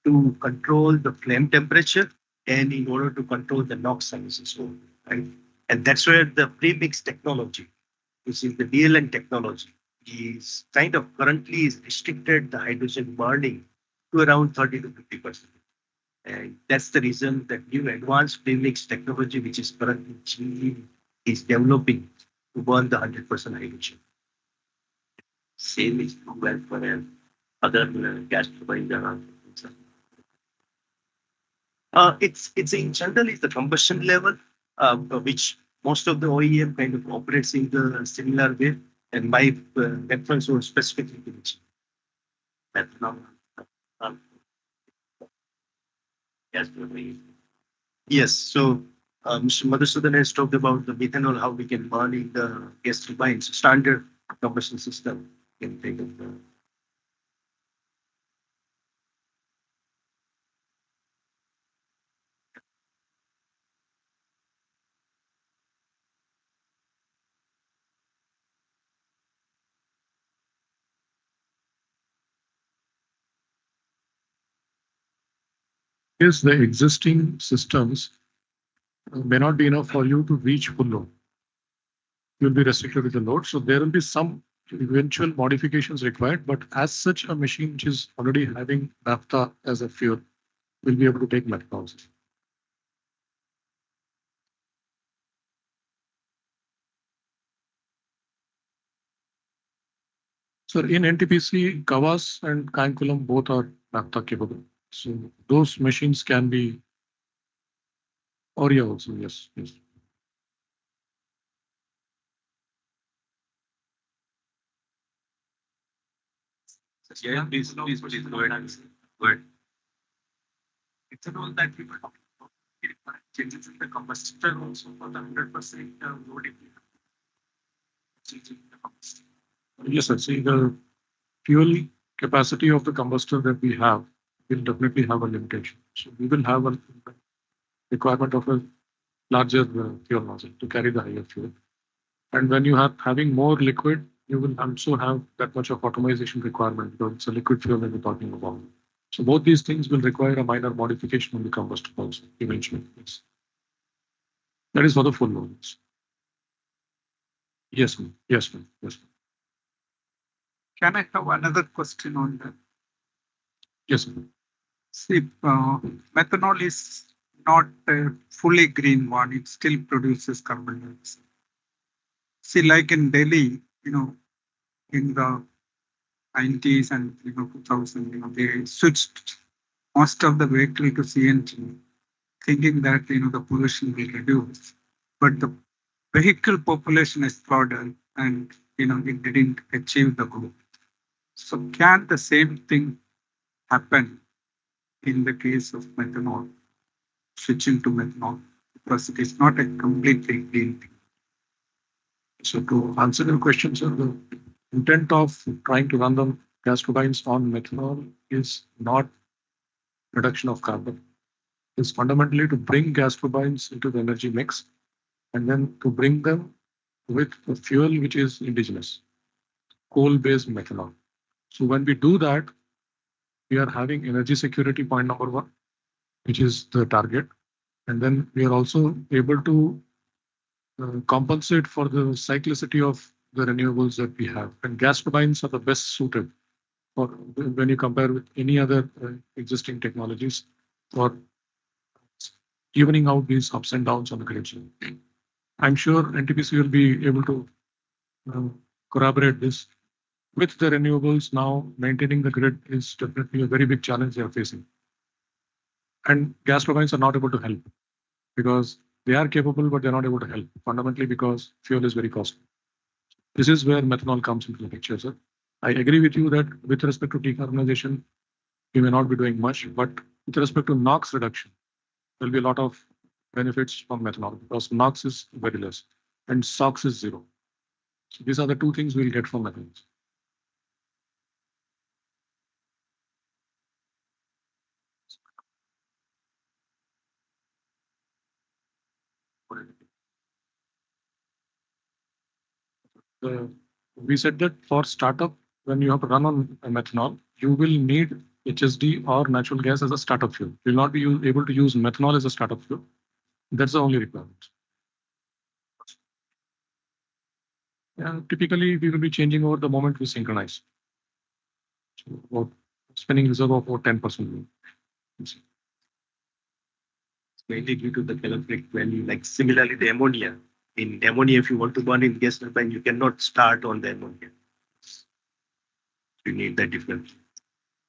to control the flame temperature and in order to control the NOx emissions, right? And that's where the premix technology, which is the DLN technology, is kind of currently is restricted the hydrogen burning to around 30 to 50%. And that's the reason that new advanced premix technology, which is currently GE is developing to burn the 100% hydrogen. Same is true as for other gas turbine. It's in general is the combustion level, which most of the OEM kind of operates in the similar way. And my reference was specifically to which methanol. Yes, so Mr. Madhusudan has talked about the methanol, how we can burn in the gas turbines. Standard combustion system can take of the Yes, the existing systems may not be enough for you to reach full load. You'll be restricted with the load. So there will be some eventual modifications required, but as such a machine which is already having naphtha as a fuel will be able to take methanol. So in NTPC, Kavas and Kainkulam both are naphtha capable. So those machines can be Oria also, yes, yes. Yeah, please go ahead. Go ahead. It's a role that we were talking about. It changes in the combustor also for the 100% loading. Changing the combustor. Yes, sir. See, the fuel capacity of the combustor that we have will definitely have a limitation. So we will have a requirement of a larger fuel nozzle to carry the higher fuel. And when you have having more liquid, you will also have that much of automation requirement because it's a liquid fuel that we're talking about. So both these things will require a minor modification on the combustor also eventually. Yes. That is for the full loads. Yes, ma'am. Yes, ma'am. Yes, ma'am. Can I have another question on that? Yes, ma'am. See, methanol is not a fully green one. It still produces carbon dioxide. See, like in Delhi, in the 90s and 2000, they switched most of the vehicle to CNG, thinking that the pollution will reduce. But the vehicle population exploded, and it didn't achieve the goal. So can the same thing happen in the case of methanol, switching to methanol, because it is not a completely green thing? So to answer your question, sir, the intent of trying to run the gas turbines on methanol is not reduction of carbon. It's fundamentally to bring gas turbines into the energy mix and then to bring them with a fuel which is indigenous, coal-based methanol. So when we do that, we are having energy security point number one, which is the target. And then we are also able to compensate for the cyclicity of the renewables that we have. And gas turbines are the best suited for when you compare with any other existing technologies for evening out these ups and downs on the grid. I'm sure NTPC will be able to corroborate this. With the renewables now, maintaining the grid is definitely a very big challenge they are facing. And gas turbines are not able to help because they are capable, but they're not able to help fundamentally because fuel is very costly. This is where methanol comes into the picture, sir. I agree with you that with respect to decarbonization, we may not be doing much, but with respect to NOx reduction, there'll be a lot of benefits from methanol because NOx is very less and SOx is zero. So these are the two things we'll get from methanol. We said that for startup, when you have to run on methanol, you will need HSD or natural gas as a startup fuel. You will not be able to use methanol as a startup fuel. That's the only requirement. And typically, we will be changing over the moment we synchronize. So about spinning reserve of about 10%. Mainly due to the calorific value. Like similarly, the ammonia. In ammonia, if you want to burn in gas turbine, you cannot start on the ammonia. You need that different.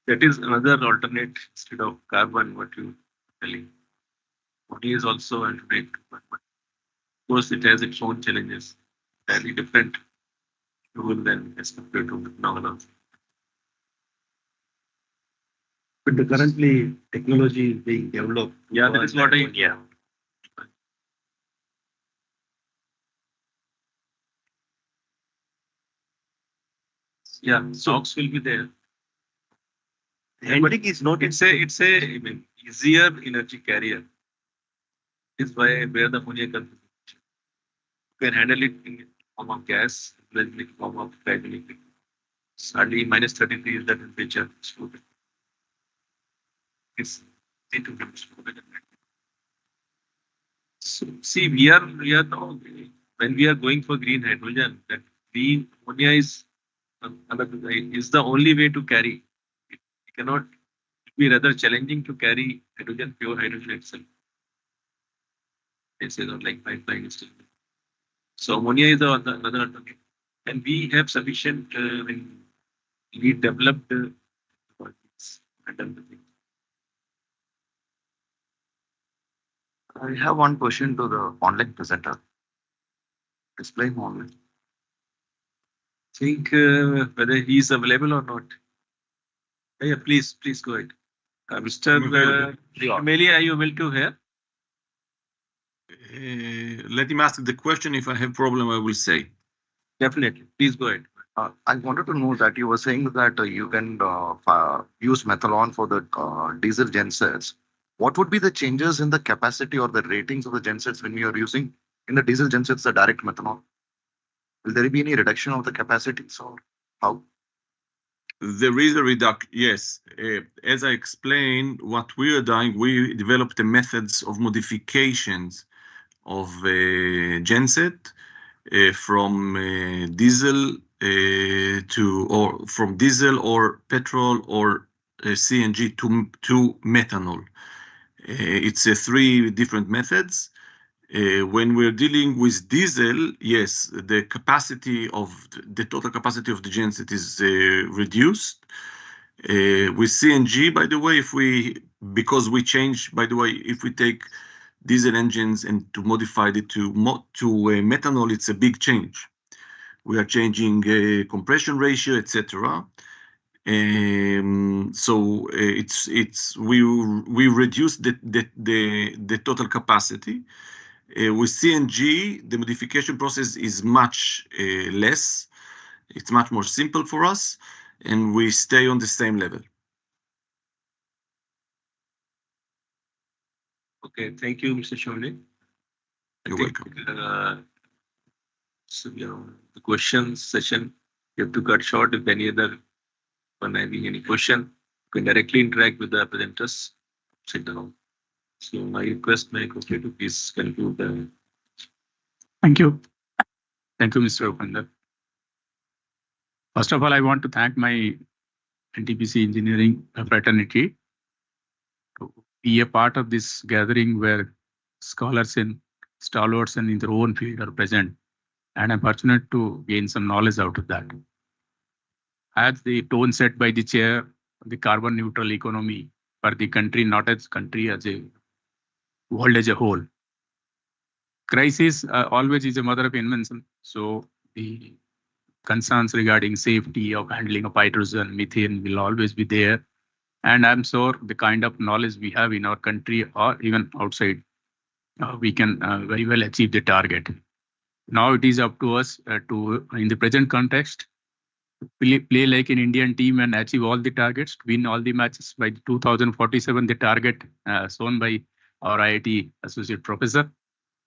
That is another alternate instead of carbon, what you telling. Ammonia is also alternate, but of course it has its own challenges. Very different fuel than as compared to methanol. But the currently technology is being developed. Yeah, that is what I. Yeah. Yeah, SOx will be there. Handling is not. It's a I mean, easier energy carrier. Is why where the ammonia comes. You can handle it in the form of gas, in the form of hydrogen. Hardly minus 33 is the temperature. It's into so see, we are now when we are going for green hydrogen, that green ammonia is the only way to carry. It cannot be rather challenging to carry hydrogen, pure hydrogen itself. It's not like pipeline still. So ammonia is another alternative, and we have sufficient when we developed I have one question to the online presenter. Display online. Think whether he is available or not. Yeah, please go ahead. Mr. Meli, are you able to hear? Let him ask the question. If I have problem, I will say. Definitely. Please go ahead. I wanted to know that you were saying that you can use methanol for the diesel gensets. What would be the changes in the capacity or the ratings of the gensets when we are using in the diesel gensets the direct methanol? Will there be any reduction of the capacities or how? There is a reduction, yes. As I explained, what we are doing, we developed the methods of modifications of genset from diesel from diesel or petrol or CNG to methanol. It's 3 different methods. When we're dealing with diesel, yes, the capacity of the total capacity of the genset is reduced. With CNG, by the way, because we change, by the way, if we take diesel engines and to modify it to methanol, it's a big change. We are changing compression ratio, etc. So we reduce the total capacity. With CNG, the modification process is much less. It's much more simple for us, and we stay on the same level. Okay, thank you, Mr. Shoney. You're welcome. So, the question session, you have to cut short. If any other one having any question, you can directly interact with the presenters. Sit down. So I request my co-chair to please conclude the. Thank you. Thank you, Mr. Opender. First of all, I want to thank my NTPC engineering fraternity to be a part of this gathering where scholars and stalwarts and in their own field are present. And I'm fortunate to gain some knowledge out of that. As the tone set by the chair, the carbon neutral economy for the country, not as country, as a world as a whole. Crisis always is a mother of invention. So the concerns regarding safety of handling of hydrogen, methane will always be there. And I'm sure the kind of knowledge we have in our country or even outside, we can very well achieve the target. Now it is up to us to, in the present context, play like an Indian team and achieve all the targets, win all the matches by 2047, the target shown by our IIT associate professor.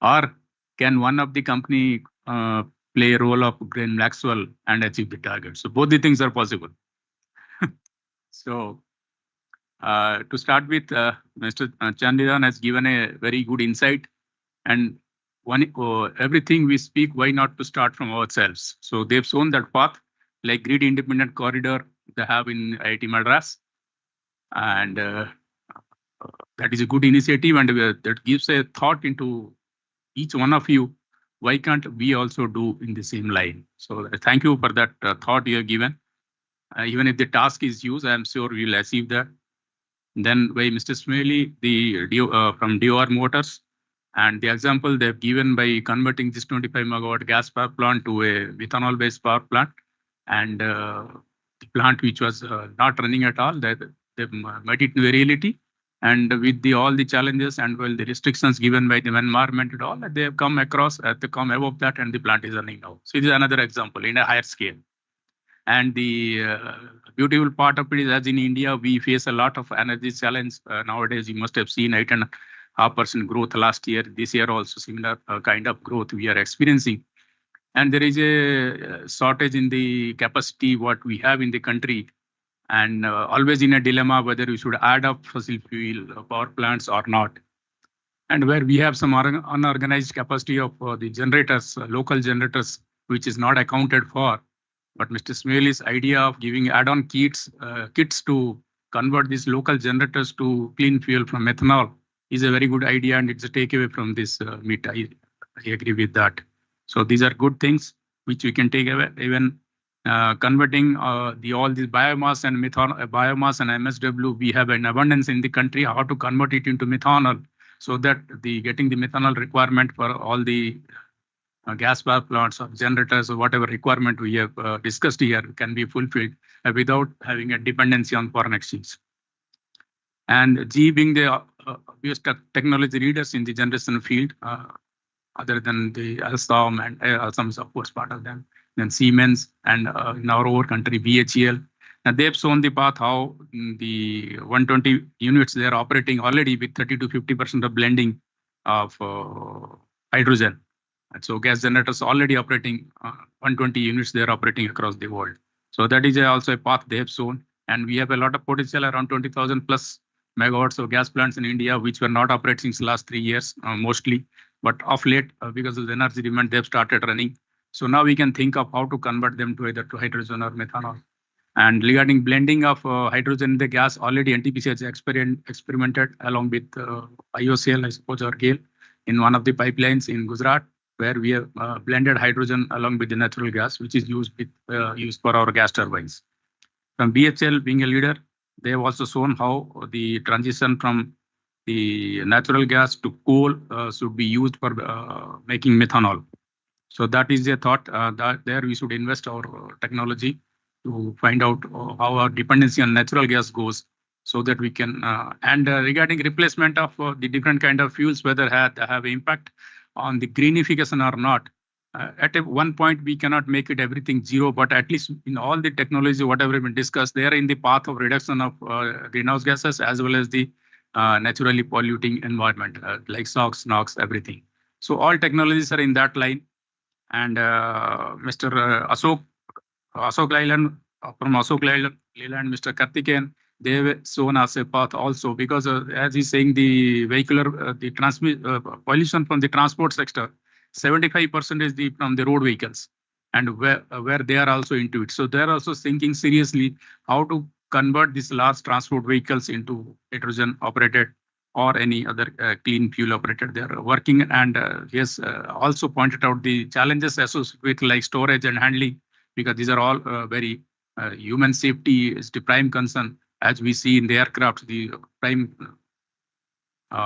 Or can one of the company play a role of Graham Maxwell and achieve the target? So both the things are possible. So to start with, Mr. Chandiran has given a very good insight. And everything we speak, why not to start from ourselves? So they've shown that path, like grid independent corridor they have in IIT Madras. And that is a good initiative, and that gives a thought into each one of you. Why can't we also do in the same line? So thank you for that thought you have given. Even if the task is used, I am sure we will achieve that. Then by Mr. Smiley, from DOR Motors, and the example they've given by converting this 25 megawatt gas power plant to a methanol based power plant, and the plant which was not running at all, they've made it into a reality. And with all the challenges and the restrictions given by the environment and all, they have come across, come above that, and the plant is running now. So it is another example in a higher scale. And the beautiful part of it is, as in India, we face a lot of energy challenge nowadays. You must have seen 8.5% growth last year. This year also similar kind of growth we are experiencing. And there is a shortage in the capacity what we have in the country, and always in a dilemma whether we should add up fossil fuel power plants or not. And where we have some unorganized capacity of the generators, local generators, which is not accounted for. But Mr. Smiley's idea of giving add-on kits to convert these local generators to clean fuel from ethanol is a very good idea, and it's a takeaway from this meet. I agree with that. So these are good things which we can take away. Even converting all these biomass and biomass and MSW, we have an abundance in the country. How to convert it into methanol so that getting the methanol requirement for all the gas power plants or generators or whatever requirement we have discussed here can be fulfilled without having a dependency on foreign exchange. And GE being the obvious technology leaders in the generation field, other than the Alstom and Alstom is of course part of them, then Siemens, and in our own country BHEL. And they've shown the path how the 120 units they are operating already with 30 to 50% of blending of hydrogen. And so gas generators already operating 120 units, they are operating across the world. So that is also a path they have shown. And we have a lot of potential, around 20,000 plus megawatts of gas plants in India, which were not operating since last 3 years mostly. But of late, because of the energy demand, they've started running. So now we can think of how to convert them to either to hydrogen or methanol. And regarding blending of hydrogen in the gas, already NTPC has experimented along with IOCL, I suppose, or GAIL, in one of the pipelines in Gujarat, where we have blended hydrogen along with the natural gas, which is used for our gas turbines. From BHEL being a leader, they have also shown how the transition from the natural gas to coal should be used for making methanol. So that is a thought that there we should invest our technology to find out how our dependency on natural gas goes, so that we can, regarding replacement of the different kind of fuels, whether they have impact on the greenification or not. At one point, we cannot make it everything zero, but at least in all the technology, whatever we discussed, they are in the path of reduction of greenhouse gases as well as the naturally polluting environment, like SOx, NOx, everything. So all technologies are in that line. And Mr. Ashok Leyland, from Ashok Leyland, Mr. Karthikeyan, they have shown us a path also, because as he's saying, the vehicular, pollution from the transport sector, 75% is from the road vehicles, and where they are also into it. So they're also thinking seriously how to convert these large transport vehicles into hydrogen operated or any other clean fuel operated. They are working, and he has also pointed out the challenges associated with like storage and handling, because these are all very human safety is the prime concern. As we see in the aircraft, the prime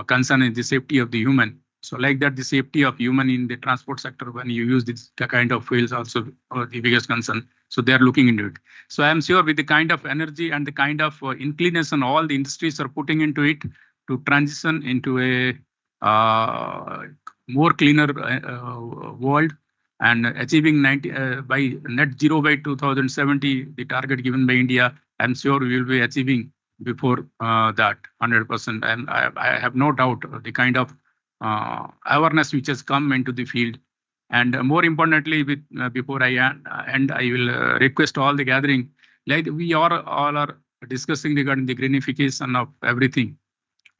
concern is the safety of the human. So like that, the safety of human in the transport sector when you use this kind of fuels also the biggest concern. So they are looking into it. So I am sure with the kind of energy and the kind of inclination all the industries are putting into it to transition into a more cleaner world and achieving 90 by net zero by 2070, the target given by India, I'm sure we will be achieving before that 100%. And I have no doubt the kind of awareness which has come into the field. And more importantly, with before I end, I will request all the gathering, like we all are discussing regarding the greenification of everything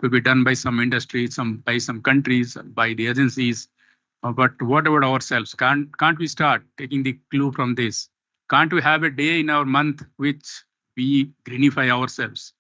to be done by some industries, by some countries, by the agencies. But what about ourselves? Can't we start taking the clue from this? Can't we have a day in our month which we greenify ourselves?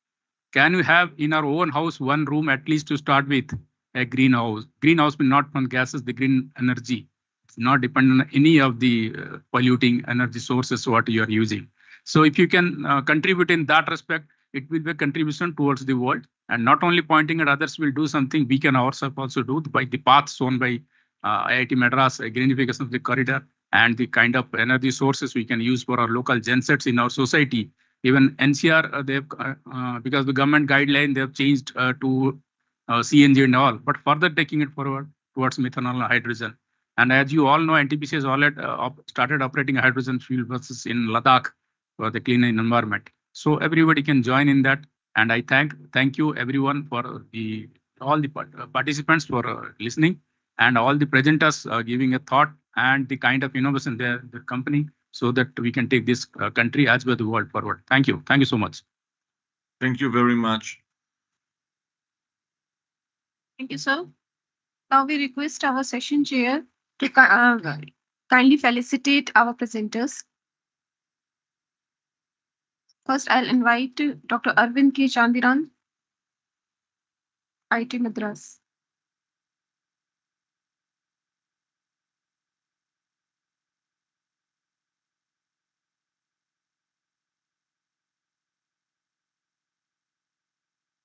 Can we have in our own house one room at least to start with a greenhouse? Greenhouse will not from gases, the green energy. It's not dependent on any of the polluting energy sources what you are using. So if you can contribute in that respect, it will be a contribution towards the world. And not only pointing at others will do something, we can ourselves also do by the path shown by IIT Madras, greenification of the corridor, and the kind of energy sources we can use for our local gensets in our society. Even NCR, because the government guideline, they have changed to CNG and all, but further taking it forward towards methanol and hydrogen. And as you all know, NTPC has already started operating hydrogen fuel buses in Ladakh for the clean environment. So everybody can join in that. And I thank you everyone for all the participants for listening, and all the presenters giving a thought and the kind of innovation the company, so that we can take this country as well as the world forward. Thank you. Thank you so much. Thank you very much. Thank you, sir. Now we request our session chair to kindly felicitate our presenters. First, I'll invite Dr. Arvind K. Chandiran, IIT Madras.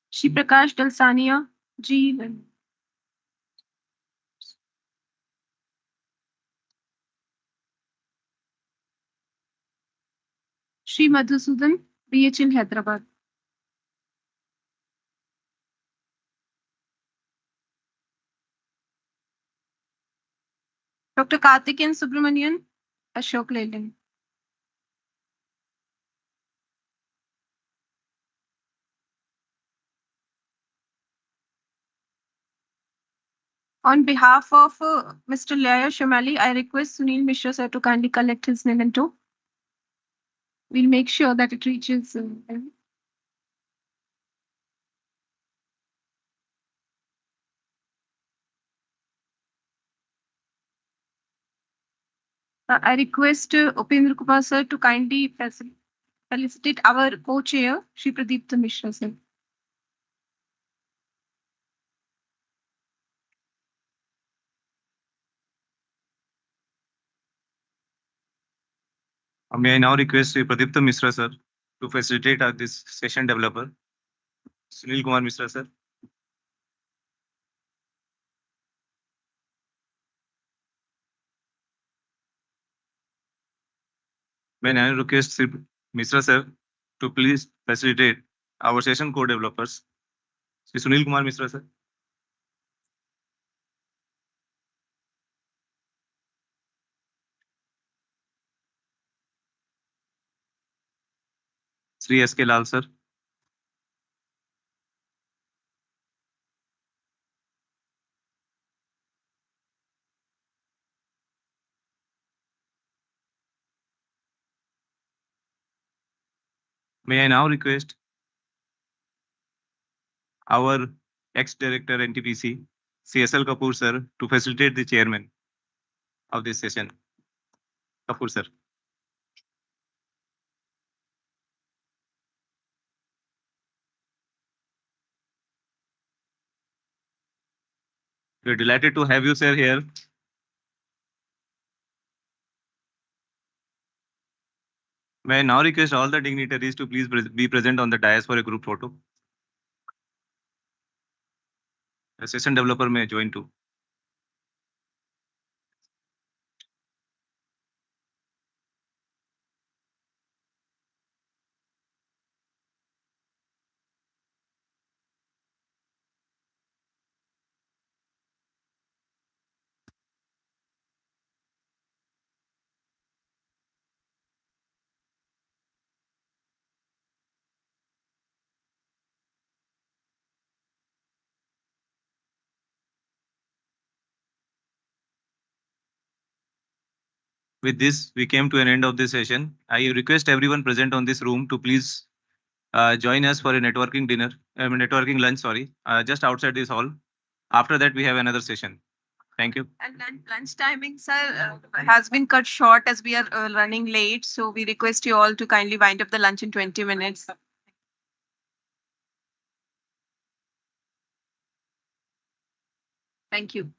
Shri Prakash Dalsania, G1. Shri Madhusudan, BHL Hyderabad. Dr. Karthikeyan Subramanian, Ashok Leyland. On behalf of Mr. Laya Shamali, I request Sunil Mishra sir to kindly collect his memento. We'll make sure that it reaches them. I request Upendra Kumar sir to kindly felicitate our co-chair, Shri Pradeep Mishra sir. May I now request Sri Pradipta Mishra sir to facilitate this session developer, Sunil Kumar Mishra sir. May I now request Sri Mishra sir to please facilitate our session co-developers, Sri Sunil Kumar Mishra sir. Sri S.K. Lal sir. May I now request our ex-director NTPC, CSL Kapoor sir, to facilitate the chairman of this session. Kapoor sir. We're delighted to have you, sir, here. May I now request all the dignitaries to please be present on the dais for a group photo. The session developer may join too. With this, we came to an end of this session. I request everyone present on this room to please join us for a networking dinner, networking lunch, sorry, just outside this hall. After that, we have another session. Thank you. And lunch timing, sir, has been cut short as we are running late. So we request you all to kindly wind up the lunch in 20 minutes. Thank you.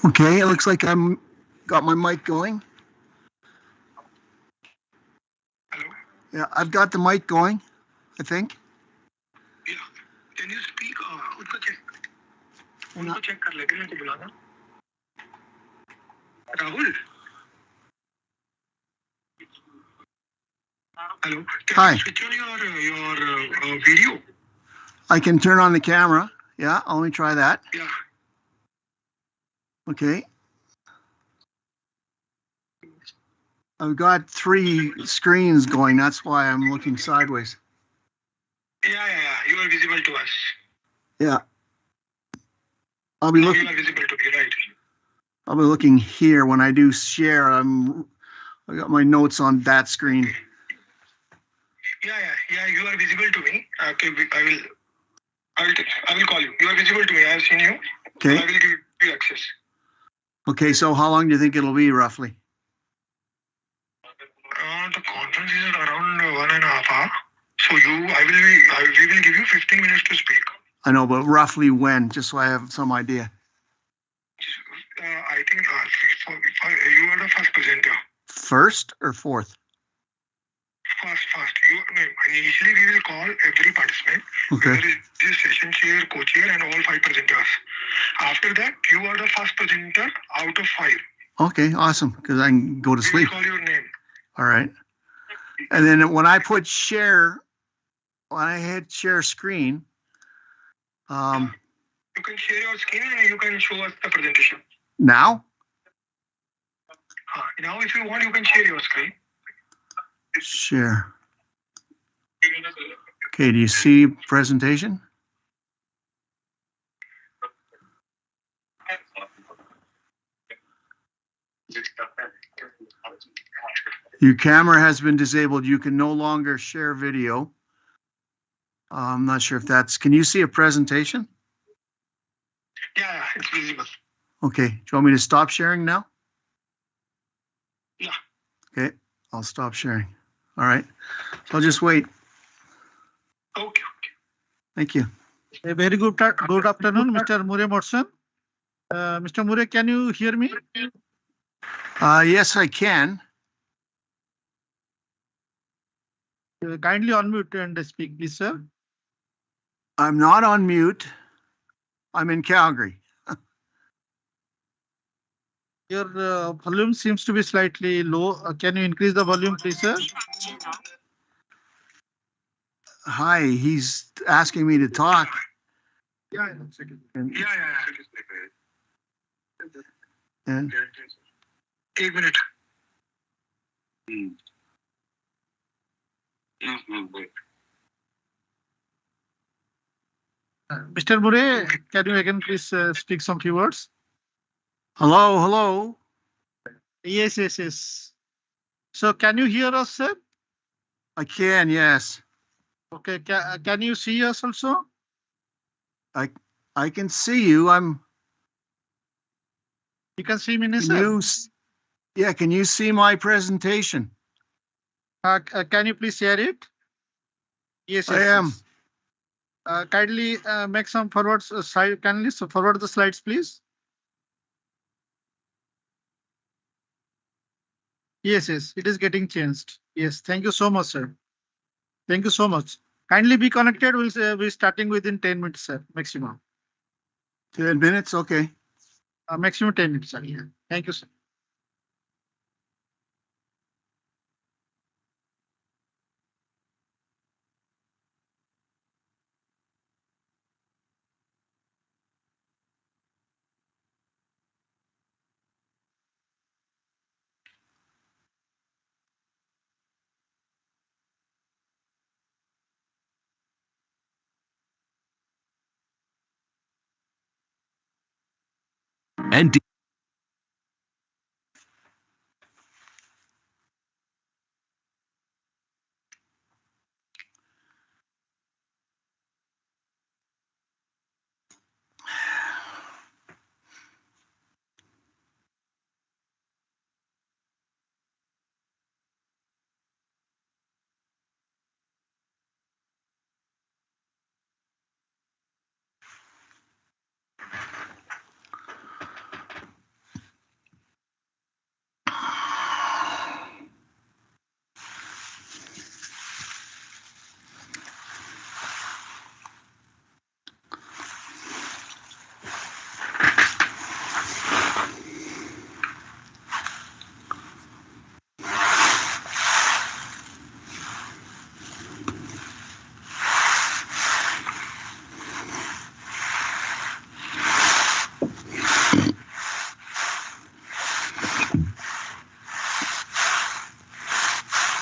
Okay, it looks like I'm got my mic going. Yeah, I've got the mic going, I think. Can you speak? उनको check कर लेते हैं, उनको बुलाना. Rahul. Hello. Hi. Can you switch on your video? I can turn on the camera. Yeah, let me try that. Yeah. Okay. I've got 3 screens going. That's why I'm looking sideways. Yeah. You are visible to us. Yeah. I'll be looking. You are visible to me, right? I'll be looking here when I do share. I got my notes on that screen. Yeah. You are visible to me. Okay, I will call you. You are visible to me. I have seen you. Okay. I will give you access. Okay, so how long do you think it'll be roughly? The conference is around 1.5 hours. So we will give you 15 minutes to speak. I know, but roughly when, just so I have some idea. I think you are the first presenter. First or fourth? First. Initially, we will call every participant. Okay. There is this session chair, co-chair, and all 5 presenters. After that, you are the first presenter out of 5. Okay, awesome, because I can go to We sleep. will call your name. All right. And then when I put share, when I hit share screen, You can share your screen and you can show us the presentation. now? Now, if you want, you can share your screen. Share. Okay, do you see presentation? Your camera has been disabled. You can no longer share video. I'm not sure if that's, can you see a presentation? Yeah, it's visible. Okay, do you want me to stop sharing now? Yeah. Okay, I'll stop sharing. All right, so I'll just wait. Okay. Thank you. A very good afternoon, Mr. Mure Morrison. Mr. Mure, can you hear me? Yes, I can. Kindly unmute and speak, please, sir. I'm not on mute. I'm in Calgary. Your volume seems to be slightly low. Can you increase the volume, please, sir? Hi, he's asking me to talk. Yeah. And, Yeah. and 1 minute. Mr. Mure, can you again please speak some few words? hello. Yes. So can you hear us, sir? I can, yes. Okay, can you see us also? I can see you. You can see me, sir? Can you see my presentation? Can you please share it? Yes. I am. Kindly make some forwards side. Kindly forward the slides, please. Yes, it is getting changed. Yes, thank you so much, sir. Thank you so much. Kindly be connected. We'll be starting within 10 minutes, sir, maximum. 10 minutes, okay. Maximum 10 minutes, sir. Yeah. Thank you, sir. And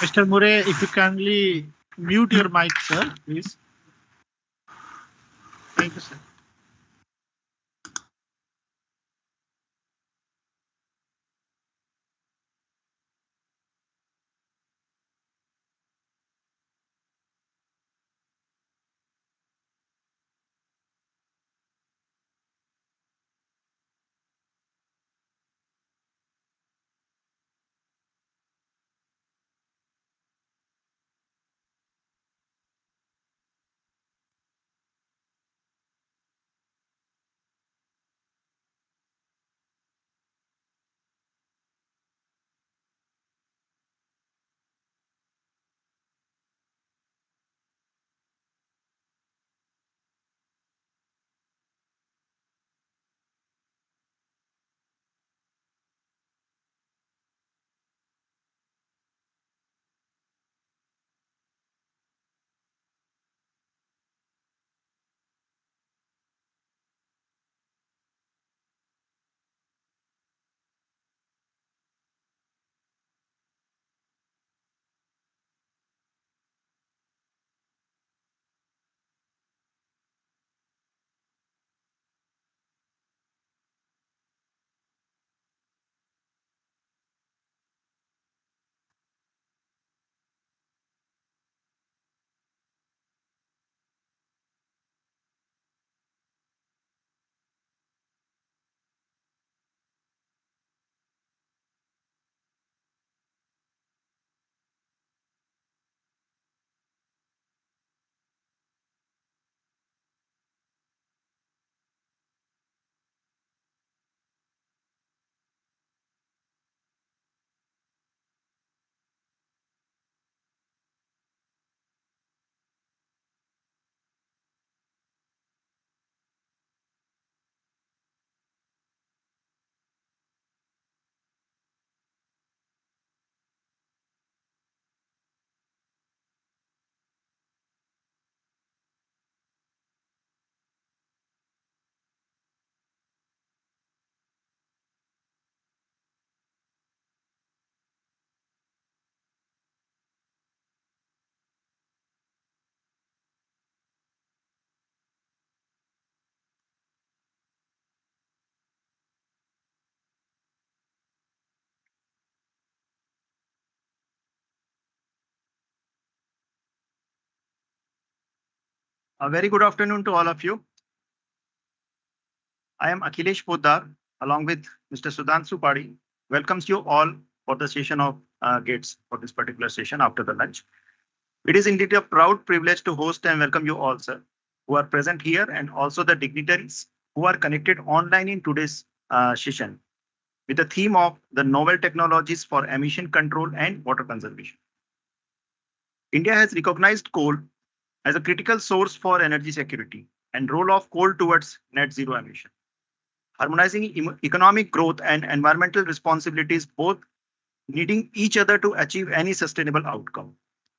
Mr. Murray, if you kindly mute your mic, sir, please. Thank you, sir. A very good afternoon to all of you. I am Akhilesh Poddar, along with Mr. Sudhanshu Padi, welcomes you all for the session of Gates for this particular session after the lunch. It is indeed a proud privilege to host and welcome you all, sir, who are present here and also the dignitaries who are connected online in today's session with the theme of the novel technologies for emission control and water conservation. India has recognized coal as a critical source for energy security and role of coal towards net zero emission. Harmonizing economic growth and environmental responsibilities both needing each other to achieve any sustainable outcome.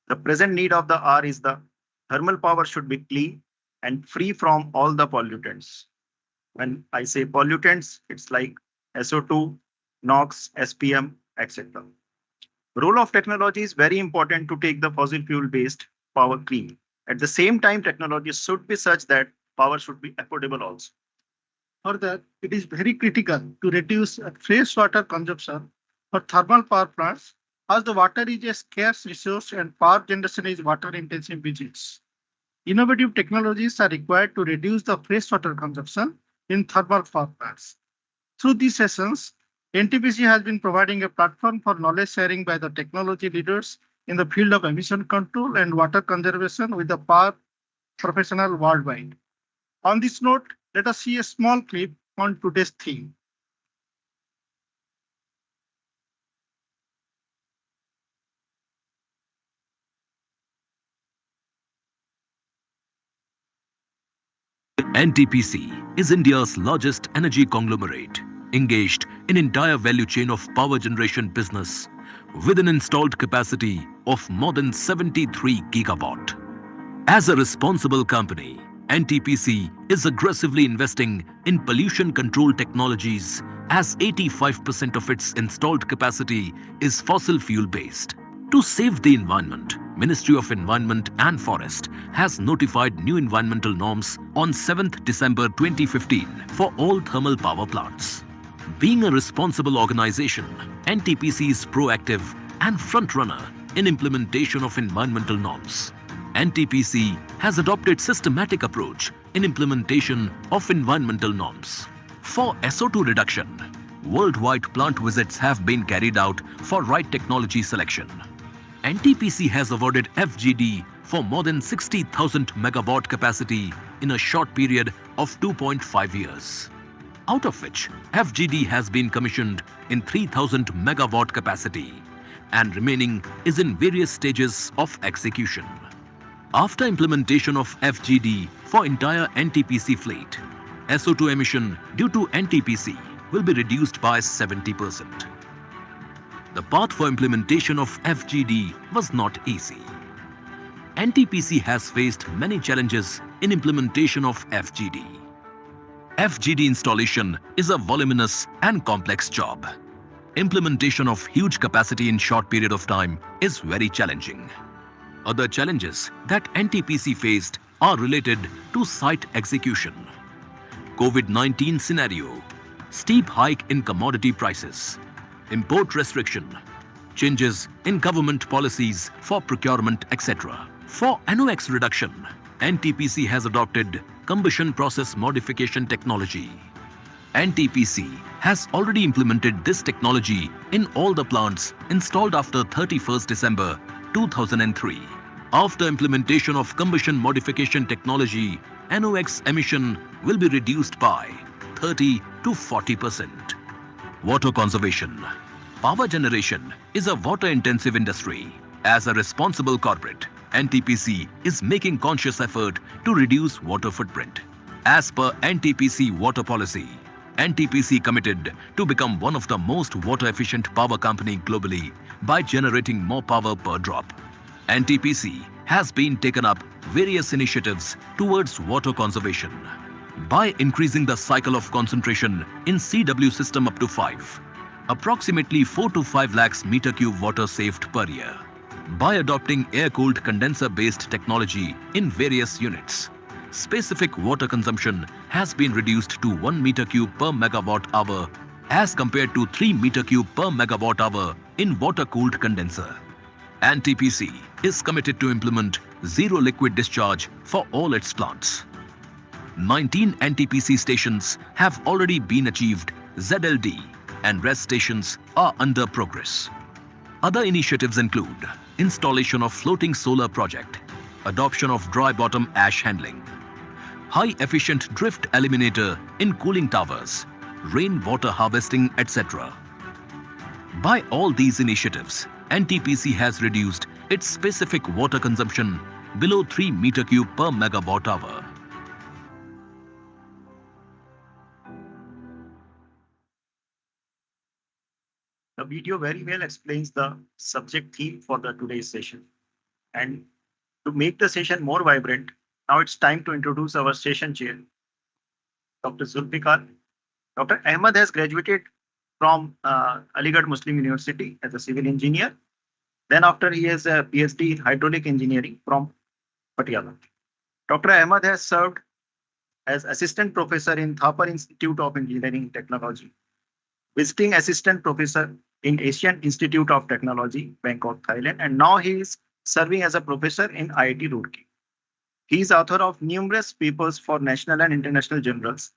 The present need of the hour is the thermal power should be clean and free from all the pollutants. When I say pollutants, it's like SO2, NOx, SPM, etc. Role of technology is very important to take the fossil fuel based power clean. At the same time, technology should be such that power should be affordable also. Further, it is very critical to reduce fresh water consumption for thermal power plants as the water is a scarce resource and power generation is water intensive business. Innovative technologies are required to reduce the fresh water consumption in thermal power plants. Through these sessions, NTPC has been providing a platform for knowledge sharing by the technology leaders in the field of emission control and water conservation with the power professional worldwide. On this note, let us see a small clip on today's theme. NTPC is India's largest energy conglomerate, engaged in entire value chain of power generation business with an installed capacity of more than 73 gigawatt. As a responsible company, NTPC is aggressively investing in pollution control technologies as 85% of its installed capacity is fossil fuel based. To save the environment, Ministry of Environment and Forest has notified new environmental norms on 7th December 2015 for all thermal power plants. Being a responsible organization, NTPC is proactive and front-runner in implementation of environmental norms. NTPC has adopted systematic approach in implementation of environmental norms. For SO2 reduction, worldwide plant visits have been carried out for right technology selection. NTPC has awarded FGD for more than 60,000 megawatt capacity in a short period of 2.5 years. Out of which, FGD has been commissioned in 3,000 megawatt capacity and remaining is in various stages of execution. After implementation of FGD for entire NTPC fleet, SO2 emission due to NTPC will be reduced by 70%. The path for implementation of FGD was not easy. NTPC has faced many challenges in implementation of FGD. FGD installation is a voluminous and complex job. Implementation of huge capacity in short period of time is very challenging. Other challenges that NTPC faced are related to site execution. COVID-19 scenario, steep hike in commodity prices, import restriction, changes in government policies for procurement, etc. For NOx reduction, NTPC has adopted combustion process modification technology. NTPC has already implemented this technology in all the plants installed after 31st December 2003. After implementation of combustion modification technology, NOx emission will be reduced by 30 to 40%. Water conservation. Power generation is a water-intensive industry. As a responsible corporate, NTPC is making conscious effort to reduce water footprint. As per NTPC water policy, NTPC committed to become one of the most water-efficient power company globally by generating more power per drop. NTPC has been taken up various initiatives towards water conservation. By increasing the cycle of concentration in CW system up to 5, approximately 4 to 5 lakhs meter cube water saved per year. By adopting air-cooled condenser-based technology in various units, specific water consumption has been reduced to 1 meter cube per megawatt hour as compared to 3 meter cube per megawatt hour in water-cooled condenser. NTPC is committed to implement zero liquid discharge for all its plants. 19 NTPC stations have already been achieved ZLD and rest stations are under progress. Other initiatives include installation of floating solar project, adoption of dry bottom ash handling, high efficient drift eliminator in cooling towers, rainwater harvesting, etc. By all these initiatives, NTPC has reduced its specific water consumption below 3 meter cube per megawatt hour. The video very well explains the subject theme for the today's session. And to make the session more vibrant, now it's time to introduce our session chair, Dr. Zulfikar. Dr. Ahmed has graduated from Aligarh Muslim University as a civil engineer. Then after he has a PhD in hydraulic engineering from Patiala. Dr. Ahmed has served as assistant professor in Thapar Institute of Engineering and Technology, visiting assistant professor in Asian Institute of Technology, Bangkok, Thailand, and now he is serving as a professor in IIT Roorkee. He is author of numerous papers for national and international journals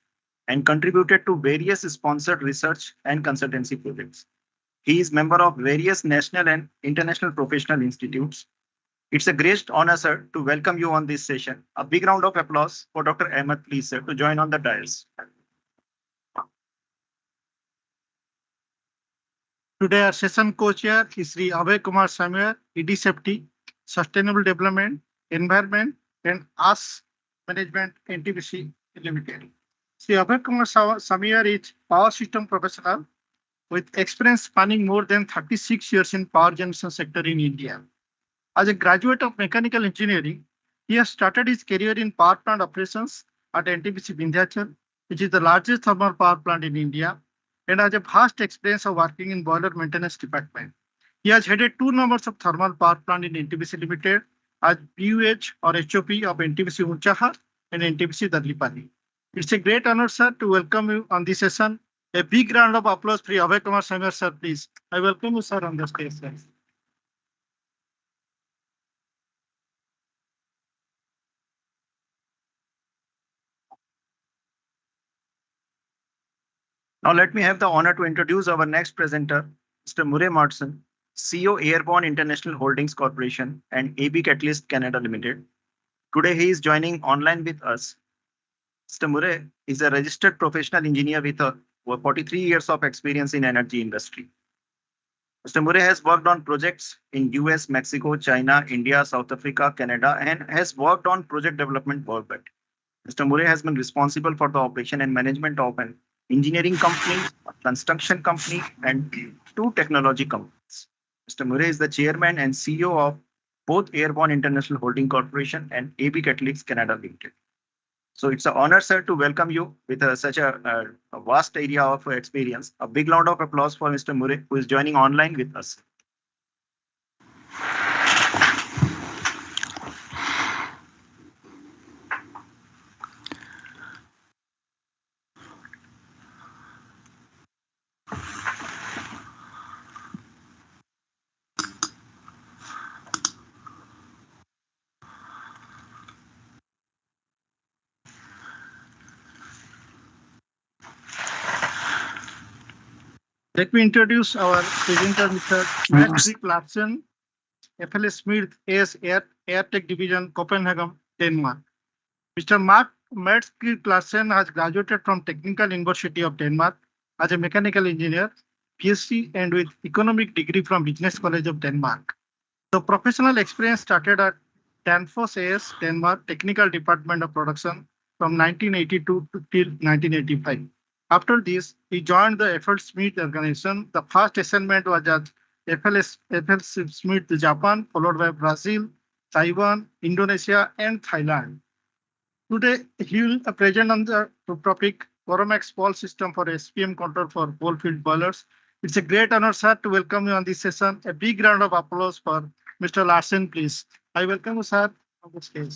and contributed to various sponsored research and consultancy projects. He is member of various national and international professional institutes. It's a great honor, sir, to welcome you on this session. A big round of applause for Dr. Ahmed, please, sir, to join on the dais. Today, our session co-chair is Sri Abhay Kumar Samir, ED Safety, Sustainable Development, Environment, and AS Management, NTPC Limited. Sri Abhay Kumar Samir is power system professional with experience spanning more than 36 years in power generation sector in India. As a graduate of mechanical engineering, he has started his career in power plant operations at NTPC Vindhyachal, which is the largest thermal power plant in India, and has a vast experience of working in boiler maintenance department. He has headed 2 numbers of thermal power plant in NTPC Limited as BUH or HOP of NTPC Unchahar and NTPC Darlipali. It's a great honor, sir, to welcome you on this session. A big round of applause for Abhay Kumar Samir, sir, please. I welcome you, sir, on the stage, sir. Now let me have the honor to introduce our next presenter, Mr. Murray Martson, CEO Airborne International Holdings Corporation and AB Catalyst Canada Limited. Today he is joining online with us. Mr. Murray is a registered professional engineer with 43 years of experience in energy industry. Mr. Murray has worked on projects in US, Mexico, China, India, South Africa, Canada, and has worked on project development worldwide. Mr. Murray has been responsible for the operation and management of an engineering company, a construction company, and 2 technology companies. Mr. Murray is the chairman and CEO of both Airborne International Holding Corporation and AB Catalyst Canada Limited. So it's an honor, sir, to welcome you with such a vast area of experience. A big round of applause for Mr. Murray, who is joining online with us. Let me introduce our presenter, Mr. Matt Larsen, FLS Smith AS Airtech Division, Copenhagen, Denmark. Mr. Matt Larsen has graduated from Technical University of Denmark as a mechanical engineer, PhD, and with economic degree from Business College of Denmark. The professional experience started at Danfoss AS, Denmark, Technical Department of Production from 1982 till 1985. After this, he joined the FL Smith organization. The first assignment was at FL Smith Japan, followed by Brazil, Taiwan, Indonesia, and Thailand. Today, he will present on the topic Coromax Pole System for SPM control for coal field boilers. It's a great honor, sir, to welcome you on this session. A big round of applause for Mr. Larsen, please. I welcome you, sir, on the stage.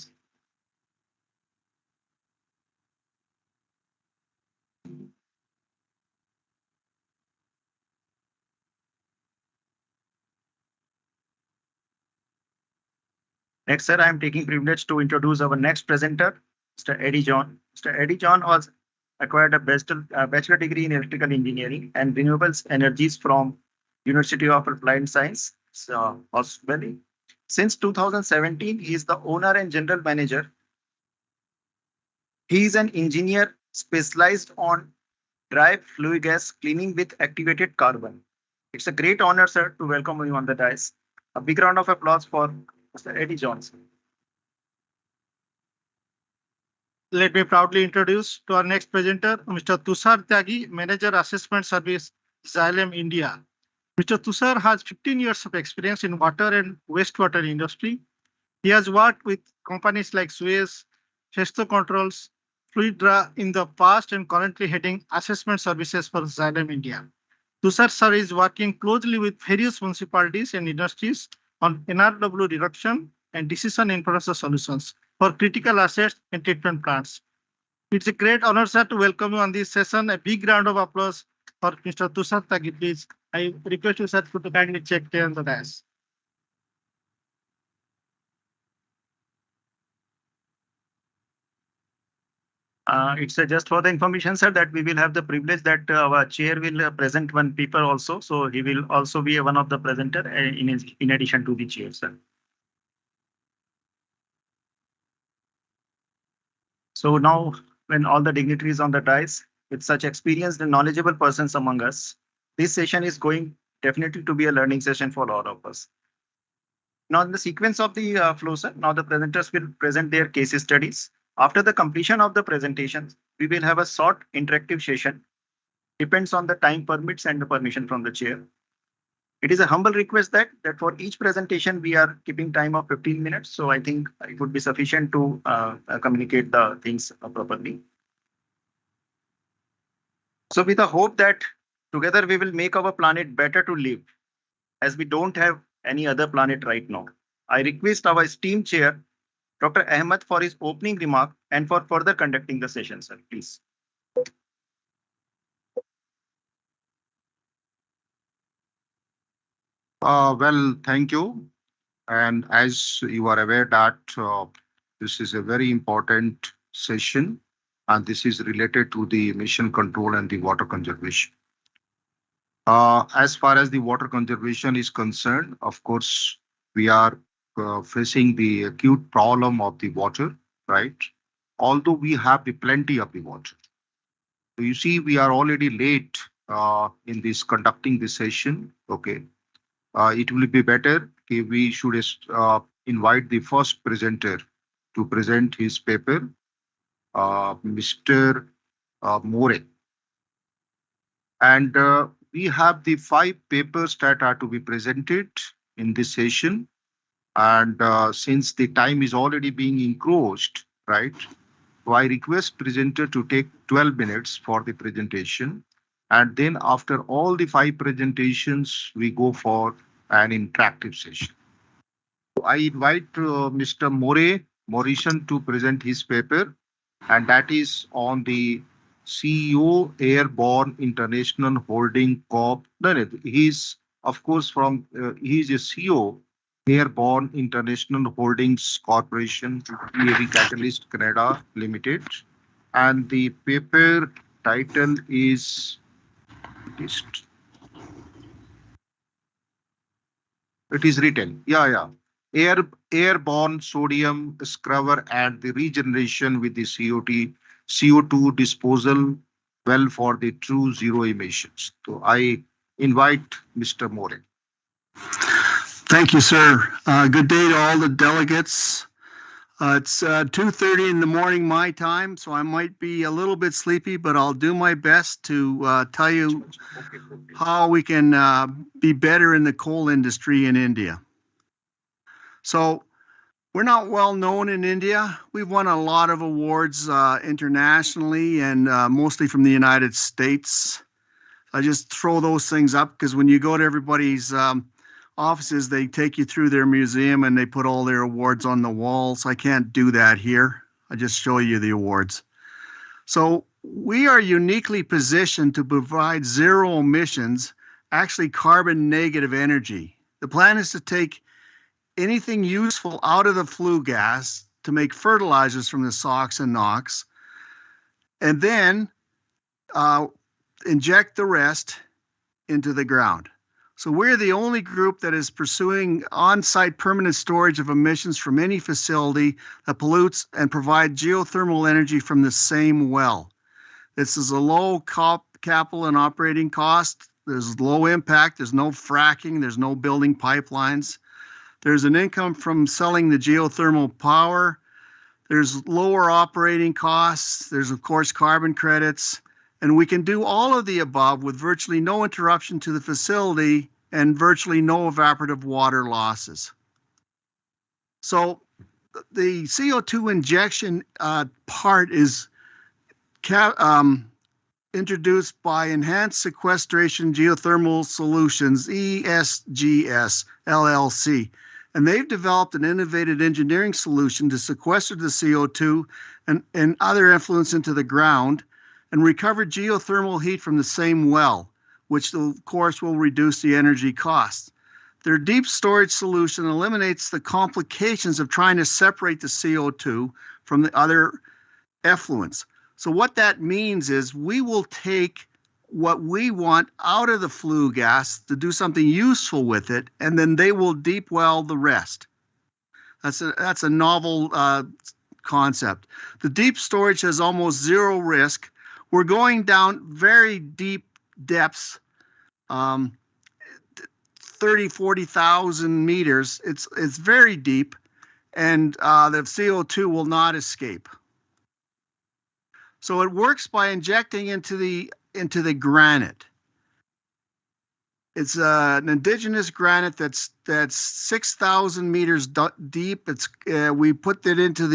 Next, sir, I am taking privilege to introduce our next presenter, Mr. Eddie John. Mr. Eddie John has acquired a bachelor degree in electrical engineering and renewables energies from University of Applied Science, Australia. Since 2017, he is the owner and general manager. He is an engineer specialized on dry flue gas cleaning with activated carbon. It's a great honor, sir, to welcome you on the dais. A big round of applause for Mr. Eddie Johnson. Let me proudly introduce to our next presenter, Mr. Tushar Tyagi, Manager Assessment Service, Xylem India. Mr. Tushar has 15 years of experience in water and wastewater industry. He has worked with companies like Suez, Festo Controls, Fluidra in the past and currently heading assessment services for Xylem India. Tushar sir is working closely with various municipalities and industries on NRW reduction and decision infrastructure solutions for critical assets and treatment plants. It's a great honor, sir, to welcome you on this session. A big round of applause for Mr. Tushar Tyagi, please. I request you, sir, to kindly check there on the dais. It's just for the information, sir, that we will have the privilege that our chair will present one paper also. So he will also be one of the presenter in addition to the chair, sir. So now, when all the dignitaries on the dais with such experienced and knowledgeable persons among us, this session is going definitely to be a learning session for all of us. Now, in the sequence of the flow, sir, now the presenters will present their case studies. After the completion of the presentations, we will have a short interactive session. Depends on the time permits and the permission from the chair. It is a humble request that for each presentation, we are keeping time of 15 minutes. So I think it would be sufficient to communicate the things properly. So with the hope that together we will make our planet better to live. as we don't have any other planet right now. I request our esteemed chair, Dr. Ahmed, for his opening remark and for further conducting the session, sir. Please. Well, thank you. And as you are aware that this is a very important session, and this is related to the emission control and the water conservation. As far as the water conservation is concerned, of course, we are facing the acute problem of the water, right? Although we have the plenty of the water. So you see, we are already late in this conducting this session. Okay. It will be better if we should invite the first presenter to present his paper, Mr. More. And we have the 5 papers that are to be presented in this session. And since the time is already being encroached, right? So I request presenter to take 12 minutes for the presentation. And then after all the 5 presentations, we go for an interactive session. So I invite Mr. Morrison to present his paper, and that is on the CEO Airborne International Holding Corp. No, he's of course from he's a CEO Airborne International Holdings Corporation, EAV Catalyst Canada Limited, and the paper title is it is written. Airborne sodium scrubber and the regeneration with the CO2 disposal well for the true zero emissions. So I invite Mr. More. Thank you, sir. Good day to all the delegates. It's 2:30 in the morning my time, so I might be a little bit sleepy, but I'll do my best to tell you how we can be better in the coal industry in India. So we're not well known in India. We've won a lot of awards internationally and mostly from the United States. I just throw those things up because when you go to everybody's offices, they take you through their museum and they put all their awards on the walls. I can't do that here. I just show you the awards. So we are uniquely positioned to provide zero emissions, actually carbon negative energy. The plan is to take anything useful out of the flue gas to make fertilizers from the SOx and NOx, and then inject the rest into the ground. So we're the only group that is pursuing on-site permanent storage of emissions from any facility that pollutes and provide geothermal energy from the same well. This is a low capital and operating cost. There's low impact. There's no fracking. There's no building pipelines. There's an income from selling the geothermal power. There's lower operating costs. There's, of course, carbon credits. And we can do all of the above with virtually no interruption to the facility and virtually no evaporative water losses. So the CO2 injection part is introduced by Enhanced Sequestration Geothermal Solutions, ESGS, LLC. And they've developed an innovative engineering solution to sequester the CO2 and other effluents into the ground and recover geothermal heat from the same well, which of course will reduce the energy costs. Their deep storage solution eliminates the complications of trying to separate the CO2 from the other effluents. So what that means is we will take what we want out of the flue gas to do something useful with it, and then they will deep well the rest. That's a novel concept. The deep storage has almost zero risk. We're going down very deep depths, 30, 40,000 meters. It's very deep, and the CO2 will not escape. So it works by injecting into the granite. It's an indigenous granite that's 6,000 meters deep. We put it into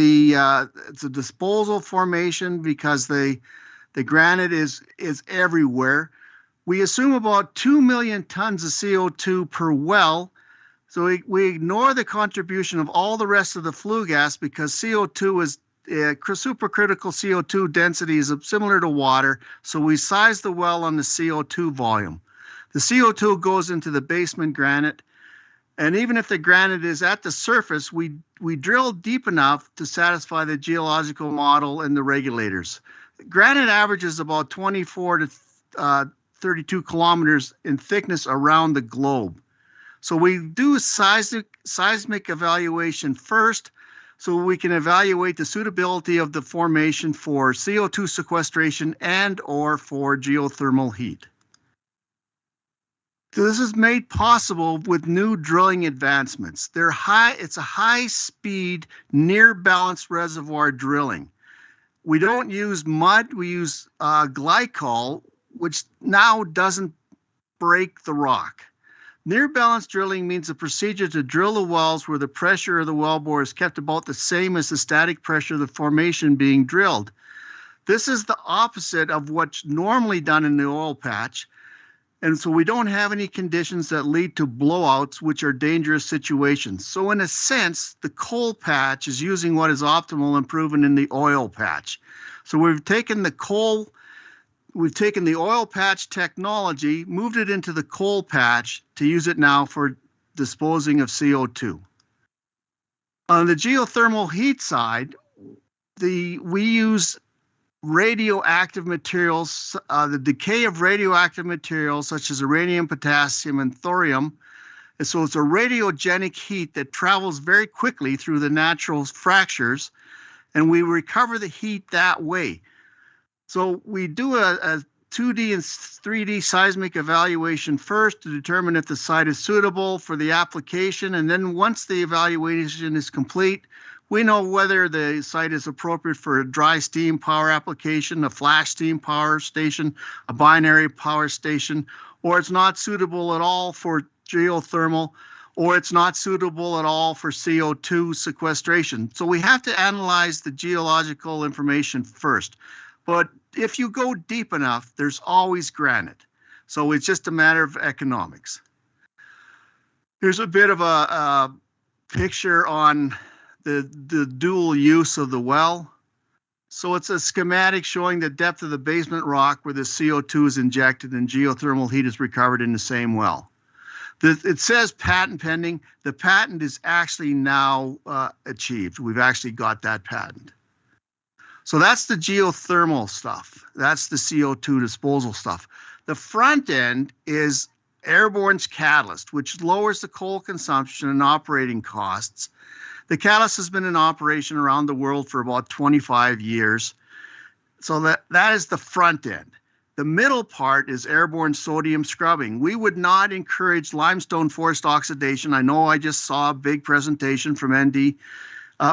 it's a disposal formation because the granite is everywhere. We assume about 2 million tons of CO2 per well. So we ignore the contribution of all the rest of the flue gas because CO2 is supercritical CO2 density is similar to water. So we size the well on the CO2 volume. The CO2 goes into the basement granite. And even if the granite is at the surface, we drill deep enough to satisfy the geological model and the regulators. Granite averages about 24 to 32 kilometers in thickness around the globe. So we do a seismic evaluation first, so we can evaluate the suitability of the formation for CO2 sequestration and or for geothermal heat. So this is made possible with new drilling advancements. It's a high-speed, near-balanced reservoir drilling. We don't use mud, we use glycol, which now doesn't break the rock. Near-balance drilling means a procedure to drill the wells where the pressure of the wellbore is kept about the same as the static pressure of the formation being drilled. This is the opposite of what's normally done in the oil patch. And so we don't have any conditions that lead to blowouts, which are dangerous situations. So in a sense, the coal patch is using what is optimal and proven in the oil patch. So we've taken the oil patch technology, moved it into the coal patch to use it now for disposing of CO2. On the geothermal heat side, we use radioactive materials, the decay of radioactive materials such as uranium, potassium, and thorium. And so it's a radiogenic heat that travels very quickly through the natural fractures, and we recover the heat that way. So we do a 2D and 3D seismic evaluation first to determine if the site is suitable for the application, and then once the evaluation is complete, we know whether the site is appropriate for a dry steam power application, a flash steam power station, a binary power station, or it's not suitable at all for geothermal, or it's not suitable at all for CO2 sequestration. So we have to analyze the geological information first. But if you go deep enough, there's always granite. So it's just a matter of economics. Here's a bit of a picture on the dual use of the well. So it's a schematic showing the depth of the basement rock where the CO2 is injected and geothermal heat is recovered in the same well. It says patent pending. The patent is actually now achieved. We've actually got that patent. So that's the geothermal stuff. That's the CO2 disposal stuff. The front end is Airborne's catalyst, which lowers the coal consumption and operating costs. The catalyst has been in operation around the world for about 25 years. So that is the front end. The middle part is airborne sodium scrubbing. We would not encourage limestone forced oxidation. I know I just saw a big presentation from ND,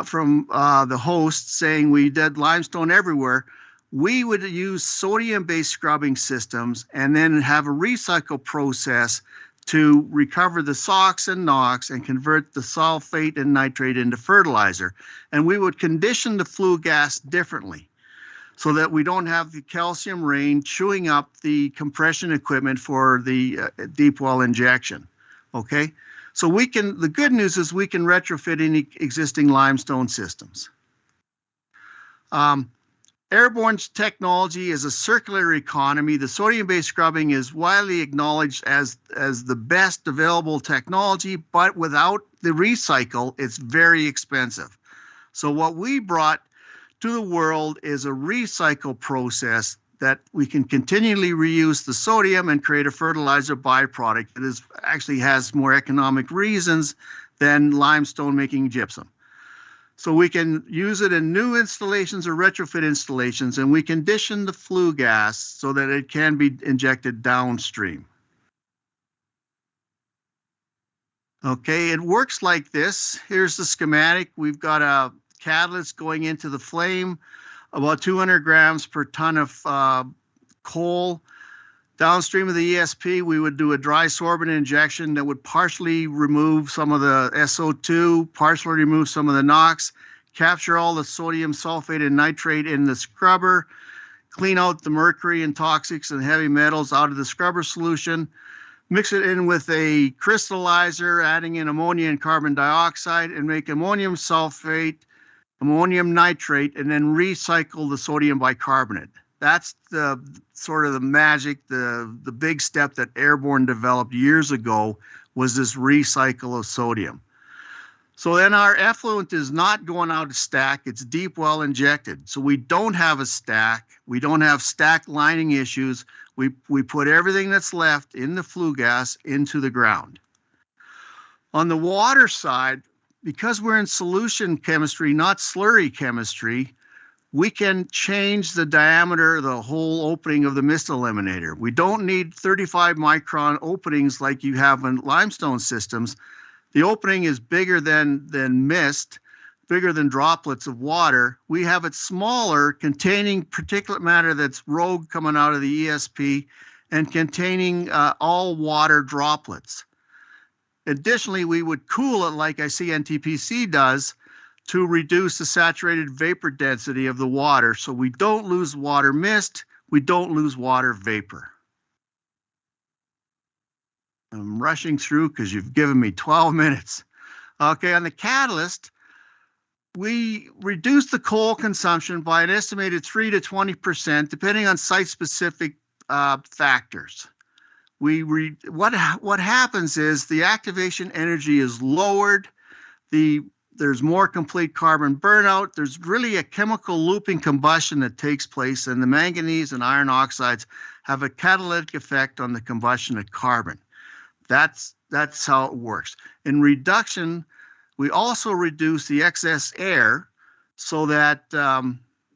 from the host saying we did limestone everywhere. We would use sodium-based scrubbing systems and then have a recycle process to recover the SOx and NOx and convert the sulfate and nitrate into fertilizer. And we would condition the flue gas differently so that we don't have the calcium rain chewing up the compression equipment for the deep well injection, okay? So the good news is we can retrofit any existing limestone systems. Airborne's technology is a circular economy. The sodium-based scrubbing is widely acknowledged as the best available technology, but without the recycle, it's very expensive. So what we brought to the world is a recycle process that we can continually reuse the sodium and create a fertilizer byproduct that actually has more economic reasons than limestone making gypsum. So we can use it in new installations or retrofit installations, and we condition the flue gas so that it can be injected downstream. Okay, it works like this. Here's the schematic. We've got a catalyst going into the flame, about 200 grams per ton of coal. Downstream of the ESP, we would do a dry sorbent injection that would partially remove some of the SO2, partially remove some of the NOx, capture all the sodium sulfate and nitrate in the scrubber, clean out the mercury and toxics and heavy metals out of the scrubber solution, mix it in with a crystallizer, adding in ammonia and carbon dioxide, and make ammonium sulfate, ammonium nitrate, and then recycle the sodium bicarbonate. That's the sort of the magic, the big step that Airborne developed years ago, was this recycle of sodium. So then our effluent is not going out of stack, it's deep well injected. So we don't have a stack, we don't have stack lining issues. We put everything that's left in the flue gas into the ground. On the water side, because we're in solution chemistry, not slurry chemistry, we can change the diameter, the whole opening of the mist eliminator. We don't need 35 micron openings like you have in limestone systems. The opening is bigger than mist, bigger than droplets of water. We have it smaller, containing particulate matter that's rogue coming out of the ESP and containing all water droplets. Additionally, we would cool it like I see NTPC does to reduce the saturated vapor density of the water, so we don't lose water mist, we don't lose water vapor. I'm rushing through because you've given me 12 minutes. Okay, on the catalyst, we reduce the coal consumption by an estimated 3 to 20%, depending on site-specific factors. What happens is the activation energy is lowered, there's more complete carbon burnout, there's really a chemical looping combustion that takes place, and the manganese and iron oxides have a catalytic effect on the combustion of carbon. That's how it works. In reduction, we also reduce the excess air so that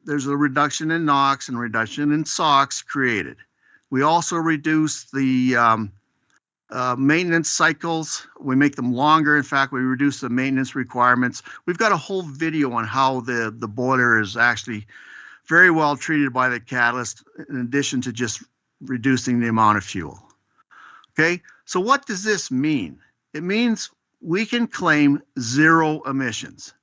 there's a reduction in NOx and reduction in SOx created. We also reduce the maintenance cycles. We make them longer. In fact, we reduce the maintenance requirements. We've got a whole video on how the boiler is actually very well treated by the catalyst, in addition to just reducing the amount of fuel. Okay, so what does this mean? It means we can claim zero emissions,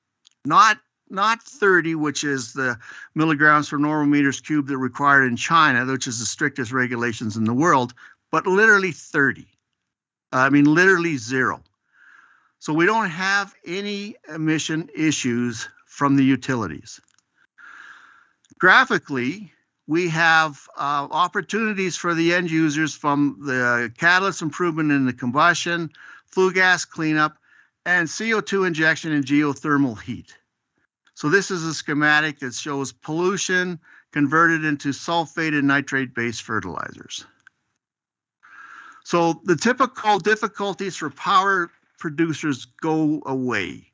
not 30, which is the milligrams per normal meters cubed that are required in China, which is the strictest regulations in the world, but literally 30. I mean, literally zero. So we don't have any emission issues from the utilities. Graphically, we have opportunities for the end users from the catalyst improvement in the combustion, flue gas cleanup, and CO2 injection and geothermal heat. So this is a schematic that shows pollution converted into sulfate and nitrate-based fertilizers. So the typical difficulties for power producers go away.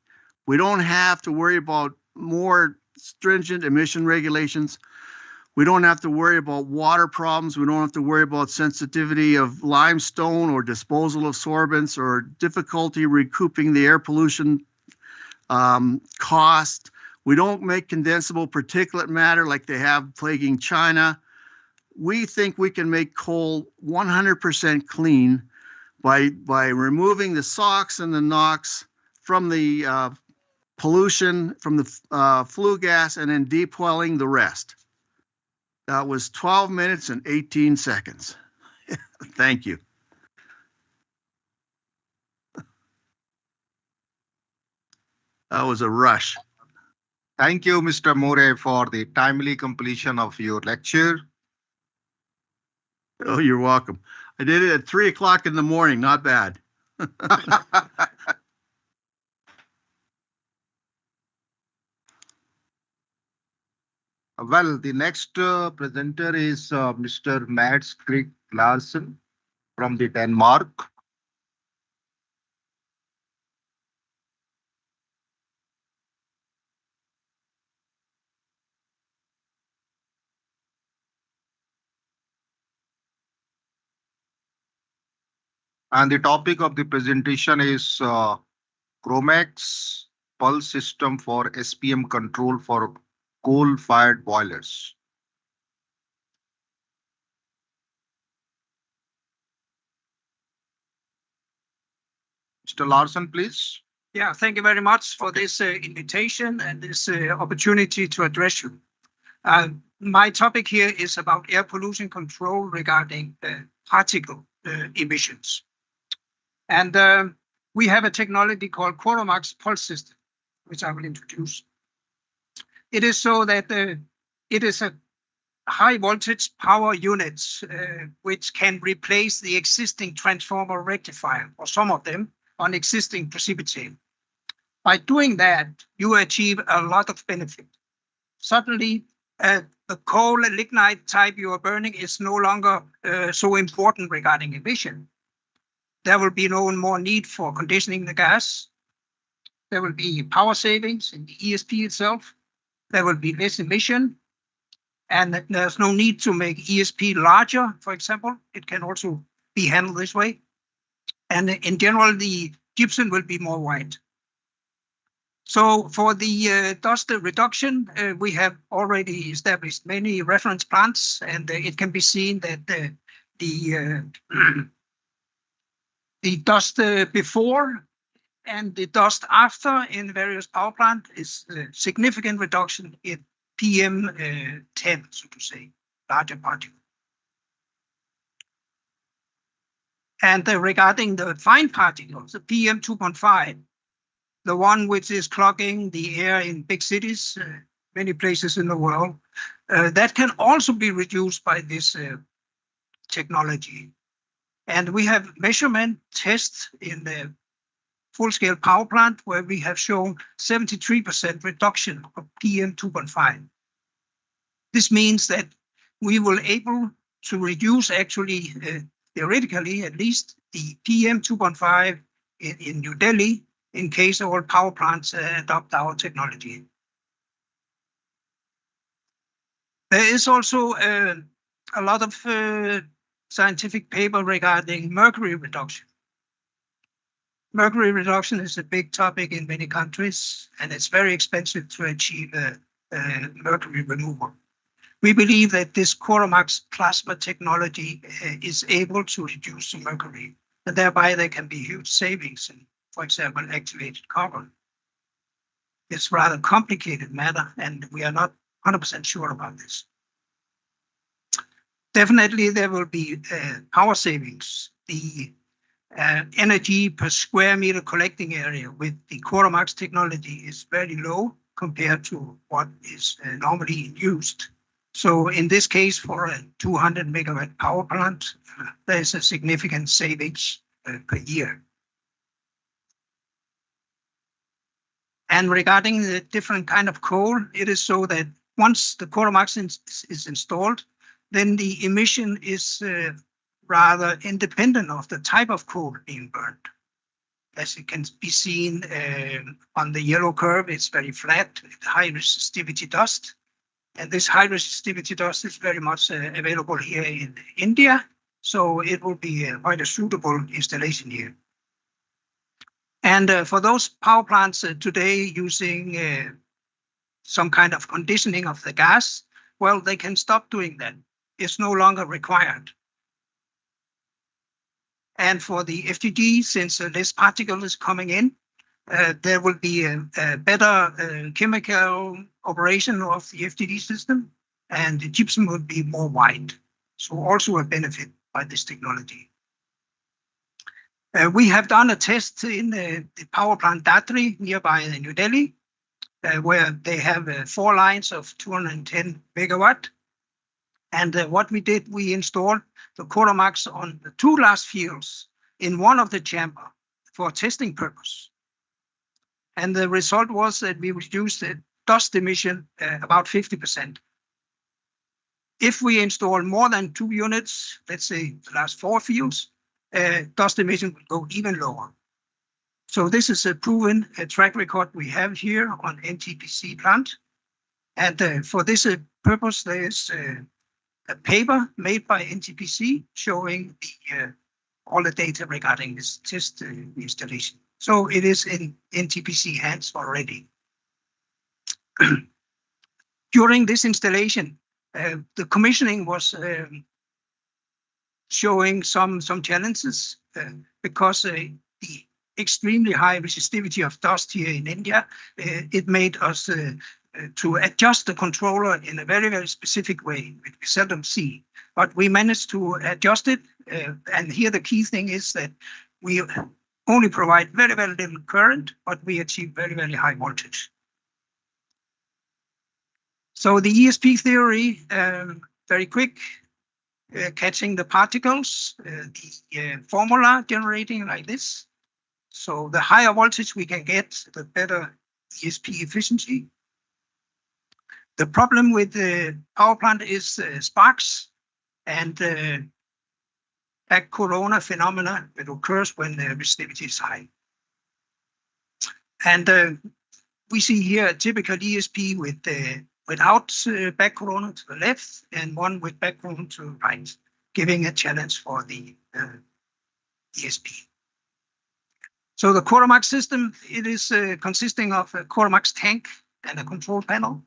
We don't have to worry about more stringent emission regulations. We don't have to worry about water problems. We don't have to worry about sensitivity of limestone or disposal of sorbents or difficulty recouping the air pollution cost. We don't make condensable particulate matter like they have plaguing China. We think we can make coal 100% clean by removing the SOx and the NOx from the pollution, from the flue gas, and then depwelling the rest. That was 12 minutes and 18 seconds. Thank you. That was a rush. Thank you, Mr. More, for the timely completion of your lecture. Oh, you're welcome. I did it at 3 o'clock in the morning. Not bad. Well, the next presenter is Mr. Mads Krieg Larsen from the Denmark. And the topic of the presentation is Chromax pulse system for SPM control for coal-fired boilers. Mr. Larsen, please. Yeah, thank you very much for this invitation and this opportunity to address you. My topic here is about air pollution control regarding particle emissions. And we have a technology called Quoromax pulse system, which I will introduce. It is so that it is a high voltage power units which can replace the existing transformer rectifier, or some of them, on existing precipitator. By doing that, you achieve a lot of benefit. Suddenly, the coal and lignite type you are burning is no longer so important regarding emission. There will be no more need for conditioning the gas. There will be power savings in the ESP itself. There will be less emission. And there's no need to make ESP larger, for example. It can also be handled this way. And in general, the gypsum will be more white. So for the dust reduction, we have already established many reference plants, and it can be seen that the dust before and the dust after in various power plants is a significant reduction in PM10, so to say, larger particle. And regarding the fine particles, the PM2.5, the one which is clogging the air in big cities, many places in the world, that can also be reduced by this technology. And we have measurement tests in the full-scale power plant where we have shown 73% reduction of PM2.5. This means that we will able to reduce actually, theoretically at least, the PM2.5 in New Delhi in case all power plants adopt our technology. There is also a lot of scientific paper regarding mercury reduction. Mercury reduction is a big topic in many countries, and it's very expensive to achieve mercury removal. We believe that this Quoromax plasma technology is able to reduce the mercury, and thereby there can be huge savings in, for example, activated carbon. It's a rather complicated matter, and we are not 100% sure about this. Definitely, there will be power savings. The energy per square meter collecting area with the Quoromax technology is very low compared to what is normally used. So in this case, for a 200 megawatt power plant, there is a significant savings per year. And regarding the different kind of coal, it is so that once the Quoromax is installed, then the emission is rather independent of the type of coal being burned. As it can be seen on the yellow curve, it's very flat, high resistivity dust. And this high resistivity dust is very much available here in India. So it will be quite a suitable installation here. And for those power plants today using some kind of conditioning of the gas, well, they can stop doing that. It's no longer required. And for the FGD, since less particle is coming in, there will be a better chemical operation of the FGD system, and the gypsum will be more white. So also a benefit by this technology. We have done a test in the power plant Dadri nearby New Delhi, where they have 4 lines of 210 megawatt. And what we did, we installed the Quoromax on the 2 last fields in one of the chamber for testing purpose. And the result was that we reduced the dust emission about 50%. If we install more than 2 units, let's say the last 4 fields, dust emission will go even lower. So this is a proven track record we have here on NTPC plant. And for this purpose, there is a paper made by NTPC showing all the data regarding this test installation. So it is in NTPC hands already. During this installation, the commissioning was showing some challenges because the extremely high resistivity of dust here in India, it made us to adjust the controller in a very, very specific way, which we seldom see. But we managed to adjust it. And here the key thing is that we only provide very, very little current, but we achieve very, very high voltage. So the ESP theory, very quick, catching the particles, the formula generating like this. So the higher voltage we can get, the better ESP efficiency. The problem with the power plant is sparks and back corona phenomena that occurs when the resistivity is high. And we see here a typical ESP with without back corona to the left and one with back corona to the right, giving a challenge for the ESP. So the Quoromax system, it is consisting of a Quoromax tank and a control panel.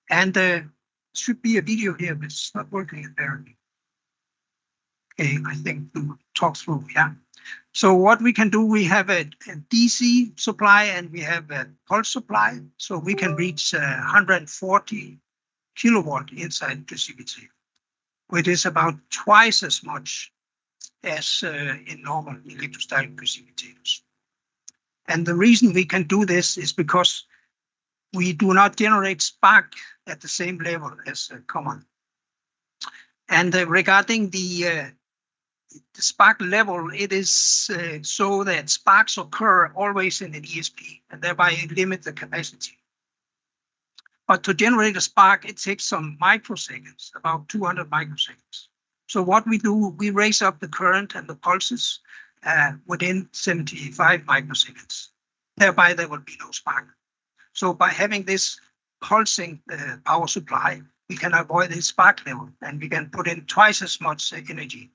And should be a video here, but it's not working apparently. Okay, I think we'll talk through, yeah. So what we can do, we have a DC supply and we have a pulse supply. So we can reach 140 kilowatt inside precipitator, which is about twice as much as in normal electrostatic precipitators. And the reason we can do this is because we do not generate spark at the same level as common. And regarding the spark level, it is so that sparks occur always in an ESP and thereby limit the capacity. But to generate a spark, it takes some microseconds, about 200 microseconds. So what we do, we raise up the current and the pulses within 75 microseconds. Thereby, there will be no spark. So by having this pulsing power supply, we can avoid the spark level and we can put in twice as much energy.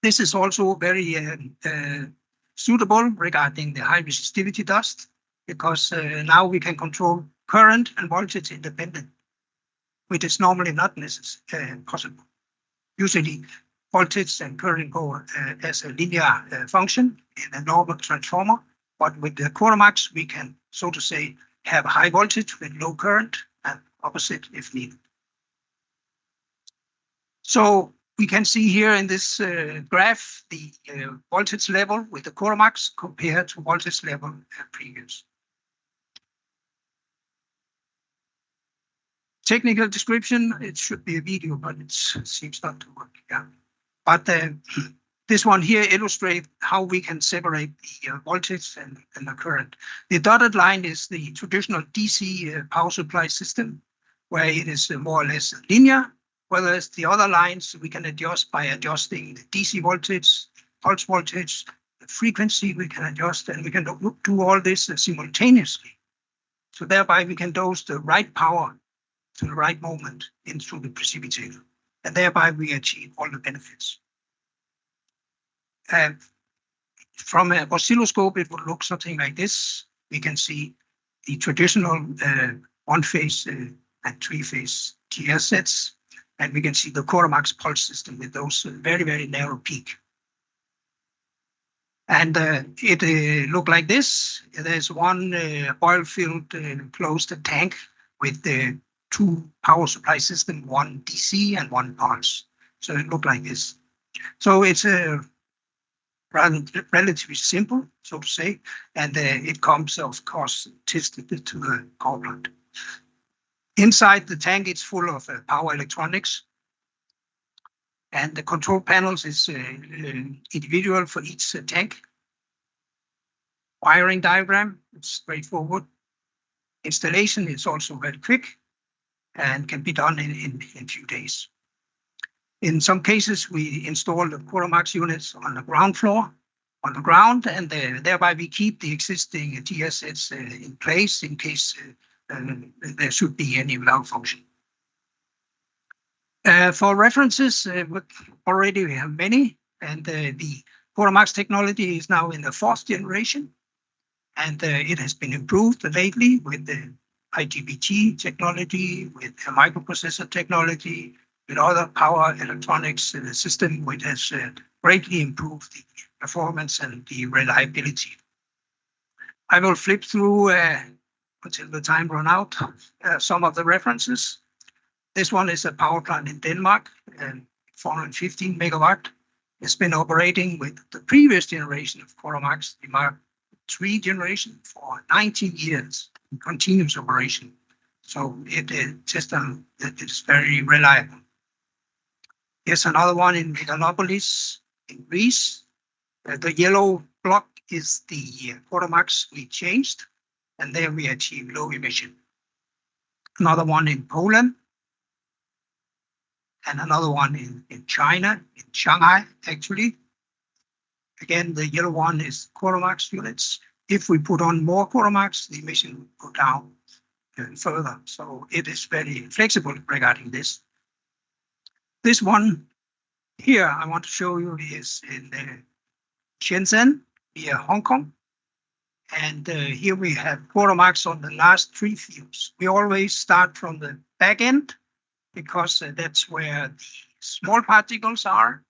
This is also very suitable regarding the high resistivity dust, because now we can control current and voltage independent, which is normally not necessary, possible. Usually voltage and current go as a linear function in a normal transformer, but with the Quoromax, we can, so to say, have high voltage with low current and opposite if needed. So we can see here in this graph the voltage level with the Quoromax compared to voltage level previous. Technical description, it should be a video, but it seems not to work. Yeah. But this one here illustrates how we can separate the voltage and the current. The dotted line is the traditional DC power supply system, where it is more or less linear, whereas the other lines we can adjust by adjusting the DC voltage, pulse voltage, the frequency we can adjust, and we can do all this simultaneously. So thereby we can dose the right power to the right moment into the precipitator, and thereby we achieve all the benefits. From an oscilloscope, it would look something like this. We can see the traditional one-phase and three-phase TS sets, and we can see the Quoromax pulse system with those very, very narrow peak. And it looked like this. There's one oil-filled closed tank with the two power supply system, one DC and one pulse. So it looked like this. So it's relatively simple, so to say, and it comes, of course, tested to the power plant. Inside the tank, it's full of power electronics, and the control panels is individual for each tank. Wiring diagram, it's straightforward. Installation is also very quick and can be done in a few days. In some cases, we install the Quoromax units on the ground floor, on the ground, and thereby we keep the existing TS sets in place in case there should be any malfunction. For references, already we have many, and the Quoromax technology is now in the 4th generation, and it has been improved lately with the IGBT technology, with microprocessor technology, with other power electronics system, which has greatly improved the performance and the reliability. I will flip through until the time run out some of the references. This one is a power plant in Denmark, 415 megawatt. It's been operating with the previous generation of CoroMax, the Mark III generation, for 19 years, continuous operation. So it is very reliable. Here's another one in Megalopolis in Greece. The yellow block is the CoroMax we changed, and there we achieve low emission. Another one in Poland, and another one in China, in Shanghai, actually. Again, the yellow one is CoroMax units. If we put on more CoroMax, the emission will go down even further. So it is very flexible regarding this. This one here I want to show you is in Shenzhen, near Hong Kong. And here we have CoroMax on the last 3 fields. We always start from the back end because that's where the small particles are.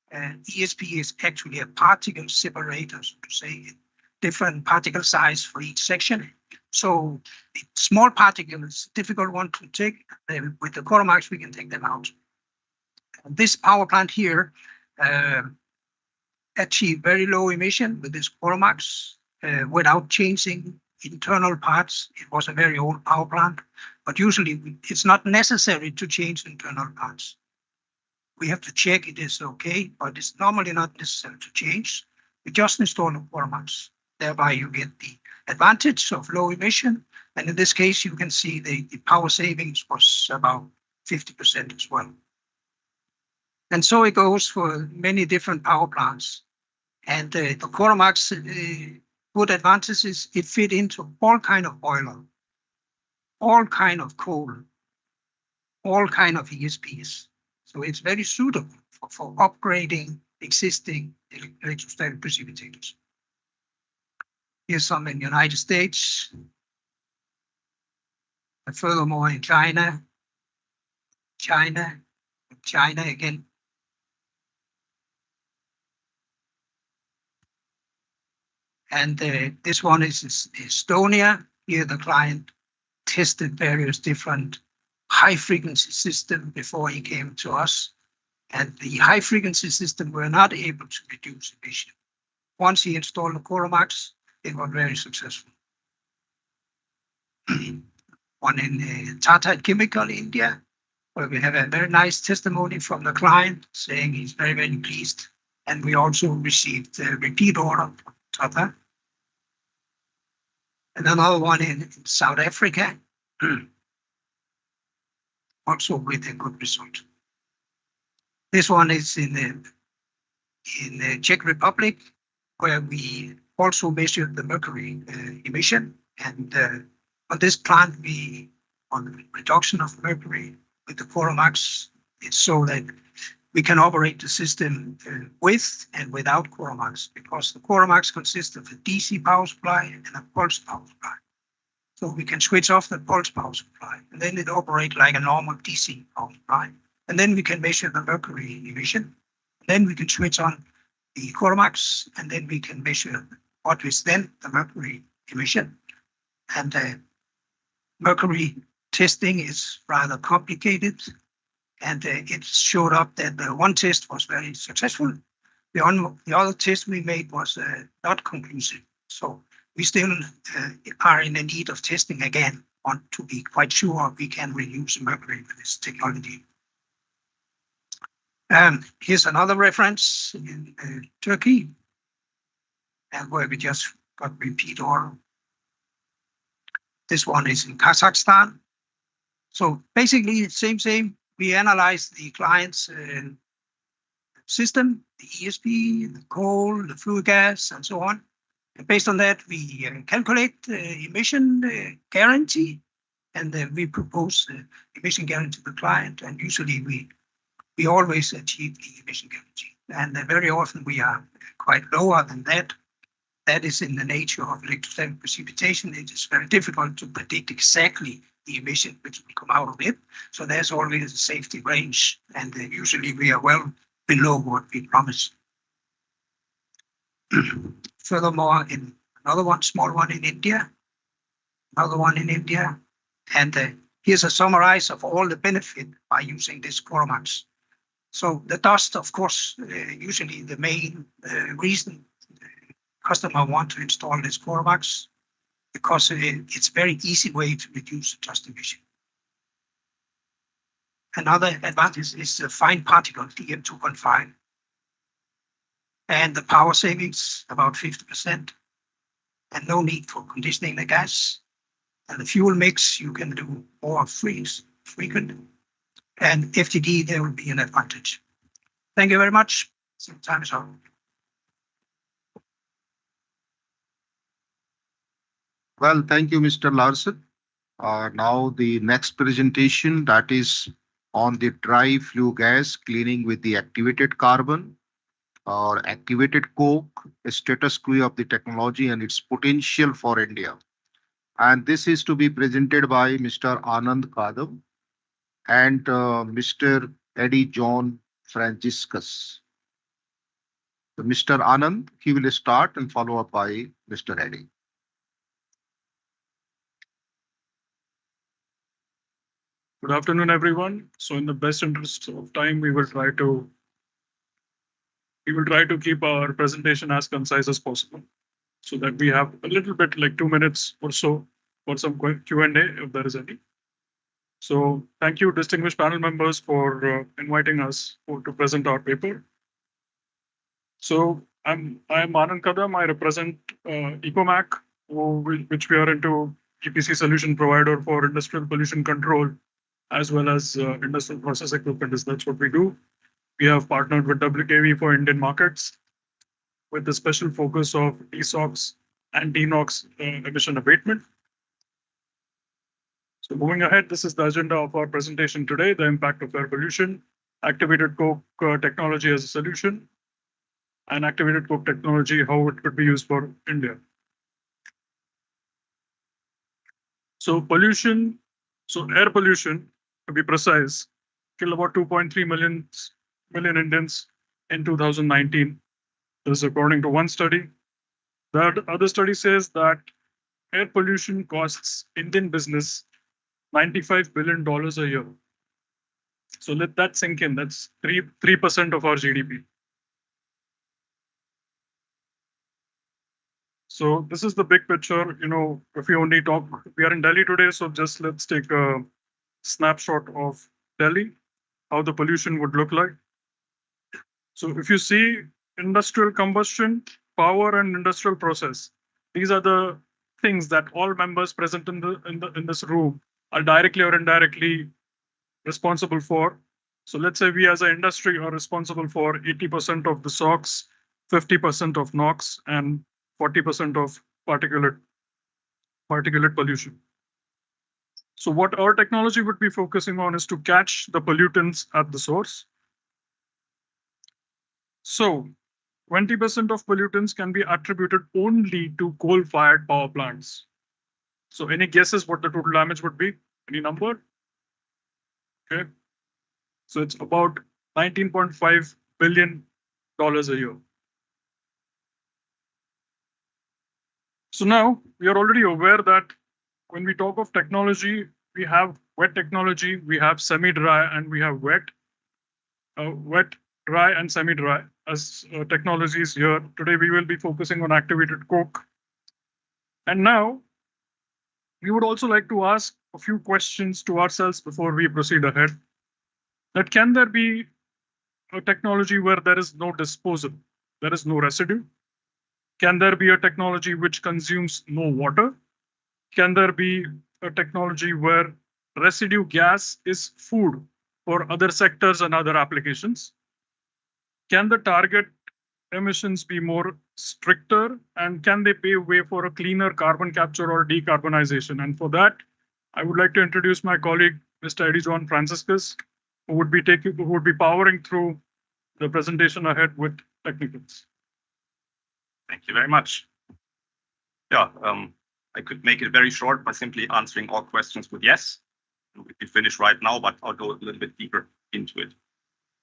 And ESP is actually a particle separator, so to say, different particle size for each section. So the small particle is a difficult one to take. With the CoroMax, we can take them out. And this power plant here achieved very low emission with this CoroMax without changing internal parts. It was a very old power plant, but usually it's not necessary to change internal parts. We have to check it is okay, but it's normally not necessary to change. We just install a CoroMax. Thereby you get the advantage of low emission. And in this case, you can see the power savings was about 50% as well. And so it goes for many different power plants. And the CoroMax good advantages, it fit into all kind of boiler, all kind of coal, all kind of ESPs. So it's very suitable for upgrading existing electrostatic precipitators. Here's some in the United States. And furthermore, in China again. And this one is Estonia. Here the client tested various different high frequency systems before he came to us. And the high frequency system were not able to reduce emission. Once he installed the CoroMax, it was very successful. One in Tata Chemical, India, where we have a very nice testimony from the client saying he's very, very pleased. And we also received a repeat order from Tata. And another one in South Africa, also with a good result. This one is in the Czech Republic, where we also measured the mercury emission. And on this plant, on the reduction of mercury with the CoroMax, it's so that we can operate the system with and without CoroMax, because the CoroMax consists of a DC power supply and a pulse power supply. So we can switch off the pulse power supply, and then it operates like a normal DC power supply. And then we can measure the mercury emission. Then we can switch on the CoroMax, and then we can measure what is then the mercury emission. And mercury testing is rather complicated. And it showed up that the one test was very successful. The other test we made was not conclusive. So we still are in the need of testing again, want to be quite sure we can reduce mercury with this technology. Here's another reference in Turkey, and where we just got repeat order. This one is in Kazakhstan. So basically, same. We analyze the client's system, the ESP, the coal, the flue gas, and so on. And based on that, we calculate the emission guarantee, and we propose the emission guarantee to the client. And usually we always achieve the emission guarantee. And very often we are quite lower than that. That is in the nature of electrostatic precipitation. It is very difficult to predict exactly the emission which will come out of it. So there's always a safety range, and usually we are well below what we promised. Furthermore, in another one, small one in India, another one in India. And here's a summary of all the benefit by using this Coromax. So the dust, of course, usually the main reason customer want to install this Coromax, because it's a very easy way to reduce the dust emission. Another advantage is the fine particle, PM2.5. And the power savings, about 50%. And no need for conditioning the gas. And the fuel mix, you can do more frequent. And FTD, there will be an advantage. Thank you very much. So time is up. Well, thank you, Mr. Larsen. Now the next presentation, that is on the dry flue gas cleaning with the activated carbon or activated coke, a status quo of the technology and its potential for India. And this is to be presented by Mr. Anand Kadam and Mr. Eddie John Franciscus. So Mr. Anand, he will start and follow up by Mr. Eddie. Good afternoon, everyone. So in the best interest of time, we will try to keep our presentation as concise as possible so that we have a little bit like 2 minutes or so for some Q&A if there is any. So thank you, distinguished panel members, for inviting us to present our paper. So I'm Anand Kadam. I represent Ecomac, which we are into EPC solution provider for industrial pollution control, as well as industrial process equipment. That's what we do. We have partnered with WKV for Indian markets with the special focus of DSOx and DNOx emission abatement. So moving ahead, this is the agenda of our presentation today: the impact of air pollution, activated coke technology as a solution, and activated coke technology, how it could be used for India. So pollution, so air pollution, to be precise, killed about 2.3 million Indians in 2019. This is according to one study. The other study says that air pollution costs Indian business $95 billion a year. So let that sink in. That's 3% of our GDP. So this is the big picture. You know, if we only talk, we are in Delhi today, so just let's take a snapshot of Delhi, how the pollution would look like. So if you see industrial combustion, power, and industrial process, these are the things that all members present in this room are directly or indirectly responsible for. So let's say we as an industry are responsible for 80% of the SOx, 50% of NOx, and 40% of particulate pollution. So what our technology would be focusing on is to catch the pollutants at the source. So 20% of pollutants can be attributed only to coal-fired power plants. So any guesses what the total damage would be? Any number? Okay. So it's about $19.5 billion a year. So now we are already aware that when we talk of technology, we have wet technology, we have semi-dry, and we have wet, dry, and semi-dry as technologies here. Today we will be focusing on activated coke. And now we would also like to ask a few questions to ourselves before we proceed ahead. That can there be a technology where there is no disposal, there is no residue? Can there be a technology which consumes no water? Can there be a technology where residue gas is food for other sectors and other applications? Can the target emissions be more stricter, and can they pave way for a cleaner carbon capture or decarbonization? And for that, I would like to introduce my colleague, Mr. Eddie John Franciscus, who would be powering through the presentation ahead with technicals. Thank you very much. Yeah, I could make it very short by simply answering all questions with yes. We can finish right now, but I'll go a little bit deeper into it.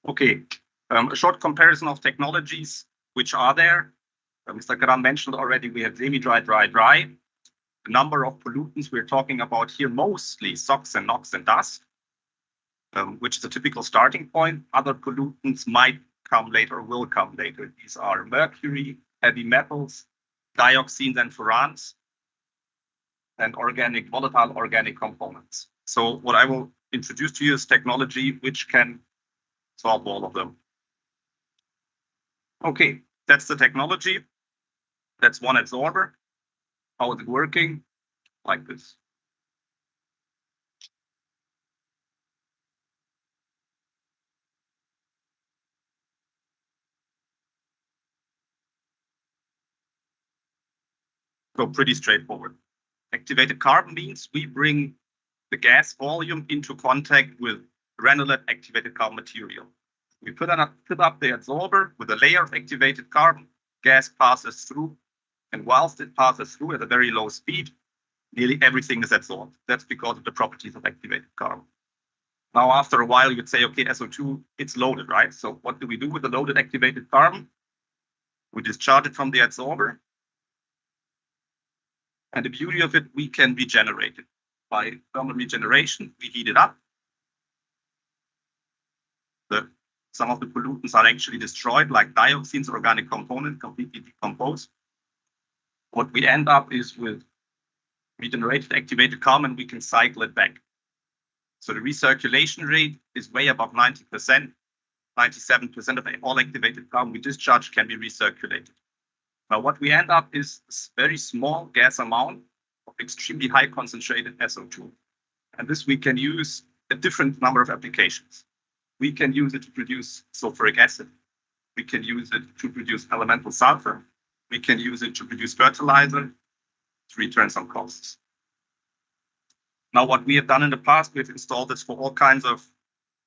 Okay, a short comparison of technologies which are there. Mr. Karam mentioned already, we have semi-dry, dry, dry. The number of pollutants we're talking about here, mostly SOx and NOx and dust, which is a typical starting point. Other pollutants might come later, will come later. These are mercury, heavy metals, dioxins and furans, and volatile organic components. So what I will introduce to you is technology which can solve all of them. Okay, that's the technology. That's one absorber. How is it working? Like this. So pretty straightforward. Activated carbon means we bring the gas volume into contact with granulate activated carbon material. We fill up the absorber with a layer of activated carbon. Gas passes through, and whilst it passes through at a very low speed, nearly everything is absorbed. That's because of the properties of activated carbon. Now, after a while, you'd say, okay, SO2, it's loaded, right? So what do we do with the loaded activated carbon? We discharge it from the absorber. And the beauty of it, we can regenerate it. By thermal regeneration, we heat it up. Some of the pollutants are actually destroyed, like dioxins, organic components, completely decomposed. What we end up is with regenerated activated carbon, we can cycle it back. So the recirculation rate is way above 90%. 97% of all activated carbon we discharge can be recirculated. Now, what we end up is a very small gas amount of extremely high concentrated SO2. And this we can use a different number of applications. We can use it to produce sulfuric acid. We can use it to produce elemental sulfur. We can use it to produce fertilizer to return some costs. Now, what we have done in the past, we've installed this for all kinds of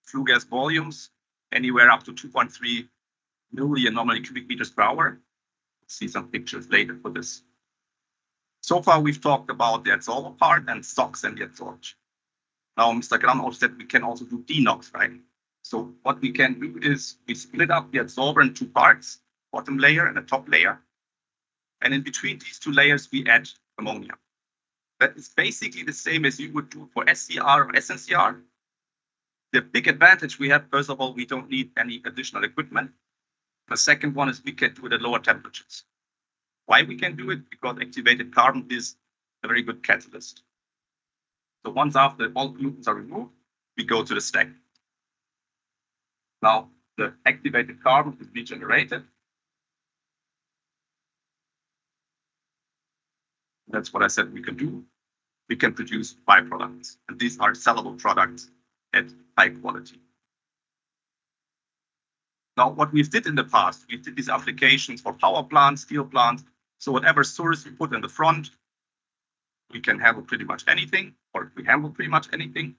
flue gas volumes, anywhere up to 2.3 million normally cubic meters per hour. See some pictures later for this. So far, we've talked about the absorber part and SOx and the absorption. Now, Mr. Gram also said we can also do DNOx, right? So what we can do is we split up the absorber in two parts, bottom layer and the top layer. And in between these two layers, we add ammonia. That is basically the same as you would do for SCR or SNCR. The big advantage we have, first of all, we don't need any additional equipment. The second one is we can do it at lower temperatures. Why we can do it? Because activated carbon is a very good catalyst. So once after all pollutants are removed, we go to the stack. Now, the activated carbon is regenerated. That's what I said we can do. We can produce byproducts, and these are sellable products at high quality. Now, what we did in the past, we did these applications for power plants, steel plants. So whatever source you put in the front, we can handle pretty much anything, or we handle pretty much anything.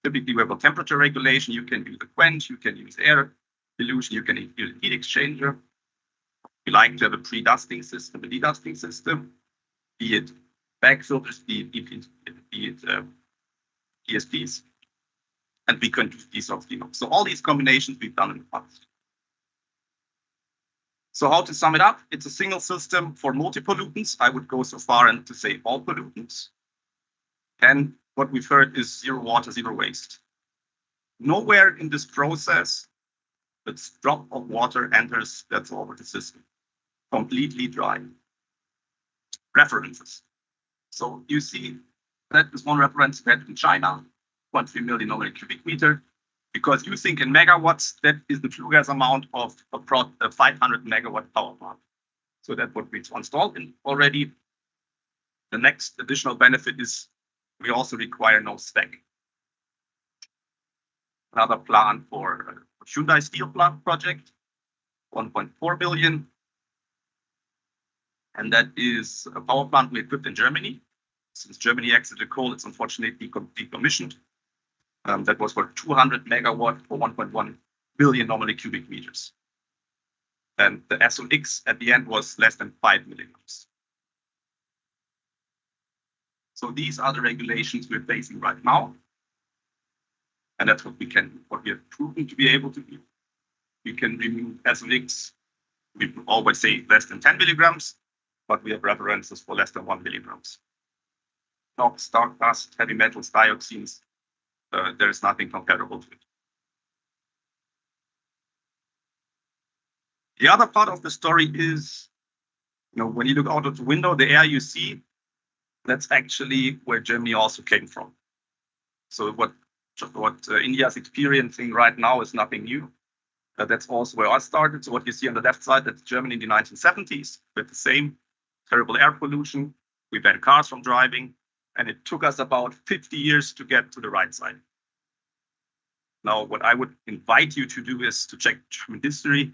Typically, we have a temperature regulation. You can use a quench, you can use air dilution, you can use a heat exchanger. We like to have a pre-dusting system, a dedusting system, be it bag filters, be it ESPs, and we can do these sorts of things. So all these combinations we've done in the past. So how to sum it up? It's a single system for multi-pollutants. I would go so far and to say all pollutants. And what we've heard is zero water, zero waste. Nowhere in this process, a drop of water enters that's over the system. Completely dry. References. So you see that is one reference we had in China, 1.3 million normally cubic meter. Because you think in megawatts, that is the flue gas amount of a 500 megawatt power plant. So that's what we've installed in already. The next additional benefit is we also require no stack. Another plant for Hyundai steel plant project, 1.4 billion. And that is a power plant we equipped in Germany. Since Germany exited coal, it's unfortunately decommissioned. That was for 200 megawatt for 1.1 billion normally cubic meters. And the SOx at the end was less than 5 milligrams. So these are the regulations we're facing right now. And that's what we have proven to be able to do. We can remove SOx We always say less than 10 milligrams, but we have references for less than 1 milligrams. NOx, dark dust, heavy metals, dioxins, there is nothing comparable to it. The other part of the story is, when you look out of the window, the air you see, that's actually where Germany also came from. So what India is experiencing right now is nothing new. That's also where I started. So what you see on the left side, that's Germany in the 1970s with the same terrible air pollution. We banned cars from driving, and it took us about 50 years to get to the right side. Now, what I would invite you to do is to check German history.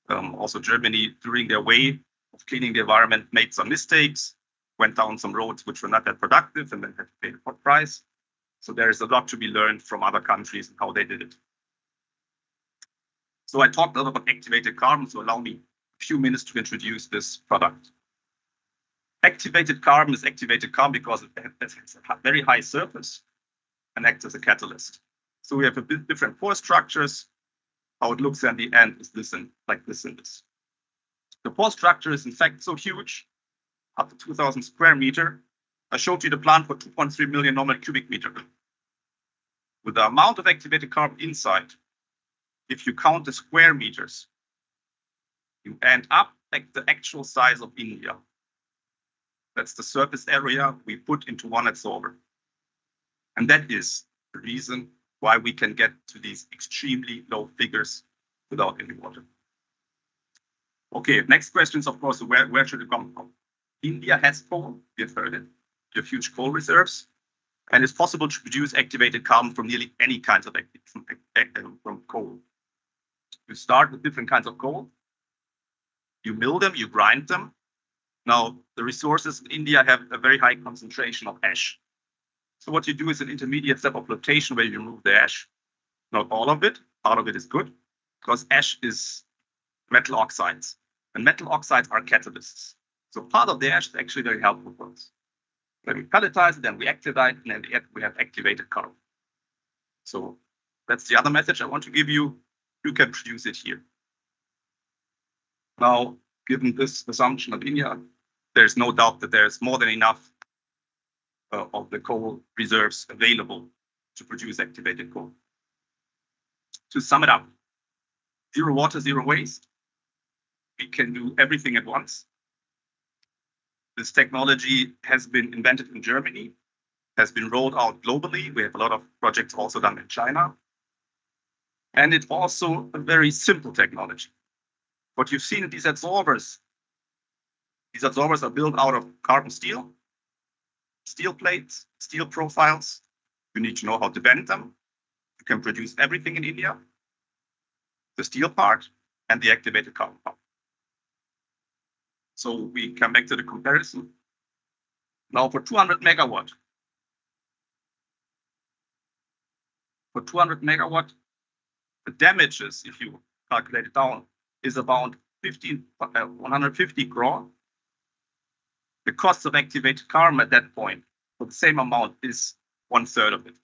Also, Germany, during their way of cleaning the environment, made some mistakes, went down some roads which were not that productive, and then had to pay a hot price. So there is a lot to be learned from other countries and how they did it. So I talked a lot about activated carbon, so allow me a few minutes to introduce this product. Activated carbon is activated carbon because it has a very high surface and acts as a catalyst. So we have a bit different pore structures. How it looks at the end is this and like this and this. The pore structure is in fact so huge, up to 2,000 square meter. I showed you the plant for 2.3 million normal cubic meter. With the amount of activated carbon inside, if you count the square meters, you end up at the actual size of India. That's the surface area we put into one adsorber. And that is the reason why we can get to these extremely low figures without any water. Okay, next question is, of course, where should it come from? India has coal, you've heard it. You have huge coal reserves, and it's possible to produce activated carbon from nearly any kinds of from coal. You start with different kinds of coal, you mill them, you grind them. Now, the resources in India have a very high concentration of ash. So what you do is an intermediate step of flotation where you remove the ash. Not all of it, part of it is good, because ash is metal oxides, and metal oxides are catalysts. So part of the ash is actually very helpful for us. Then we pelletize it, then we activate, and then we have activated carbon. So that's the other message I want to give you. You can produce it here. Now, given this assumption of India, there's no doubt that there's more than enough of the coal reserves available to produce activated coal. To sum it up, zero water, zero waste. We can do everything at once. This technology has been invented in Germany, has been rolled out globally. We have a lot of projects also done in China. And it's also a very simple technology. What you've seen in these adsorbers are built out of carbon steel plates, steel profiles. You need to know how to bend them. You can produce everything in India, the steel part and the activated carbon part. So we come back to the comparison. Now for 200 megawatt, the damages, if you calculate it down, is about 150 crore. The cost of activated carbon at that point for the same amount is 1/3 of it.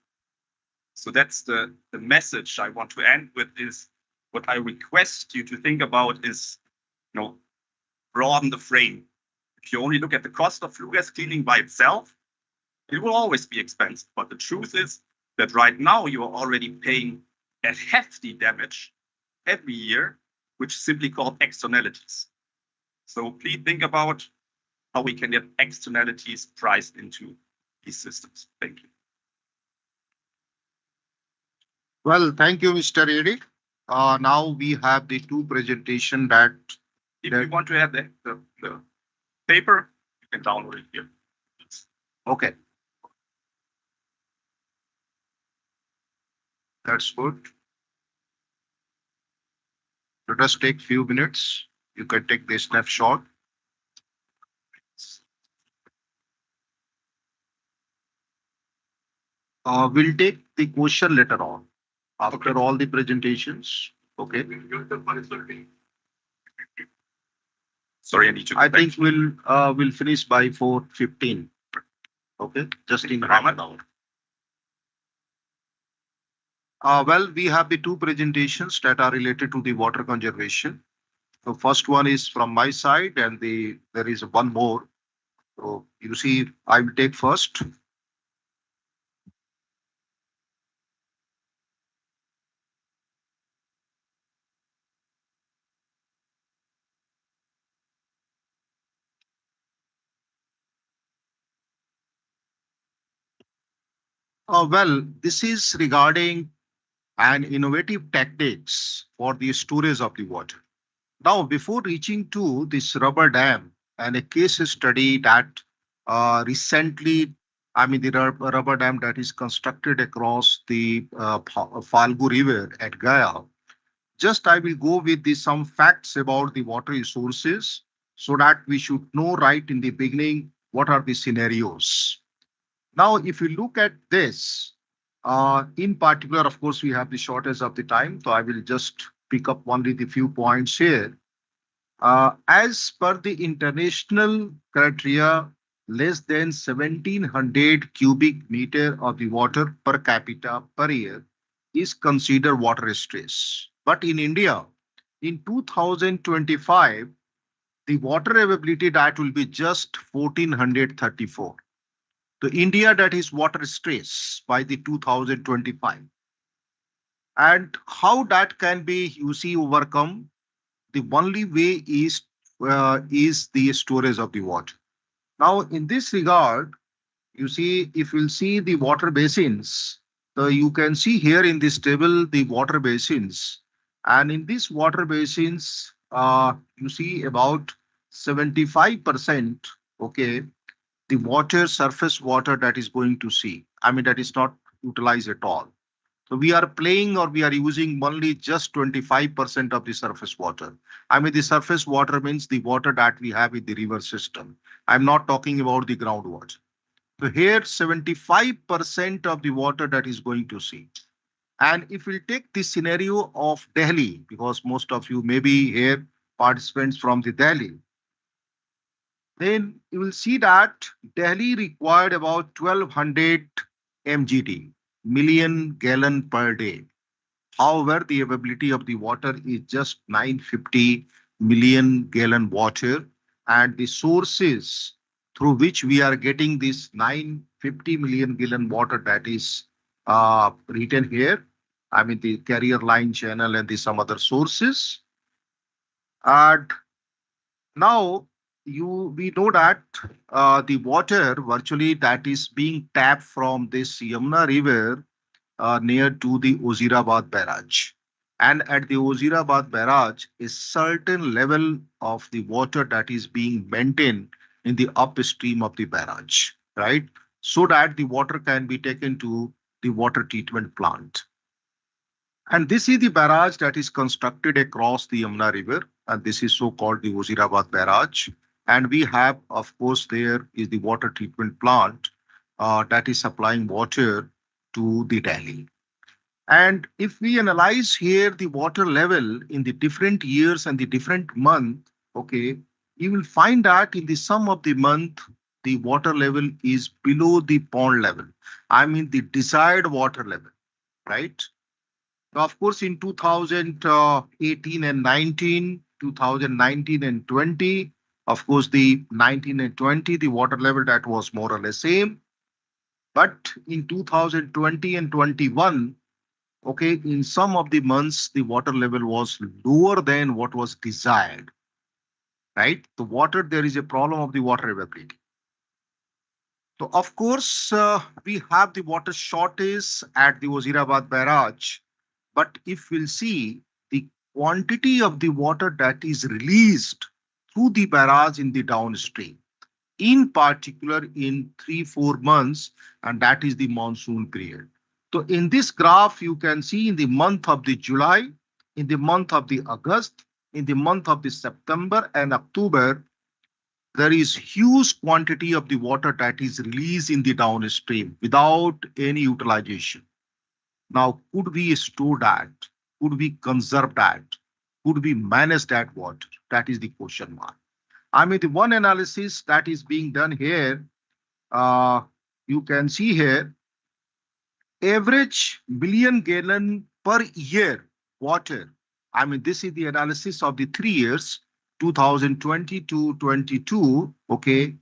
So that's the message I want to end with is what I request you to think about is, broaden the frame. If you only look at the cost of flue gas cleaning by itself, it will always be expensive. But the truth is that right now you are already paying a hefty damage every year, which is simply called externalities. So please think about how we can get externalities priced into these systems. Thank you. Well, thank you, Mr. Eric. Now we have the two presentation that. If you want to have the paper, you can download it here. Okay. That's good. Let us take few minutes. You can take the snapshot. We'll take the question later on after all the presentations. Okay. Sorry, I need to. I think we'll finish by 4:15. Okay, just in half an hour. Well, we have the two presentations that are related to the water conservation. The first one is from my side, and there is one more. So you see, I will take first. Well, this is regarding an innovative tactics for the storage of the water. Now, before reaching to this rubber dam and a case study that recently, I mean, the rubber dam that is constructed across the Falgu River at Gaya, just I will go with some facts about the water resources so that we should know right in the beginning what are the scenarios. Now, if you look at this, in particular, of course, we have the shortage of the time, so I will just pick up only the few points here. As per the international criteria, less than 1700 cubic meter of the water per capita per year is considered water stress. But in India, in 2025, the water availability that will be just 1434. So India that is water stress by the 2025. And how that can be, you see, overcome? The only way is the storage of the water. Now, in this regard, you see, if you'll see the water basins, so you can see here in this table the water basins, and in these water basins, you see about 75%. Okay, the water, surface water that is going to sea. I mean, that is not utilized at all. So we are playing or we are using only just 25% of the surface water. I mean, the surface water means the water that we have in the river system. I'm not talking about the groundwater. So here, 75% of the water that is going to sea. And if we take the scenario of Delhi, because most of you may be here participants from the Delhi, then you will see that Delhi required about 1200 mgd, million gallon per day. However, the availability of the water is just 950 million gallon water, and the sources through which we are getting this 950 million gallon water that is written here. I mean, the carrier line channel and some other sources. And now we know that the water virtually that is being tapped from this Yamuna River near to the Ozirabad barrage. And at the Ozirabad barrage, a certain level of the water that is being maintained in the upstream of the barrage, right? So that the water can be taken to the water treatment plant. And this is the barrage that is constructed across the Yamuna River, and this is so-called the Ozirabad barrage. And we have, of course, there is the water treatment plant that is supplying water to the Delhi. And if we analyze here the water level in the different years and the different month, okay, you will find that in the sum of the month, the water level is below the pond level. I mean the desired water level, right? Now, of course, in 2018 and 19, 2019 and 20, of course, the 19 and 20, the water level that was more or less same. But in 2020 and 21, okay, in some of the months, the water level was lower than what was desired, right? The water, there is a problem of the water availability. So, of course, we have the water shortage at the Ozirabad barrage. But if we'll see the quantity of the water that is released through the barrage in the downstream, in particular in 3-4 months, and that is the monsoon period. So in this graph, you can see in the month of the July, in the month of the August, in the month of the September and October, there is huge quantity of the water that is released in the downstream without any utilization. Now, could we store that? Could we conserve that? Could we manage that water? That is the question mark. I mean, the one analysis that is being done here, you can see here, average billion gallon per year water I mean, this is the analysis of the 3 years, 2020 to 22, okay.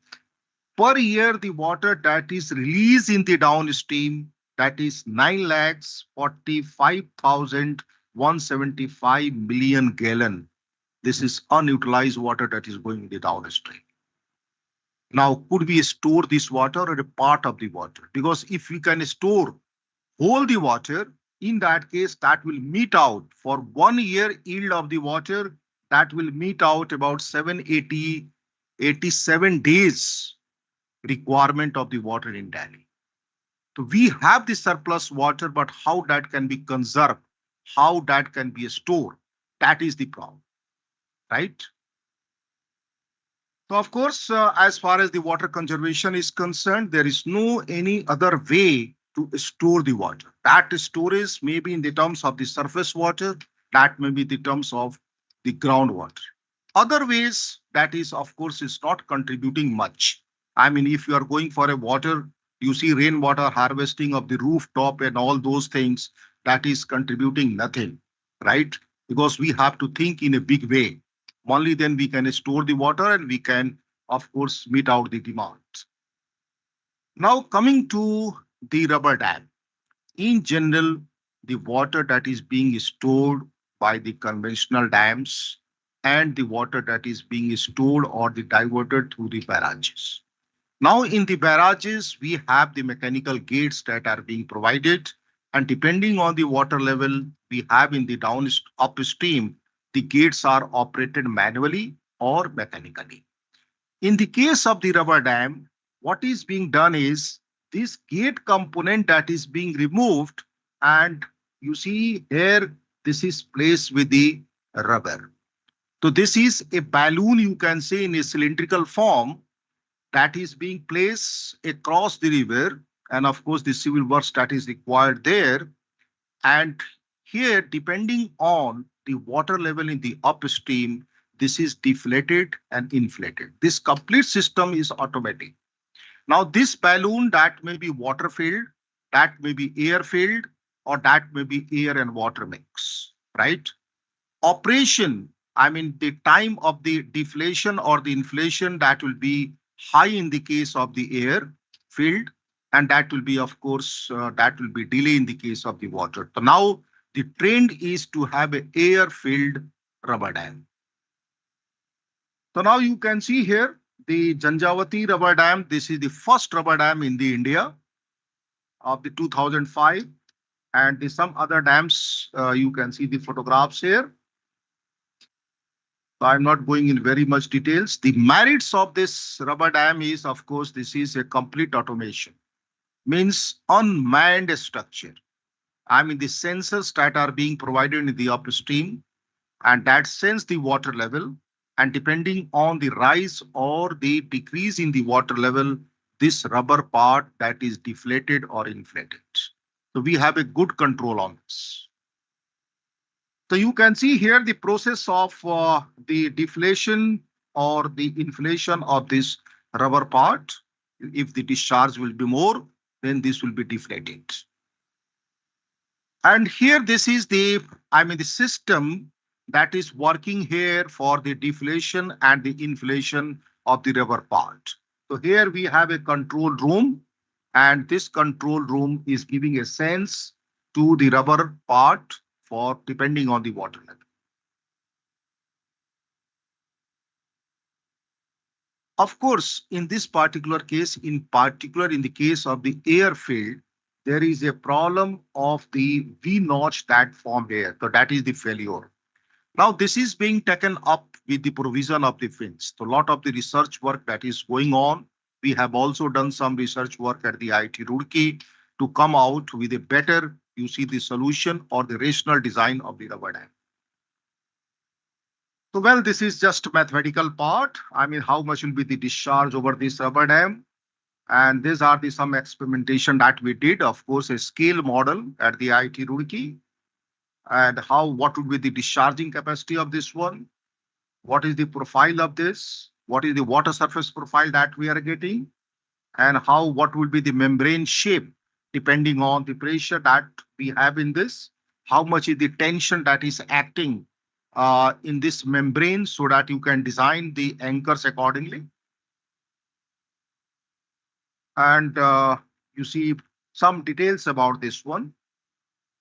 Per year, the water that is released in the downstream, that is 9,45,175 million gallon. This is unutilized water that is going in the downstream. Now, could we store this water or a part of the water? Because if we can store all the water, in that case, that will meet out for 1 year yield of the water, that will meet out about 87 days requirement of the water in Delhi. So we have the surplus water, but how that can be conserved, how that can be stored, that is the problem, right? So of course, as far as the water conservation is concerned, there is no any other way to store the water. That storage may be in the terms of the surface water, that may be the terms of the groundwater. Other ways, that is, of course, is not contributing much. I mean, if you are going for a water, you see rainwater harvesting of the rooftop and all those things, that is contributing nothing, right? Because we have to think in a big way. Only then we can store the water and we can, of course, meet out the demand. Now coming to the rubber dam. In general, the water that is being stored by the conventional dams and the water that is being stored or diverted through the barrages. Now in the barrages, we have the mechanical gates that are being provided, and depending on the water level we have in the upstream, the gates are operated manually or mechanically. In the case of the rubber dam, what is being done is this gate component that is being removed, and you see here, this is placed with the rubber. So this is a balloon, you can say, in a cylindrical form that is being placed across the river, and of course the civil works that is required there. And here, depending on the water level in the upstream, this is deflated and inflated. This complete system is automatic. Now this balloon, that may be water filled, that may be air filled, or that may be air and water mix, right? Operation, I mean the time of the deflation or the inflation, that will be high in the case of the air filled, and that will be, of course, that will be delay in the case of the water. So now the trend is to have an air filled rubber dam. So now you can see here the Janjawati rubber dam. This is the first rubber dam in the India of the 2005, and the some other dams, you can see the photographs here. So I'm not going in very much details. The merits of this rubber dam is, of course, this is a complete automation, means unmanned structure. I mean the sensors that are being provided in the upstream, and that sense the water level, and depending on the rise or the decrease in the water level, this rubber part that is deflated or inflated. So we have a good control on this. So you can see here the process of the deflation or the inflation of this rubber part. If the discharge will be more, then this will be deflated. And here this is the, I mean the system that is working here for the deflation and the inflation of the rubber part. So here we have a control room, and this control room is giving a sense to the rubber part for depending on the water level. Of course, in this particular case, in particular in the case of the air field, there is a problem of the V notch that form here. So that is the failure. Now this is being taken up with the provision of the fins. So a lot of the research work that is going on. We have also done some research work at the IIT Roorkee to come out with a better, you see, the solution or the rational design of the rubber dam. So well, this is just mathematical part. I mean, how much will be the discharge over this rubber dam? And these are the some experimentation that we did. Of course, a scale model at the IIT Roorkee. And what would be the discharging capacity of this one? What is the profile of this? What is the water surface profile that we are getting? And what will be the membrane shape depending on the pressure that we have in this? How much is the tension that is acting in this membrane so that you can design the anchors accordingly. And you see some details about this one.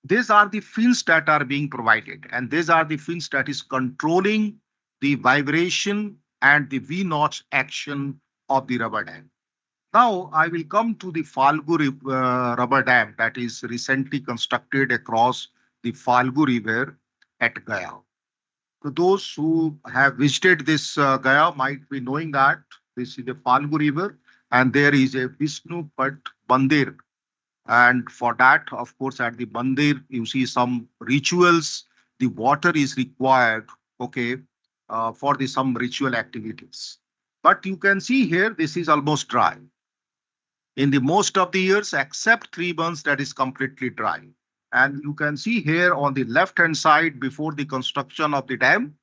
These are the fins that are being provided, and these are the fins that is controlling the vibration and the V-notch action of the rubber dam. Now I will come to the Falgu rubber dam that is recently constructed across the Falgu River at Gaya. So those who have visited this Gaya might be knowing that this is the Falgu River and there is a Vishnu Pat Bandir. And for that, of course, at the Bandir, you see some rituals. The water is required, okay, for the some ritual activities. But you can see here, this is almost dry. In the most of the years, except 3 months, that is completely dry. And you can see here on the left-hand side, before the construction of the dam,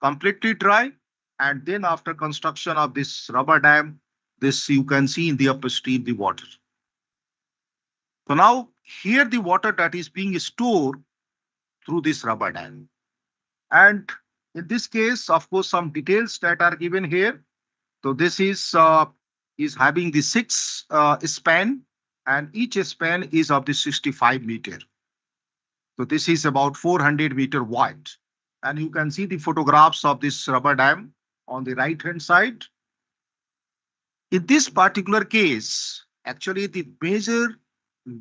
completely dry. And then after construction of this rubber dam, this you can see in the upstream the water. So now here the water that is being stored through this rubber dam. And in this case, of course, some details that are given here. So this is having the 6 span, and each span is of the 65 meter. So this is about 400 meter wide. And you can see the photographs of this rubber dam on the right hand side. In this particular case, actually the major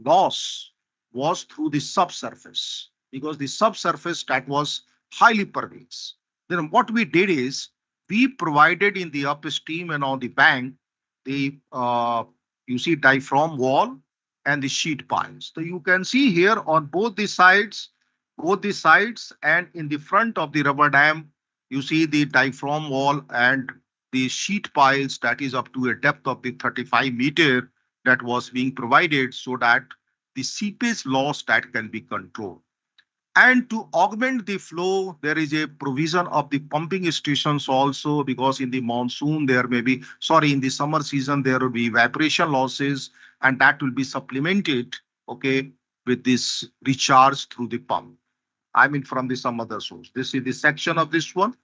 loss was through the subsurface, because the subsurface that was highly pervious. Then what we did is we provided in the upstream and on the bank the you see diaphragm wall and the sheet piles. So you can see here on both the sides and in the front of the rubber dam, you see the diaphragm wall and the sheet piles that is up to a depth of the 35 meter that was being provided so that the seepage loss that can be controlled. And to augment the flow, there is a provision of the pumping stations also, because in the monsoon there may be, in the summer season there will be evaporation losses, and that will be supplemented, okay, with this recharge through the pump. I mean from some other source. This is the section of this one.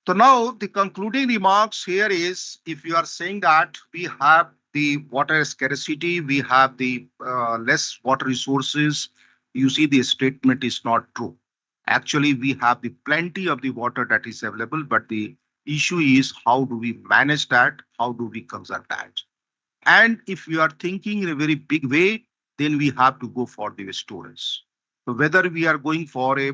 So now the concluding remarks here is, if you are saying that we have the water scarcity, we have the less water resources, you see the statement is not true. Actually, we have the plenty of the water that is available, but the issue is how do we manage that? How do we conserve that? And if we are thinking in a very big way, then we have to go for the storage. So whether we are going for a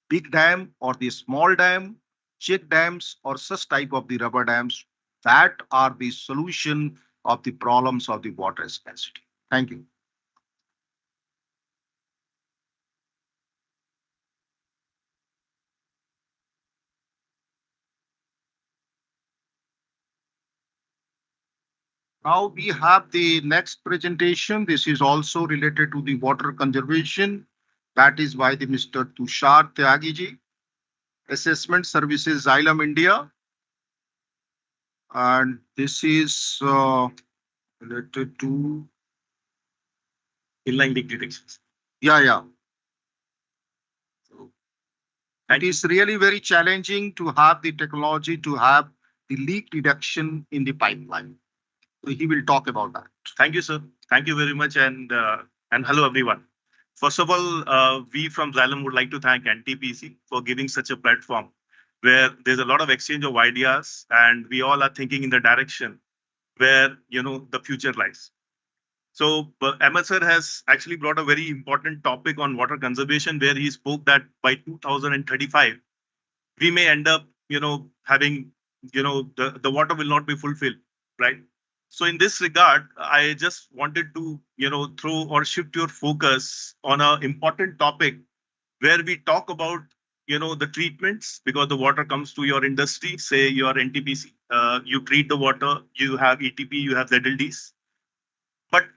big dam or the small dam, check dams or such type of the rubber dams, that are the solution of the problems of the water scarcity. Thank you. Now we have the next presentation. This is also related to the water conservation. That is by the Mr. Tushar Tyagiji, Assessment Services, Xylem India. And this is related to inline leak detections. Yeah. So it is really very challenging to have the technology to have the leak detection in the pipeline. So he will talk about that. Thank you, sir. Thank you very much, and hello everyone. First of all, we from Xylem would like to thank NTPC for giving such a platform where there's a lot of exchange of ideas, and we all are thinking in the direction where the future lies. So Ahmed sir has actually brought a very important topic on water conservation, where he spoke that by 2035 we may end up having the water will not be fulfilled, right? So in this regard, I just wanted to throw or shift your focus on an important topic where we talk about the treatments, because the water comes to your industry, say your NTPC, you treat the water, you have ETP, you have ZLDs. But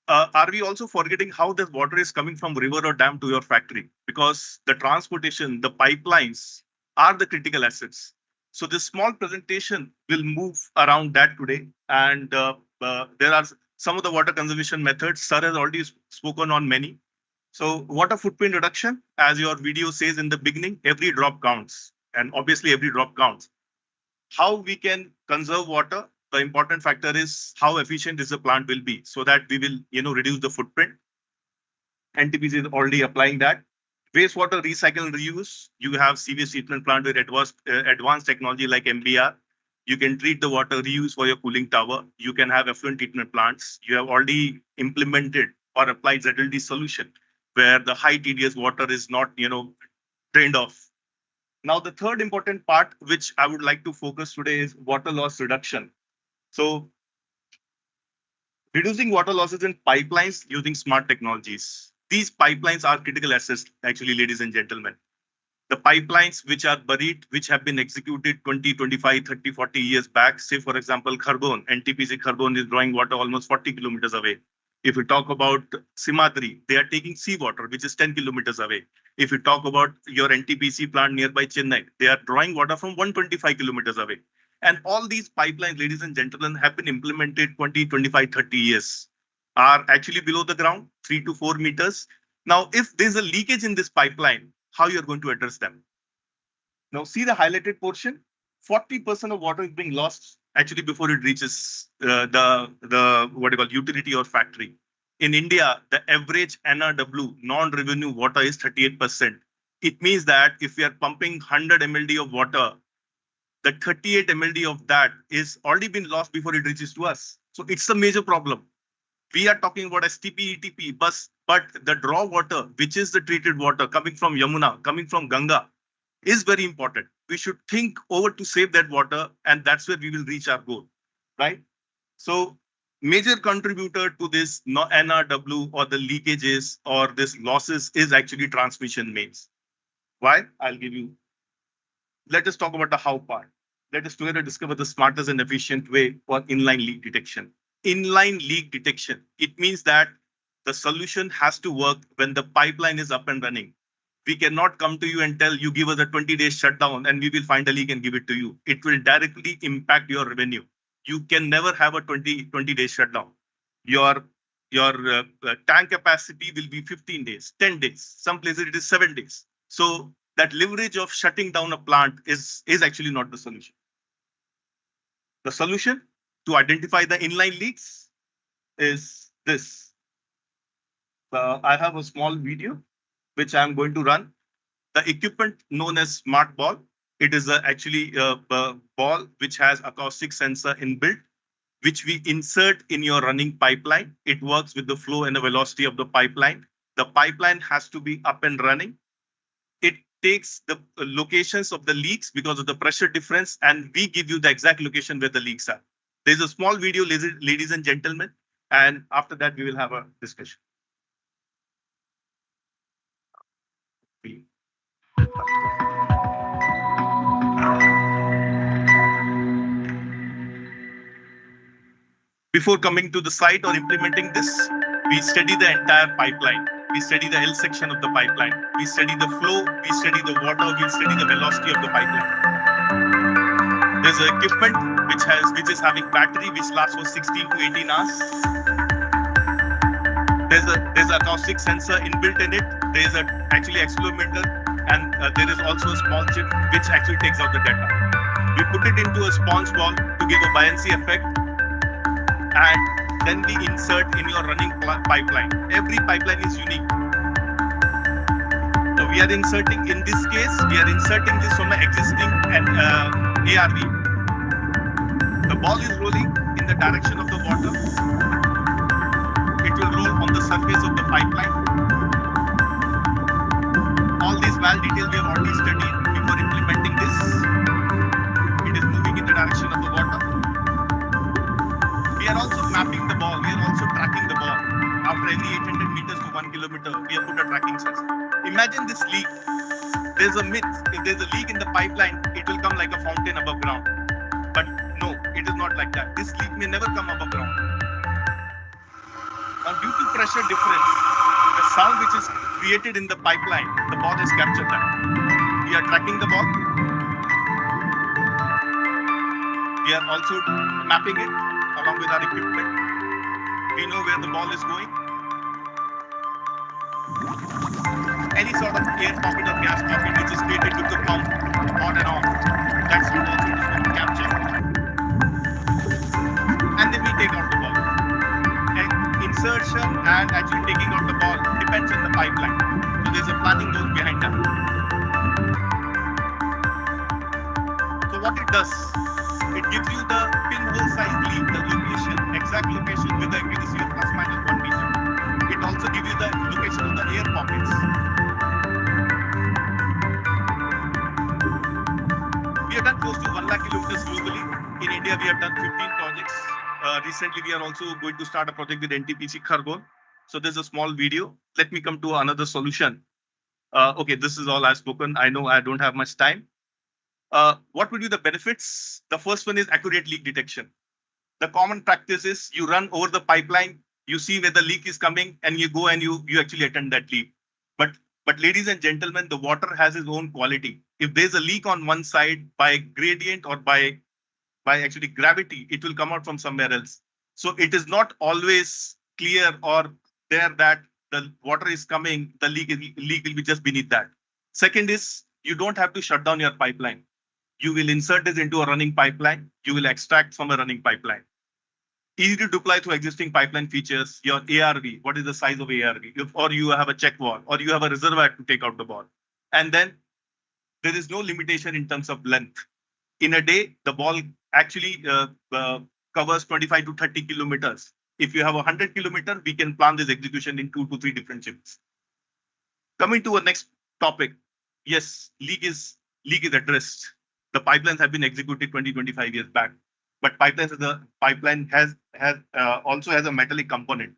are we also forgetting how this water is coming from river or dam to your factory? Because the transportation, the pipelines are the critical assets. So this small presentation will move around that today. And there are some of the water conservation methods. Sir has already spoken on many. So water footprint reduction, as your video says in the beginning, every drop counts, and obviously every drop counts. How we can conserve water? The important factor is how efficient is the plant will be, so that we will, reduce the footprint. NTPC is already applying that. Wastewater recycle and reuse. You have sewage treatment plant with advanced technology like MBR. You can treat the water, reuse for your cooling tower. You can have effluent treatment plants. You have already implemented or applied ZLD solution where the high TDS water is not, drained off. Now, the third important part, which I would like to focus today, is water loss reduction. So, reducing water losses in pipelines using smart technologies. These pipelines are critical assets, actually, ladies and gentlemen. The pipelines which are buried, which have been executed 20, 25, 30, 40 years back, say, for example, Kharbon, NTPC Kharbon is drawing water almost 40 kilometers away. If we talk about Simadri, they are taking seawater, which is 10 kilometers away. If you talk about your NTPC plant nearby Chennai, they are drawing water from 125 kilometers away. And all these pipelines, ladies and gentlemen, have been implemented 20, 25, 30 years, are actually below the ground, 3 to 4 meters. Now, if there's a leakage in this pipeline, how you're going to address them? Now, see the highlighted portion, 40% of water is being lost actually before it reaches the what you call utility or factory. In India, the average NRW, non-revenue water, is 38%. It means that if we are pumping 100 MLD of water, the 38 MLD of that is already been lost before it reaches to us. So it's a major problem. We are talking about STP, ETP, but the draw water, which is the treated water coming from Yamuna, coming from Ganga, is very important. We should think over to save that water, and that's where we will reach our goal, right? So major contributor to this NRW or the leakages or this losses is actually transmission mains. Why? I'll give you. Let us talk about the how part. Let us together discover the smartest and efficient way for inline leak detection. Inline leak detection, it means that the solution has to work when the pipeline is up and running. We cannot come to you and tell you give us a 20-day shutdown and we will find a leak and give it to you. It will directly impact your revenue. You can never have a 20-day shutdown. Your tank capacity will be 15 days, 10 days. Some places it is 7 days. So that leverage of shutting down a plant is actually not the solution. The solution to identify the inline leaks is this. I have a small video which I'm going to run. The equipment known as Smart Ball. It is actually a ball which has acoustic sensor inbuilt, which we insert in your running pipeline. It works with the flow and the velocity of the pipeline. The pipeline has to be up and running. It takes the locations of the leaks because of the pressure difference, and we give you the exact location where the leaks are. There's a small video, ladies and gentlemen, and after that we will have a discussion. Before coming to the site or implementing this, we study the entire pipeline. We study the L section of the pipeline. We study the flow, we study the water, we study the velocity of the pipeline. There's an equipment which is having battery which lasts for 16 to 18 hours. There's an acoustic sensor inbuilt in it. There's actually accelerometer, and there is also a small chip which actually takes out the data. We put it into a sponge ball to give a buoyancy effect, and then we insert in your running pipeline. Every pipeline is unique. So we are inserting, in this case, we are inserting this from an existing ARV. The ball is rolling in the direction of the water. It will roll on the surface of the pipeline. All these valve details we have already studied before implementing this. It is moving in the direction of the water. We are also mapping the ball. We are also tracking the ball. After every 800 meters to 1 kilometer, we have put a tracking sensor. Imagine this leak. There's a myth. If there's a leak in the pipeline, it will come like a fountain above ground. But no, it is not like that. This leak may never come above ground. Now, due to pressure difference, the sound which is created in the pipeline, the ball has captured that. We are tracking the ball. We are also mapping it along with our equipment. We know where the ball is going. Any sort of air pocket or gas pocket which is created with the pump on and off. That's what also it is going to capture. And then we take out the ball. And insertion and actually taking out the ball depends on the pipeline. So there's a planning goes behind that. So what it does, it gives you the pinhole size lead, the location, exact location with the accuracy of plus minus 1 meter. It also gives you the location of the air pockets. We have done close to 1 lakh kilometers globally. In India, we have done 15 projects. Recently, we are also going to start a project with NTPC Khargone. So there's a small video. Let me come to another solution. Okay, this is all I've spoken. I know I don't have much time. What would be the benefits? The first one is accurate leak detection. The common practice is you run over the pipeline, you see where the leak is coming, and you go and you actually attend that leak. But ladies and gentlemen, the water has its own quality. If there's a leak on one side by gradient or by actually gravity, it will come out from somewhere else. So it is not always clear or there that the water is coming, the leak will be just beneath that. Second is you don't have to shut down your pipeline. You will insert this into a running pipeline. You will extract from a running pipeline. Easy to deploy through existing pipeline features, your ARV, what is the size of ARV, or you have a check valve, or you have a reservoir to take out the ball. And then there is no limitation in terms of length. In a day, the ball actually covers 25 to 30 kilometers. If you have 100 kilometers, we can plan this execution in 2 to 3 different shifts. Coming to our next topic, yes, leak is addressed. The pipelines have been executed 20-25 years back, but pipeline also has a metallic component.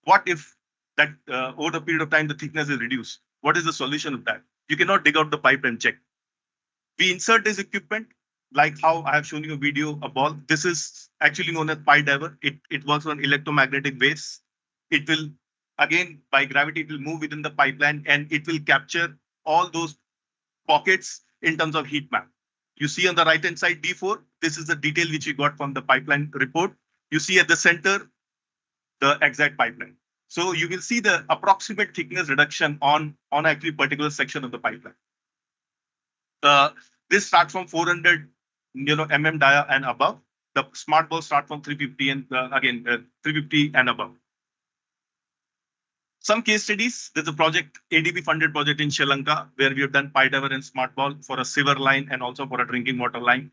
What if that over the period of time the thickness is reduced? What is the solution of that? You cannot dig out the pipe and check. We insert this equipment like how I have shown you a video, a ball. This is actually known as pi diver. It works on electromagnetic waves. It will, again, by gravity, it will move within the pipeline and it will capture all those pockets in terms of heat map. You see on the right hand side D4, this is the detail which we got from the pipeline report. You see at the center, the exact pipeline. So you will see the approximate thickness reduction on actually particular section of the pipeline. This starts from 400 mm dia and above. The smart balls start from 350 and 350 and above. Some case studies, there's a project, ADB funded project in Sri Lanka, where we have done pi diver and smart ball for a sewer line and also for a drinking water line.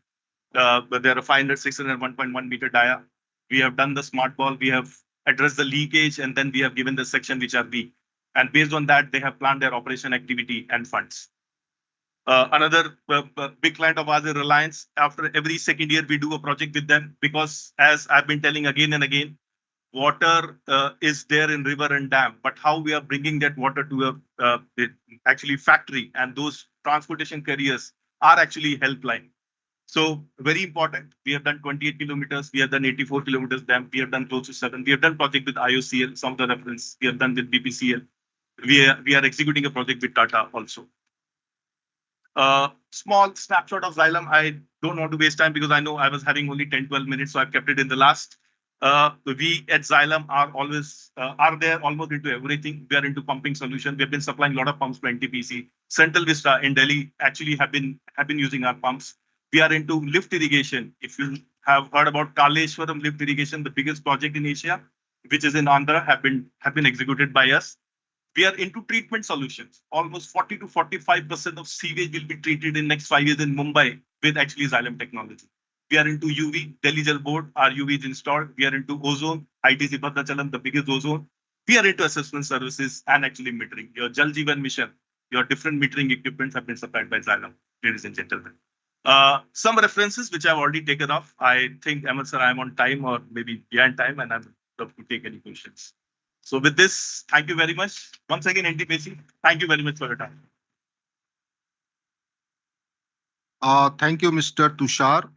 But there are 500, 600, 1.1 meter dia. We have done the smart ball. We have addressed the leakage and then we have given the section which are weak. And based on that, they have planned their operation activity and funds. Another big client of ours is Reliance. After every second year, we do a project with them because, as I've been telling again and again, water is there in river and dam, but how we are bringing that water to a actually factory, and those transportation carriers are actually helpline. So very important. We have done 28 kilometers. We have done 84 kilometers dam. We have done close to 7. We have done project with IOCL, some of the reference. We have done with BPCL. We are executing a project with Tata also. Small snapshot of Xylem. I don't want to waste time because I know I was having only 10-12 minutes, so I've kept it in the last. We at Xylem are always there almost into everything. We are into pumping solution. We have been supplying a lot of pumps to NTPC. Central Vista in Delhi actually have been using our pumps. We are into lift irrigation. If you have heard about Kaleshwaram lift irrigation, the biggest project in Asia, which is in Andhra, have been executed by us. We are into treatment solutions. Almost 40 to 45% of sewage will be treated in next 5 years in Mumbai with actually Xylem technology. We are into UV, Delhi Jal Board, our UV is installed. We are into ozone, ITC Bhadrachalam, the biggest ozone. We are into assessment services and actually metering. Your Jal Jeevan mission, your different metering equipments have been supplied by Xylem, ladies and gentlemen. Some references which I've already taken off. I think, Ahmed sir, I'm on time or maybe behind time, and I'm love to take any questions. So with this, thank you very much. Once again, NTPC, thank you very much for your time. Thank you, Mr. Tushar.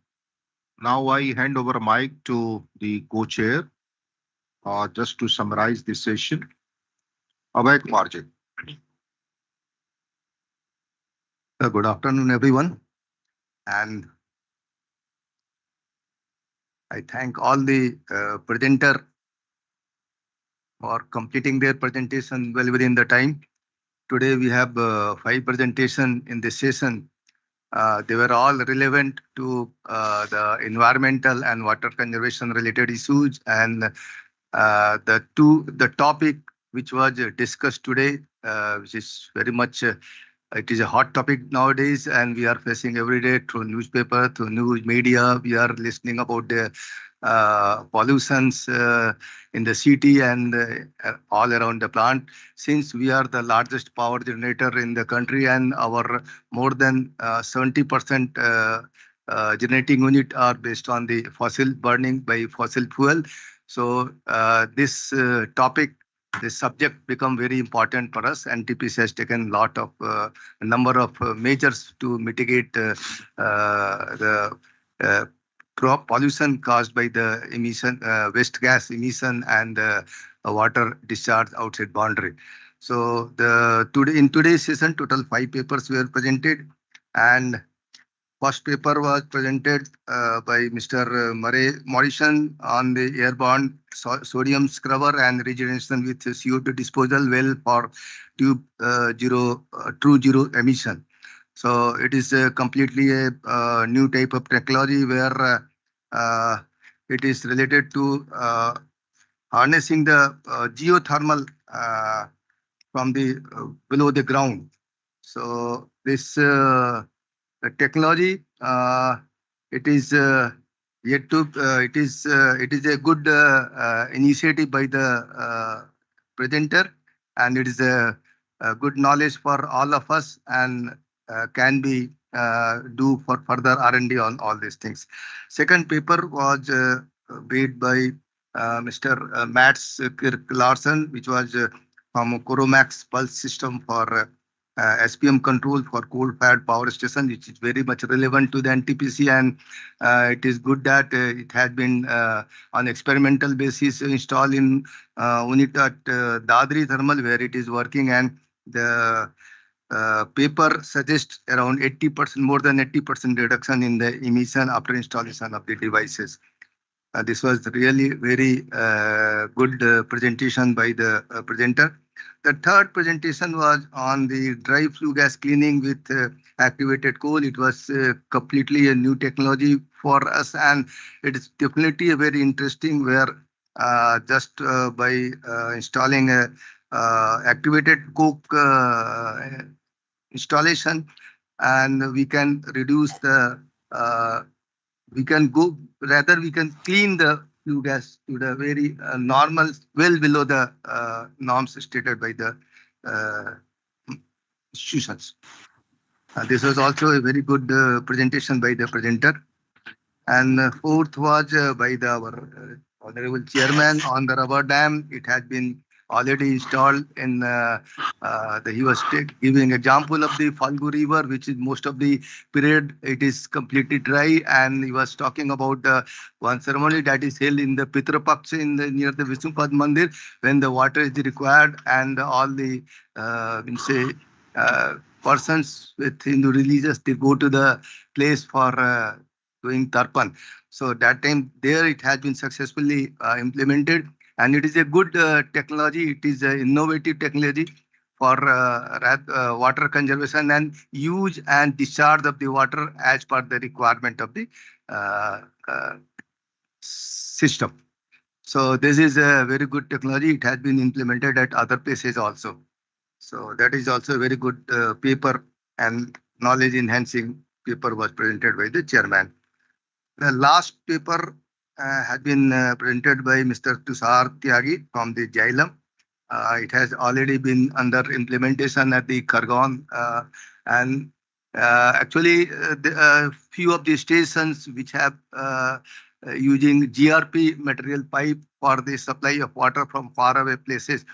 Now I hand over a mic to the co-chair just to summarize this session. Abhay Kumarji. Good afternoon, everyone. And I thank all the presenter for completing their presentation well within the time. Today we have 5 presentations in this session. They were all relevant to the environmental and water conservation related issues, and the topic which was discussed today, which is very much it is a hot topic nowadays, and we are facing every day through newspaper, through news media. We are listening about the pollutions in the city and all around the plant. Since we are the largest power generator in the country, and our more than 70% generating unit are based on the fossil burning by fossil fuel. So this topic, this subject become very important for us, and TPC has taken a number of measures to mitigate the pollution caused by the emission, waste gas emission, and water discharge outside boundary. So in today's session, total 5 papers were presented, and first paper was presented by Mr. Murray Morrison on the airborne sodium scrubber and regeneration with CO2 disposal well for true zero emission. So it is completely a new type of technology where it is related to harnessing the geothermal from the below the ground. So this technology, it is yet to it is a good initiative by the presenter, and it is a good knowledge for all of us, and can be do for further R&D on all these things. Second paper was made by Mr. Mats Kirk Larsen, which was from Coromax pulse system for SPM control for coal-fired power station, which is very much relevant to the NTPC, and it is good that it has been on experimental basis installed in unit at Dadri Thermal, where it is working, and the paper suggests around 80%, more than 80% reduction in the emission after installation of the devices. This was really very good presentation by the presenter. The third presentation was on the dry flue gas cleaning with activated coal. It was completely a new technology for us, and it is definitely a very interesting where just by installing a activated coke installation, and we can reduce the we can clean the flue gas to the very normal, well below the norms stated by the institutions. This was also a very good presentation by the presenter. And fourth was by our honorable chairman on the rubber dam. It had been already installed in he was giving example of the Falgu River, which is most of the period it is completely dry, and he was talking about one ceremony that is held in the Pitra Paksha near the Vishnupad Mandir, when the water is required, and all the persons with Hindu religious, they go to the place for doing tarpan. So that time there it has been successfully implemented. And it is a good technology. It is an innovative technology for water conservation and use and discharge of the water as per the requirement of the system. So this is a very good technology. It has been implemented at other places also. So that is also a very good paper, and knowledge enhancing paper was presented by the chairman. The last paper has been presented by Mr. Tushar Tyagi from the Jailam. It has already been under implementation at the Khargone, and actually few of the stations which have using GRP material pipe for the supply of water from faraway places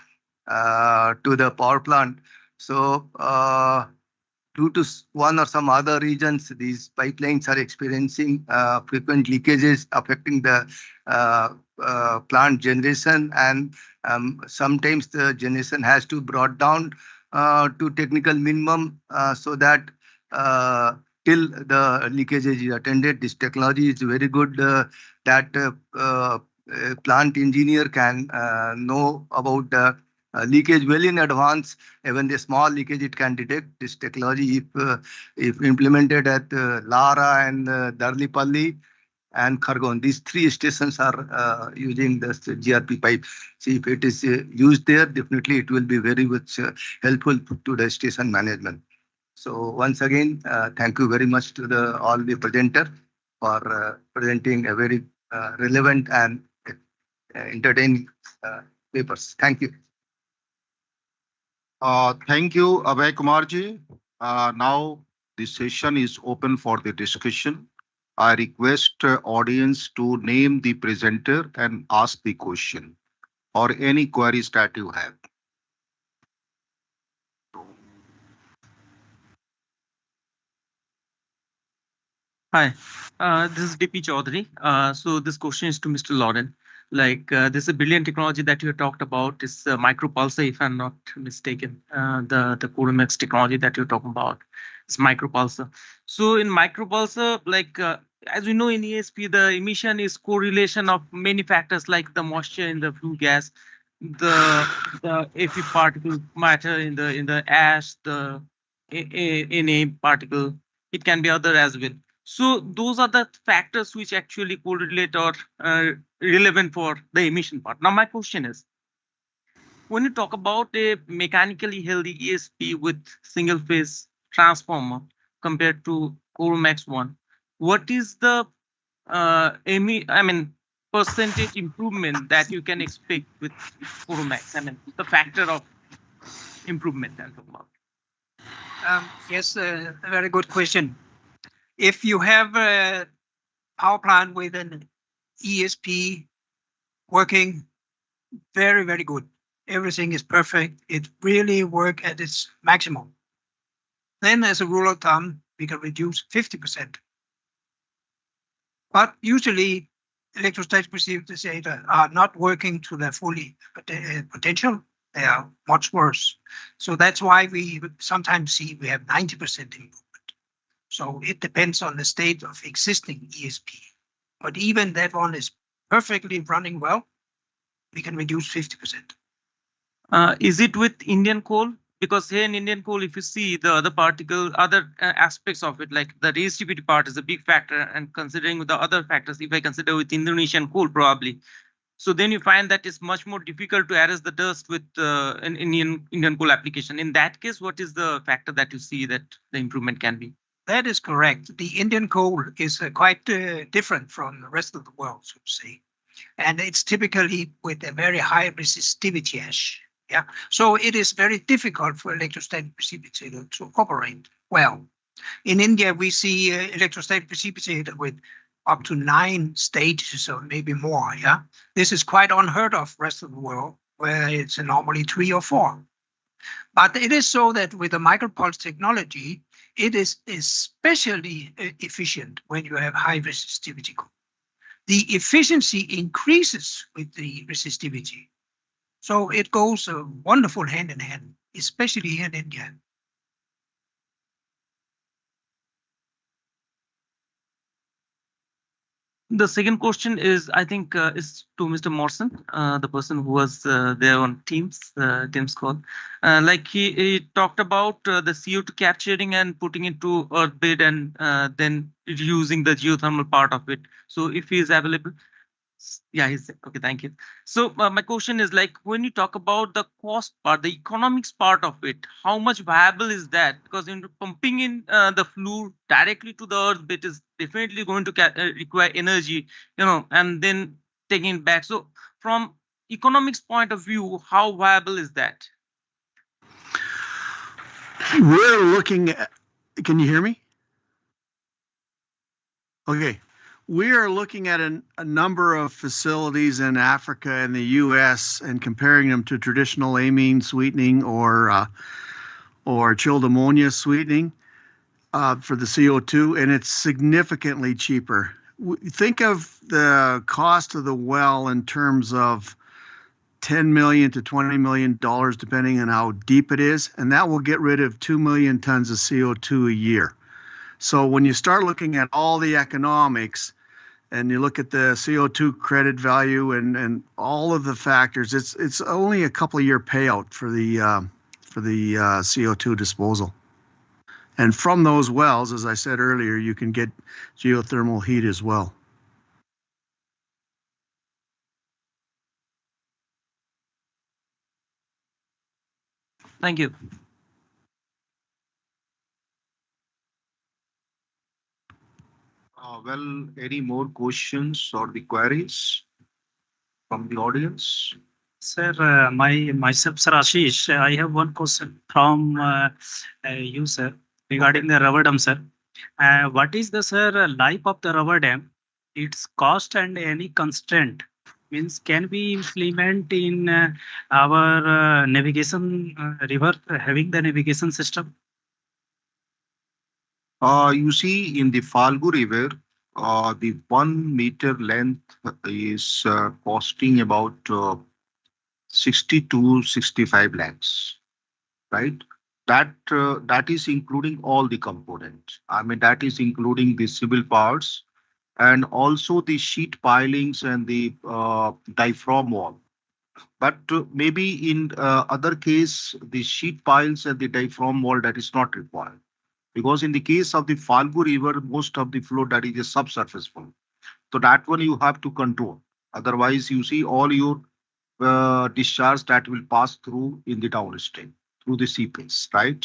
to the power plant. So due to one or some other reasons, these pipelines are experiencing frequent leakages affecting the plant generation, and sometimes the generation has to be brought down to technical minimum so that till the leakage is attended. This technology is very good that plant engineer can know about the leakage well in advance. Even the small leakage it can detect. This technology, if implemented at Lara and Darlipalli and Khargon, these three stations are using this GRP pipe. See, if it is used there, definitely it will be very much helpful to the station management. So once again, thank you very much to all the presenter for presenting a very relevant and entertaining papers. Thank you. Thank you, Abhay Kumarji. Now the session is open for the discussion. I request audience to name the presenter and ask the question or any queries that you have. Hi, this is DP Chaudhary. So this question is to Mr. Lauren. This is a brilliant technology that you talked about. It's micropulsar, if I'm not mistaken. The CoreMax technology that you're talking about is micropulsar. So in micropulsar, as we know in ESP, the emission is correlation of many factors like the moisture in the flue gas, the Fe particle matter in the ash, the Na particle. It can be other as well. So those are the factors which actually correlate or relevant for the emission part. Now my question is, when you talk about a mechanically healthy ESP with single phase transformer compared to CoreMax 1, what is the percentage improvement that you can expect with CoreMax? The factor of improvement I'm talking about. Yes, a very good question. If you have a power plant with an ESP working very, very good, everything is perfect, it really works at its maximum, then as a rule of thumb, we can reduce 50%. But usually electrostatic precipitator are not working to their fully potential. They are much worse. So that's why we sometimes see we have 90% improvement. So it depends on the state of existing ESP. But even that one is perfectly running well, we can reduce 50%. Is it with Indian coal? Because here in Indian coal, if you see the other aspects of it, like the resistivity part is a big factor, and considering the other factors, if I consider with Indonesian coal probably, so then you find that it's much more difficult to arrest the dust with an Indian coal application. In that case, what is the factor that you see that the improvement can be? That is correct. The Indian coal is quite different from the rest of the world, so to say. And it's typically with a very high resistivity ash. Yeah. So it is very difficult for electrostatic precipitator to operate well. In India, we see electrostatic precipitator with up to 9 stages or maybe more. Yeah. This is quite unheard of rest of the world, where it's normally 3 or 4. But it is so that with the micropulse technology, it is especially efficient when you have high resistivity coal. The efficiency increases with the resistivity. So it goes wonderful hand in hand, especially here in India. The second question is, I think, is to Mr. Morrison, the person who was there on Teams call. He talked about the CO2 capturing and putting into orbit and then using the geothermal part of it. So if he is available. Yeah, he's okay. Thank you. So my question is, when you talk about the cost part, the economics part of it, how much viable is that? Because in pumping in the flue directly to the earth bit is definitely going to require energy, and then taking it back. So from economics point of view, how viable is that? We're looking at, can you hear me? Okay. We are looking at a number of facilities in Africa and the U.S. and comparing them to traditional amine sweetening or chilled ammonia sweetening for the CO2, and it's significantly cheaper. Think of the cost of the well in terms of $10 million to $20 million, depending on how deep it is, and that will get rid of 2 million tons of CO2 a year. So when you start looking at all the economics, and you look at the CO2 credit value and all of the factors, it's only a couple of year payout for the CO2 disposal. And from those wells, as I said earlier, you can get geothermal heat as well. Thank you. Well, any more questions or the queries from the audience? Sir, myself, Sir Ashish, I have one question from you, sir, regarding the rubber dam, sir. What is the, sir, life of the rubber dam, its cost and any constraint? Means can we implement in our navigation river having the navigation system? You see, in the Falgu River, the 1 meter length is costing about 60 to 65 lakhs, right? That is including all the components. I mean, that is including the civil parts and also the sheet pilings and the diaphragm wall. But maybe in other case, the sheet piles and the diaphragm wall, that is not required. Because in the case of the Falgu River, most of the flow that is a subsurface flow. So that one you have to control. Otherwise, you see all your discharge that will pass through in the downstream, through the seepace, right?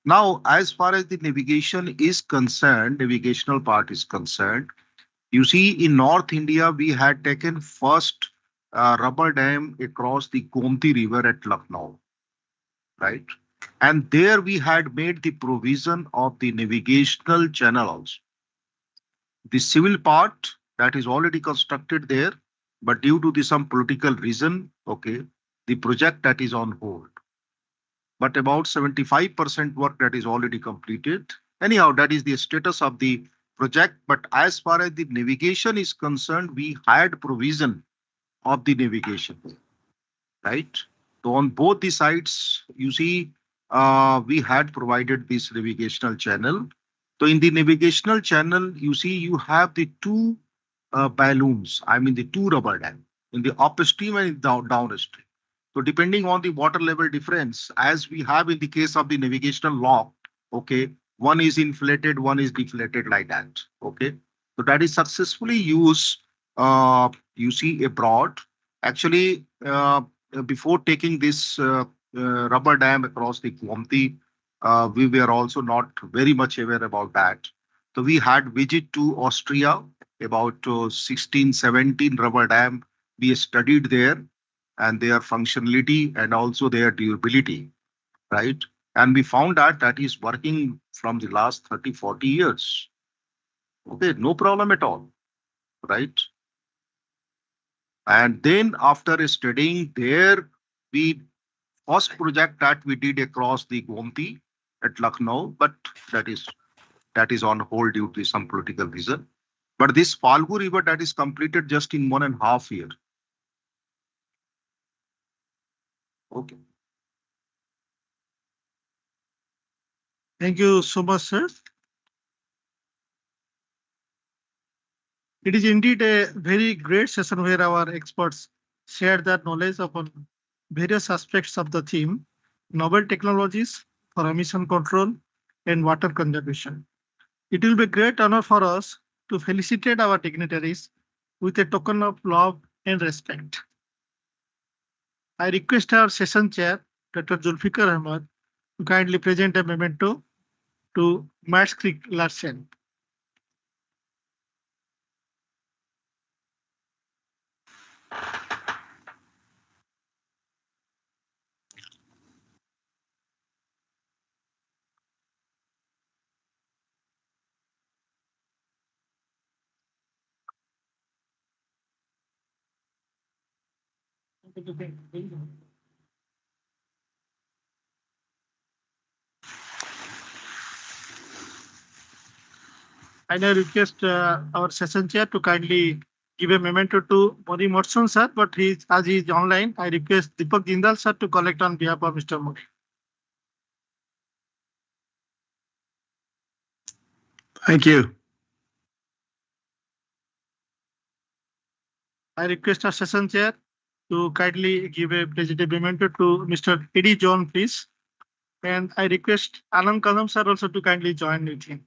Now, as far as the navigation is concerned, navigational part is concerned, you see in North India, we had taken first rubber dam across the Gomti River at Lucknow, right? And there we had made the provision of the navigational channel also. The civil part that is already constructed there, but due to some political reason, okay, the project that is on hold. But about 75% work that is already completed. Anyhow, that is the status of the project. But as far as the navigation is concerned, we had provision of the navigation, right? So on both the sides, you see, we had provided this navigational channel. So in the navigational channel, you see, you have the two balloons, I mean the two rubber dam in the upstream and downstream. So depending on the water level difference, as we have in the case of the navigational lock, okay, one is inflated, one is deflated like that, okay. So that is successfully used, you see abroad. Actually, before taking this rubber dam across the Gomti, we were also not very much aware about that. So we had visit to Austria, about 16, 17 rubber dam. We studied there and their functionality and also their durability, right? And we found that that is working from the last 30, 40 years. Okay, no problem at all, right? And then after studying there, we first project that we did across the Gomti at Lucknow, but that is on hold due to some political reason. But this Falgu River that is completed just in 1.5 years. Okay. Thank you so much, sir. It is indeed a very great session where our experts shared their knowledge upon various aspects of the theme, novel technologies for emission control and water conservation. It will be a great honor for us to felicitate our dignitaries with a token of love and respect. I request our session chair, Dr. Zulfikar Ahmed, to kindly present a memento to Max Creek Larsen. I now request our session chair to kindly give a memento to Modi Morson sir, but as he is online, I request Deepak Jindal sir to collect on behalf of Mr. Modi. Thank you. I request our session chair to kindly give a presentation memento to Mr. Eddie John, please. And I request Anand Kalam sir also to kindly join with him.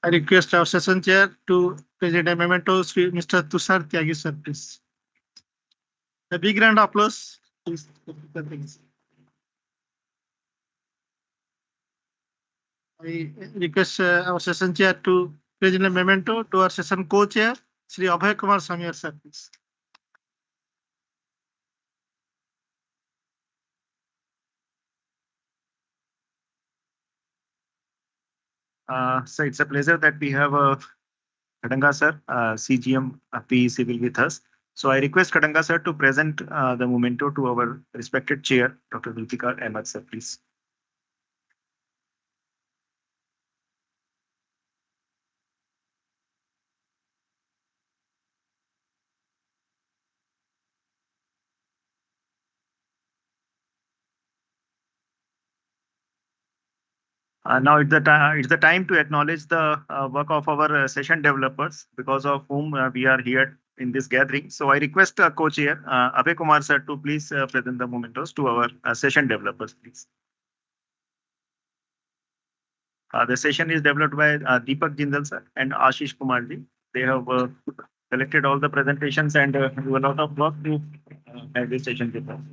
I request our session chair to present a memento to Mr. Tushar Tyagi sir, please. A big round of applause, please. I request our session chair to present a memento to our session co-chair, Sri Abhay Kumar Samir sir, please. So it's a pleasure that we have Kadanga sir, CGM PEC will with us. So I request Kadanga sir to present the memento to our respected chair, Dr. Zulfikar Ahmed sir, please. Now it's the time to acknowledge the work of our session developers, because of whom we are here in this gathering. So I request co-chair Abhay Kumar sir to please present the mementos to our session developers, please. The session is developed by Deepak Jindal sir and Ashish Kumar ji. They have collected all the presentations and do a lot of work to have this session developed.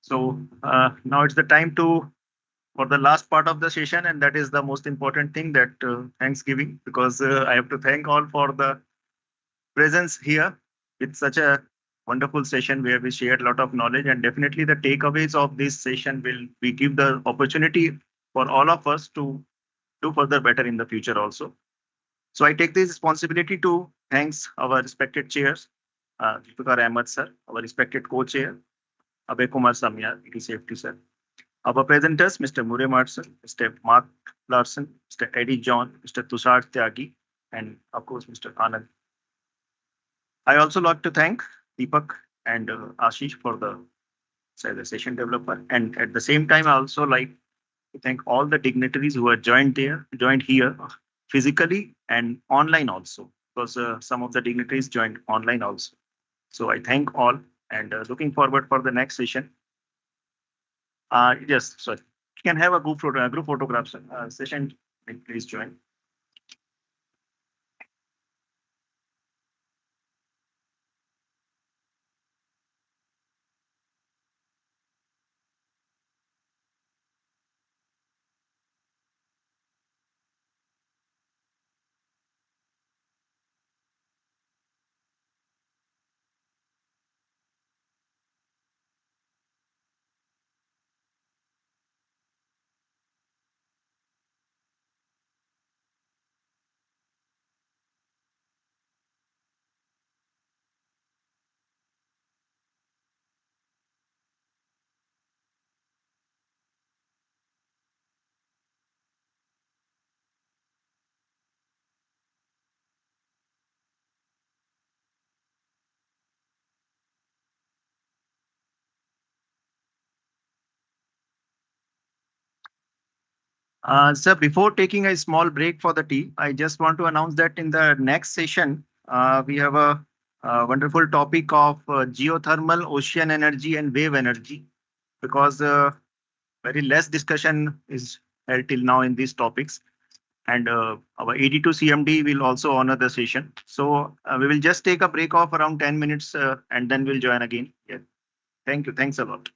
So now it's the time for the last part of the session, and that is the most important thing, that Thanksgiving, because I have to thank all for the presence here with such a wonderful session where we shared a lot of knowledge, and definitely the takeaways of this session will we give the opportunity for all of us to do further better in the future also. So I take this responsibility to thanks our respected chairs, Zulfikar Ahmed sir, our respected co-chair, Abhay Kumar Samya, ED Safety sir, our presenters, Mr. Murray Marson, Mr. Mark Larson, Mr. Eddie John, Mr. Tushar Tyagi, and of course, Mr. Anand. I also like to thank Deepak and Ashish for the session developer. And at the same time, I also like to thank all the dignitaries who are joined here physically and online also, because some of the dignitaries joined online also. So I thank all, and looking forward for the next session. Yes, sorry. You can have a group photographs session. Please join. Sir, before taking a small break for the tea, I just want to announce that in the next session, we have a wonderful topic of geothermal, ocean energy, and wave energy, because very less discussion is held till now in these topics. And our AD2 CMD will also honor the session. So we will just take a break of around 10 minutes and then we'll join again. Yeah. Thank you. Thanks a lot.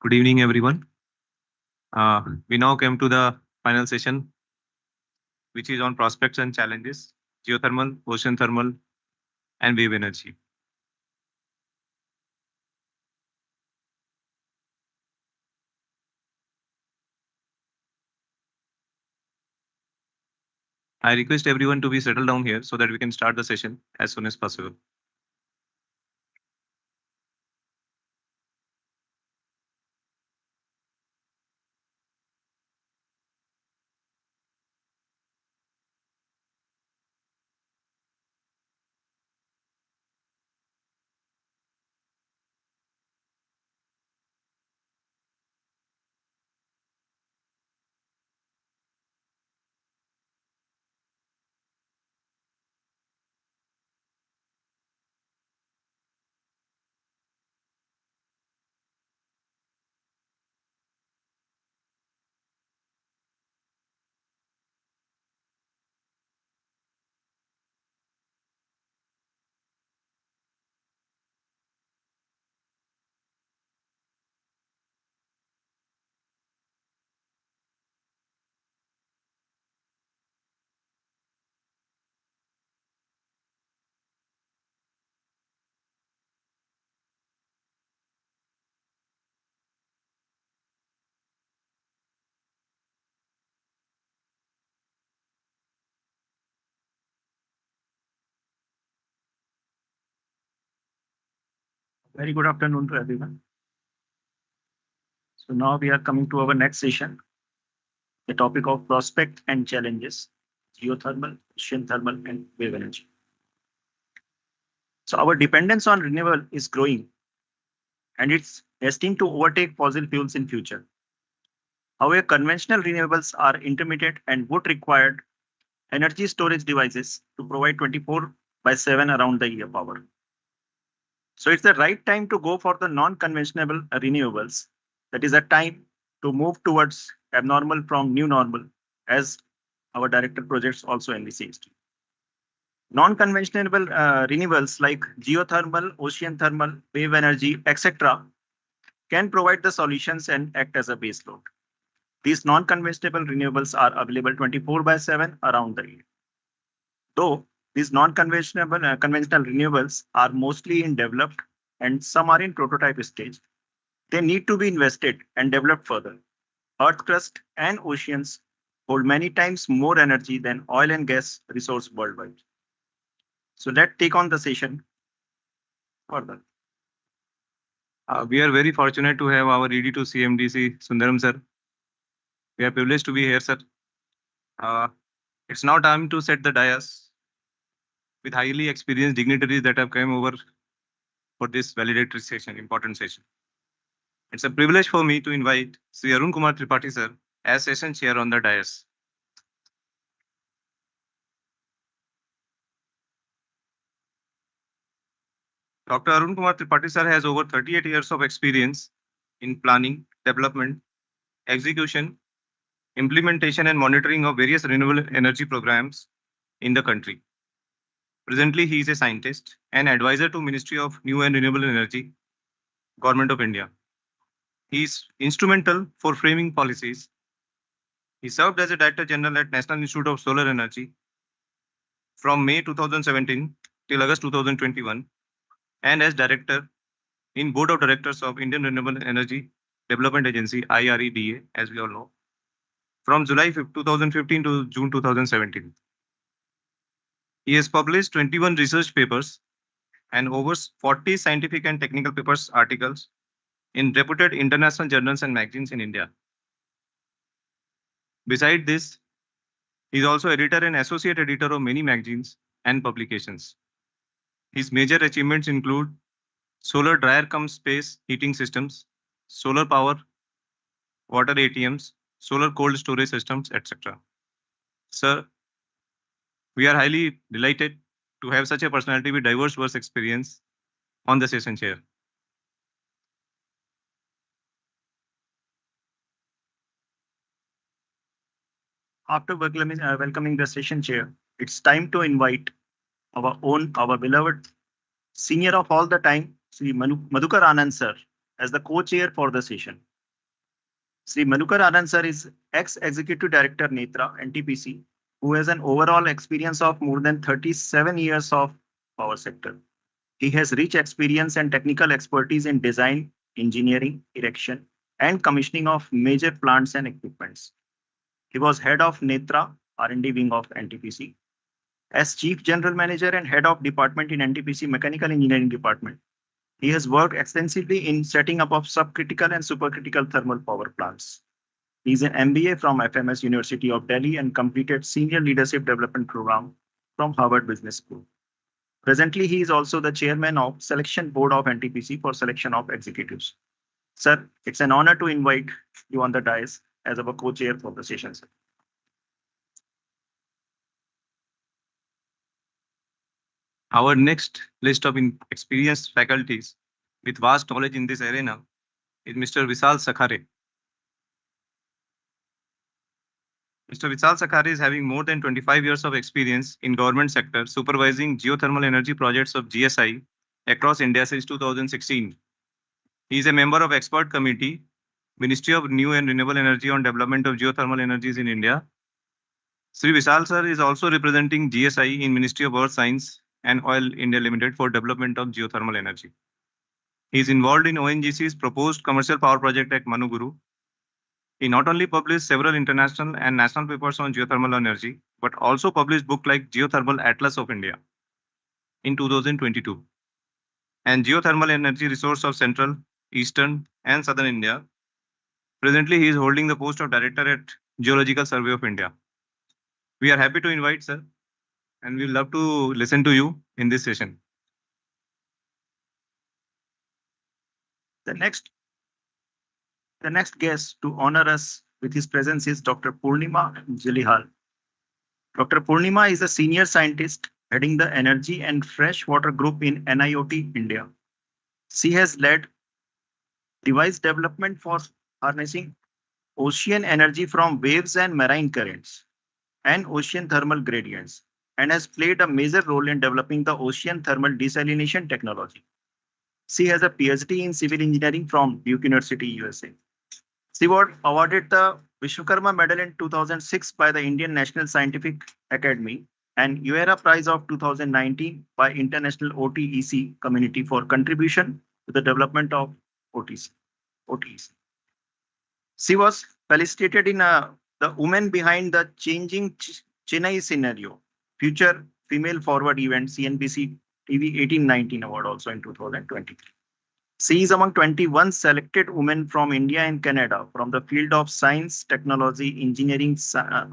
Good evening, everyone. We now came to the final session, which is on prospects and challenges, geothermal, ocean thermal, and wave energy. I request everyone to be settled down here so that we can start the session as soon as possible. Very good afternoon to everyone. So now we are coming to our next session, the topic of prospect and challenges, geothermal, ocean thermal, and wave energy. So our dependence on renewable is growing, and it's destined to overtake fossil fuels in future. However, conventional renewables are intermittent and would require energy storage devices to provide 24/7 around the year power. So it's the right time to go for the non-conventional renewables. That is a time to move towards abnormal from new normal, as our director projects also envisaged. Non-conventional renewables like geothermal, ocean thermal, wave energy, etc. can provide the solutions and act as a base load. These non-conventional renewables are available 24/7 around the year. Though these non-conventional conventional renewables are mostly in developed and some are in prototype stage, they need to be invested and developed further. Earth crust and oceans hold many times more energy than oil and gas resource worldwide. So let's take on the session further. We are very fortunate to have our ED to CMDC Sundaram sir. We are privileged to be here, sir. It's now time to set the dais with highly experienced dignitaries that have come over for this valedictory session, important session. It's a privilege for me to invite Sri Arun Kumar Tripathi sir as session chair on the dais. Dr. Arun Kumar Tripathi sir has over 38 years of experience in planning, development, execution, implementation and monitoring of various renewable energy programs in the country. Presently, he is a scientist and advisor to Ministry of New and Renewable Energy, Government of India. He is instrumental for framing policies. He served as a Director General at National Institute of Solar Energy from May 2017 till August 2021 and as Director in Board of Directors of Indian Renewable Energy Development Agency, IREDA, as we all know, from July 2015 to June 2017. He has published 21 research papers and over 40 scientific and technical papers articles in reputed international journals and magazines in India. Besides this, he is also editor and associate editor of many magazines and publications. His major achievements include solar dryer cum space heating systems, solar power, water ATMs, solar cold storage systems, etc. Sir, we are highly delighted to have such a personality with diverse work experience on the session chair. After welcoming the session chair, it's time to invite our beloved senior of all the time, Sri Madhukar Anand sir, as the co-chair for the session. Sri Madhukar Anand sir is ex-executive director Netra NTPC, who has an overall experience of more than 37 years of power sector. He has rich experience and technical expertise in design, engineering, erection, and commissioning of major plants and equipments. He was head of Netra R&D wing of NTPC. As chief general manager and head of department in NTPC Mechanical Engineering Department, he has worked extensively in setting up of subcritical and supercritical thermal power plants. He is an MBA from FMS University of Delhi and completed Senior Leadership Development Program from Harvard Business School. Presently, he is also the chairman of Selection Board of NTPC for selection of executives. Sir, it's an honor to invite you on the dais as our co-chair for the session, sir. Our next list of experienced faculties with vast knowledge in this arena is Mr. Vishal Sakhare. Mr. Vishal Sakhare is having more than 25 years of experience in government sector supervising geothermal energy projects of GSI across India since 2016. He is a member of expert committee, Ministry of New and Renewable Energy on development of geothermal energies in India. Sri Vishal sir is also representing GSI in Ministry of Earth Science and Oil India Limited for development of geothermal energy. He is involved in ONGC's proposed commercial power project at Manuguru. He not only published several international and national papers on geothermal energy, but also published books like Geothermal Atlas of India in 2022 and Geothermal Energy Resource of Central, Eastern and Southern India. Presently, he is holding the post of Director at Geological Survey of India. We are happy to invite sir, and we love to listen to you in this session. The next guest to honor us with his presence is Dr. Purnima Jalihal. Dr. Purnima is a senior scientist heading the Energy and Freshwater Group in NIOT India. She has led device development for harnessing ocean energy from waves and marine currents and ocean thermal gradients, and has played a major role in developing the ocean thermal desalination technology. She has a PhD in civil engineering from Duke University, USA. She was awarded the Vishwakarma Medal in 2006 by the Indian National Scientific Academy and UERA Prize of 2019 by International OTEC community for contribution to the development of OTEC. She was felicitated in the Women Behind the Changing Chennai Scenario, Future Female Forward Event, CNBC TV 1819 Award also in 2023. She is among 21 selected women from India and Canada from the field of science, technology, engineering,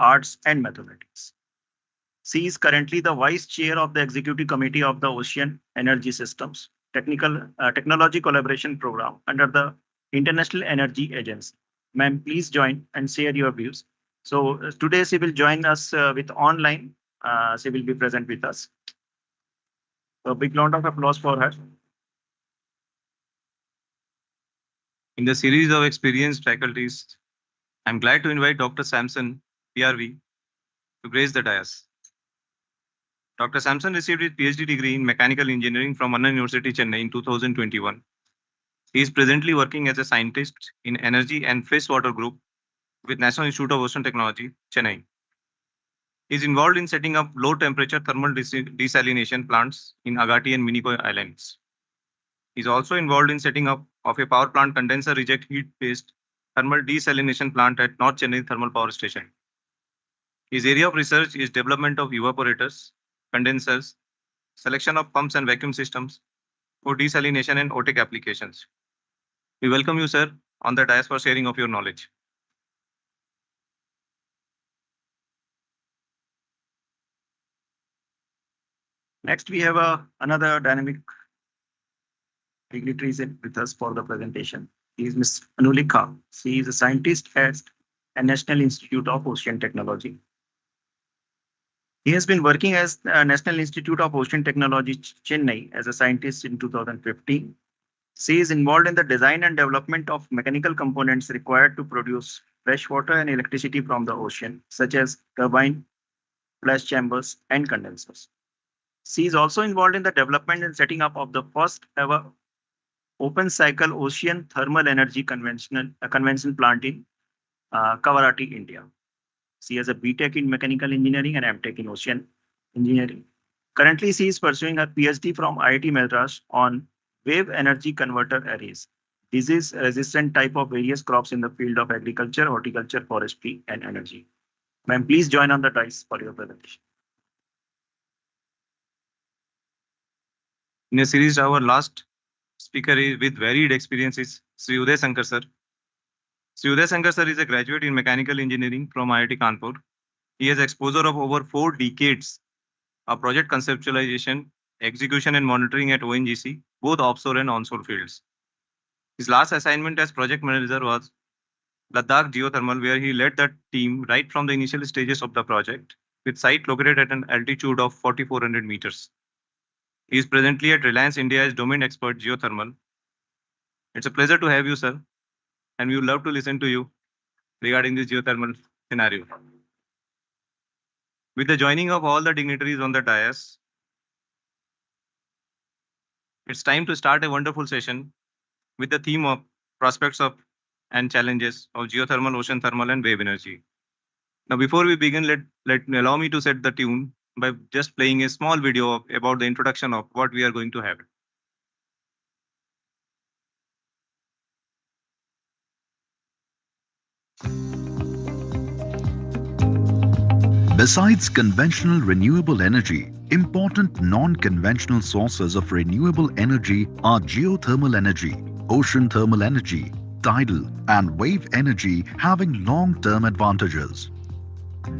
arts, and mathematics. She is currently the Vice Chair of the Executive Committee of the Ocean Energy Systems Technology Collaboration Program under the International Energy Agency. Ma'am, please join and share your views. So today she will join us with online. She will be present with us. So big round of applause for her. In the series of experienced faculties, I'm glad to invite Dr. Samson, PRV, to grace the dais. Dr. Samson received his PhD degree in Mechanical Engineering from Anna University, Chennai in 2021. He is presently working as a scientist in Energy and Freshwater Group with National Institute of Ocean Technology, Chennai. He is involved in setting up low-temperature thermal desalination plants in Agatti and Minicoy Islands. He is also involved in setting up of a power plant condenser reject heat-based thermal desalination plant at North Chennai Thermal Power Station. His area of research is development of evaporators, condensers, selection of pumps and vacuum systems for desalination and OTEC applications. We welcome you, sir, on the dais for sharing of your knowledge. Next, we have another dynamic dignitary with us for the presentation. He is Ms. Anulika. She is a scientist at the National Institute of Ocean Technology. He has been working as National Institute of Ocean Technology, Chennai, as a scientist in 2015. She is involved in the design and development of mechanical components required to produce fresh water and electricity from the ocean, such as turbine, flash chambers, and condensers. She is also involved in the development and setting up of the first ever open cycle ocean thermal energy conventional plant in Kavarati, India. She has a BTech in Mechanical Engineering and MTech in Ocean Engineering. Currently, she is pursuing her PhD from IIT Madras on wave energy converter arrays, disease-resistant type of various crops in the field of agriculture, horticulture, forestry, and energy. Ma'am, please join on the dais for your presentation. In a series, our last speaker is with varied experiences, Sri Uday Shankar sir. Sri Uday Shankar sir is a graduate in mechanical engineering from IIT Kanpur. He has exposure of over 4 decades of project conceptualization, execution and monitoring at ONGC, both offshore and onshore fields. His last assignment as project manager was Ladakh Geothermal, where he led the team right from the initial stages of the project, with site located at an altitude of 4,400 meters. He is presently at Reliance India as domain expert geothermal. It's a pleasure to have you, sir, and we would love to listen to you regarding this geothermal scenario. With the joining of all the dignitaries on the dais, it's time to start a wonderful session with the theme of prospects of and challenges of geothermal, ocean thermal, and wave energy. Now, before we begin, allow me to set the tune by just playing a small video about the introduction of what we are going to have. Besides conventional renewable energy, important non-conventional sources of renewable energy are geothermal energy, ocean thermal energy, tidal and wave energy having long-term advantages.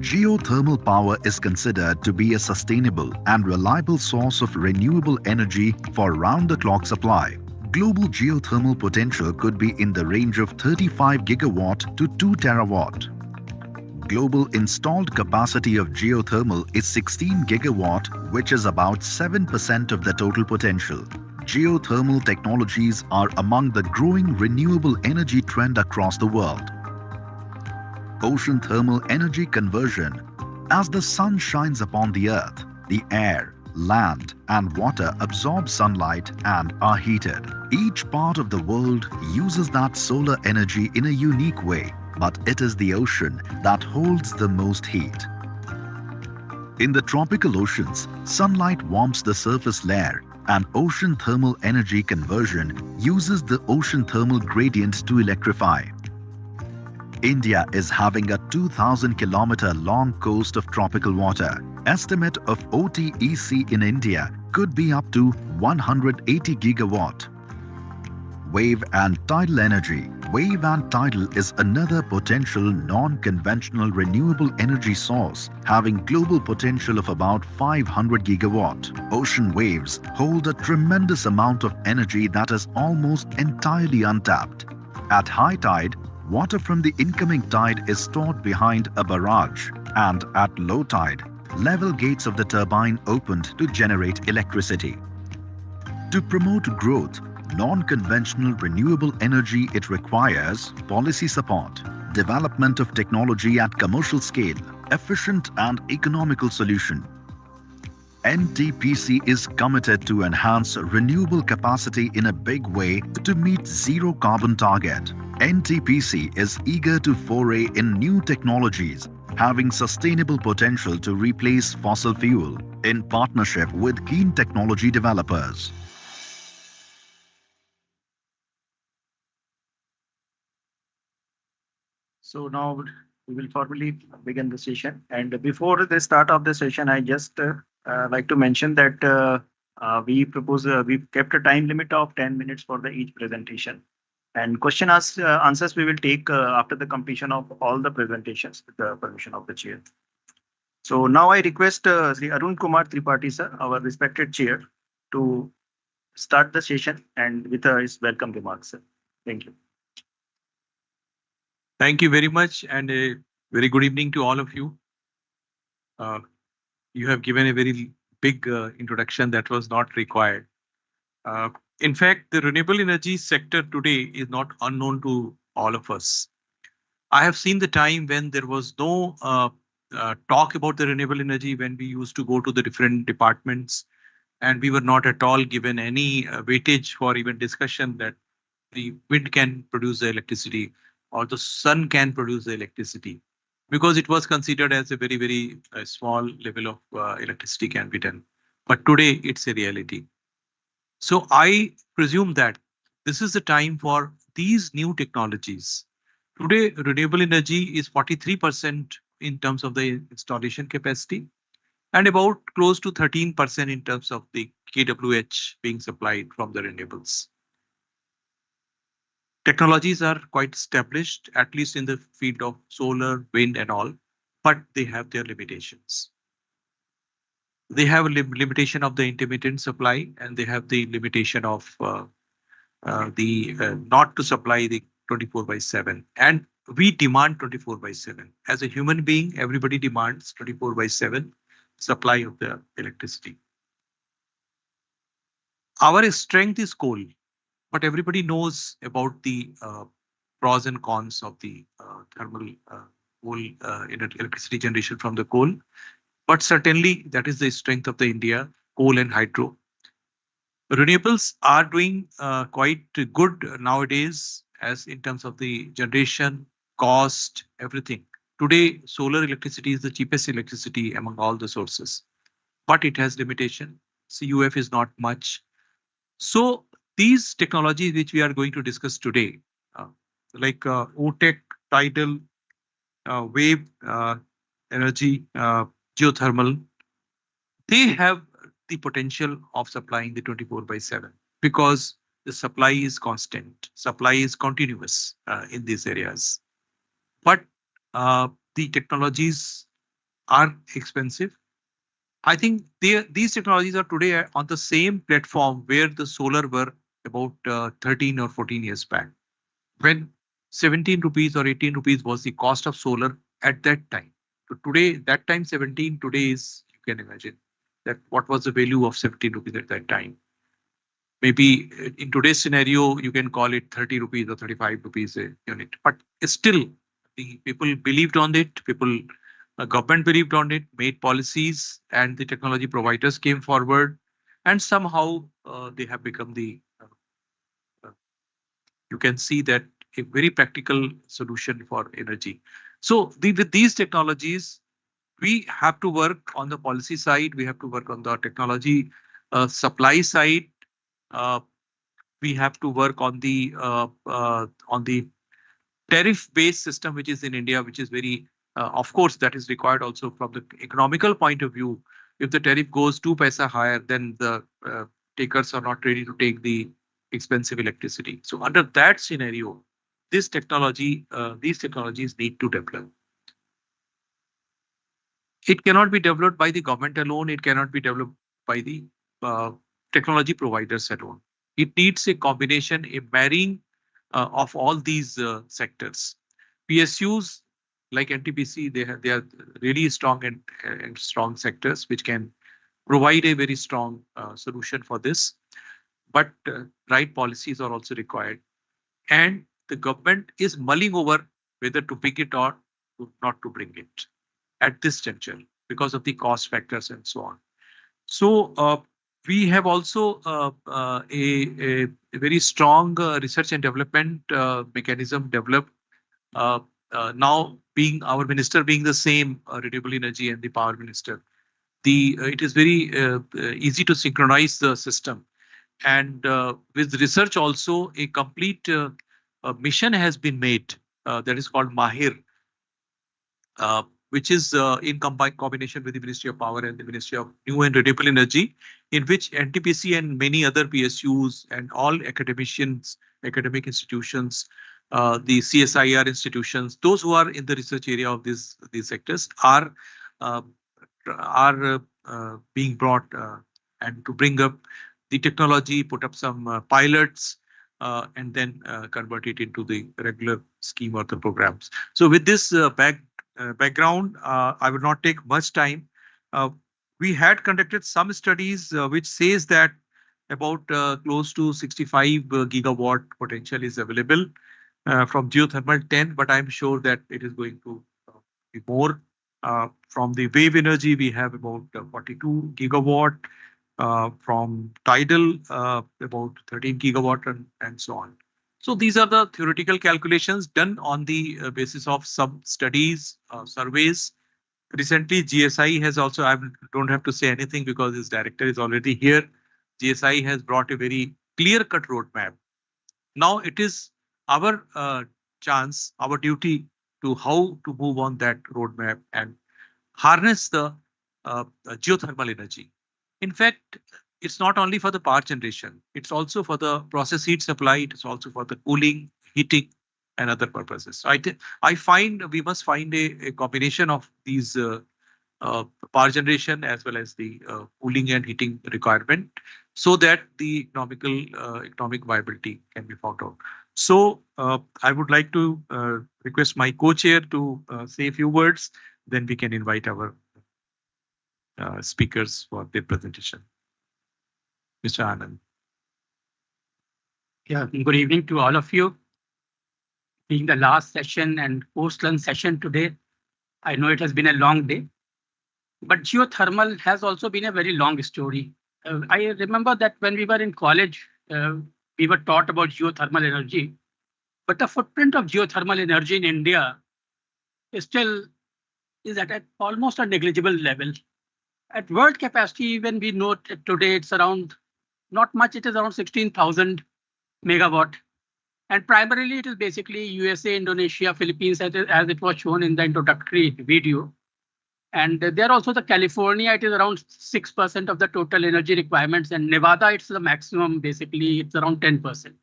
Geothermal power is considered to be a sustainable and reliable source of renewable energy for round-the-clock supply. Global geothermal potential could be in the range of 35 gigawatt to 2 terawatt. Global installed capacity of geothermal is 16 gigawatt, which is about 7% of the total potential. Geothermal technologies are among the growing renewable energy trend across the world. Ocean thermal energy conversion. As the sun shines upon the earth, the air, land and water absorb sunlight and are heated. Each part of the world uses that solar energy in a unique way, but it is the ocean that holds the most heat. In the tropical oceans, sunlight warms the surface layer, and ocean thermal energy conversion uses the ocean thermal gradient to electrify. India is having a 2,000-kilometer long coast of tropical water. Estimate of OTEC in India could be up to 180 gigawatt. Wave and tidal energy. Wave and tidal is another potential non-conventional renewable energy source having global potential of about 500 gigawatt. Ocean waves hold a tremendous amount of energy that is almost entirely untapped. At high tide, water from the incoming tide is stored behind a barrage, and at low tide, level gates of the turbine opened to generate electricity. To promote growth, non-conventional renewable energy, it requires policy support, development of technology at commercial scale, efficient and economical solution. NTPC is committed to enhance renewable capacity in a big way to meet zero carbon target. NTPC is eager to foray in new technologies having sustainable potential to replace fossil fuel in partnership with keen technology developers. So now we will formally begin the session. And before the start of the session, I just like to mention that we've kept a time limit of 10 minutes for each presentation. And answers we will take after the completion of all the presentations with the permission of the chair. So now I request Sri Arun Kumar Tripathi sir, our respected chair, to start the session and with his welcome remarks. Sir. Thank you. Thank you very much, and a very good evening to all of you. You have given a very big introduction that was not required. In fact, the renewable energy sector today is not unknown to all of us. I have seen the time when there was no talk about the renewable energy, when we used to go to the different departments and we were not at all given any weightage for even discussion that the wind can produce the electricity or the sun can produce the electricity, because it was considered as a very small level of electricity can be done. But today it's a reality. So I presume that this is the time for these new technologies. Today, renewable energy is 43% in terms of the installation capacity, and about close to 13% in terms of the kWh being supplied from the renewables. Technologies are quite established, at least in the field of solar, wind and all, but they have their limitations. They have a limitation of the intermittent supply, and they have the limitation of not to supply the 24/7. And we demand 24/7. As a human being, everybody demands 24/7 supply of the electricity. Our strength is coal, but everybody knows about the pros and cons of the thermal coal electricity generation from the coal. But certainly that is the strength of the India, coal and hydro. Renewables are doing quite good nowadays, as in terms of the generation, cost, everything. Today, solar electricity is the cheapest electricity among all the sources, but it has limitation. CUF is not much. So these technologies which we are going to discuss today, like OTEC, tidal, wave energy, geothermal, they have the potential of supplying the 24/7 because the supply is constant, supply is continuous in these areas. But the technologies are expensive. I think these technologies are today on the same platform where the solar were about 13 or 14 years back, when 17 rupees or 18 rupees was the cost of solar at that time. So today, that time 17, today is, you can imagine that what was the value of 17 rupees at that time. Maybe in today's scenario, you can call it 30 rupees or 35 rupees a unit, but still the people believed on it, government believed on it, made policies, and the technology providers came forward, and somehow they have become the, you can see that a very practical solution for energy. So with these technologies, we have to work on the policy side, we have to work on the technology supply side, we have to work on the tariff-based system which is in India, which is very, of course, that is required also from the economical point of view. If the tariff goes 2 paisa higher, then the takers are not ready to take the expensive electricity. So under that scenario, this technology, these technologies need to develop. It cannot be developed by the government alone. It cannot be developed by the technology providers alone. It needs a combination, a marrying of all these sectors. PSUs like NTPC, they are really strong and strong sectors which can provide a very strong solution for this. But right policies are also required, and the government is mulling over whether to bring it or not to bring it at this juncture because of the cost factors and so on. So we have also a very strong research and development mechanism developed. Now, being our minister being the same renewable energy and the power minister, it is very easy to synchronize the system. And with research also, a complete mission has been made that is called Mahir, which is in combination with the Ministry of Power and the Ministry of New and Renewable Energy, in which NTPC and many other PSUs and all academicians, academic institutions, the CSIR institutions, those who are in the research area of these sectors are being brought and to bring up the technology, put up some pilots, and then convert it into the regular scheme or the programs. So with this background, I will not take much time. We had conducted some studies which says that about close to 65 gigawatt potential is available from geothermal 10, but I'm sure that it is going to be more. From the wave energy, we have about 42 gigawatt. From tidal, about 13 gigawatt and so on. So these are the theoretical calculations done on the basis of some studies, surveys. Recently, GSI has also, I don't have to say anything because his director is already here. GSI has brought a very clear-cut roadmap. Now it is our chance, our duty to how to move on that roadmap and harness the geothermal energy. In fact, it's not only for the power generation, it's also for the process heat supply, it's also for the cooling, heating, and other purposes. So I find we must find a combination of these power generation as well as the cooling and heating requirement so that the economic viability can be found out. So I would like to request my co-chair to say a few words, then we can invite our speakers for their presentation. Mr. Anand. Yeah, good evening to all of you. Being the last session and post-lunch session today, I know it has been a long day, but geothermal has also been a very long story. I remember that when we were in college, we were taught about geothermal energy, but the footprint of geothermal energy in India is at almost a negligible level. At world capacity, even we know today it's around, not much, it is around 16,000 megawatt. And primarily it is basically USA, Indonesia, Philippines, as it was shown in the introductory video. And there also the California, it is around 6% of the total energy requirements, and Nevada, it's the maximum, basically it's around 10%.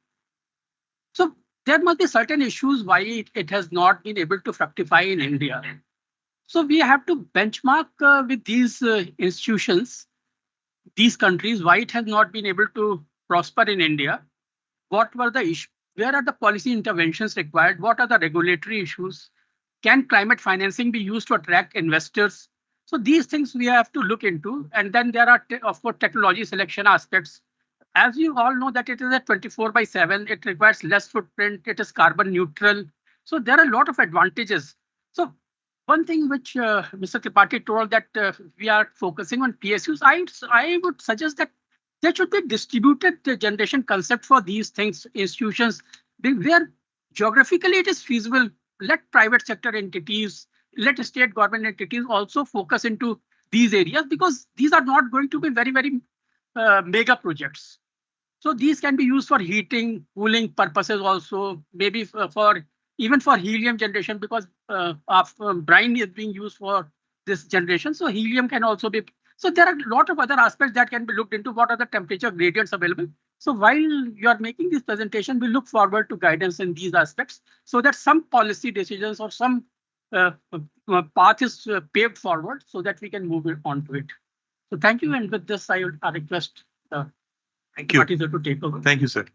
So there must be certain issues why it has not been able to fructify in India. So we have to benchmark with these institutions, these countries, why it has not been able to prosper in India. What were the issues? Where are the policy interventions required? What are the regulatory issues? Can climate financing be used to attract investors? So these things we have to look into. And then there are, of course, technology selection aspects. As you all know that it is a 24/7, it requires less footprint, it is carbon neutral. So there are a lot of advantages. So one thing which Mr. Tripathi told that we are focusing on PSUs, I would suggest that there should be distributed generation concept for these things, institutions, where geographically it is feasible. Let private sector entities, let state government entities also focus into these areas, because these are not going to be very, very mega projects. So these can be used for heating, cooling purposes also, maybe even for helium generation, because brine is being used for this generation. So helium can also be. So there are a lot of other aspects that can be looked into. What are the temperature gradients available? So while you are making this presentation, we look forward to guidance in these aspects so that some policy decisions or some path is paved forward so that we can move on to it. So thank you. And with this, I would request Thank you. to take over. Thank you, sir.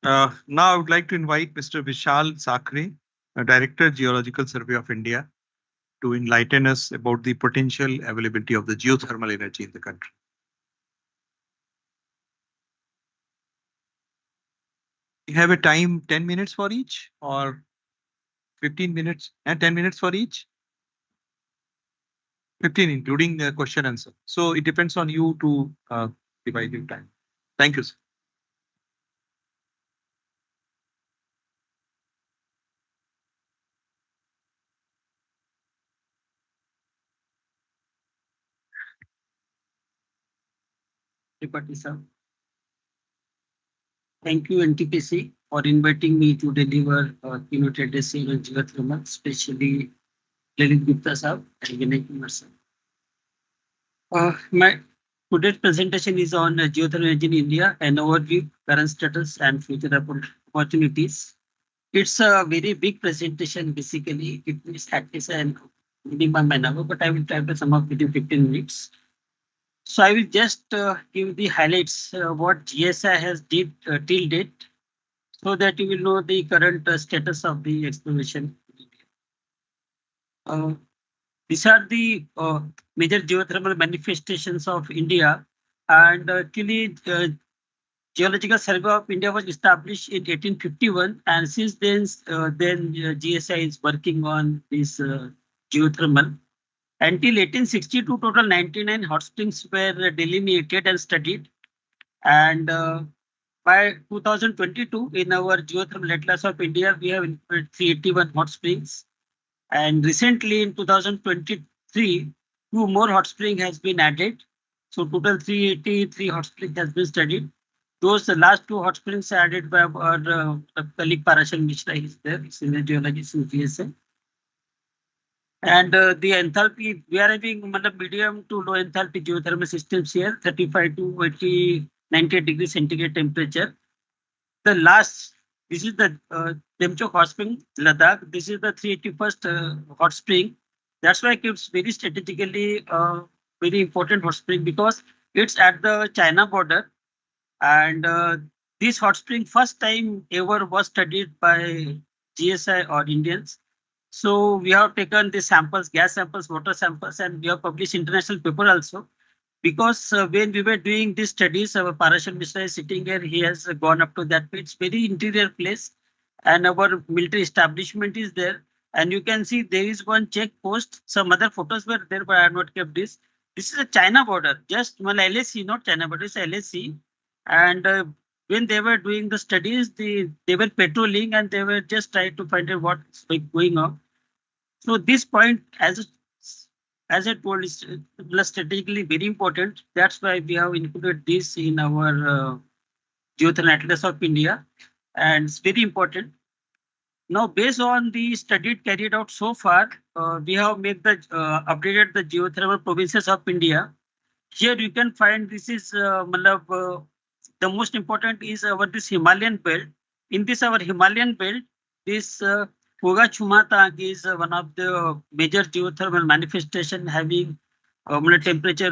Now I would like to invite Mr. Vishal Sakre, Director, Geological Survey of India, to enlighten us about the potential availability of the geothermal energy in the country. We have a time 10 minutes for each, or 15 minutes and 10 minutes for each? 15, including the question answer. So it depends on you to divide your time. Thank you, sir. Tripathi sir. Thank you, NTPC, for inviting me to deliver keynote address on geothermal, especially Lalit Gupta sir and Vinay Kumar sir. My today's presentation is on geothermal energy in India, an overview, current status, and future opportunities. It's a very big presentation. Basically, it is at least an minimum an hour, but I will try to sum up within 15 minutes. So I will just give the highlights what GSI has did till date, so that you will know the current status of the exploration. These are the major geothermal manifestations of India, and actually Geological Survey of India was established in 1851, and since then GSI is working on this geothermal. Until 1862, total 99 hot springs were delineated and studied. And by 2022 in our geothermal atlas of India, we have included 381 hot springs. And recently in 2023, 2 more hot spring has been added. So total 383 hot spring has been studied. Those the last 2 hot springs are added by our colleague Parashar Mishra is there, senior geologist in GSA. And the enthalpy, we are having medium to low enthalpy geothermal systems here, 35 to 80, 90 degrees centigrade temperature. The last, this is the Demchok hot spring, Ladakh. This is the 381st hot spring. That's why it's very strategically very important hot spring because it's at the China border. And this hot spring first time ever was studied by GSI or Indians. So we have taken the samples, gas samples, water samples, and we have published international paper also. Because when we were doing these studies, our Parashar Mishra is sitting here, he has gone up to that. It's very interior place and our military establishment is there. And you can see there is one check post. Some other photos were there, but I have not kept this. This is a China border, just LSC, not China border, it's LSC. And when they were doing the studies, they were patrolling and they were just trying to find out what's going on. So this point, as I told, is strategically very important. That's why we have included this in our Geothermal Atlas of India, and it's very important. Now, based on the study carried out so far, we have made the updated the geothermal provinces of India. Here you can find this is the most important is our this Himalayan belt. In this our Himalayan belt, this Puga Chumata is one of the major geothermal manifestation having temperature,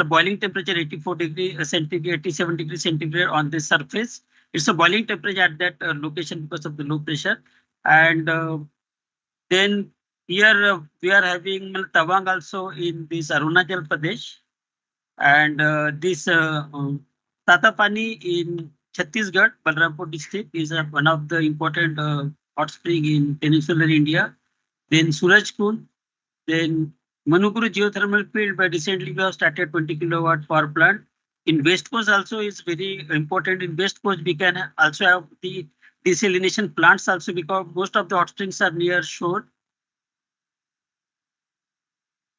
boiling temperature 84 degree centigrade, 87 degree centigrade on the surface. It's a boiling temperature at that location because of the low pressure. And then here we are having Tawang also in this Arunachal Pradesh. And this Tatapani in Chhattisgarh, Balrampur district is one of the important hot spring in peninsular India. Then Surajkund, then Manukuru geothermal field, where recently we have started 20 kilowatt power plant. In West Coast also is very important. In West Coast we can also have the desalination plants also because most of the hot springs are near shore.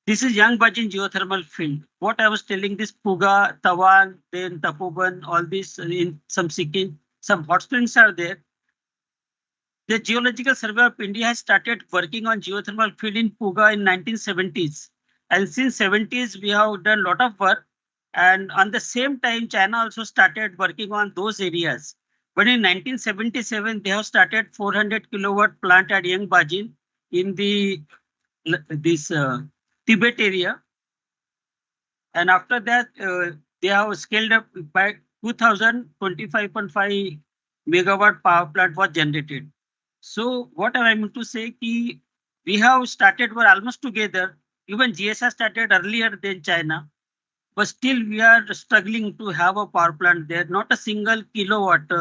This is Young Bajin geothermal field. What I was telling this Puga, Tawang, then Tapoban, all these in some Sikkim, some hot springs are there. The Geological Survey of India has started working on geothermal field in Puga in 1970s. And since 70s, we have done a lot of work. And on the same time, China also started working on those areas. But in 1977, they have started 400 kilowatt plant at Young Bajin in this Tibet area. And after that, they have scaled up by 2025.5 megawatt power plant was generated. So what I mean to say is we have started, we're almost together. Even GSA started earlier than China, but still we are struggling to have a power plant there. Not a single kilowatt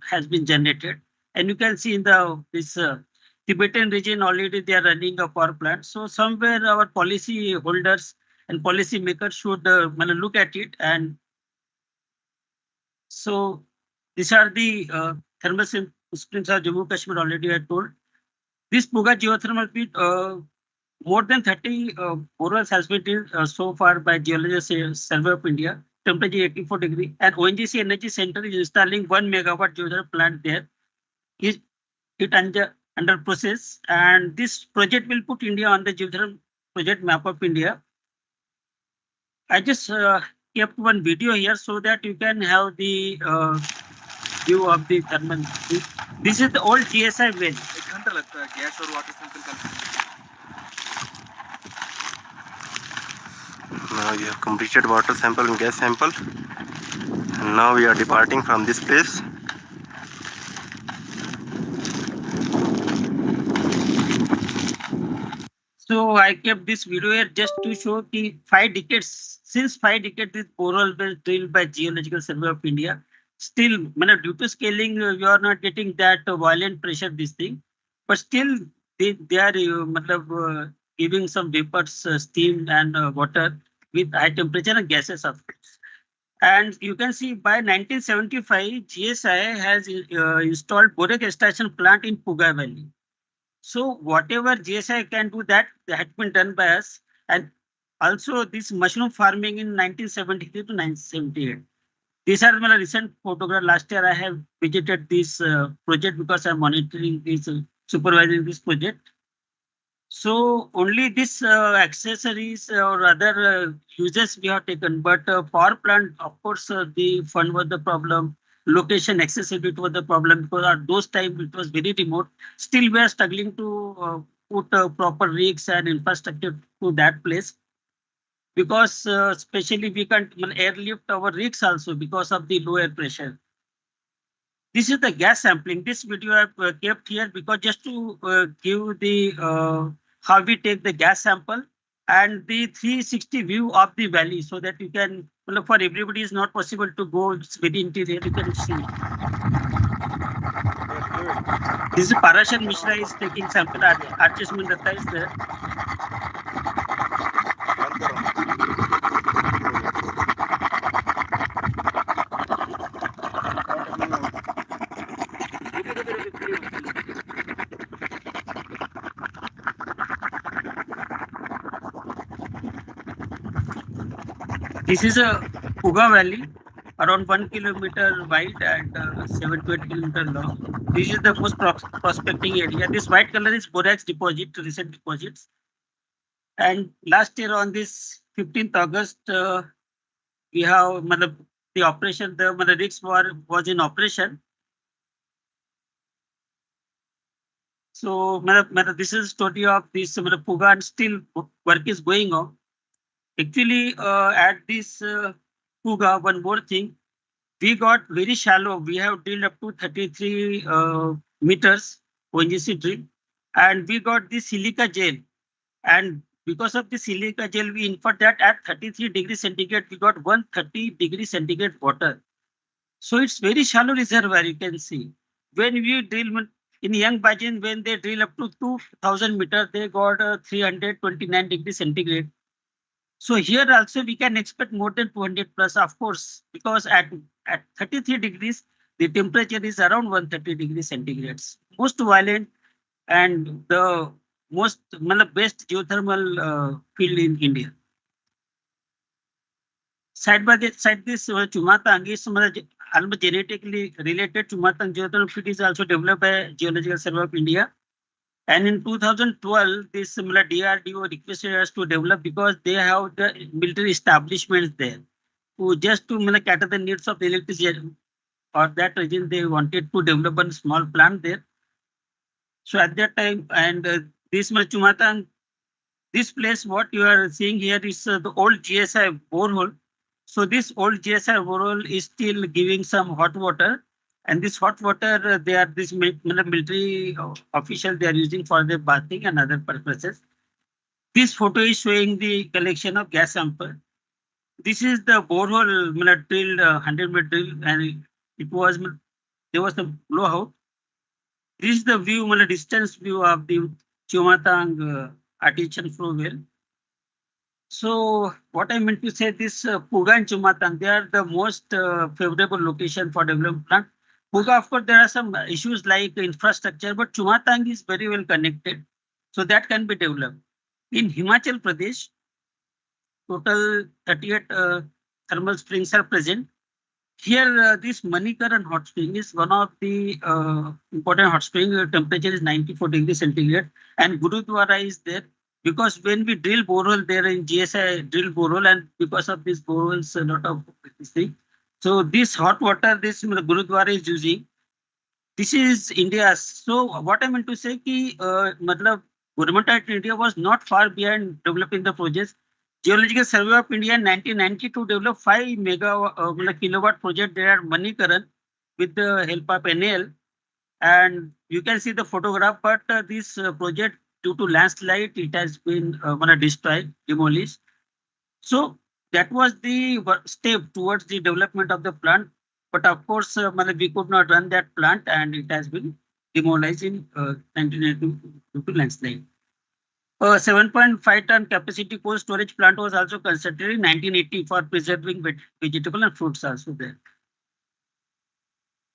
has been generated. And you can see in this Tibetan region already they are running a power plant. So somewhere our policy holders and policy makers should look at it. And so these are the thermal springs of Jammu Kashmir already I told. This Puga geothermal pit, more than 30 borers has been drilled so far by Geological Survey of India, temperature 84 degree, and ONGC Energy Center is installing 1 megawatt geothermal plant there. It under process, and this project will put India on the geothermal project map of India. I just kept one video here so that you can have the view of the thermal. This is the old GSI well. Now we have completed water sample and gas sample. And now we are departing from this place. So I kept this video here just to show the 5 decades, since 5 decades this borehole was drilled by Geological Survey of India. Still, due to scaling, you are not getting that violent pressure, this thing. But still, they are giving some vapors, steam and water with high temperature and gases of it. And you can see by 1975, GSI has installed boric extraction plant in Puga Valley. So whatever GSI can do, that had been done by us. And also this mushroom farming in 1973 to 1978. These are my recent photographs. Last year I have visited this project because I'm monitoring this, supervising this project. So only this accessories or other uses we have taken, but power plant, of course, the fund was the problem. Location accessibility was the problem because at those times it was very remote. Still, we are struggling to put proper rigs and infrastructure to that place because especially we can't airlift our rigs also because of the low air pressure. This is the gas sampling. This video I have kept here because just to give the how we take the gas sample and the 360 view of the valley so that you can, well, for everybody is not possible to go, it's very interior, you can see. This is Parashar Mishra is taking sample, Archesman Datta is there. This is a Puga Valley, around 1 kilometer wide and 7 to 8 kilometer long. This is the most prospecting area. This white color is borax deposit, recent deposits. And last year on this 15th August, we have the operation, the rigs was in operation. So this is story of this Puga and still work is going on. Actually, at this Puga, one more thing, we got very shallow. We have drilled up to 33 meters ONGC drill, and we got the silica gel. And because of the silica gel, we inferred that at 33 degrees centigrade, we got 130 degrees centigrade water. So it's very shallow reservoir, you can see. When we drill in Young Bajin, when they drill up to 2000 meters, they got 329 degrees centigrade. So here also we can expect more than 200 plus, of course, because at 33 degrees, the temperature is around 130 degrees centigrades. Most violent and the most best geothermal field in India. Side by side, this Chumatang is almost genetically related. Chumatang geothermal field is also developed by Geological Survey of India. And in 2012, this similar DRDO requested us to develop because they have the military establishments there. To just to cater the needs of the electricity or that region, they wanted to develop a small plant there. So at that time, and this Chumatang, this place, what you are seeing here is the old GSI borehole. So this old GSI borehole is still giving some hot water. And this hot water, they are this military official, they are using for their bathing and other purposes. This photo is showing the collection of gas sample. This is the borehole drilled 100-meter drill, and it was there was the blowout. This is the view, distance view of the Chumatang artesian flow well. So what I meant to say, this Puga and Chumatang, they are the most favorable location for development plant. Puga, of course, there are some issues like infrastructure, but Chumatang is very well connected. So that can be developed. In Himachal Pradesh, total 38 thermal springs are present. Here, this Manikaran hot spring is one of the important hot spring. Temperature is 94 degrees centigrade, and Gurudwara is there. Because when we drill borehole there in GSI drill borehole, and because of this boreholes, a lot of this thing. So this hot water, this Gurudwara is using. This is India. So what I meant to say, ki, government of India was not far behind developing the projects. Geological Survey of India in 1992 developed 5 kilowatt project there at Manikaran with the help of NAL. And you can see the photograph, but this project, due to landslide, it has been destroyed, demolished. So that was the step towards the development of the plant. But of course, we could not run that plant, and it has been demolished in 1992 due to landslide. A 7.5 ton capacity cold storage plant was also constructed in 1980 for preserving vegetable and fruits also there.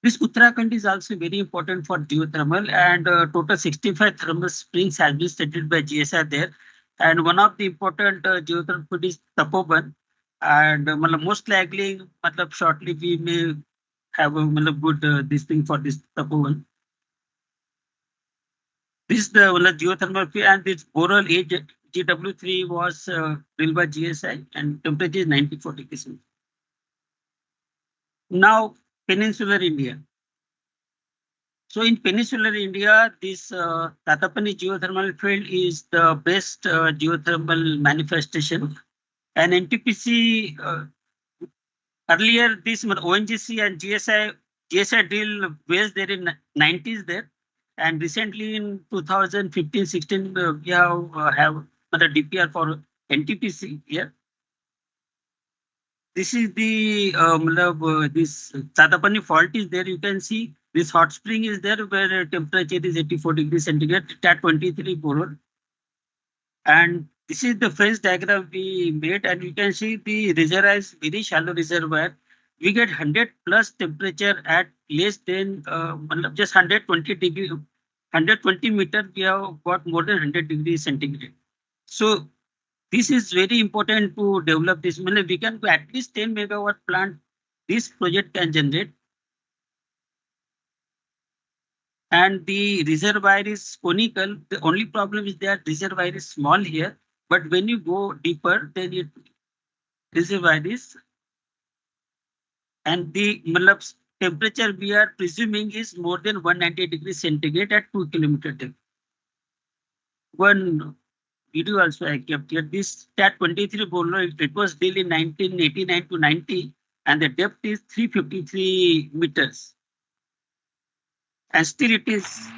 This Uttarakhand is also very important for geothermal, and total 65 thermal springs has been studied by GSI there. And one of the important geothermal field is Tapoban. And most likely, shortly we may have a good this thing for this Tapoban. This the geothermal field, and this Boral GW3 was drilled by GSI, and temperature is 94 degrees. Now, peninsular India. So in peninsular India, this Tatapani geothermal field is the best geothermal manifestation. And NTPC earlier this ONGC and GSI drill wells there in 90s there, and recently in 2015-16 we have the DPR for NTPC here. This is the this Tatapani fault is there. You can see this hot spring is there where temperature is 84 degrees centigrade at 23 borehole. And this is the phase diagram we made, and you can see the reservoir is very shallow reservoir. We get 100 plus temperature at less than just 120 degree, 120 meter. We have got more than 100 degrees centigrade. So this is very important to develop this. We can go at least 10 megawatt plant. This project can generate. And the reservoir is conical. The only problem is that reservoir is small here. But when you go deeper, then it reservoir is. And the temperature we are presuming is more than 190 degrees centigrade at 2 kilometer depth. One video also I kept here. This TAT-23 borehole, it was drilled in 1989 to 90, and the depth is 353 meters. And still it is.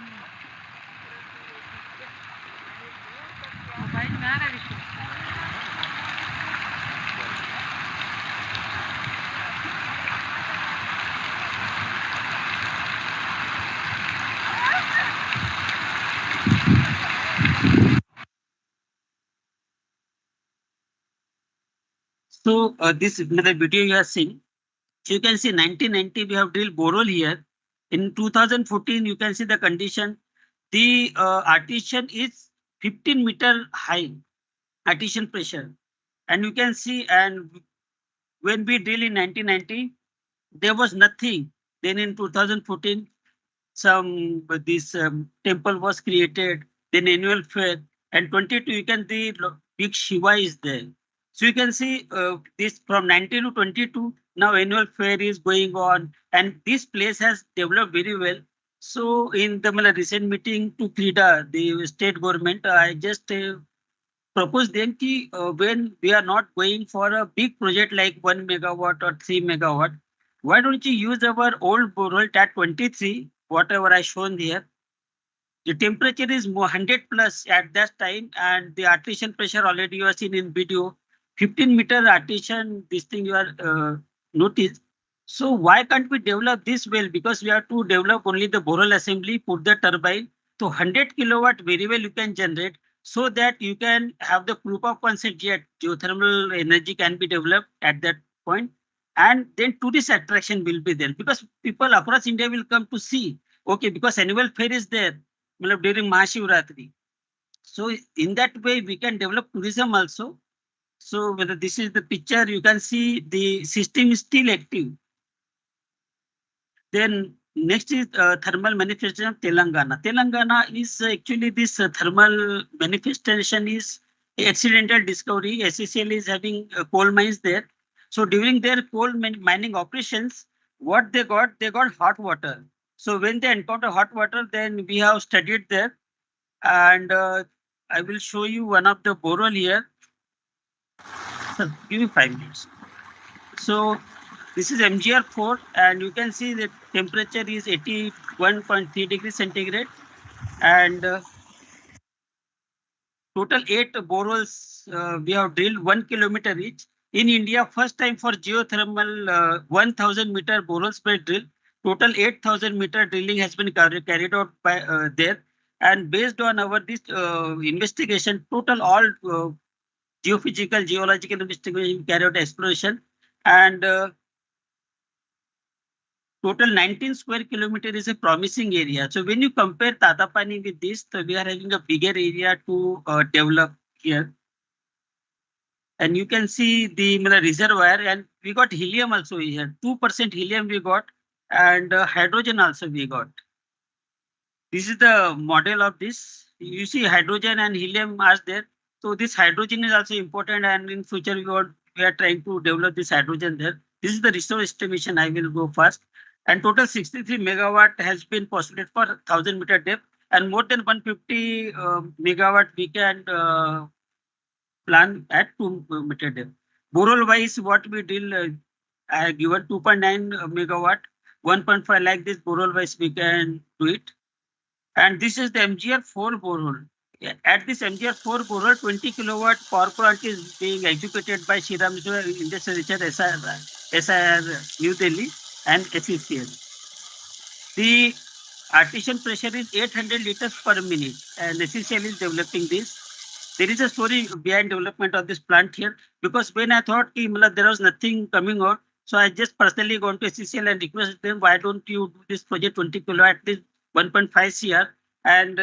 So this is the video you are seeing. So you can see 1990 we have drilled borehole here. In 2014 you can see the condition. The artesian is 15 meter high artesian pressure, and you can see. And when we drill in 1990 there was nothing. Then in 2014 this temple was created. Then annual fair, and 22 you can see big Shiva is there. So you can see this from 19 to 22, now annual fair is going on, and this place has developed very well. So in the recent meeting to CRIDA, the state government, I just proposed them ki, when we are not going for a big project like 1 megawatt or 3 megawatt, why don't you use our old borehole TAT-23, whatever I shown here. The temperature is 100 plus at that time, and the artesian pressure already you have seen in video. 15 meter artesian, this thing you are noticed. So why can't we develop this well? Because we have to develop only the borehole assembly, put the turbine. So 100 kilowatt very well you can generate, so that you can have the proof of concept yet geothermal energy can be developed at that point. And then tourist attraction will be there, because people across India will come to see. Okay, because annual fair is there during Mahashivratri. So in that way we can develop tourism also. So whether this is the picture, you can see the system is still active. Then next is thermal manifestation of Telangana. Telangana is actually this thermal manifestation is accidental discovery. SCCL is having coal mines there. So during their coal mining operations, what they got hot water. So when they encounter hot water, then we have studied there. And I will show you one of the borehole here. So give me 5 minutes. So this is MGR4, and you can see the temperature is 81.3 degrees centigrade, and total 8 boreholes we have drilled 1 kilometer each. In India, first time for geothermal 1000 meter boreholes were drilled. Total 8000 meter drilling has been carried out by there. And based on our this investigation, total all geophysical, geological investigation, carried out exploration, and total 19 square kilometer is a promising area. So when you compare Tatapani with this, so we are having a bigger area to develop here. And you can see the reservoir, and we got helium also here. 2% helium we got, and hydrogen also we got. This is the model of this. You see hydrogen and helium are there. So this hydrogen is also important, and in future we are trying to develop this hydrogen there. This is the resource estimation. I will go first. And total 63 megawatt has been postulated for 1,000 meter depth, and more than 150 megawatt we can plan at 2 meter depth. Borehole wise, what we did, I have given 2.9 megawatt, 1.5 like this borehole wise we can do it. And this is the MGR4 borehole. At this MGR4 borehole, 20 kilowatt power plant is being executed by Shriram Industrial Research SIR New Delhi and SECL. The artesian pressure is 800 liters per minute, and SECL is developing this. There is a story behind development of this plant here, because when I thought there was nothing coming out, so I just personally gone to SECL and requested them, why don't you do this project 20 kilowatt, at least 1.5 CR, and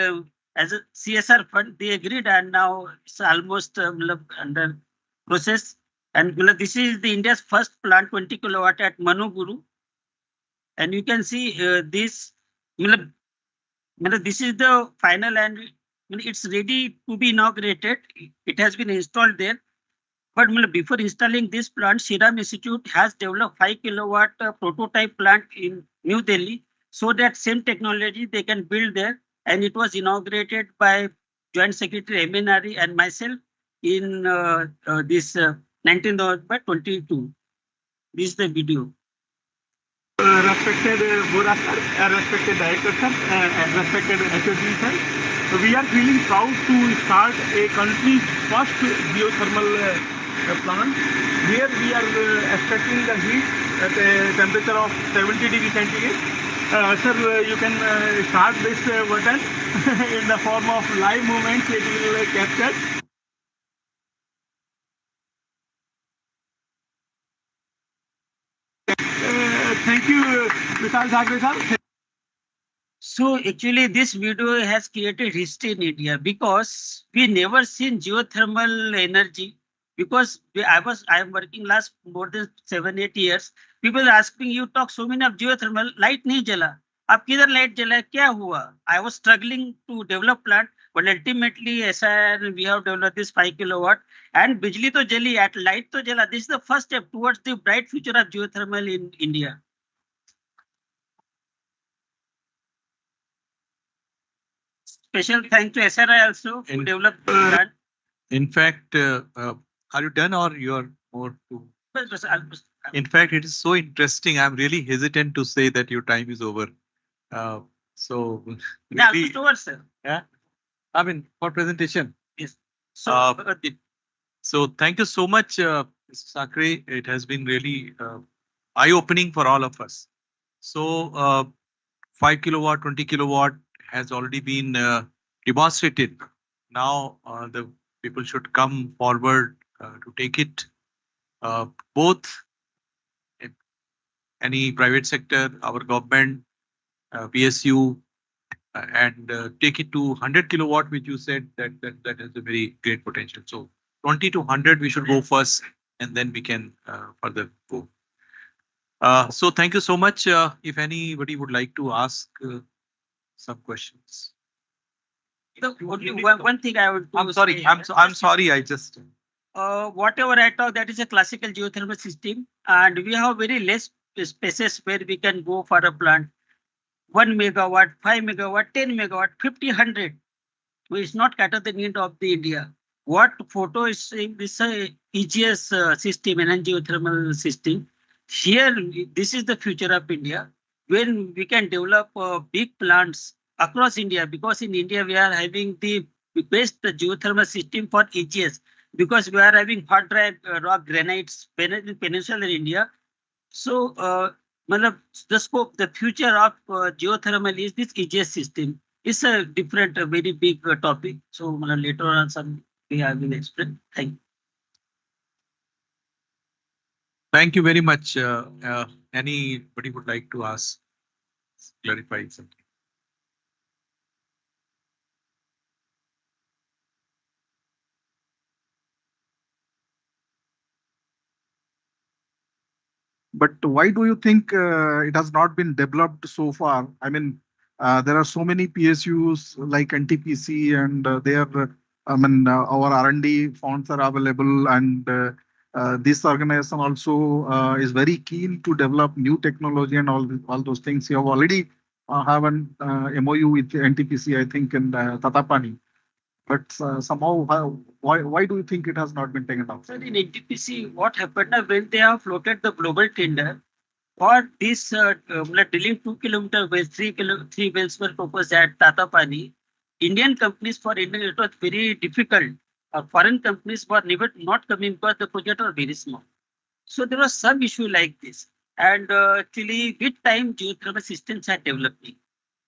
as a CSR fund, they agreed, and now it's almost under process. And this is the India's first plant 20 kilowatt at Manuguru. And you can see this, this is the final, and it's ready to be inaugurated. It has been installed there. But before installing this plant, Shriram Institute has developed 5 kilowatt prototype plant in New Delhi, so that same technology they can build there. And it was inaugurated by Joint Secretary MNRE and myself in this 19th November 22. This is the video. Respected Bora sir, respected director sir, and respected HOD sir, we are feeling proud to start a country's first geothermal plant, where we are expecting the heat at a temperature of 70 degrees centigrade. Sir, you can start this button in the form of live movements. It will capture. Thank you, Vishal Thackeray sir. So actually this video has created history in India, because we never seen geothermal energy, because I am working last more than 7-8 years. People are asking, you talk so many of geothermal, light nahi jala. Ab kidhar light jala, kya hua? I was struggling to develop plant, but ultimately SIR, we have developed this 5 kilowatt, and bijli to jali, at light to jala. This is the first step towards the bright future of geothermal in India. Special thanks to SRI also to develop the plant. In fact, are you done or you are more to? In fact, it is so interesting. I'm really hesitant to say that your time is over. So Yeah, really, it's over, sir. yeah, I mean for presentation. Yes. So So thank you so much, Mr. Thackeray. It has been really eye-opening for all of us. So 5 kilowatt, 20 kilowatt has already been demonstrated. Now the people should come forward to take it. Both any private sector, our government, PSU, and take it to 100 kilowatt, which you said that has a very great potential. So 20 to 100 we should go first, and then we can further go. So thank you so much. If anybody would like to ask some questions. One thing I would do. I'm sorry. I'm sorry. I just. Whatever I talk, that is a classical geothermal system, and we have very less spaces where we can go for a plant. 1 megawatt, 5 megawatt, 10 megawatt, 50, 100. So it's not cater the need of the India. What photo is saying, this EGS system, an geothermal system. Here, this is the future of India, when we can develop big plants across India, because in India we are having the best geothermal system for EGS, because we are having hot dry rock granites peninsular India. So the scope, the future of geothermal is this EGS system. It's a different, very big topic. So later on, some I will explain. Thank you. Thank you very much. Anybody would like to ask, clarify something? But why do you think it has not been developed so far? I mean, there are so many PSUs like NTPC, and they are, our R&D funds are available, and this organization also is very keen to develop new technology and all those things. You have already have an MOU with NTPC, I think, in Tatapani. But somehow, why do you think it has not been taken up? Sir, in NTPC, what happened when they have floated the global tender for this drilling 2 kilometer wells, 3 wells were proposed at Tatapani. Indian companies, for India, it was very difficult. Foreign companies were never not coming because the project was very small. So there was some issue like this. And actually, with time, geothermal systems are developing.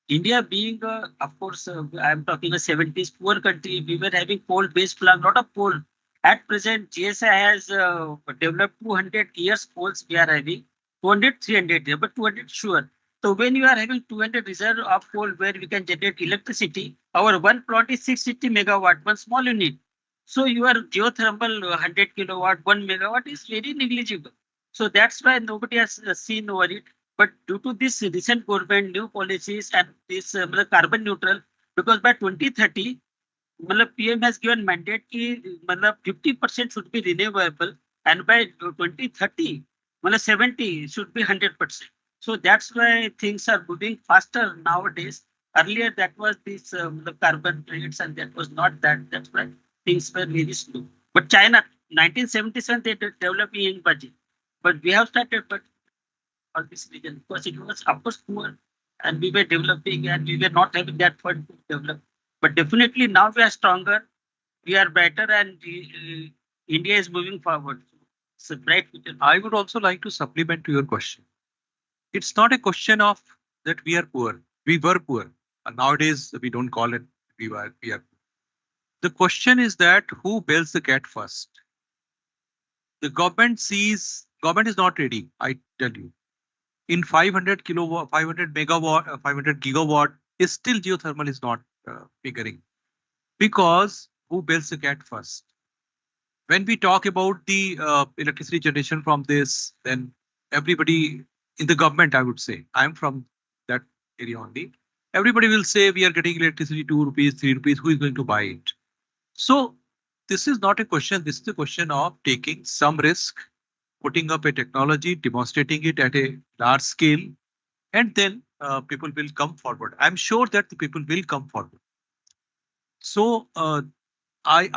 India being, of course, I'm talking a 70s poor country, we were having coal-based plant, lot of coal. At present, GSI has developed 200 years coals we are having, 200, 300, but 200 sure. So when you are having 200 reserve of coal where we can generate electricity, our one plant is 650 megawatt, one small unit. So your geothermal 100 kilowatt, 1 megawatt is very negligible. So that's why nobody has seen over it. But due to this recent government new policies and this carbon neutral, because by 2030, PM has given mandate ki 50% should be renewable, and by 2030, 70 should be 100%. So that's why things are moving faster nowadays. Earlier, that was this the carbon credits, and that was not that. That's why things were very slow. But China, 1977, they developed in budget. But we have started, but for this reason, because it was of course poor and we were developing and we were not having that fund to develop. But definitely now we are stronger, we are better, and India is moving forward. It's a bright future. I would also like to supplement to your question. It's not a question of that we are poor. We were poor. And nowadays we don't call it we are. The question is that who builds the cat first? The government is not ready, I tell you. In 500 kilowatt, 500 megawatt, 500 gigawatt, is still geothermal is not figuring. Because who builds the cat first? When we talk about the electricity generation from this, then everybody in the government, I would say, I'm from that area only. Everybody will say we are getting electricity 2 rupees, 3 rupees. Who is going to buy it? So this is not a question. This is a question of taking some risk, putting up a technology, demonstrating it at a large scale, and then people will come forward. I'm sure that the people will come forward. So I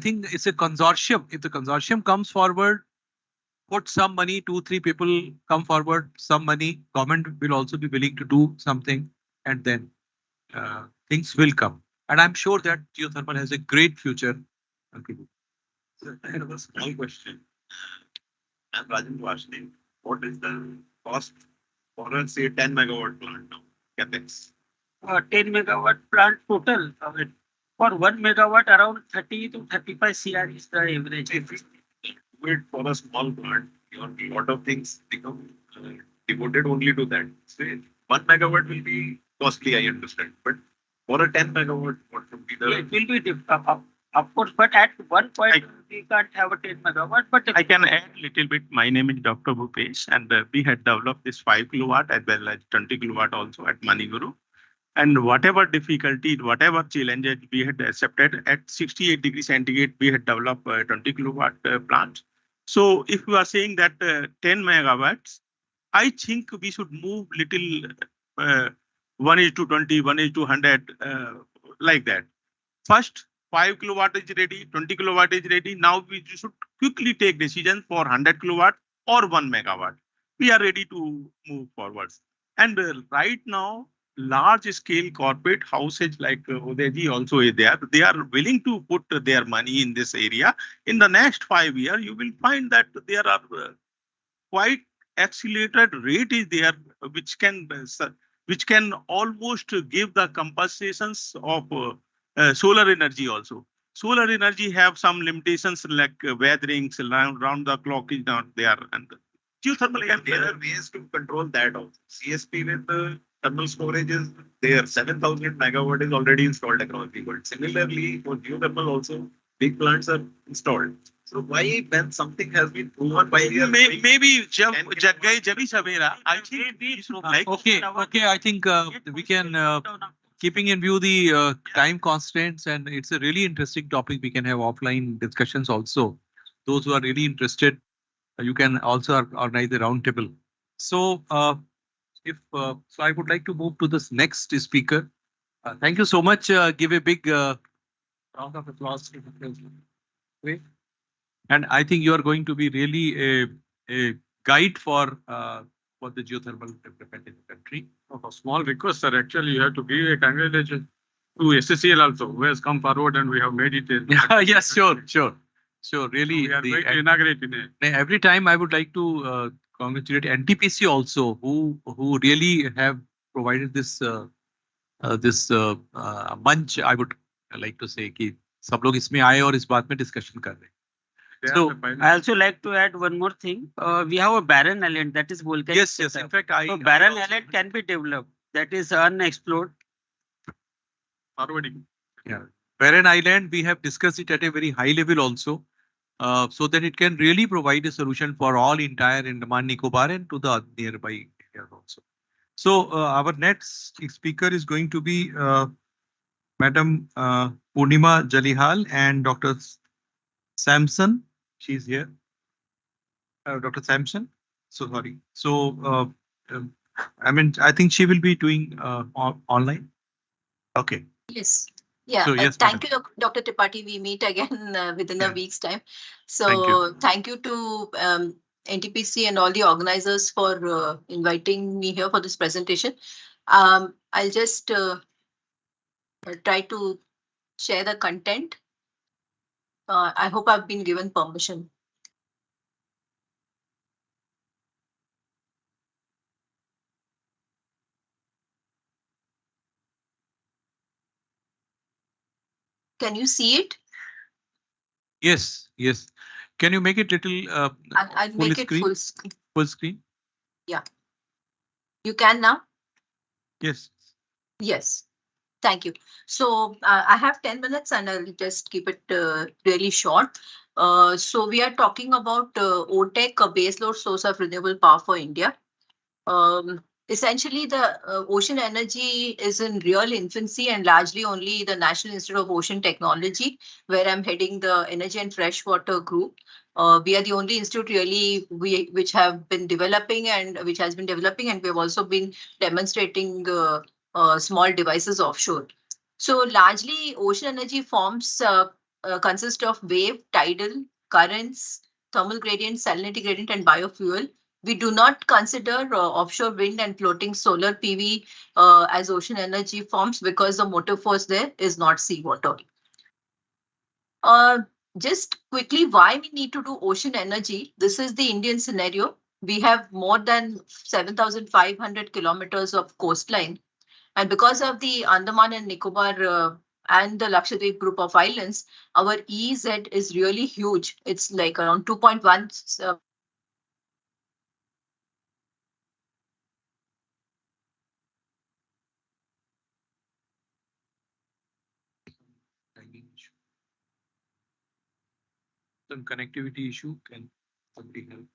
think it's a consortium. If the consortium comes forward, put some money, 2-3 people come forward, some money, government will also be willing to do something, and then things will come. And I'm sure that geothermal has a great future. So I have a small question. I'm Rajendra asking, what is the cost for a say 10 megawatt plant now? CapEx. 10 megawatt plant total. For 1 megawatt, around 30 to 35 CR is the average. If you wait for a small plant, a lot of things become devoted only to that. Say 1 megawatt will be costly, I understand. But for a 10 megawatt, what would be the? It will be of course, but at one point we can't have a 10 megawatt. But I can add a little bit. My name is Dr. Bhupesh, and we had developed this 5 kilowatt as well as 20 kilowatt also at Maniguru. And whatever difficulty, whatever challenges we had accepted at 68 degrees centigrade, we had developed a 20 kilowatt plant. So if you are saying that 10 megawatts, I think we should move little 1:20, 1:100, like that. First, 5 kilowatt is ready, 20 kilowatt is ready. Now we should quickly take decision for 100 kilowatt or 1 megawatt. We are ready to move forward. And right now, large scale corporate houses like Udeji also is there. They are willing to put their money in this area. In the next 5 years, you will find that there are quite accelerated rate is there, which can which can almost give the compensations of solar energy also. Solar energy have some limitations like weatherings round the clock is not there, and geothermal can there are ways to control that also. CSP with the thermal storage is there. 7,000 megawatt is already installed across the world. Similarly, for geothermal also, big plants are installed. So why when something has been proven by maybe जग गए जब ही सवेरा. I think we should like Okay. I think we can, keeping in view the time constraints, and it's a really interesting topic. We can have offline discussions also. Those who are really interested, you can also organize the roundtable. So, so I would like to move to this next speaker. Thank you so much. Give a big round of applause to the. And I think you are going to be really a guide for the geothermal development in the country. A small request, sir. Actually, you have to give a congratulations to SSCL also, who has come forward and we have made it. Yes, sure. Really, We are going to inaugurate in it. every time I would like to congratulate NTPC also, who really have provided this मंच. I would like to say कि सब लोग इसमें आए और इस बात में discussion कर रहे हैं. So I also like to add one more thing. We have a barren island that is volcanic. Yes. In fact, so barren island can be developed. That is unexplored. Forwarding. Yeah. Barren island, we have discussed it at a very high level also, so that it can really provide a solution for all entire Andaman Nicobar and to the nearby areas also. So our next speaker is going to be Madam Purnima Jalihal and Dr. Samson. She's here. Dr. Samson. So sorry. So I think she will be doing online. Okay. Yes. Yeah. So, yes, thank you, Dr. Tripathi. We meet again within a week's time. So thank you to NTPC and all the organizers for inviting me here for this presentation. I'll just try to share the content. I hope I've been given permission. Can you see it? Yes. Can you make it little I'll full make screen? it full screen. Full screen. Yeah. You can now? Yes. Yes. Thank you. So I have 10 minutes and I'll just keep it really short. So we are talking about OTEC, a baseload source of renewable power for India. Essentially, the ocean energy is in real infancy and largely only the National Institute of Ocean Technology, where I'm heading the Energy and Freshwater Group. We are the only institute really which have been developing and which has been developing, and we have also been demonstrating small devices offshore. So largely, ocean energy forms consist of wave, tidal, currents, thermal gradient, salinity gradient, and biofuel. We do not consider offshore wind and floating solar PV as ocean energy forms because the motive force there is not seawater. Just quickly, why we need to do ocean energy? This is the Indian scenario. We have more than 7,500 kilometers of coastline. And because of the Andaman and Nicobar and the Lakshadweep group of islands, our EEZ is really huge. It's like around 2.1. Some connectivity issue. Can somebody help?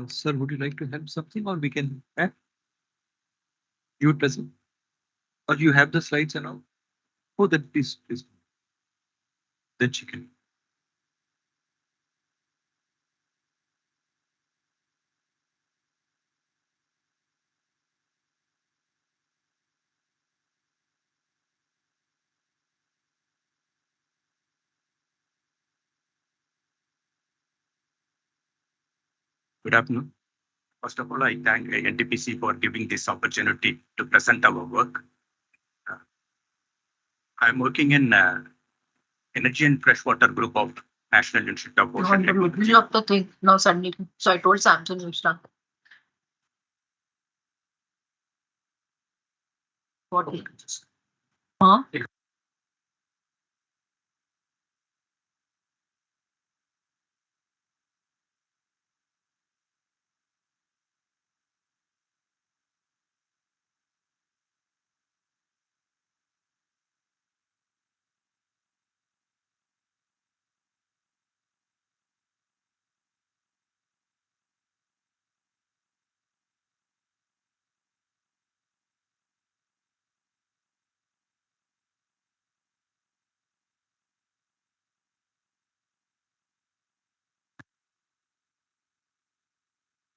Sir, would you like to help something or we can add? You would present? Or you have the slides and all? Oh, then please. Then she can. Good afternoon. First of all, I thank NTPC for giving this opportunity to present our work. I'm working in Energy and Freshwater Group of National Institute of Ocean Technology. Middle of the thing now suddenly. So I told Samson to start. What? Huh?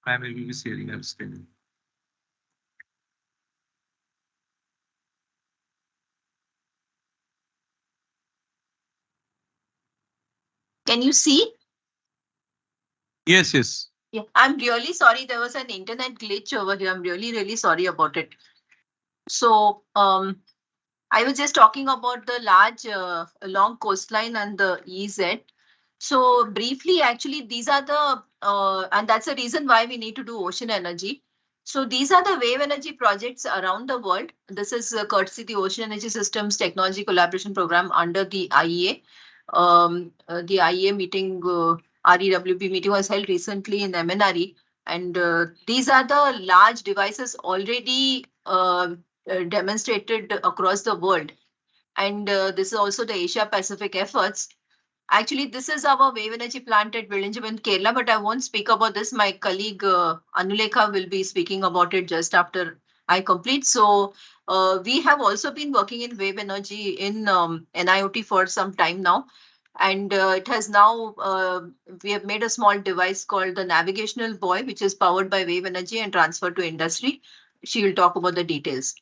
I will be sharing our screen. Can you see? Yes, yes. Yeah, I'm really sorry. There was an internet glitch over here. I'm really, really sorry about it. So, I was just talking about the large, long coastline and the EZ. So briefly, actually, these are the, and that's the reason why we need to do ocean energy. So these are the wave energy projects around the world. This is courtesy the Ocean Energy Systems Technology Collaboration Program under the IEA. The IEA meeting, REWP meeting was held recently in MNRE. And these are the large devices already demonstrated across the world. And this is also the Asia Pacific efforts. Actually, this is our wave energy plant at Vilinjam, Kerala, but I won't speak about this. My colleague Anulekha will be speaking about it just after I complete. So we have also been working in wave energy in NIOT for some time now. And it has now, we have made a small device called the Navigational Buoy, which is powered by wave energy and transferred to industry. She will talk about the details.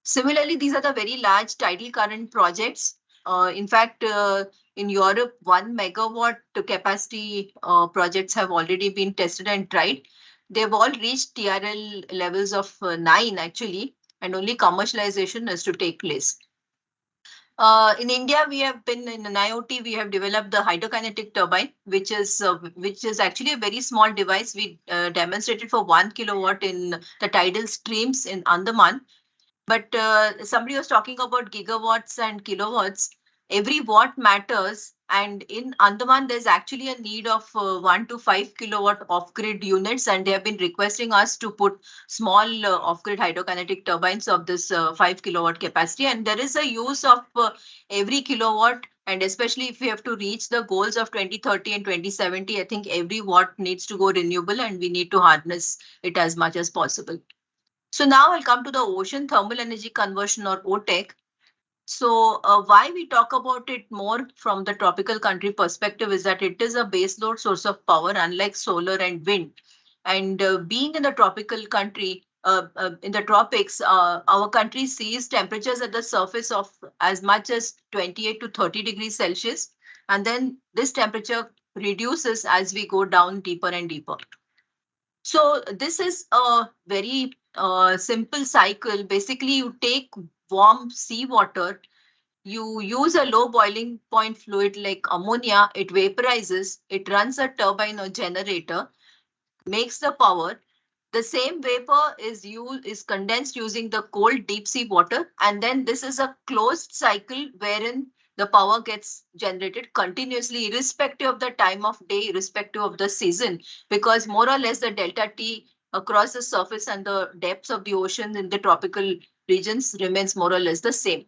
Similarly, these are the very large tidal current projects. In fact, in Europe, 1 megawatt capacity projects have already been tested and tried. They've all reached TRL levels of 9 actually, and only commercialization is to take place. In India, we have been in an IoT, we have developed the hydrokinetic turbine, which is actually a very small device. We demonstrated for 1 kilowatt in the tidal streams in Andaman. But somebody was talking about gigawatts and kilowatts. Every watt matters. And in Andaman, there's actually a need of 1 to 5 kilowatt off-grid units. And they have been requesting us to put small off-grid hydrokinetic turbines of this 5 kilowatt capacity. And there is a use of every kilowatt. And especially if we have to reach the goals of 2030 and 2070, I think every watt needs to go renewable and we need to harness it as much as possible. So now I'll come to the ocean thermal energy conversion or OTEC. So why we talk about it more from the tropical country perspective is that it is a baseload source of power, unlike solar and wind. And being in the tropical country, in the tropics, our country sees temperatures at the surface of as much as 28 to 30 degrees Celsius. And then this temperature reduces as we go down deeper and deeper. So this is a very simple cycle. Basically, you take warm seawater, you use a low boiling point fluid like ammonia, it vaporizes, it runs a turbine or generator, makes the power. The same vapor is condensed using the cold deep sea water. And then this is a closed cycle wherein the power gets generated continuously, irrespective of the time of day, irrespective of the season, because more or less the delta T across the surface and the depths of the ocean in the tropical regions remains more or less the same.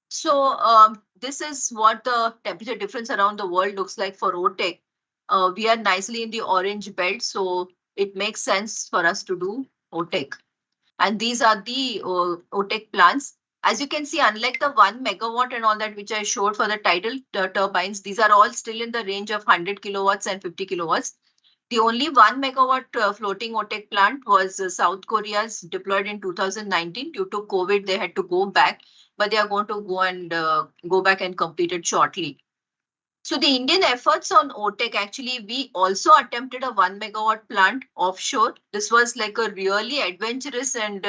So this is what the temperature difference around the world looks like for OTEC. we are nicely in the orange belt, so it makes sense for us to do OTEC. And these are the OTEC plants. As you can see, unlike the 1 megawatt and all that which I showed for the tidal turbines, these are all still in the range of 100 kilowatts and 50 kilowatts. The only 1 megawatt floating OTEC plant was South Korea's, deployed in 2019. Due to COVID, they had to go back, but they are going to go back and complete it shortly. So the Indian efforts on OTEC, actually, we also attempted a 1 megawatt plant offshore. This was like a really adventurous and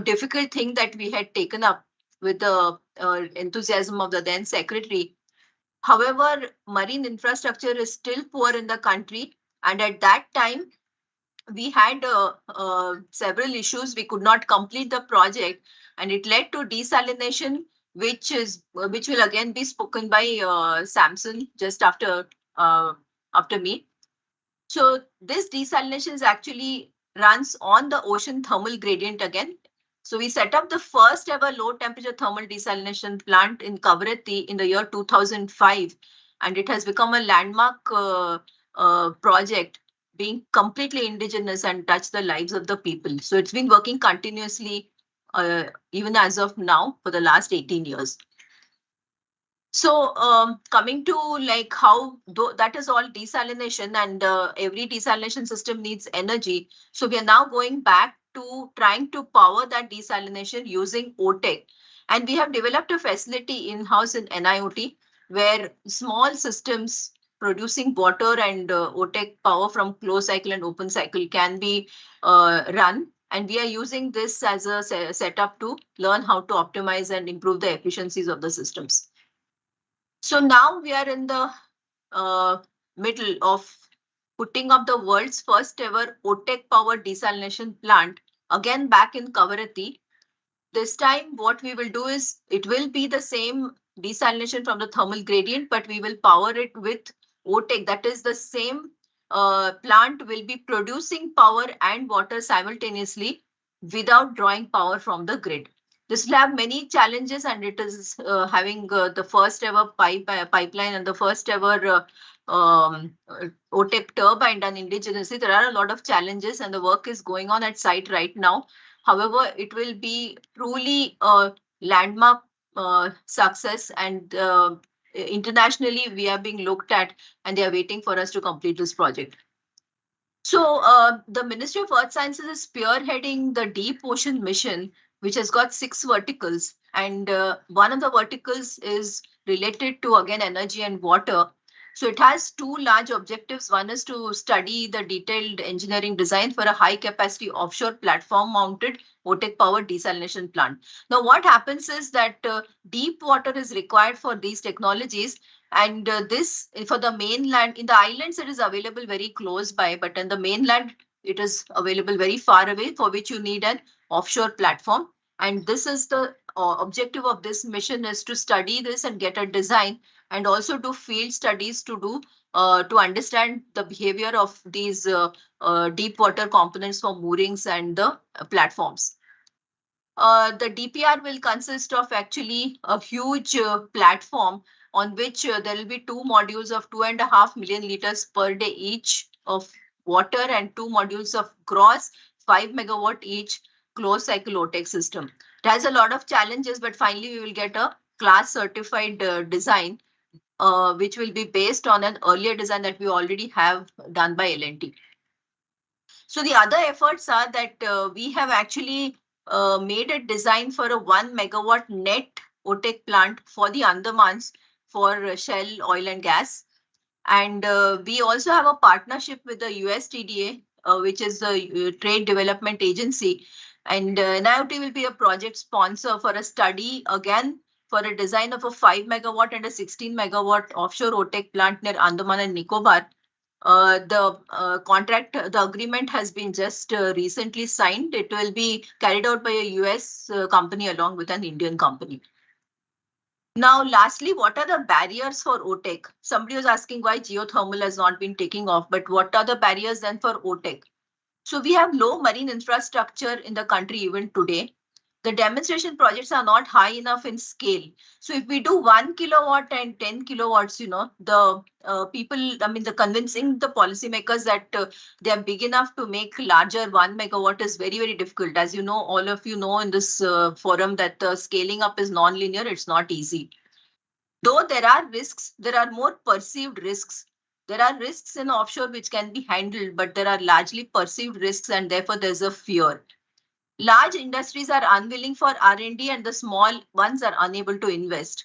difficult thing that we had taken up with the enthusiasm of the then secretary. However, marine infrastructure is still poor in the country, and at that time we had several issues. We could not complete the project, and it led to desalination, which will again be spoken by Samson just after me. So this desalination actually runs on the ocean thermal gradient again. So we set up the first ever low temperature thermal desalination plant in Kavaratti in the year 2005, and it has become a landmark project, being completely indigenous and touch the lives of the people. So it's been working continuously even as of now for the last 18 years. So coming to like how that is all desalination, and every desalination system needs energy. So we are now going back to trying to power that desalination using OTEC. And we have developed a facility in-house in NIOT where small systems producing water and OTEC power from closed cycle and open cycle can be run. And we are using this as a setup to learn how to optimize and improve the efficiencies of the systems. So now we are in the middle of putting up the world's first ever OTEC powered desalination plant, again back in Kavaratti. This time what we will do is, it will be the same desalination from the thermal gradient, but we will power it with OTEC. That is, the same plant will be producing power and water simultaneously without drawing power from the grid. This will have many challenges, and it is having the first ever pipeline and the first ever OTEC turbine done indigenously. There are a lot of challenges, and the work is going on at site right now. However, it will be truly a landmark success, and internationally we are being looked at, and they are waiting for us to complete this project. So the Ministry of Earth Sciences is spearheading the Deep Ocean Mission, which has got 6 verticals. And one of the verticals is related to, again, energy and water. So it has 2 large objectives. One is to study the detailed engineering design for a high capacity offshore platform mounted OTEC powered desalination plant. Now, what happens is that deep water is required for these technologies. And this for the mainland, in the islands, it is available very close by, but in the mainland, it is available very far away, for which you need an offshore platform. And this is the objective of this mission, is to study this and get a design, and also do field studies to understand the behavior of these deep water components for moorings and the platforms. The DPR will consist of actually a huge platform on which there will be 2 modules of 2.5 million liters per day each of water, and 2 modules of gross 5 megawatt each closed cycle OTEC system. It has a lot of challenges, but finally we will get a class certified design, which will be based on an earlier design that we already have done by L&T. So the other efforts are that we have actually made a design for a 1 megawatt net OTEC plant for the Andamans for Shell Oil and Gas. And we also have a partnership with the USTDA, which is the Trade Development Agency. And NIOT will be a project sponsor for a study, again, for a design of a 5 megawatt and a 16 megawatt offshore OTEC plant near Andaman and Nicobar. The agreement has been just recently signed. It will be carried out by a US company along with an Indian company. Now, lastly, what are the barriers for OTEC? Somebody was asking why geothermal has not been taking off, but what are the barriers then for OTEC? So we have low marine infrastructure in the country even today. The demonstration projects are not high enough in scale. So if we do 1 kilowatt and 10 kilowatts, the the convincing the policymakers that they are big enough to make larger 1 megawatt is very, very difficult. As you know, all of you know in this forum that scaling up is non-linear. It's not easy. Though there are risks, there are more perceived risks. There are risks in offshore which can be handled, but there are largely perceived risks and therefore there's a fear. Large industries are unwilling for R&D and the small ones are unable to invest.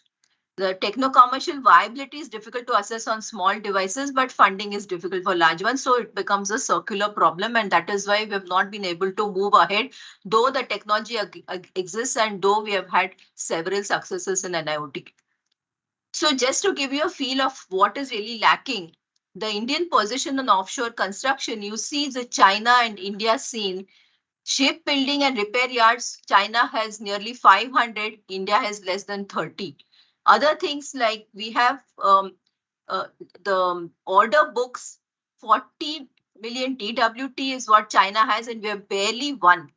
The techno-commercial viability is difficult to assess on small devices, but funding is difficult for large ones. So it becomes a circular problem. And that is why we have not been able to move ahead, though the technology exists and though we have had several successes in NIoT. So just to give you a feel of what is really lacking, the Indian position on offshore construction, you see the China and India scene. Shipbuilding and repair yards, China has nearly 500, India has less than 30. Other things like we have the order books, 40 million TWT is what China has and we have barely won.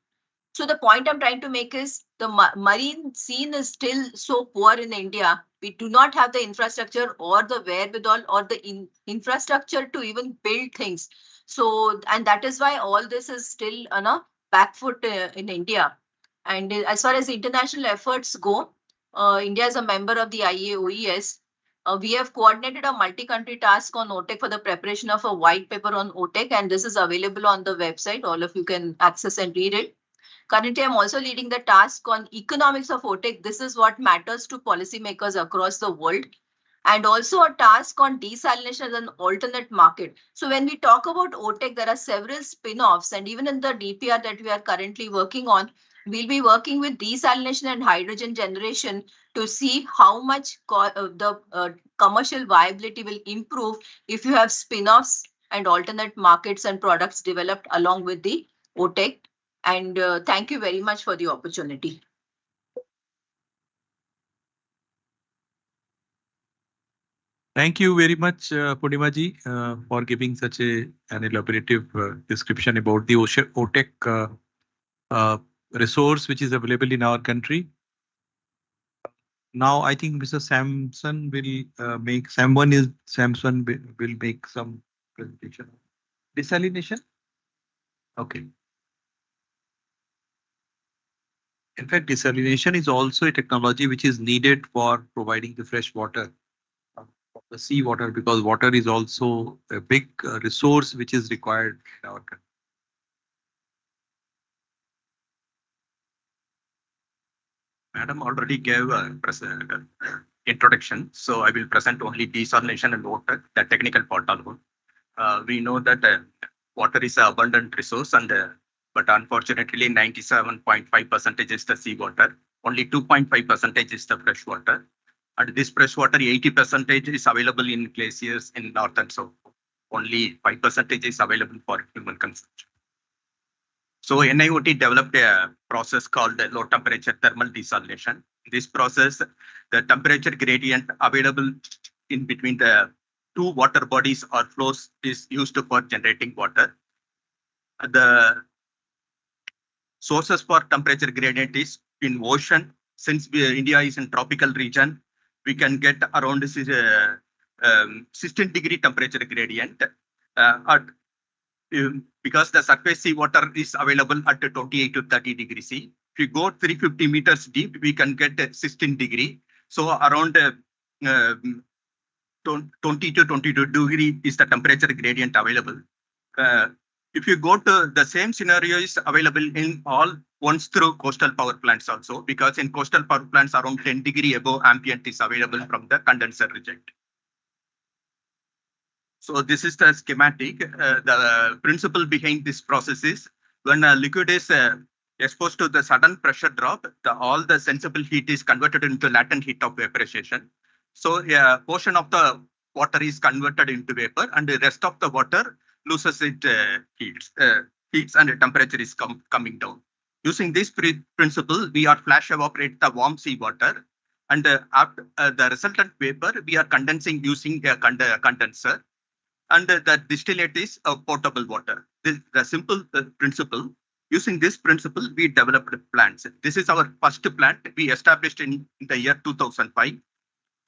So the point I'm trying to make is the marine scene is still so poor in India. We do not have the infrastructure or the wherewithal or the infrastructure to even build things. So, and that is why all this is still on a back foot in India. And as far as international efforts go, India is a member of the IAOES. We have coordinated a multi-country task on OTEC for the preparation of a white paper on OTEC, and this is available on the website. All of you can access and read it. Currently, I'm also leading the task on economics of OTEC. This is what matters to policymakers across the world. And also a task on desalination as an alternate market. So when we talk about OTEC, there are several spin-offs, and even in the DPR that we are currently working on, we'll be working with desalination and hydrogen generation to see how much the commercial viability will improve if you have spin-offs and alternate markets and products developed along with the OTEC. And thank you very much for the opportunity. Thank you very much, Purnimaji, for giving such an elaborative description about the OTEC resource which is available in our country. Now, I think Mr. Samson will Samson will make some presentation. Desalination? Okay. In fact, desalination is also a technology which is needed for providing the fresh water. The sea water, because water is also a big resource which is required in our country. Madam already gave a introduction, so I will present only desalination and water, the technical part alone. We know that water is an abundant resource, but unfortunately 97.5% is the seawater. Only 2.5% is the fresh water. And this fresh water, 80% is available in glaciers in north and south. Only 5% is available for human consumption. So NIoT developed a process called low temperature thermal desalination. This process, the temperature gradient available in between the two water bodies or flows is used for generating water. The sources for temperature gradient is in ocean. Since India is in tropical region, we can get around 16-degree temperature gradient because the surface sea water is available at 28 to 30 degrees C. If you go 350 meters deep, we can get 16 degree. So around 20 to 22 degree is the temperature gradient available. If you go to the same scenario is available in all once through coastal power plants also, because in coastal power plants around 10 degree above ambient is available from the condenser reject. So this is the schematic. The principle behind this process is when a liquid is exposed to the sudden pressure drop, all the sensible heat is converted into latent heat of vaporization. So a portion of the water is converted into vapor and the rest of the water loses its heats and the temperature is coming down. Using this principle, we are flash evaporate the warm sea water and after the resultant vapor, we are condensing using a condenser and the distillate is potable water. This the simple principle. Using this principle, we developed plants. This is our first plant we established in the year 2005.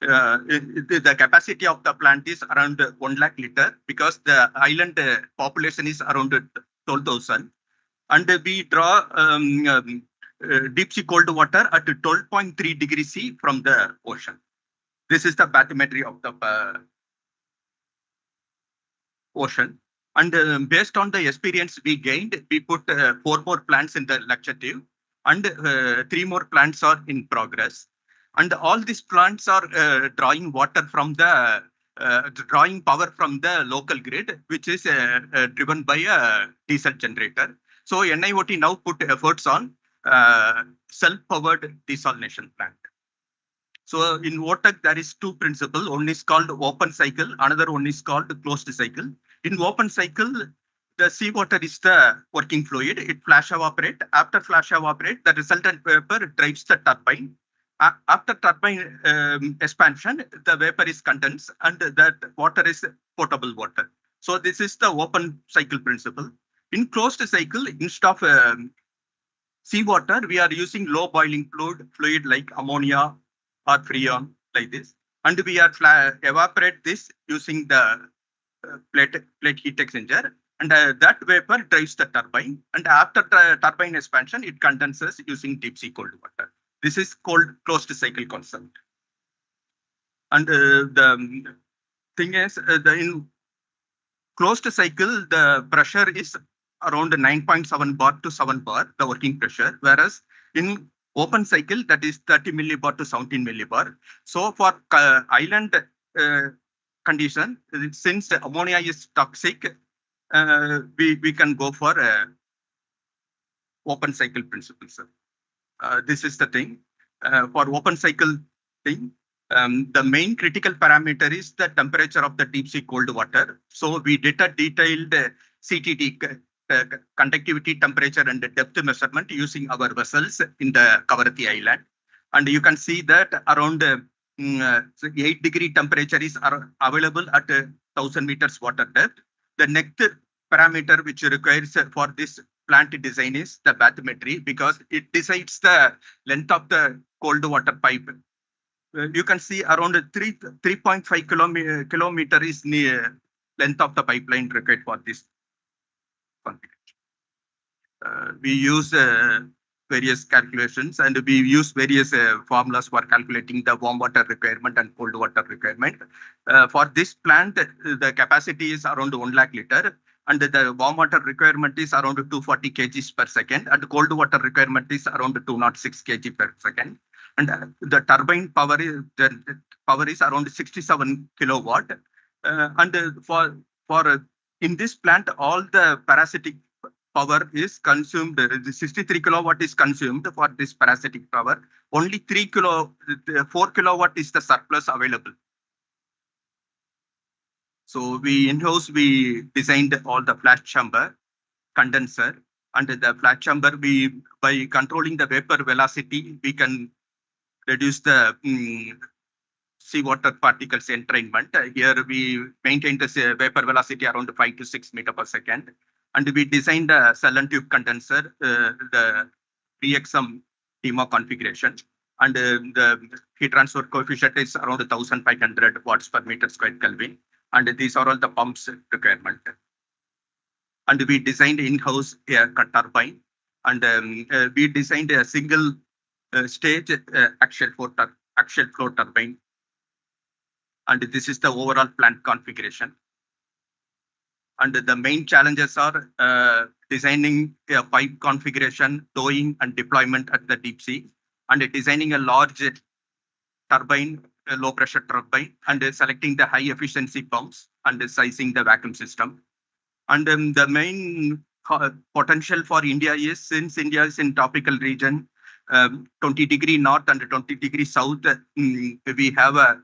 The capacity of the plant is around 1 lakh liter because the island population is around 12,000. And we draw deep sea cold water at 12.3 degrees C from the ocean. This is the bathymetry of the ocean. And based on the experience we gained, we put 4 more plants in the Lakshadweep and 3 more plants are in progress. And all these plants are drawing water from the drawing power from the local grid, which is driven by a diesel generator. So NIOT now put efforts on self-powered desalination plant. So in WOTEC, there is 2 principles. One is called open cycle, another one is called closed cycle. In open cycle, the seawater is the working fluid. It flash evaporate. After flash evaporate, the resultant vapor drives the turbine. After turbine expansion, the vapor is condensed and that water is potable water. So this is the open cycle principle. In closed cycle, instead of seawater, we are using low boiling fluid like ammonia or freon like this. And we are evaporate this using the plate heat exchanger. And that vapor drives the turbine. And after turbine expansion, it condenses using deep sea cold water. This is called closed cycle concept. And the thing is, in closed cycle, the pressure is around 9.7 bar to 7 bar, the working pressure, whereas in open cycle, that is 30 millibar to 17 millibar. So for island condition, since ammonia is toxic, we can go for open cycle principles. This is the thing. For open cycle thing, the main critical parameter is the temperature of the deep sea cold water. So we did a detailed CTT, conductivity, temperature, and depth measurement using our vessels in the Kavaratti Island. And you can see that around 8-degree temperature is available at 1,000 meters water depth. The next parameter which requires for this plant design is the bathymetry, because it decides the length of the cold water pipe. You can see around 3.5 kilometer is near length of the pipeline required for this configuration. We use various calculations and we use various formulas for calculating the warm water requirement and cold water requirement. For this plant, the capacity is around 1 lakh liter. And the warm water requirement is around 240 kg per second, and cold water requirement is around 206 kg per second. And the turbine power is around 67 kilowatt. And for in this plant, all the parasitic power is consumed. The 63 kilowatt is consumed for this parasitic power. Only 4 kilowatt is the surplus available. So in-house, we designed all the flat chamber, condenser, and the flat chamber, by controlling the vapor velocity, we can reduce the seawater particles entrainment. Here we maintain the vapor velocity around 5 to 6 meters per second. And we designed a cell and tube condenser, the PXM DEMA configuration. And the heat transfer coefficient is around 1,500 watts per meter squared Kelvin. And these are all the pumps requirement. And we designed in-house air turbine. And we designed a single stage axial flow turbine. And this is the overall plant configuration. And the main challenges are designing a pipe configuration, towing and deployment at the deep sea, and designing a large turbine, a low pressure turbine, and selecting the high efficiency pumps and sizing the vacuum system. And the main potential for India is, since India is in tropical region, 20-degree north and 20-degree south, we have around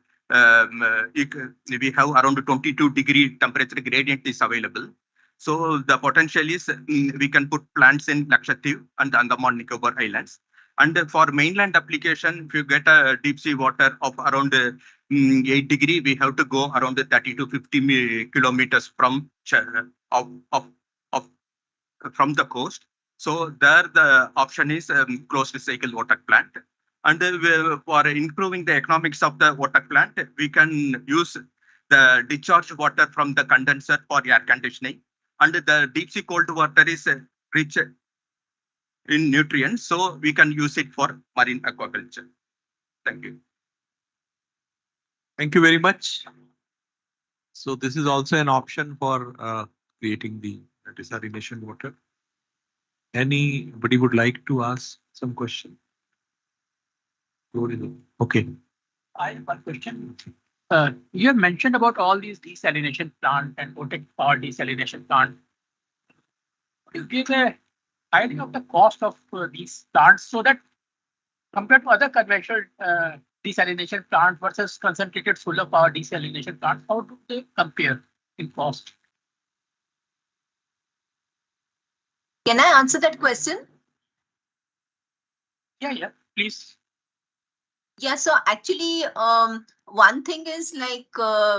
22-degree temperature gradient is available. So the potential is we can put plants in Lakshadweep and Andaman Nicobar Islands. And for mainland application, if you get a deep sea water of around 8 degree, we have to go around 30 to 50 kilometers from the coast. So there the option is closed cycle water plant. And for improving the economics of the water plant, we can use the discharge water from the condenser for air conditioning. And the deep sea cold water is rich in nutrients, so we can use it for marine aquaculture. Thank you. Thank you very much. So this is also an option for creating the desalination water. Anybody would like to ask some question? Okay. I have one question. You have mentioned about all these desalination plant and Otic power desalination plant. You give a idea of the cost of these plants so that compared to other conventional desalination plants versus concentrated solar power desalination plants, how do they compare in cost? Can I answer that question? Yeah, please. Yeah, so actually, one thing is like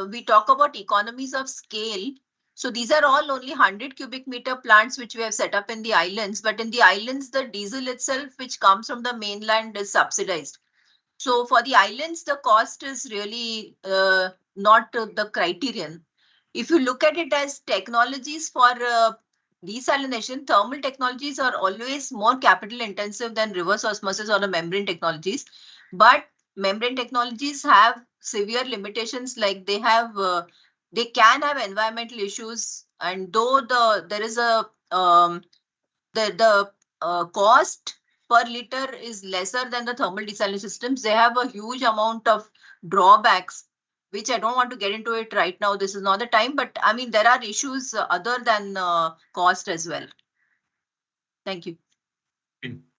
we talk about economies of scale. So these are all only 100 cubic meter plants which we have set up in the islands. But in the islands, the diesel itself, which comes from the mainland, is subsidized. So for the islands, the cost is really not the criterion. If you look at it as technologies for desalination, thermal technologies are always more capital intensive than reverse osmosis or the membrane technologies. But membrane technologies have severe limitations, like they can have environmental issues. And though there is a the cost per liter is lesser than the thermal desalination systems, they have a huge amount of drawbacks, which I don't want to get into it right now. This is not the time, but I mean, there are issues other than cost as well. Thank you.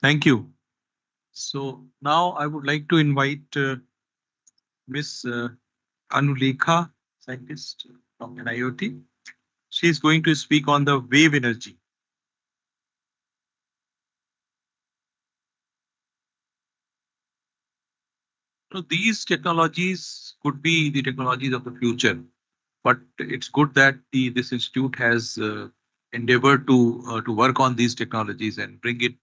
Thank you. So now I would like to invite Miss Anulekha, scientist from NIOT. She is going to speak on the wave energy. So these technologies could be the technologies of the future, but it's good that this institute has endeavored to work on these technologies and bring it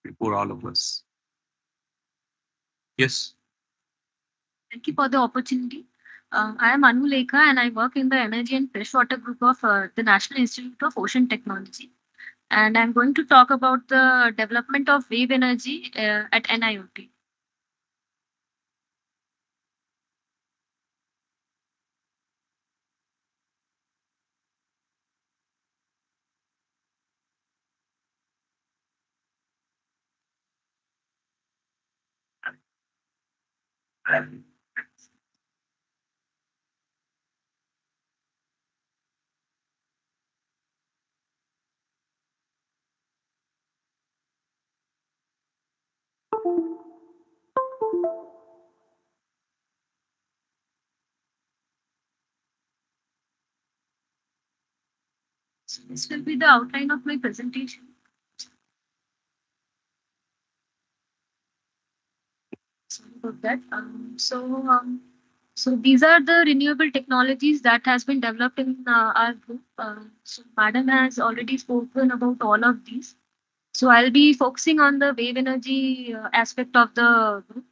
before all of us. Yes. Thank you for the opportunity. I am Anulekha and I work in the Energy and Freshwater Group of the National Institute of Ocean Technology. And I'm going to talk about the development of wave energy at NIOT. So this will be the outline of my presentation. Sorry about that. So these are the renewable technologies that has been developed in our group. So Madam has already spoken about all of these. So I'll be focusing on the wave energy aspect of the group.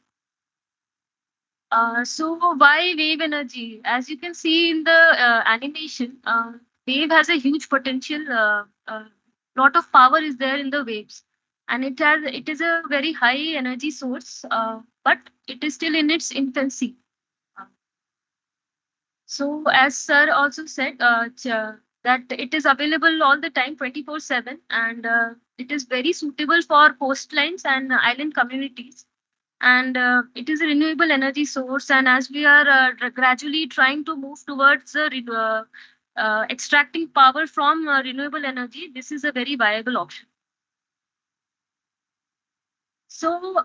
So why wave energy? As you can see in the animation, wave has a huge potential. Lot of power is there in the waves, and it is a very high energy source, but it is still in its infancy. So as sir also said, that it is available all the time 24/7, and it is very suitable for coastlines and island communities. And it is a renewable energy source. And as we are gradually trying to move towards extracting power from renewable energy, this is a very viable option. So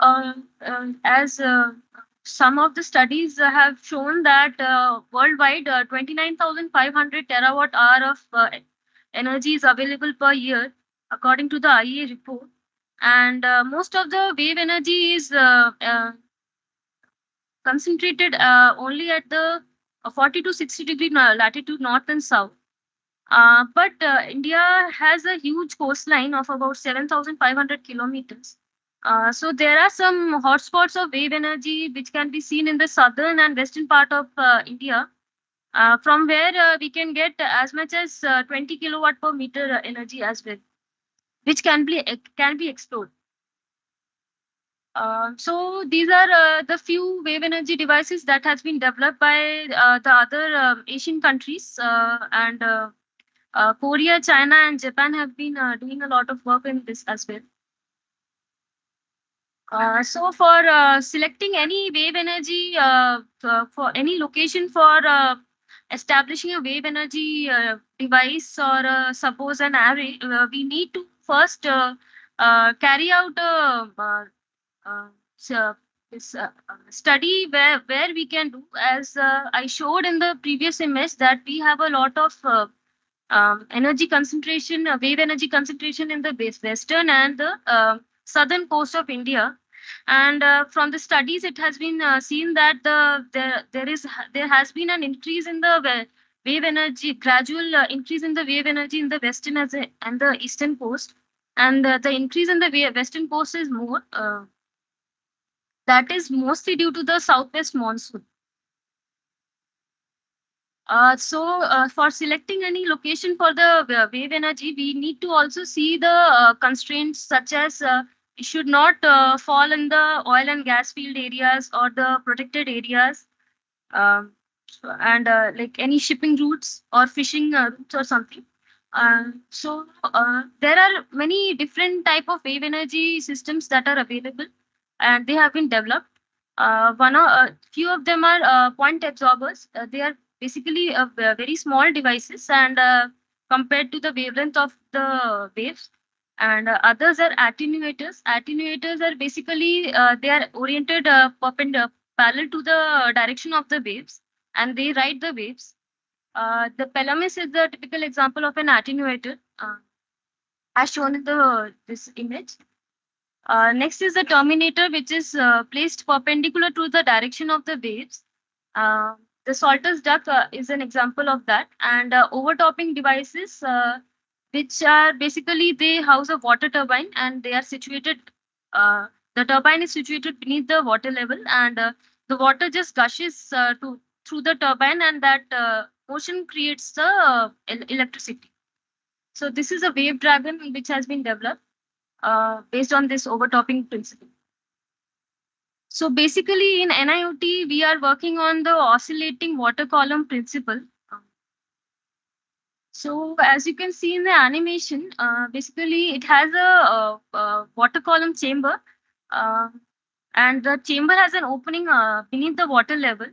as some of the studies have shown that worldwide 29,500 terawatt hour of energy is available per year, according to the IEA report. And most of the wave energy is concentrated only at the 40 to 60 degree latitude north and south. But India has a huge coastline of about 7,500 kilometers. So there are some hotspots of wave energy which can be seen in the southern and western part of India, from where we can get as much as 20 kilowatt per meter energy as well, which can be explored. So these are the few wave energy devices that has been developed by the other Asian countries, and Korea, China, and Japan have been doing a lot of work in this as well. So for selecting any wave energy for any location for establishing a wave energy device or suppose an array, we need to first carry out a so this study where we can do, as I showed in the previous image, that we have a lot of energy concentration, wave energy concentration in the western and the southern coast of India. And from the studies, it has been seen that there has been an increase in the wave energy, gradual increase in the wave energy in the western and the eastern coast. And the increase in the western coast is more. That is mostly due to the southwest monsoon. So for selecting any location for the wave energy, we need to also see the constraints, such as it should not fall in the oil and gas field areas or the protected areas, and like any shipping routes or fishing routes or something. So there are many different type of wave energy systems that are available, and they have been developed. Few of them are point absorbers. They are basically very small devices, and compared to the wavelength of the waves. And others are attenuators. Attenuators are basically they are oriented parallel to the direction of the waves, and they ride the waves. The pelamis is the typical example of an attenuator, as shown in this image. Next is the terminator, which is placed perpendicular to the direction of the waves. The salter's duct is an example of that. And overtopping devices, which are basically, they house a water turbine, and they are situated, the turbine is situated beneath the water level, and the water just gushes through the turbine, and that motion creates the electricity. So this is a wave dragon which has been developed based on this overtopping principle. So basically in NIOT, we are working on the oscillating water column principle. So as you can see in the animation, basically it has a water column chamber, and the chamber has an opening beneath the water level.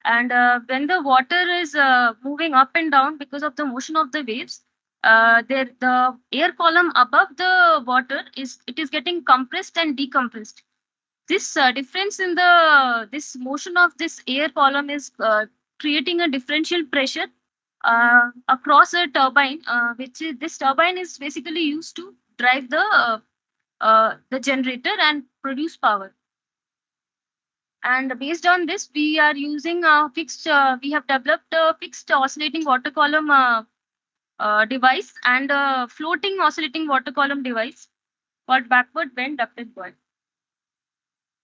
And when the water is moving up and down because of the motion of the waves, the air column above the water is getting compressed and decompressed. This difference in this motion of this air column is creating a differential pressure across a turbine, this turbine is basically used to drive the generator and produce power. And based on this, we are using a fixed. We have developed a fixed oscillating water column device and a floating oscillating water column device called backward bend ducted coil.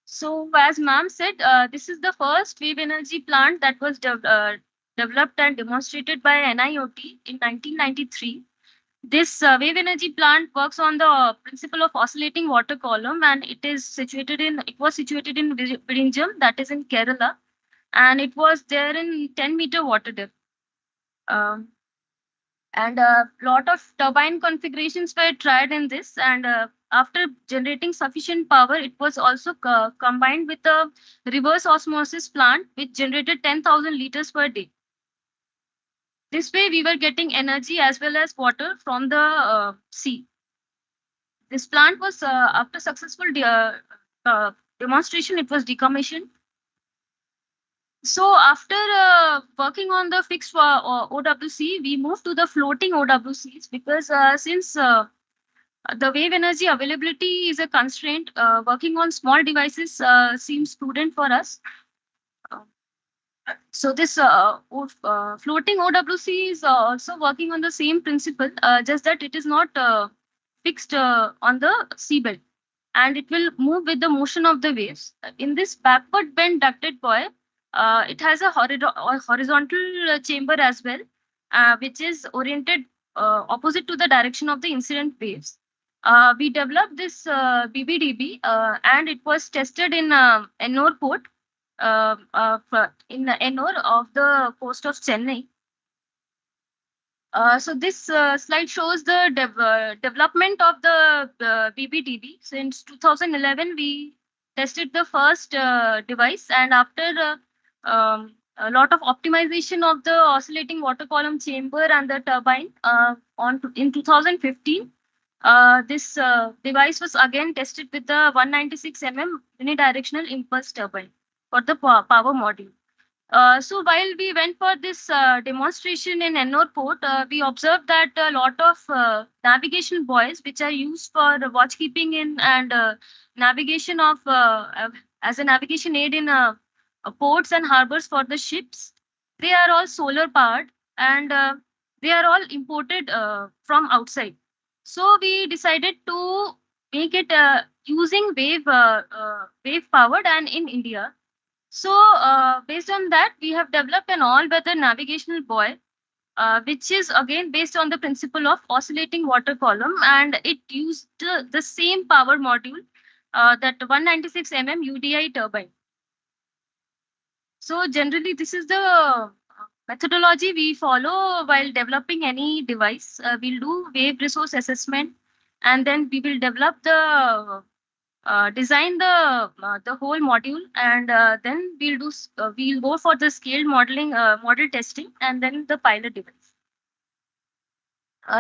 So as ma'am said, this is the first wave energy plant that was developed and demonstrated by NIOT in 1993. This wave energy plant works on the principle of oscillating water column, and it was situated in Virinjam, that is in Kerala, and it was there in 10-meter water depth. And a lot of turbine configurations were tried in this, and after generating sufficient power, it was also combined with a reverse osmosis plant which generated 10,000 liters per day. This way we were getting energy as well as water from the sea. This plant was, after successful demonstration, it was decommissioned. So after working on the fixed OWC, we moved to the floating OWCs, because since the wave energy availability is a constraint, working on small devices seems prudent for us. So this floating OWC is also working on the same principle, just that it is not fixed on the seabed, and it will move with the motion of the waves. In this backward bend ducted buoy, it has a horizontal chamber as well, which is oriented opposite to the direction of the incident waves. We developed this BBDB and it was tested in Ennore port in Ennore of the coast of Chennai. So this slide shows the development of the BBDB. Since 2011, we tested the first device, and after a lot of optimization of the oscillating water column chamber and the turbine in 2015, this device was again tested with the 196 mm unidirectional impulse turbine for the power module. So while we went for this demonstration in Ennore port, we observed that a lot of navigation buoys, which are used for watchkeeping in and navigation of as a navigation aid in ports and harbors for the ships, they are all solar powered, and they are all imported from outside. So we decided to make it using wave powered and in India. So based on that, we have developed an all-weather navigational buoy, which is again based on the principle of oscillating water column, and it used the same power module, that 196 mm UDI turbine. So generally, this is the methodology we follow while developing any device. We'll do wave resource assessment, and then we will develop the design the whole module, and then we'll go for the scaled modeling model testing, and then the pilot device.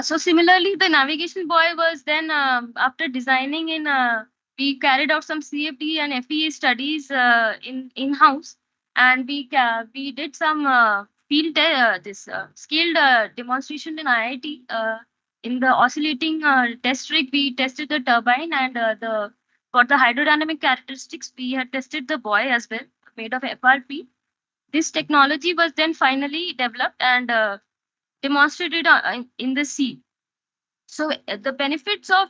So similarly, the navigation buoy was then after designing we carried out some CFD and FEA studies in-house, and we did some field scaled demonstration in IIT. In the oscillating test rig, we tested the turbine, and for the hydrodynamic characteristics, we had tested the buoy as well, made of FRP. This technology was then finally developed and demonstrated in the sea. So the benefits of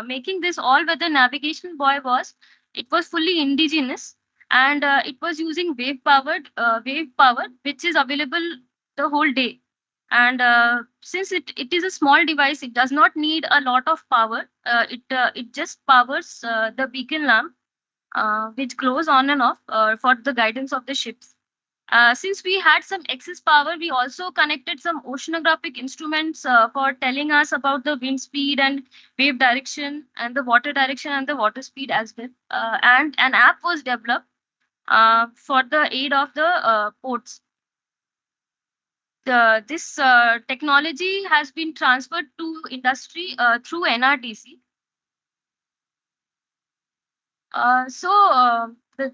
making this all-weather navigation buoy was it was fully indigenous, and it was using wave power, which is available the whole day. And since it is a small device, it does not need a lot of power. It just powers the beacon lamp, which glows on and off for the guidance of the ships. Since we had some excess power, we also connected some oceanographic instruments for telling us about the wind speed and wave direction and the water direction and the water speed as well. And an app was developed for the aid of the ports. This technology has been transferred to industry through NRDC.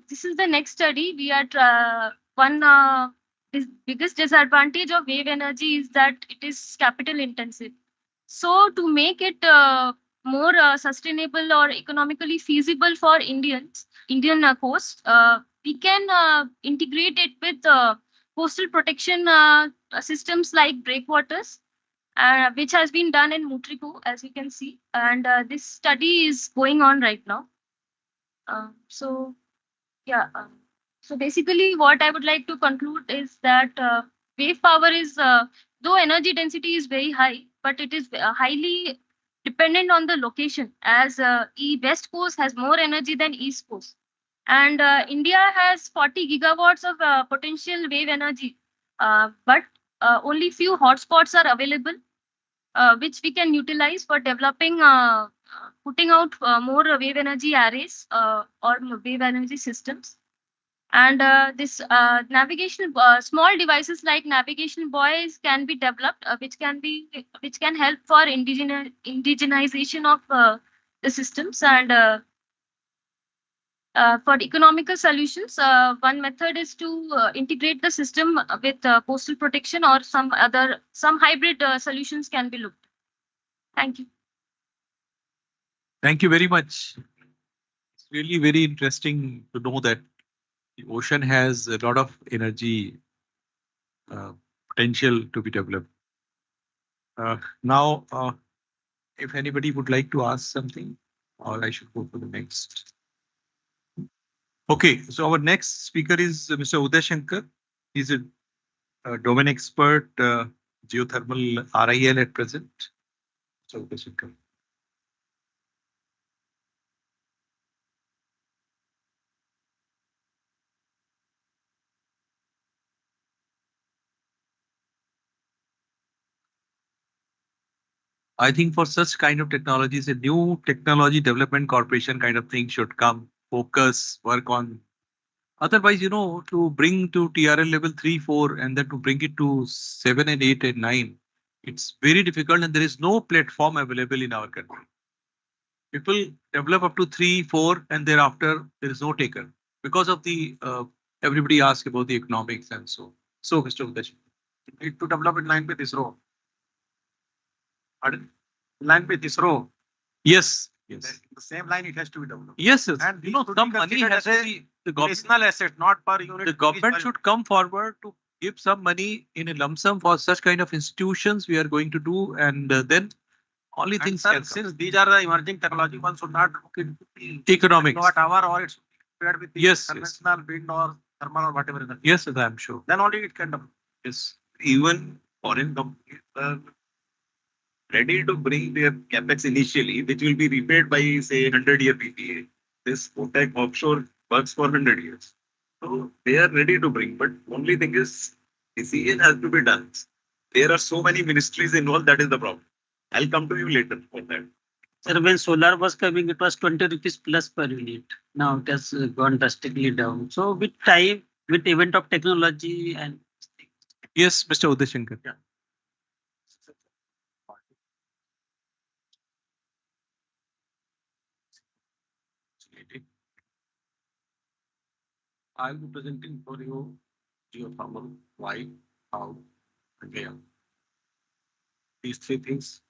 This is the next study. We are biggest disadvantage of wave energy is that it is capital intensive. So to make it more sustainable or economically feasible for Indian coast, we can integrate it with coastal protection systems like breakwaters, which has been done in Mutriku, as you can see. And this study is going on right now. So basically what I would like to conclude is that wave power is, though energy density is very high, but it is highly dependent on the location, as West Coast has more energy than East Coast. And India has 40 gigawatts of potential wave energy, but only few hotspots are available, which we can utilize for developing, putting out more wave energy arrays or wave energy systems. And this navigation, small devices like navigation buoys can be developed, which can help for indigenization of the systems. And for economical solutions, one method is to integrate the system with coastal protection, or some hybrid solutions can be looked. Thank you. Thank you very much. It's really very interesting to know that the ocean has a lot of energy potential to be developed. Now, if anybody would like to ask something, or I should go for the next. Okay, so our next speaker is Mr. Uday Shankar. He's a domain expert, geothermal RIL at present. So Uday Shankar. I think for such kind of technologies, a new technology development corporation kind of thing should come, focus, work on. Otherwise, to bring to TRL level 3, 4, and then to bring it to 7 and 8 and 9, it's very difficult and there is no platform available in our country. People develop up to 3, 4, and thereafter there is no taker because of the, everybody asks about the economics and so. So, Mr. Udesh. Need to develop in line with ISRO. In line with ISRO. Yes. Yes. The same line it has to be developed. Yes, yes. And some money has to be the national asset, not per unit. The government should come forward to give some money in a lump sum for such kind of institutions we are going to do, and then only And things sir, can since these are the emerging technology, one should not look into the Economics. kilowatt hour, or it's paired with the Yes, yes. conventional wind or thermal or whatever. Yes, I am sure. Then only it can develop. Yes, even foreign companies are ready to bring their capex initially, which will be repaid by, say, 100-year PPA. This OTEC offshore works for 100 years. So they are ready to bring, but only thing is decision has to be done. There are so many ministries involved, that is the problem. I'll come to you later for that. Sir, when solar was coming, it was 20 rupees plus per unit. Now it has gone drastically down. So with time, with event of technology and Yes, Mr. Uday Shankar. Yeah. I will be presenting for you geothermal, why, how, and where. These three things.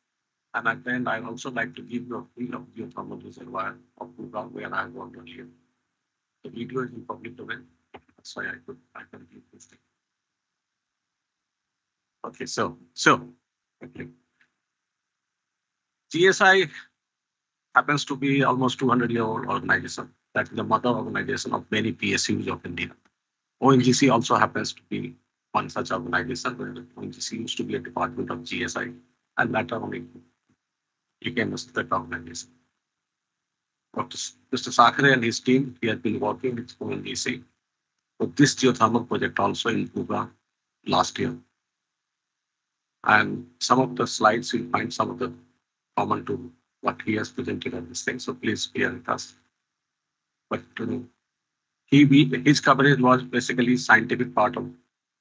And at the end, I also like to give you a feel of geothermal reservoir of Gurugram where I worked earlier. The video is in public domain. That's why I can give this thing. Okay, so okay. GSI happens to be almost 200-year-old organization. That is the mother organization of many PSUs of India. ONGC also happens to be one such organization where ONGC used to be a department of GSI, and later on it became a separate organization. Mr. Sakhare and his team, he has been working with ONGC for this geothermal project also in Gurugram last year. And some of the slides you'll find some of the common to what he has presented on this thing. So please bear with us. But his coverage was basically scientific part of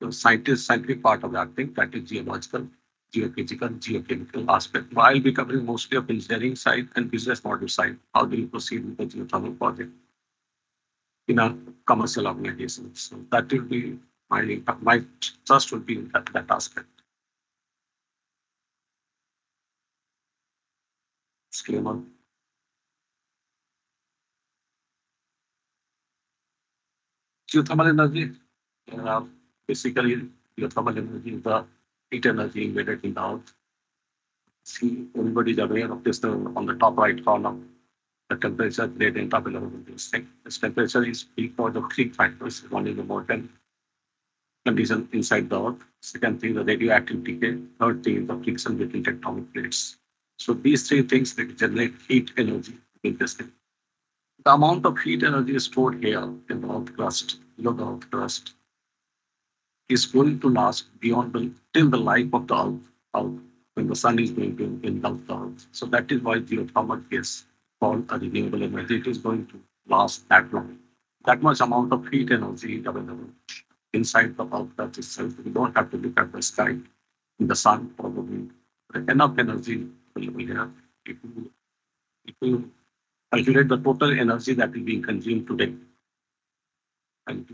the scientific part of that thing, that is geological, geophysical, geochemical aspect. I'll be covering mostly of engineering side and business model side. How do you proceed with the geothermal project in a commercial organization? So that will be my trust will be in that aspect. Disclaimer. Geothermal energy, basically geothermal energy is the heat energy embedded in the earth. See, everybody is aware of this on the top right corner, the temperature gradient available in this thing. This temperature is peak for the three factors. One is the molten condition inside the earth. Second thing, the radioactive decay. Third thing is the friction between tectonic plates. So these three things that generate heat energy in this thing. The amount of heat energy stored here in the earth crust, below the earth crust, is going to last beyond till the life of the earth when the sun is going to engulf the earth. So that is why geothermal is called a renewable energy. It is going to last that long. That much amount of heat energy is available inside the earth crust itself. We don't have to look at the sky, in the sun, or the wind. Enough energy available here. If you calculate the total energy that is being consumed today, and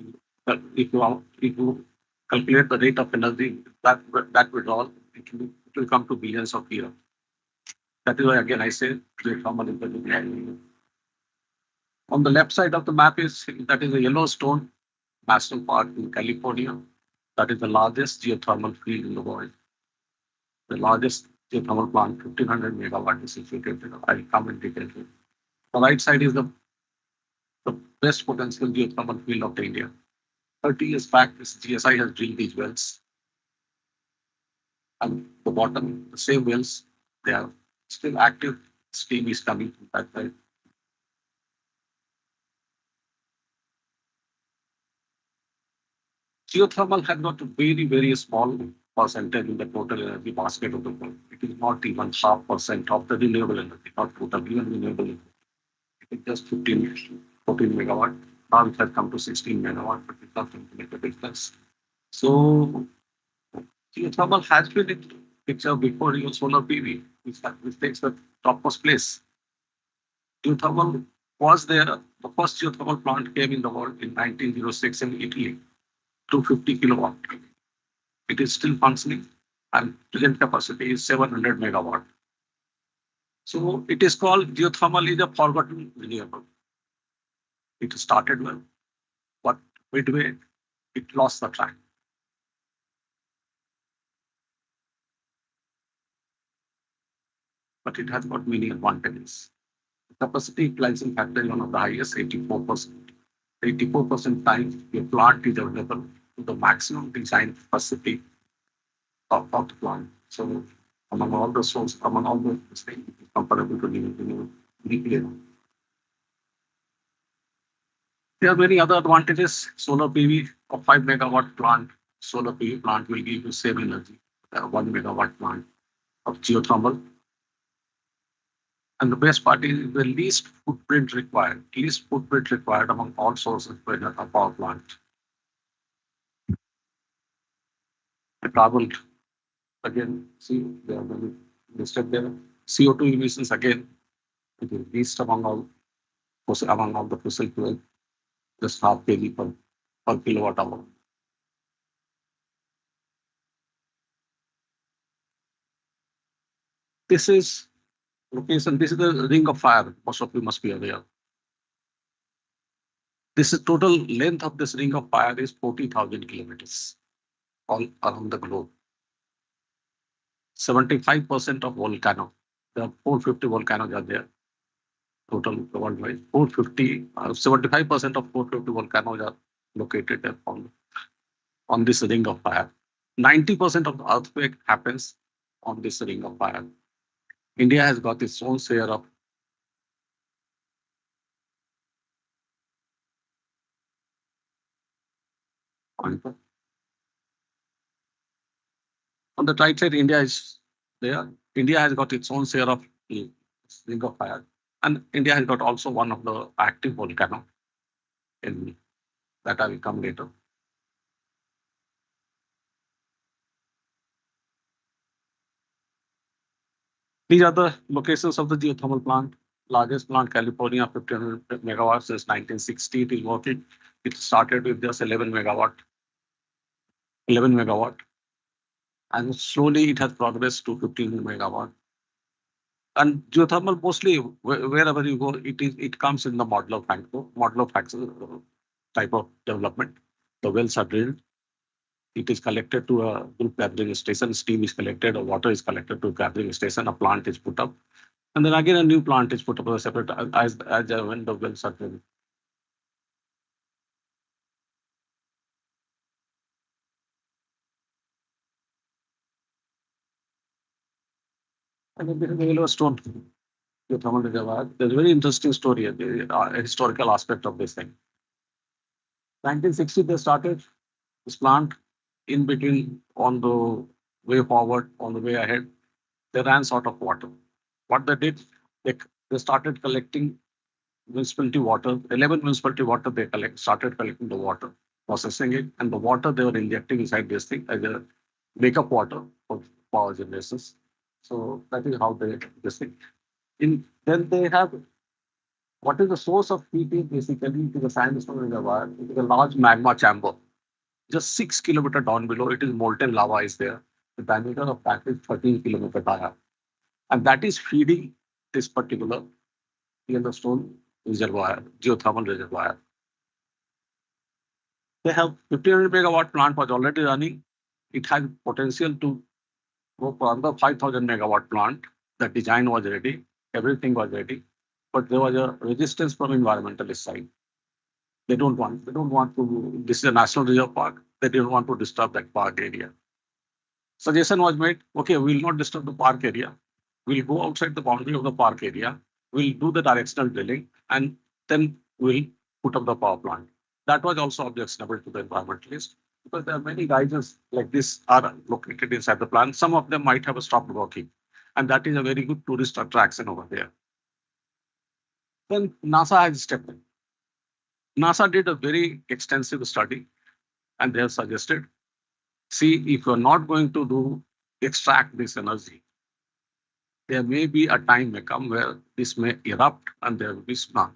if you calculate the rate of energy that withdrawal, it will come to billions of years. That is why again I say geothermal energy. On the left side of the map is that is a yellow stone. National Park in California. That is the largest geothermal field in the world. The largest geothermal plant, 1500 megawatt is situated. I'll come in detail. The right side is the best potential geothermal field of India. 30 years back, this GSI has drilled these wells. And the bottom, the same wells, they are still active. Steam is coming from that side. Geothermal has got a very small percentage in the total energy basket of the world. It is not even 0.5% of the renewable energy, not total, even renewable energy. It is just 14 megawatt. Now it has come to 16 megawatt, but it's not going to make a difference. So geothermal has been in the picture before your solar PV, which takes the topmost place. Geothermal was there. The first geothermal plant came in the world in 1906 in Italy, 250 kilowatt. It is still functioning and present capacity is 700 megawatt. So it is called geothermal is a forgotten renewable. It started well, but midway it lost the track. But it has got many advantages. Capacity utilization factor is one of the highest, 84%. 84% time your plant is available to the maximum design capacity of the plant. So among all the sources, among all the things, comparable to nuclear. There are many other advantages. Solar PV of 5 megawatt plant, solar PV plant will give you same energy. 1 megawatt plant of geothermal. And the best part is the least footprint required among all sources for a power plant. The carbon, again, see, they are listed there. CO2 emissions, again, it is least among all the fossil fuel, just half kg per kilowatt hour. This is location. This is the ring of fire. Most of you must be aware. This is total length of this ring of fire is 40,000 kilometers all around the globe. 75% of volcano. There are 450 volcanoes are there. Total worldwide. 450, 75% of 450 volcanoes are located on this ring of fire. 90% of the earthquake happens on this ring of fire. India has got its own share of on the right side, India is there. India has got its own share of ring of fire. And India has got also one of the active volcano in that I will come later. These are the locations of the geothermal plant. Largest plant, California, 1500 megawatts since 1960. It is working. It started with just 11 megawatt. And slowly it has progressed to 15 megawatt. And geothermal mostly wherever you go, it comes in the modular factor type of development. The wells are drilled. It is collected to a group gathering station. Steam is collected, or water is collected to a gathering station. A plant is put up, and then again a new plant is put up as a separate as when the wells are drilled. And then this is the Yellowstone geothermal reservoir. There's a very interesting story, a historical aspect of this thing. 1960, they started this plant. In between, on the way forward, on the way ahead, they ran short of water. What they did, they started collecting municipality water. 11 municipality water they started collecting the water, processing it, and the water they were injecting inside this thing as a makeup water for power generations. So that is how they did this thing. Then they have what is the source of heating basically to the sandstone reservoir. It is a large magma chamber. Just 6 kilometers down below, it is molten lava is there. The diameter of that is 13 kilometers high. And that is feeding this particular Yellowstone reservoir, geothermal reservoir. They have 1500 megawatt plant was already running. It had potential to go for another 5000 megawatt plant. The design was ready, everything was ready, but there was a resistance from environmentalist side. They don't want to, this is a national reserve park. They didn't want to disturb that park area. Suggestion was made, okay, we will not disturb the park area. We'll go outside the boundary of the park area. We'll do the directional drilling and then we'll put up the power plant. That was also objectionable to the environmentalists because there are many geysers like this are located inside the plant. Some of them might have stopped working, and that is a very good tourist attraction over there. Then NASA has stepped in. NASA did a very extensive study and they have suggested, see, if you're not going to extract this energy, there may be a time may come where this may erupt and there will be tsunami.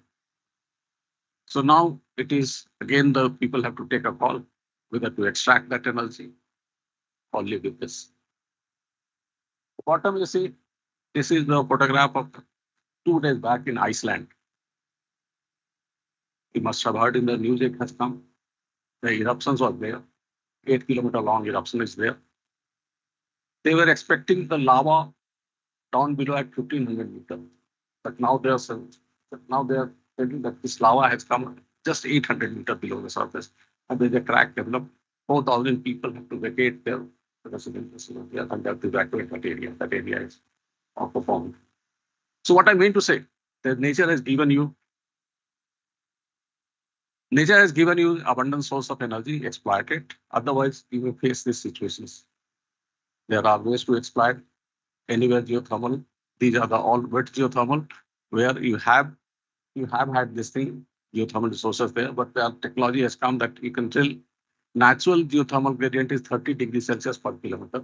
So now it is, again, the people have to take a call whether to extract that energy or live with this. Bottom you see, this is the photograph of 2 days back in Iceland. You must have heard in the news it has come. The eruptions were there. 8-kilometer long eruption is there. They were expecting the lava down below at 1500 meters. But now they are telling that this lava has come just 800 meters below the surface. And there's a crack developed. 4,000 people have to vacate their residence and they have to evacuate that area. That area is outperformed. So what I mean to say, that nature has given you abundant source of energy, exploit it. Otherwise, you will face these situations. There are ways to exploit anywhere geothermal. These are the all wet geothermal, where you have had this thing, geothermal resources there, but the technology has come that you can drill. Natural geothermal gradient is 30 degrees Celsius per kilometer.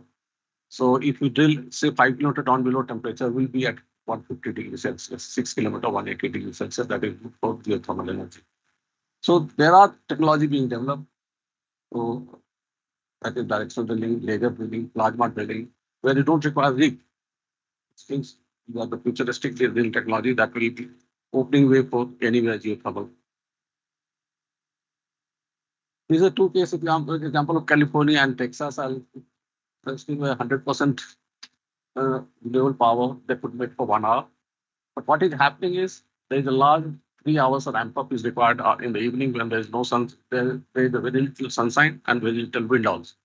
So if you drill, say 5 kilometer down below, temperature will be at 150 degrees Celsius, 6 kilometer, 180 degrees Celsius. That is good for geothermal energy. So there are technology being developed. So that is directional drilling, laser drilling, plasma drilling, where you don't require rig. Things you are the futuristic drilling technology that will be opening way for anywhere geothermal. These are two case example of California and Texas. I'll testing 100% renewable power they could make for 1 hour. But what is happening is there is a large 3 hours of ramp up is required in the evening when there is no sun. There is a very little sunshine and very little wind also.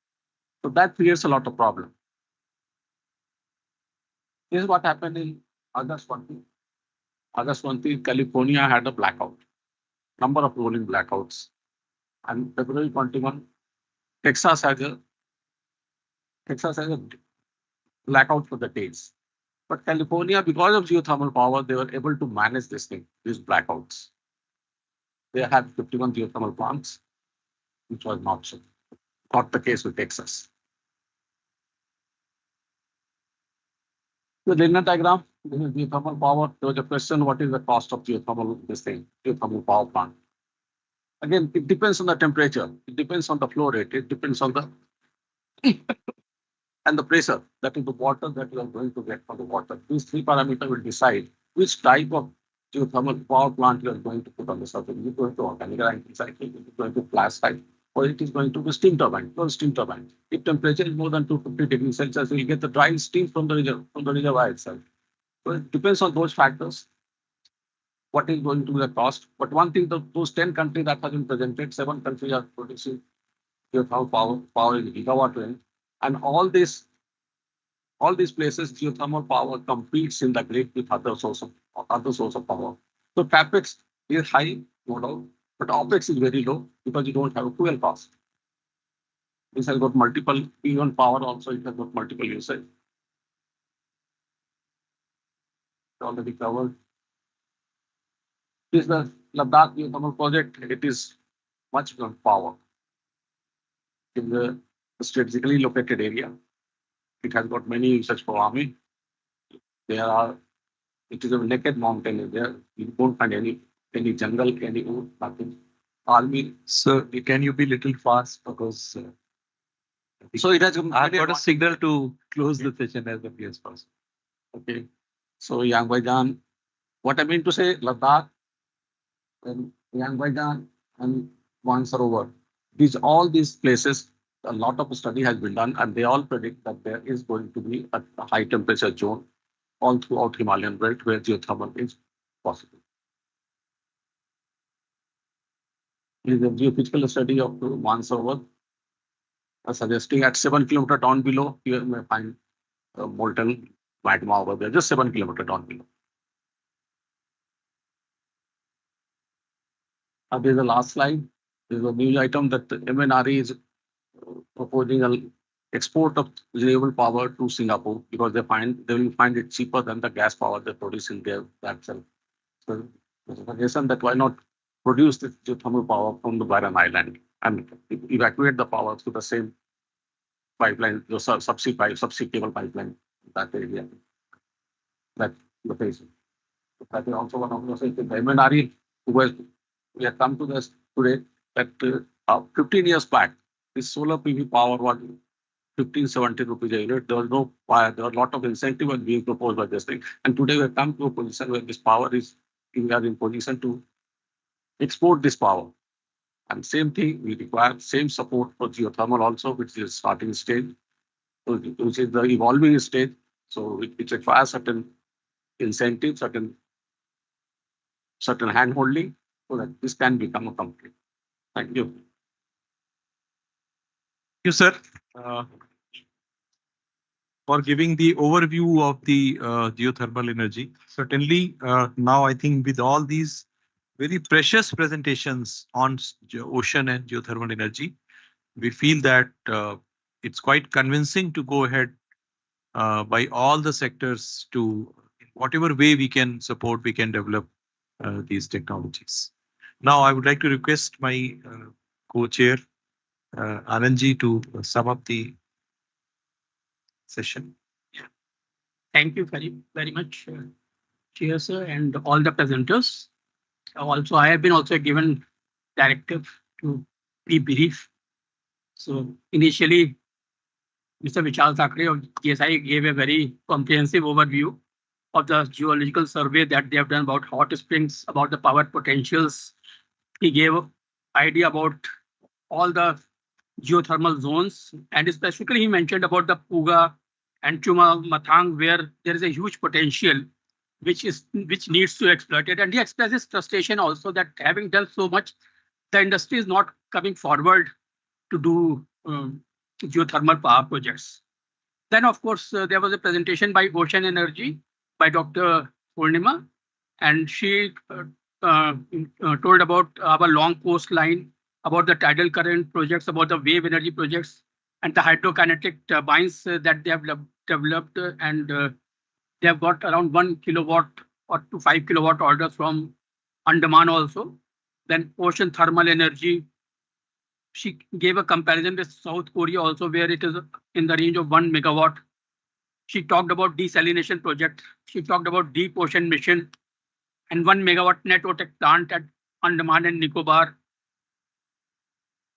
So that creates a lot of problem. This is what happened in August 20. August 20, California had a blackout, number of rolling blackouts. And February 21, Texas has a blackout for the days. But California, because of geothermal power, they were able to manage this thing, these blackouts. They had 51 geothermal plants, which was not so. Not the case with Texas. The linear diagram, this is geothermal power. There was a question, what is the cost of geothermal power plant? Again, it depends on the temperature. It depends on the flow rate. It depends on the and the pressure, that is the water that you are going to get from the water. These 3 parameters will decide which type of geothermal power plant you are going to put on the surface. Is it going to organic ranking cycle? Is it going to flash type? Or it is going to be steam turbine, no steam turbine. If temperature is more than 250 degrees Celsius, you will get the dry steam from the reservoir itself. So it depends on those factors. What is going to be the cost? But one thing, those 10 countries that have been presented, 7 countries are producing geothermal power in gigawatt range. And all these places, geothermal power competes in the grid with other source of power. So capex is high, no doubt, but opex is very low because you don't have a fuel cost. This has got multiple, even power also, it has got multiple usage. Already covered. This is the Ladakh geothermal project. It is much beyond power. In the strategically located area, it has got many usage for army. It is a naked mountain there. You won't find any jungle, any wood, nothing. Army. So can you be little fast because so it has I've got a signal to close the session as early as possible. Okay. So Yangbajan, what I mean to say, Ladakh, and Yangbajan and Wansarovar. All these places, a lot of study has been done, and they all predict that there is going to be a high temperature zone all throughout Himalayan belt where geothermal is possible. This is a geophysical study of Mansarovar, suggesting at 7 kilometers down below, you may find molten magma over there, just 7 kilometers down below. This is the last slide. This is a news item that the MNRE is proposing an export of renewable power to Singapore because they will find it cheaper than the gas power they produce in there themselves. So there's a suggestion that why not produce this geothermal power from the Byron Island and evacuate the power through the same pipeline, the subsea cable pipeline, that area, that location. That is also one of those things. The MNRE, we have come to this today that 15 years back, this solar PV power was 1570 rupees a unit. There was no fire. There was a lot of incentive was being proposed by this thing. And today we have come to a position where this power is, we are in position to export this power. And same thing, we require same support for geothermal also, which is starting stage, which is the evolving stage. So it requires certain incentives, certain hand holding, so that this can become a company. Thank you. Thank you, sir, for giving the overview of the geothermal energy. Certainly, now I think with all these very precious presentations on ocean and geothermal energy, we feel that it's quite convincing to go ahead by all the sectors to, in whatever way we can support, we can develop these technologies. Now, I would like to request my co-chair, Anandji, to sum up the session. Thank you very much, Chair, sir, and all the presenters. Also, I have been also given directive to be brief. So initially, Mr. Vishal Thackeray of GSI gave a very comprehensive overview of the geological survey that they have done about hot springs, about the power potentials. He gave idea about all the geothermal zones, and specifically he mentioned about the Puga and Chuma Mathang, where there is a huge potential which needs to exploit it. And he expresses frustration also that having done so much, the industry is not coming forward to do geothermal power projects. Then, of course, there was a presentation by Ocean Energy by Dr. Purnima, and she told about our long coastline, about the tidal current projects, about the wave energy projects, and the hydrokinetic turbines that they have developed, and they have got around 1 kilowatt or to 5 kilowatt orders from Andaman also. Then ocean thermal energy, she gave a comparison with South Korea also, where it is in the range of 1 megawatt. She talked about desalination project. She talked about deep ocean mission and 1 megawatt network plant at Andaman and Nicobar.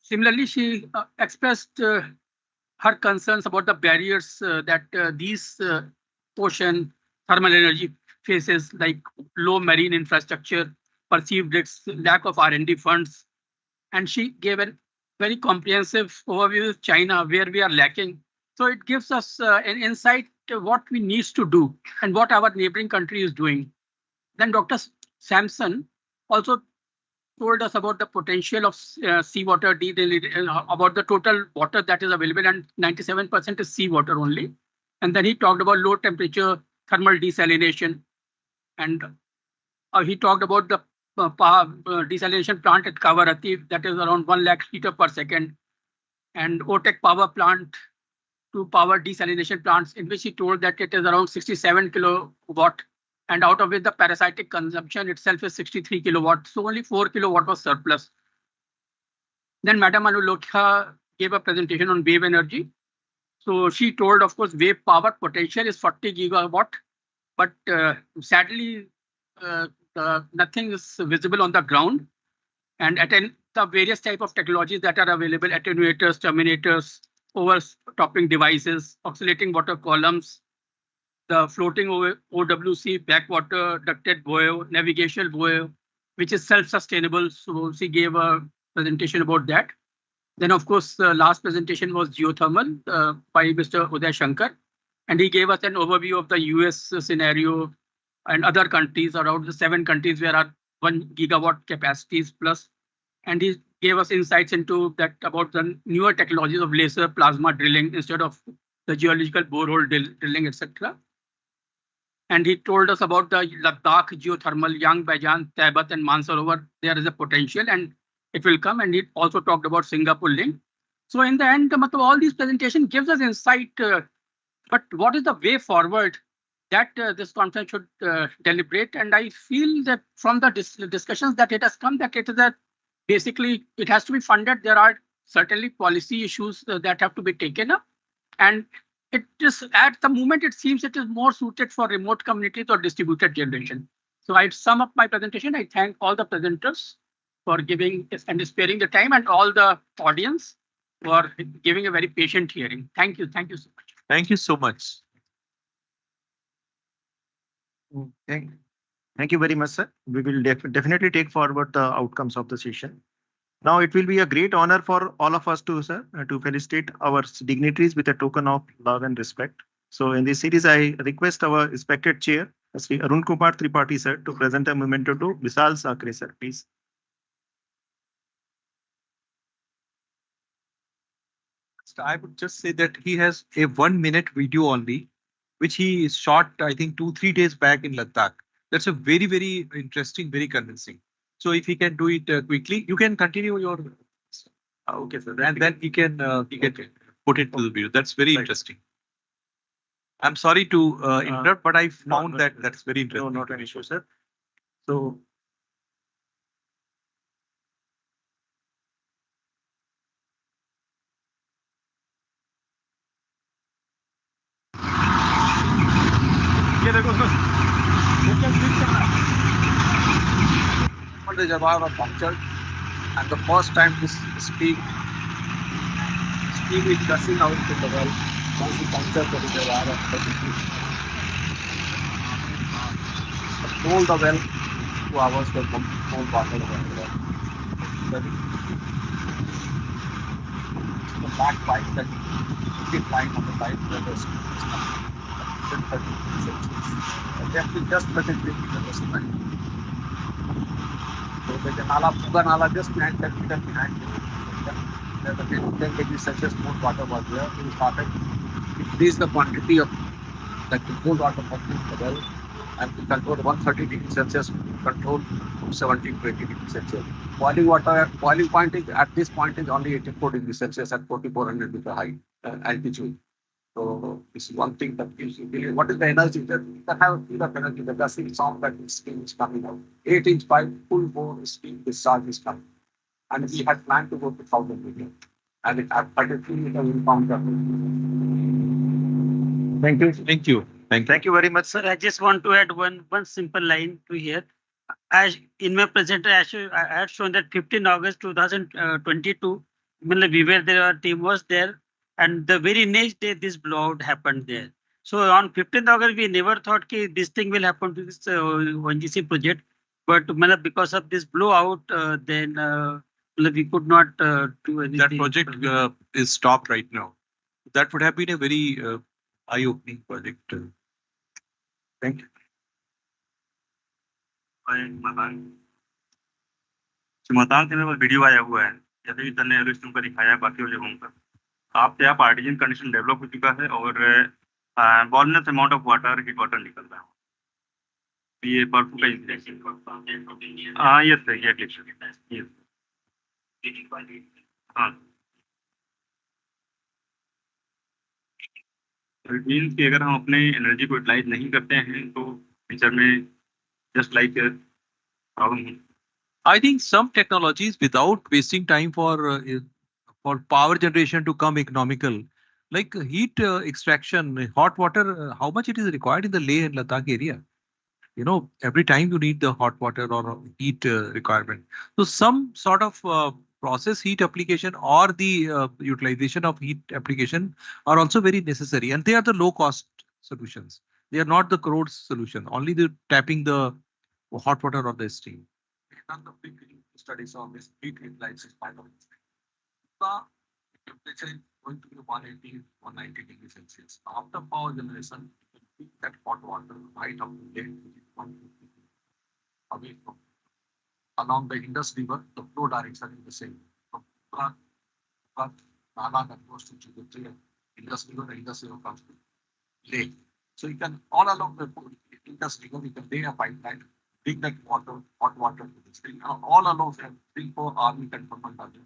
Similarly, she expressed her concerns about the barriers that these ocean thermal energy faces, like low marine infrastructure, perceived risks, lack of R&D funds. And she gave a very comprehensive overview of China, where we are lacking. So it gives us an insight to what we need to do and what our neighboring country is doing. Then Dr. Sampson also told us about the potential of seawater, about the total water that is available, and 97% is seawater only. And then he talked about low temperature thermal desalination. And he talked about the desalination plant at Kavarati, that is around 1 lakh liter per second. And OTEC power plant to power desalination plants, in which he told that it is around 67 kilowatt. And out of it, the parasitic consumption itself is 63 kilowatt. So only 4 kilowatt was surplus. Then Madam Anulokha gave a presentation on wave energy. So she told, of course, wave power potential is 40 gigawatt, but sadly, nothing is visible on the ground. And the various type of technologies that are available, attenuators, terminators, overtopping devices, oscillating water columns, the floating OWC, backwater ducted buoy, navigational buoy, which is self-sustainable. So she gave a presentation about that. Then, of course, the last presentation was geothermal by Mr. Uday Shankar, and he gave us an overview of the US scenario and other countries, around the 7 countries where are 1 gigawatt capacities plus. And he gave us insights into that about the newer technologies of laser plasma drilling instead of the geological borehole drilling, etc. And he told us about the Ladakh geothermal, Yang Bajan, Taibat, and Mansarovar. There is a potential and it will come. And he also talked about Singapore link. So in the end, all these presentations gives us insight. But what is the way forward that this conference should deliberate? And I feel that from the discussions that it has come, that it is a basically it has to be funded. There are certainly policy issues that have to be taken up, and it just at the moment it seems it is more suited for remote communities or distributed generation. So I sum up my presentation. I thank all the presenters for giving and sparing the time, and all the audience for giving a very patient hearing. Thank you. Thank you so much. Thank you so much. Thank you very much, sir. We will definitely take forward the outcomes of the session. Now it will be a great honor for all of us to, sir, to felicitate our dignitaries with a token of love and respect. So in this series, I request our respected chair, Sri Arun Kumar Tripathi, sir, to present a memento to Vishal Sakre, sir, please. I would just say that he has a 1-minute video only, which he shot, I think, 2-3 days back in Ladakh. That's a very, very interesting, very convincing. So if he can do it quickly, you can continue your. Okay, sir. And then he can put it to the video. That's very interesting. I'm sorry to interrupt, but I found that that's very interesting. No, not an issue, sir. So. The reservoir was punctured, and the first time this steam is gushing out to the well. Once we punctured the reservoir, hold the well 2 hours to hold water over the well. The black pipe that keep line on the pipe where the steam is coming. Just let it drink the rest of the time. So the Nala just 9-10 meters behind the 10 degrees Celsius more water was there. We started increase the quantity of the cold water pumping in the well, and we control 130 degrees Celsius, control 17 to 80 degrees Celsius. Boiling point is at this point is only 84 degrees Celsius at 4,400 meter height altitude. So this is one thing that gives you believe. What is the energy that have feel of energy? The gushing sound that steam is coming out. 8-inch pipe, full bore steam discharge is coming. And we had planned to go to 1,000 meters. And it at 33 meters we found that. Thank you. Thank you. Thank you very much, sir. Sir, I just want to add one simple line to here. As in my presentation, I had shown that 15 August 2022, we were there, our team was there. And the very next day, this blowout happened there. So on 15th August, we never thought this thing will happen to this ONGC project. But because of this blowout, then we could not do anything. That project is stopped right now. That would have been a very eye-opening project. Thank you. चमतांग के में video आया हुआ है, जैसे कि तन्ने एलोस्टम का दिखाया है बाकी जगहों पर। आप यहाँ पार्टीजन कंडीशन डेवलप हो चुका है और voluminous amount of water heat water निकल रहा है। ये बर्फ का इंसिडेंट। हाँ यस एग्जैक्टली यस। हाँ इट मीन्स कि अगर हम अपने एनर्जी को यूटिलाइज नहीं करते हैं तो फ्यूचर में just like problem. I think some technologies, without wasting time for power generation to come economical, like heat extraction, hot water, how much it is required in the Leh and Ladakh area. You know, every time you need the hot water or heat requirement. So some sort of process heat application or the utilization of heat application are also very necessary, and they are the low cost solutions. They are not the crores solution, only the tapping the hot water or the steam. Done the big studies on this heat utilization. the temperature is going to be 180, 190 degrees Celsius. After power generation, you can keep that hot water right up to lake, which is 150 away from along the Indus River, the flow direction is the same. From Nala that goes to tributary Indus River, the Indus River comes to lake. So you can all along the Indus River, you can lay a pipeline, bring that water, hot water to this thing. All along there, 3-4 army cantonment are there.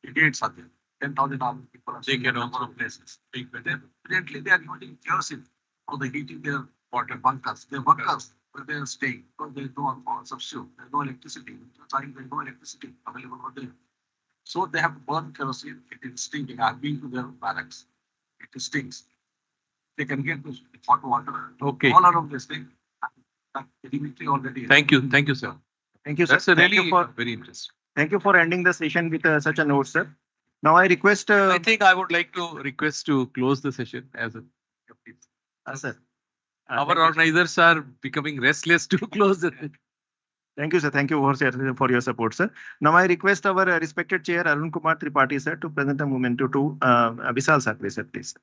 Brigades are there. 10,000 army people are there in a number of places. Presently, they are using kerosene for the heating their water bunkers. Their bunkers where they are staying because there is no substitute. There is no electricity. There is no electricity available over there. So they have to burn kerosene. It is stinking. I've been to their barracks. It stinks. They can get this hot water. Okay. All around this thing. Dimitri already. Thank you. Thank you, sir. Thank you, sir. That's a Thank you really for- very interesting. Thank you for ending the session with such a note, sir. Now I request. I think I would like to request to close the session as a. Sir. Our thank you. organizers are becoming restless to close the. Thank you, sir. Thank you for your support, sir. Now I request our respected chair Arun Kumar Tripathi, sir, to present a memento to Vishal Sakre, sir, please.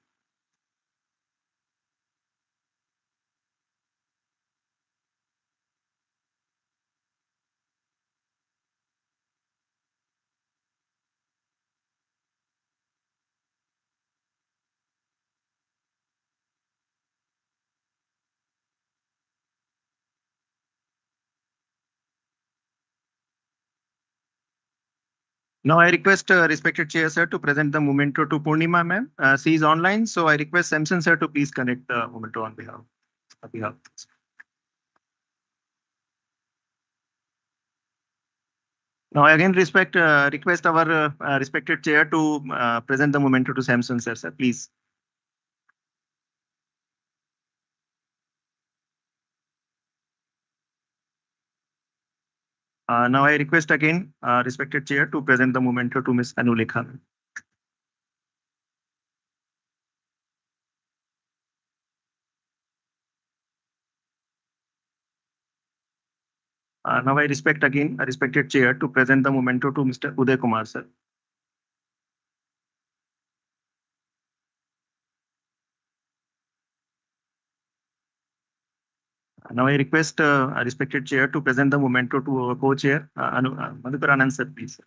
Now I request respected chair, sir, to present the memento to Purnima, ma'am. She is online, so I request Samson, sir, to please connect the memento on behalf. Now I again request our respected chair to present the memento to Samson, sir. Sir, please. Now I request again respected chair to present the memento to Ms. Anulekha. Now I respect again a respected chair to present the memento to Mr. Uday Kumar, sir. Now I request a respected chair to present the memento to our co-chair, Madhukar Anand, sir, please.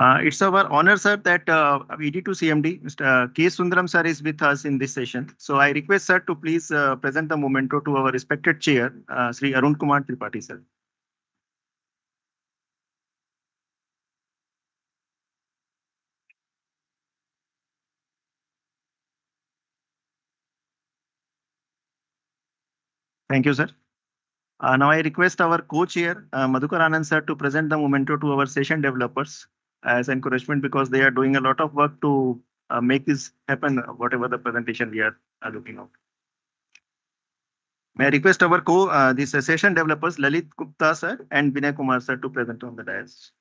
It's our honor, sir, that ED2 CMD, Mr. K. Sundaram, sir, is with us in this session. So I request, sir, to please present the memento to our respected chair, Sri Arun Kumar Tripathi, sir. Thank you, sir. Now I request our co-chair, Madhukar Anand, sir, to present the memento to our session developers as encouragement because they are doing a lot of work to make this happen, whatever the presentation we are looking at. May I request our these session developers, Lalit Gupta, sir, and Vinay Kumar, sir, to present on the dais.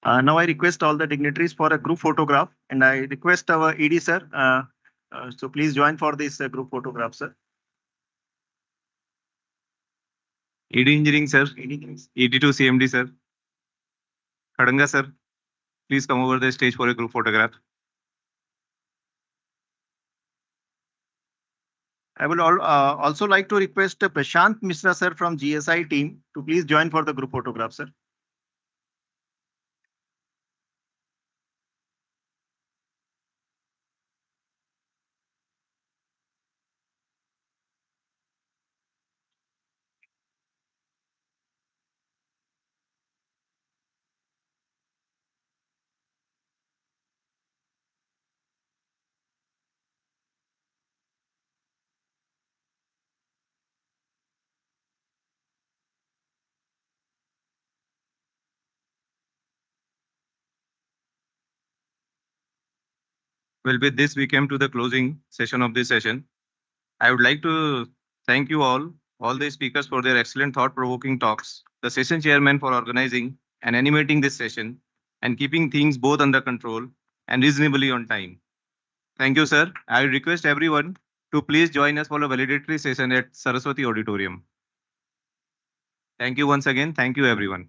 Now I request all the dignitaries for a group photograph, and I request our ED, sir, so please join for this group photograph, sir. ED Engineering, sir. ED2 CMD, sir. Khadanga, sir. Please come over the stage for a group photograph. I will also like to request Prashant Mishra, sir, from GSI team to please join for the group photograph, sir. Well, with this, we came to the closing session of this session. I would like to thank you all all the speakers for their excellent thought-provoking talks, the session chairman for organizing and animating this session, and keeping things both under control and reasonably on time. Thank you, sir. I request everyone to please join us for a valedictory session at Saraswati Auditorium. Thank you once again. Thank you, everyone.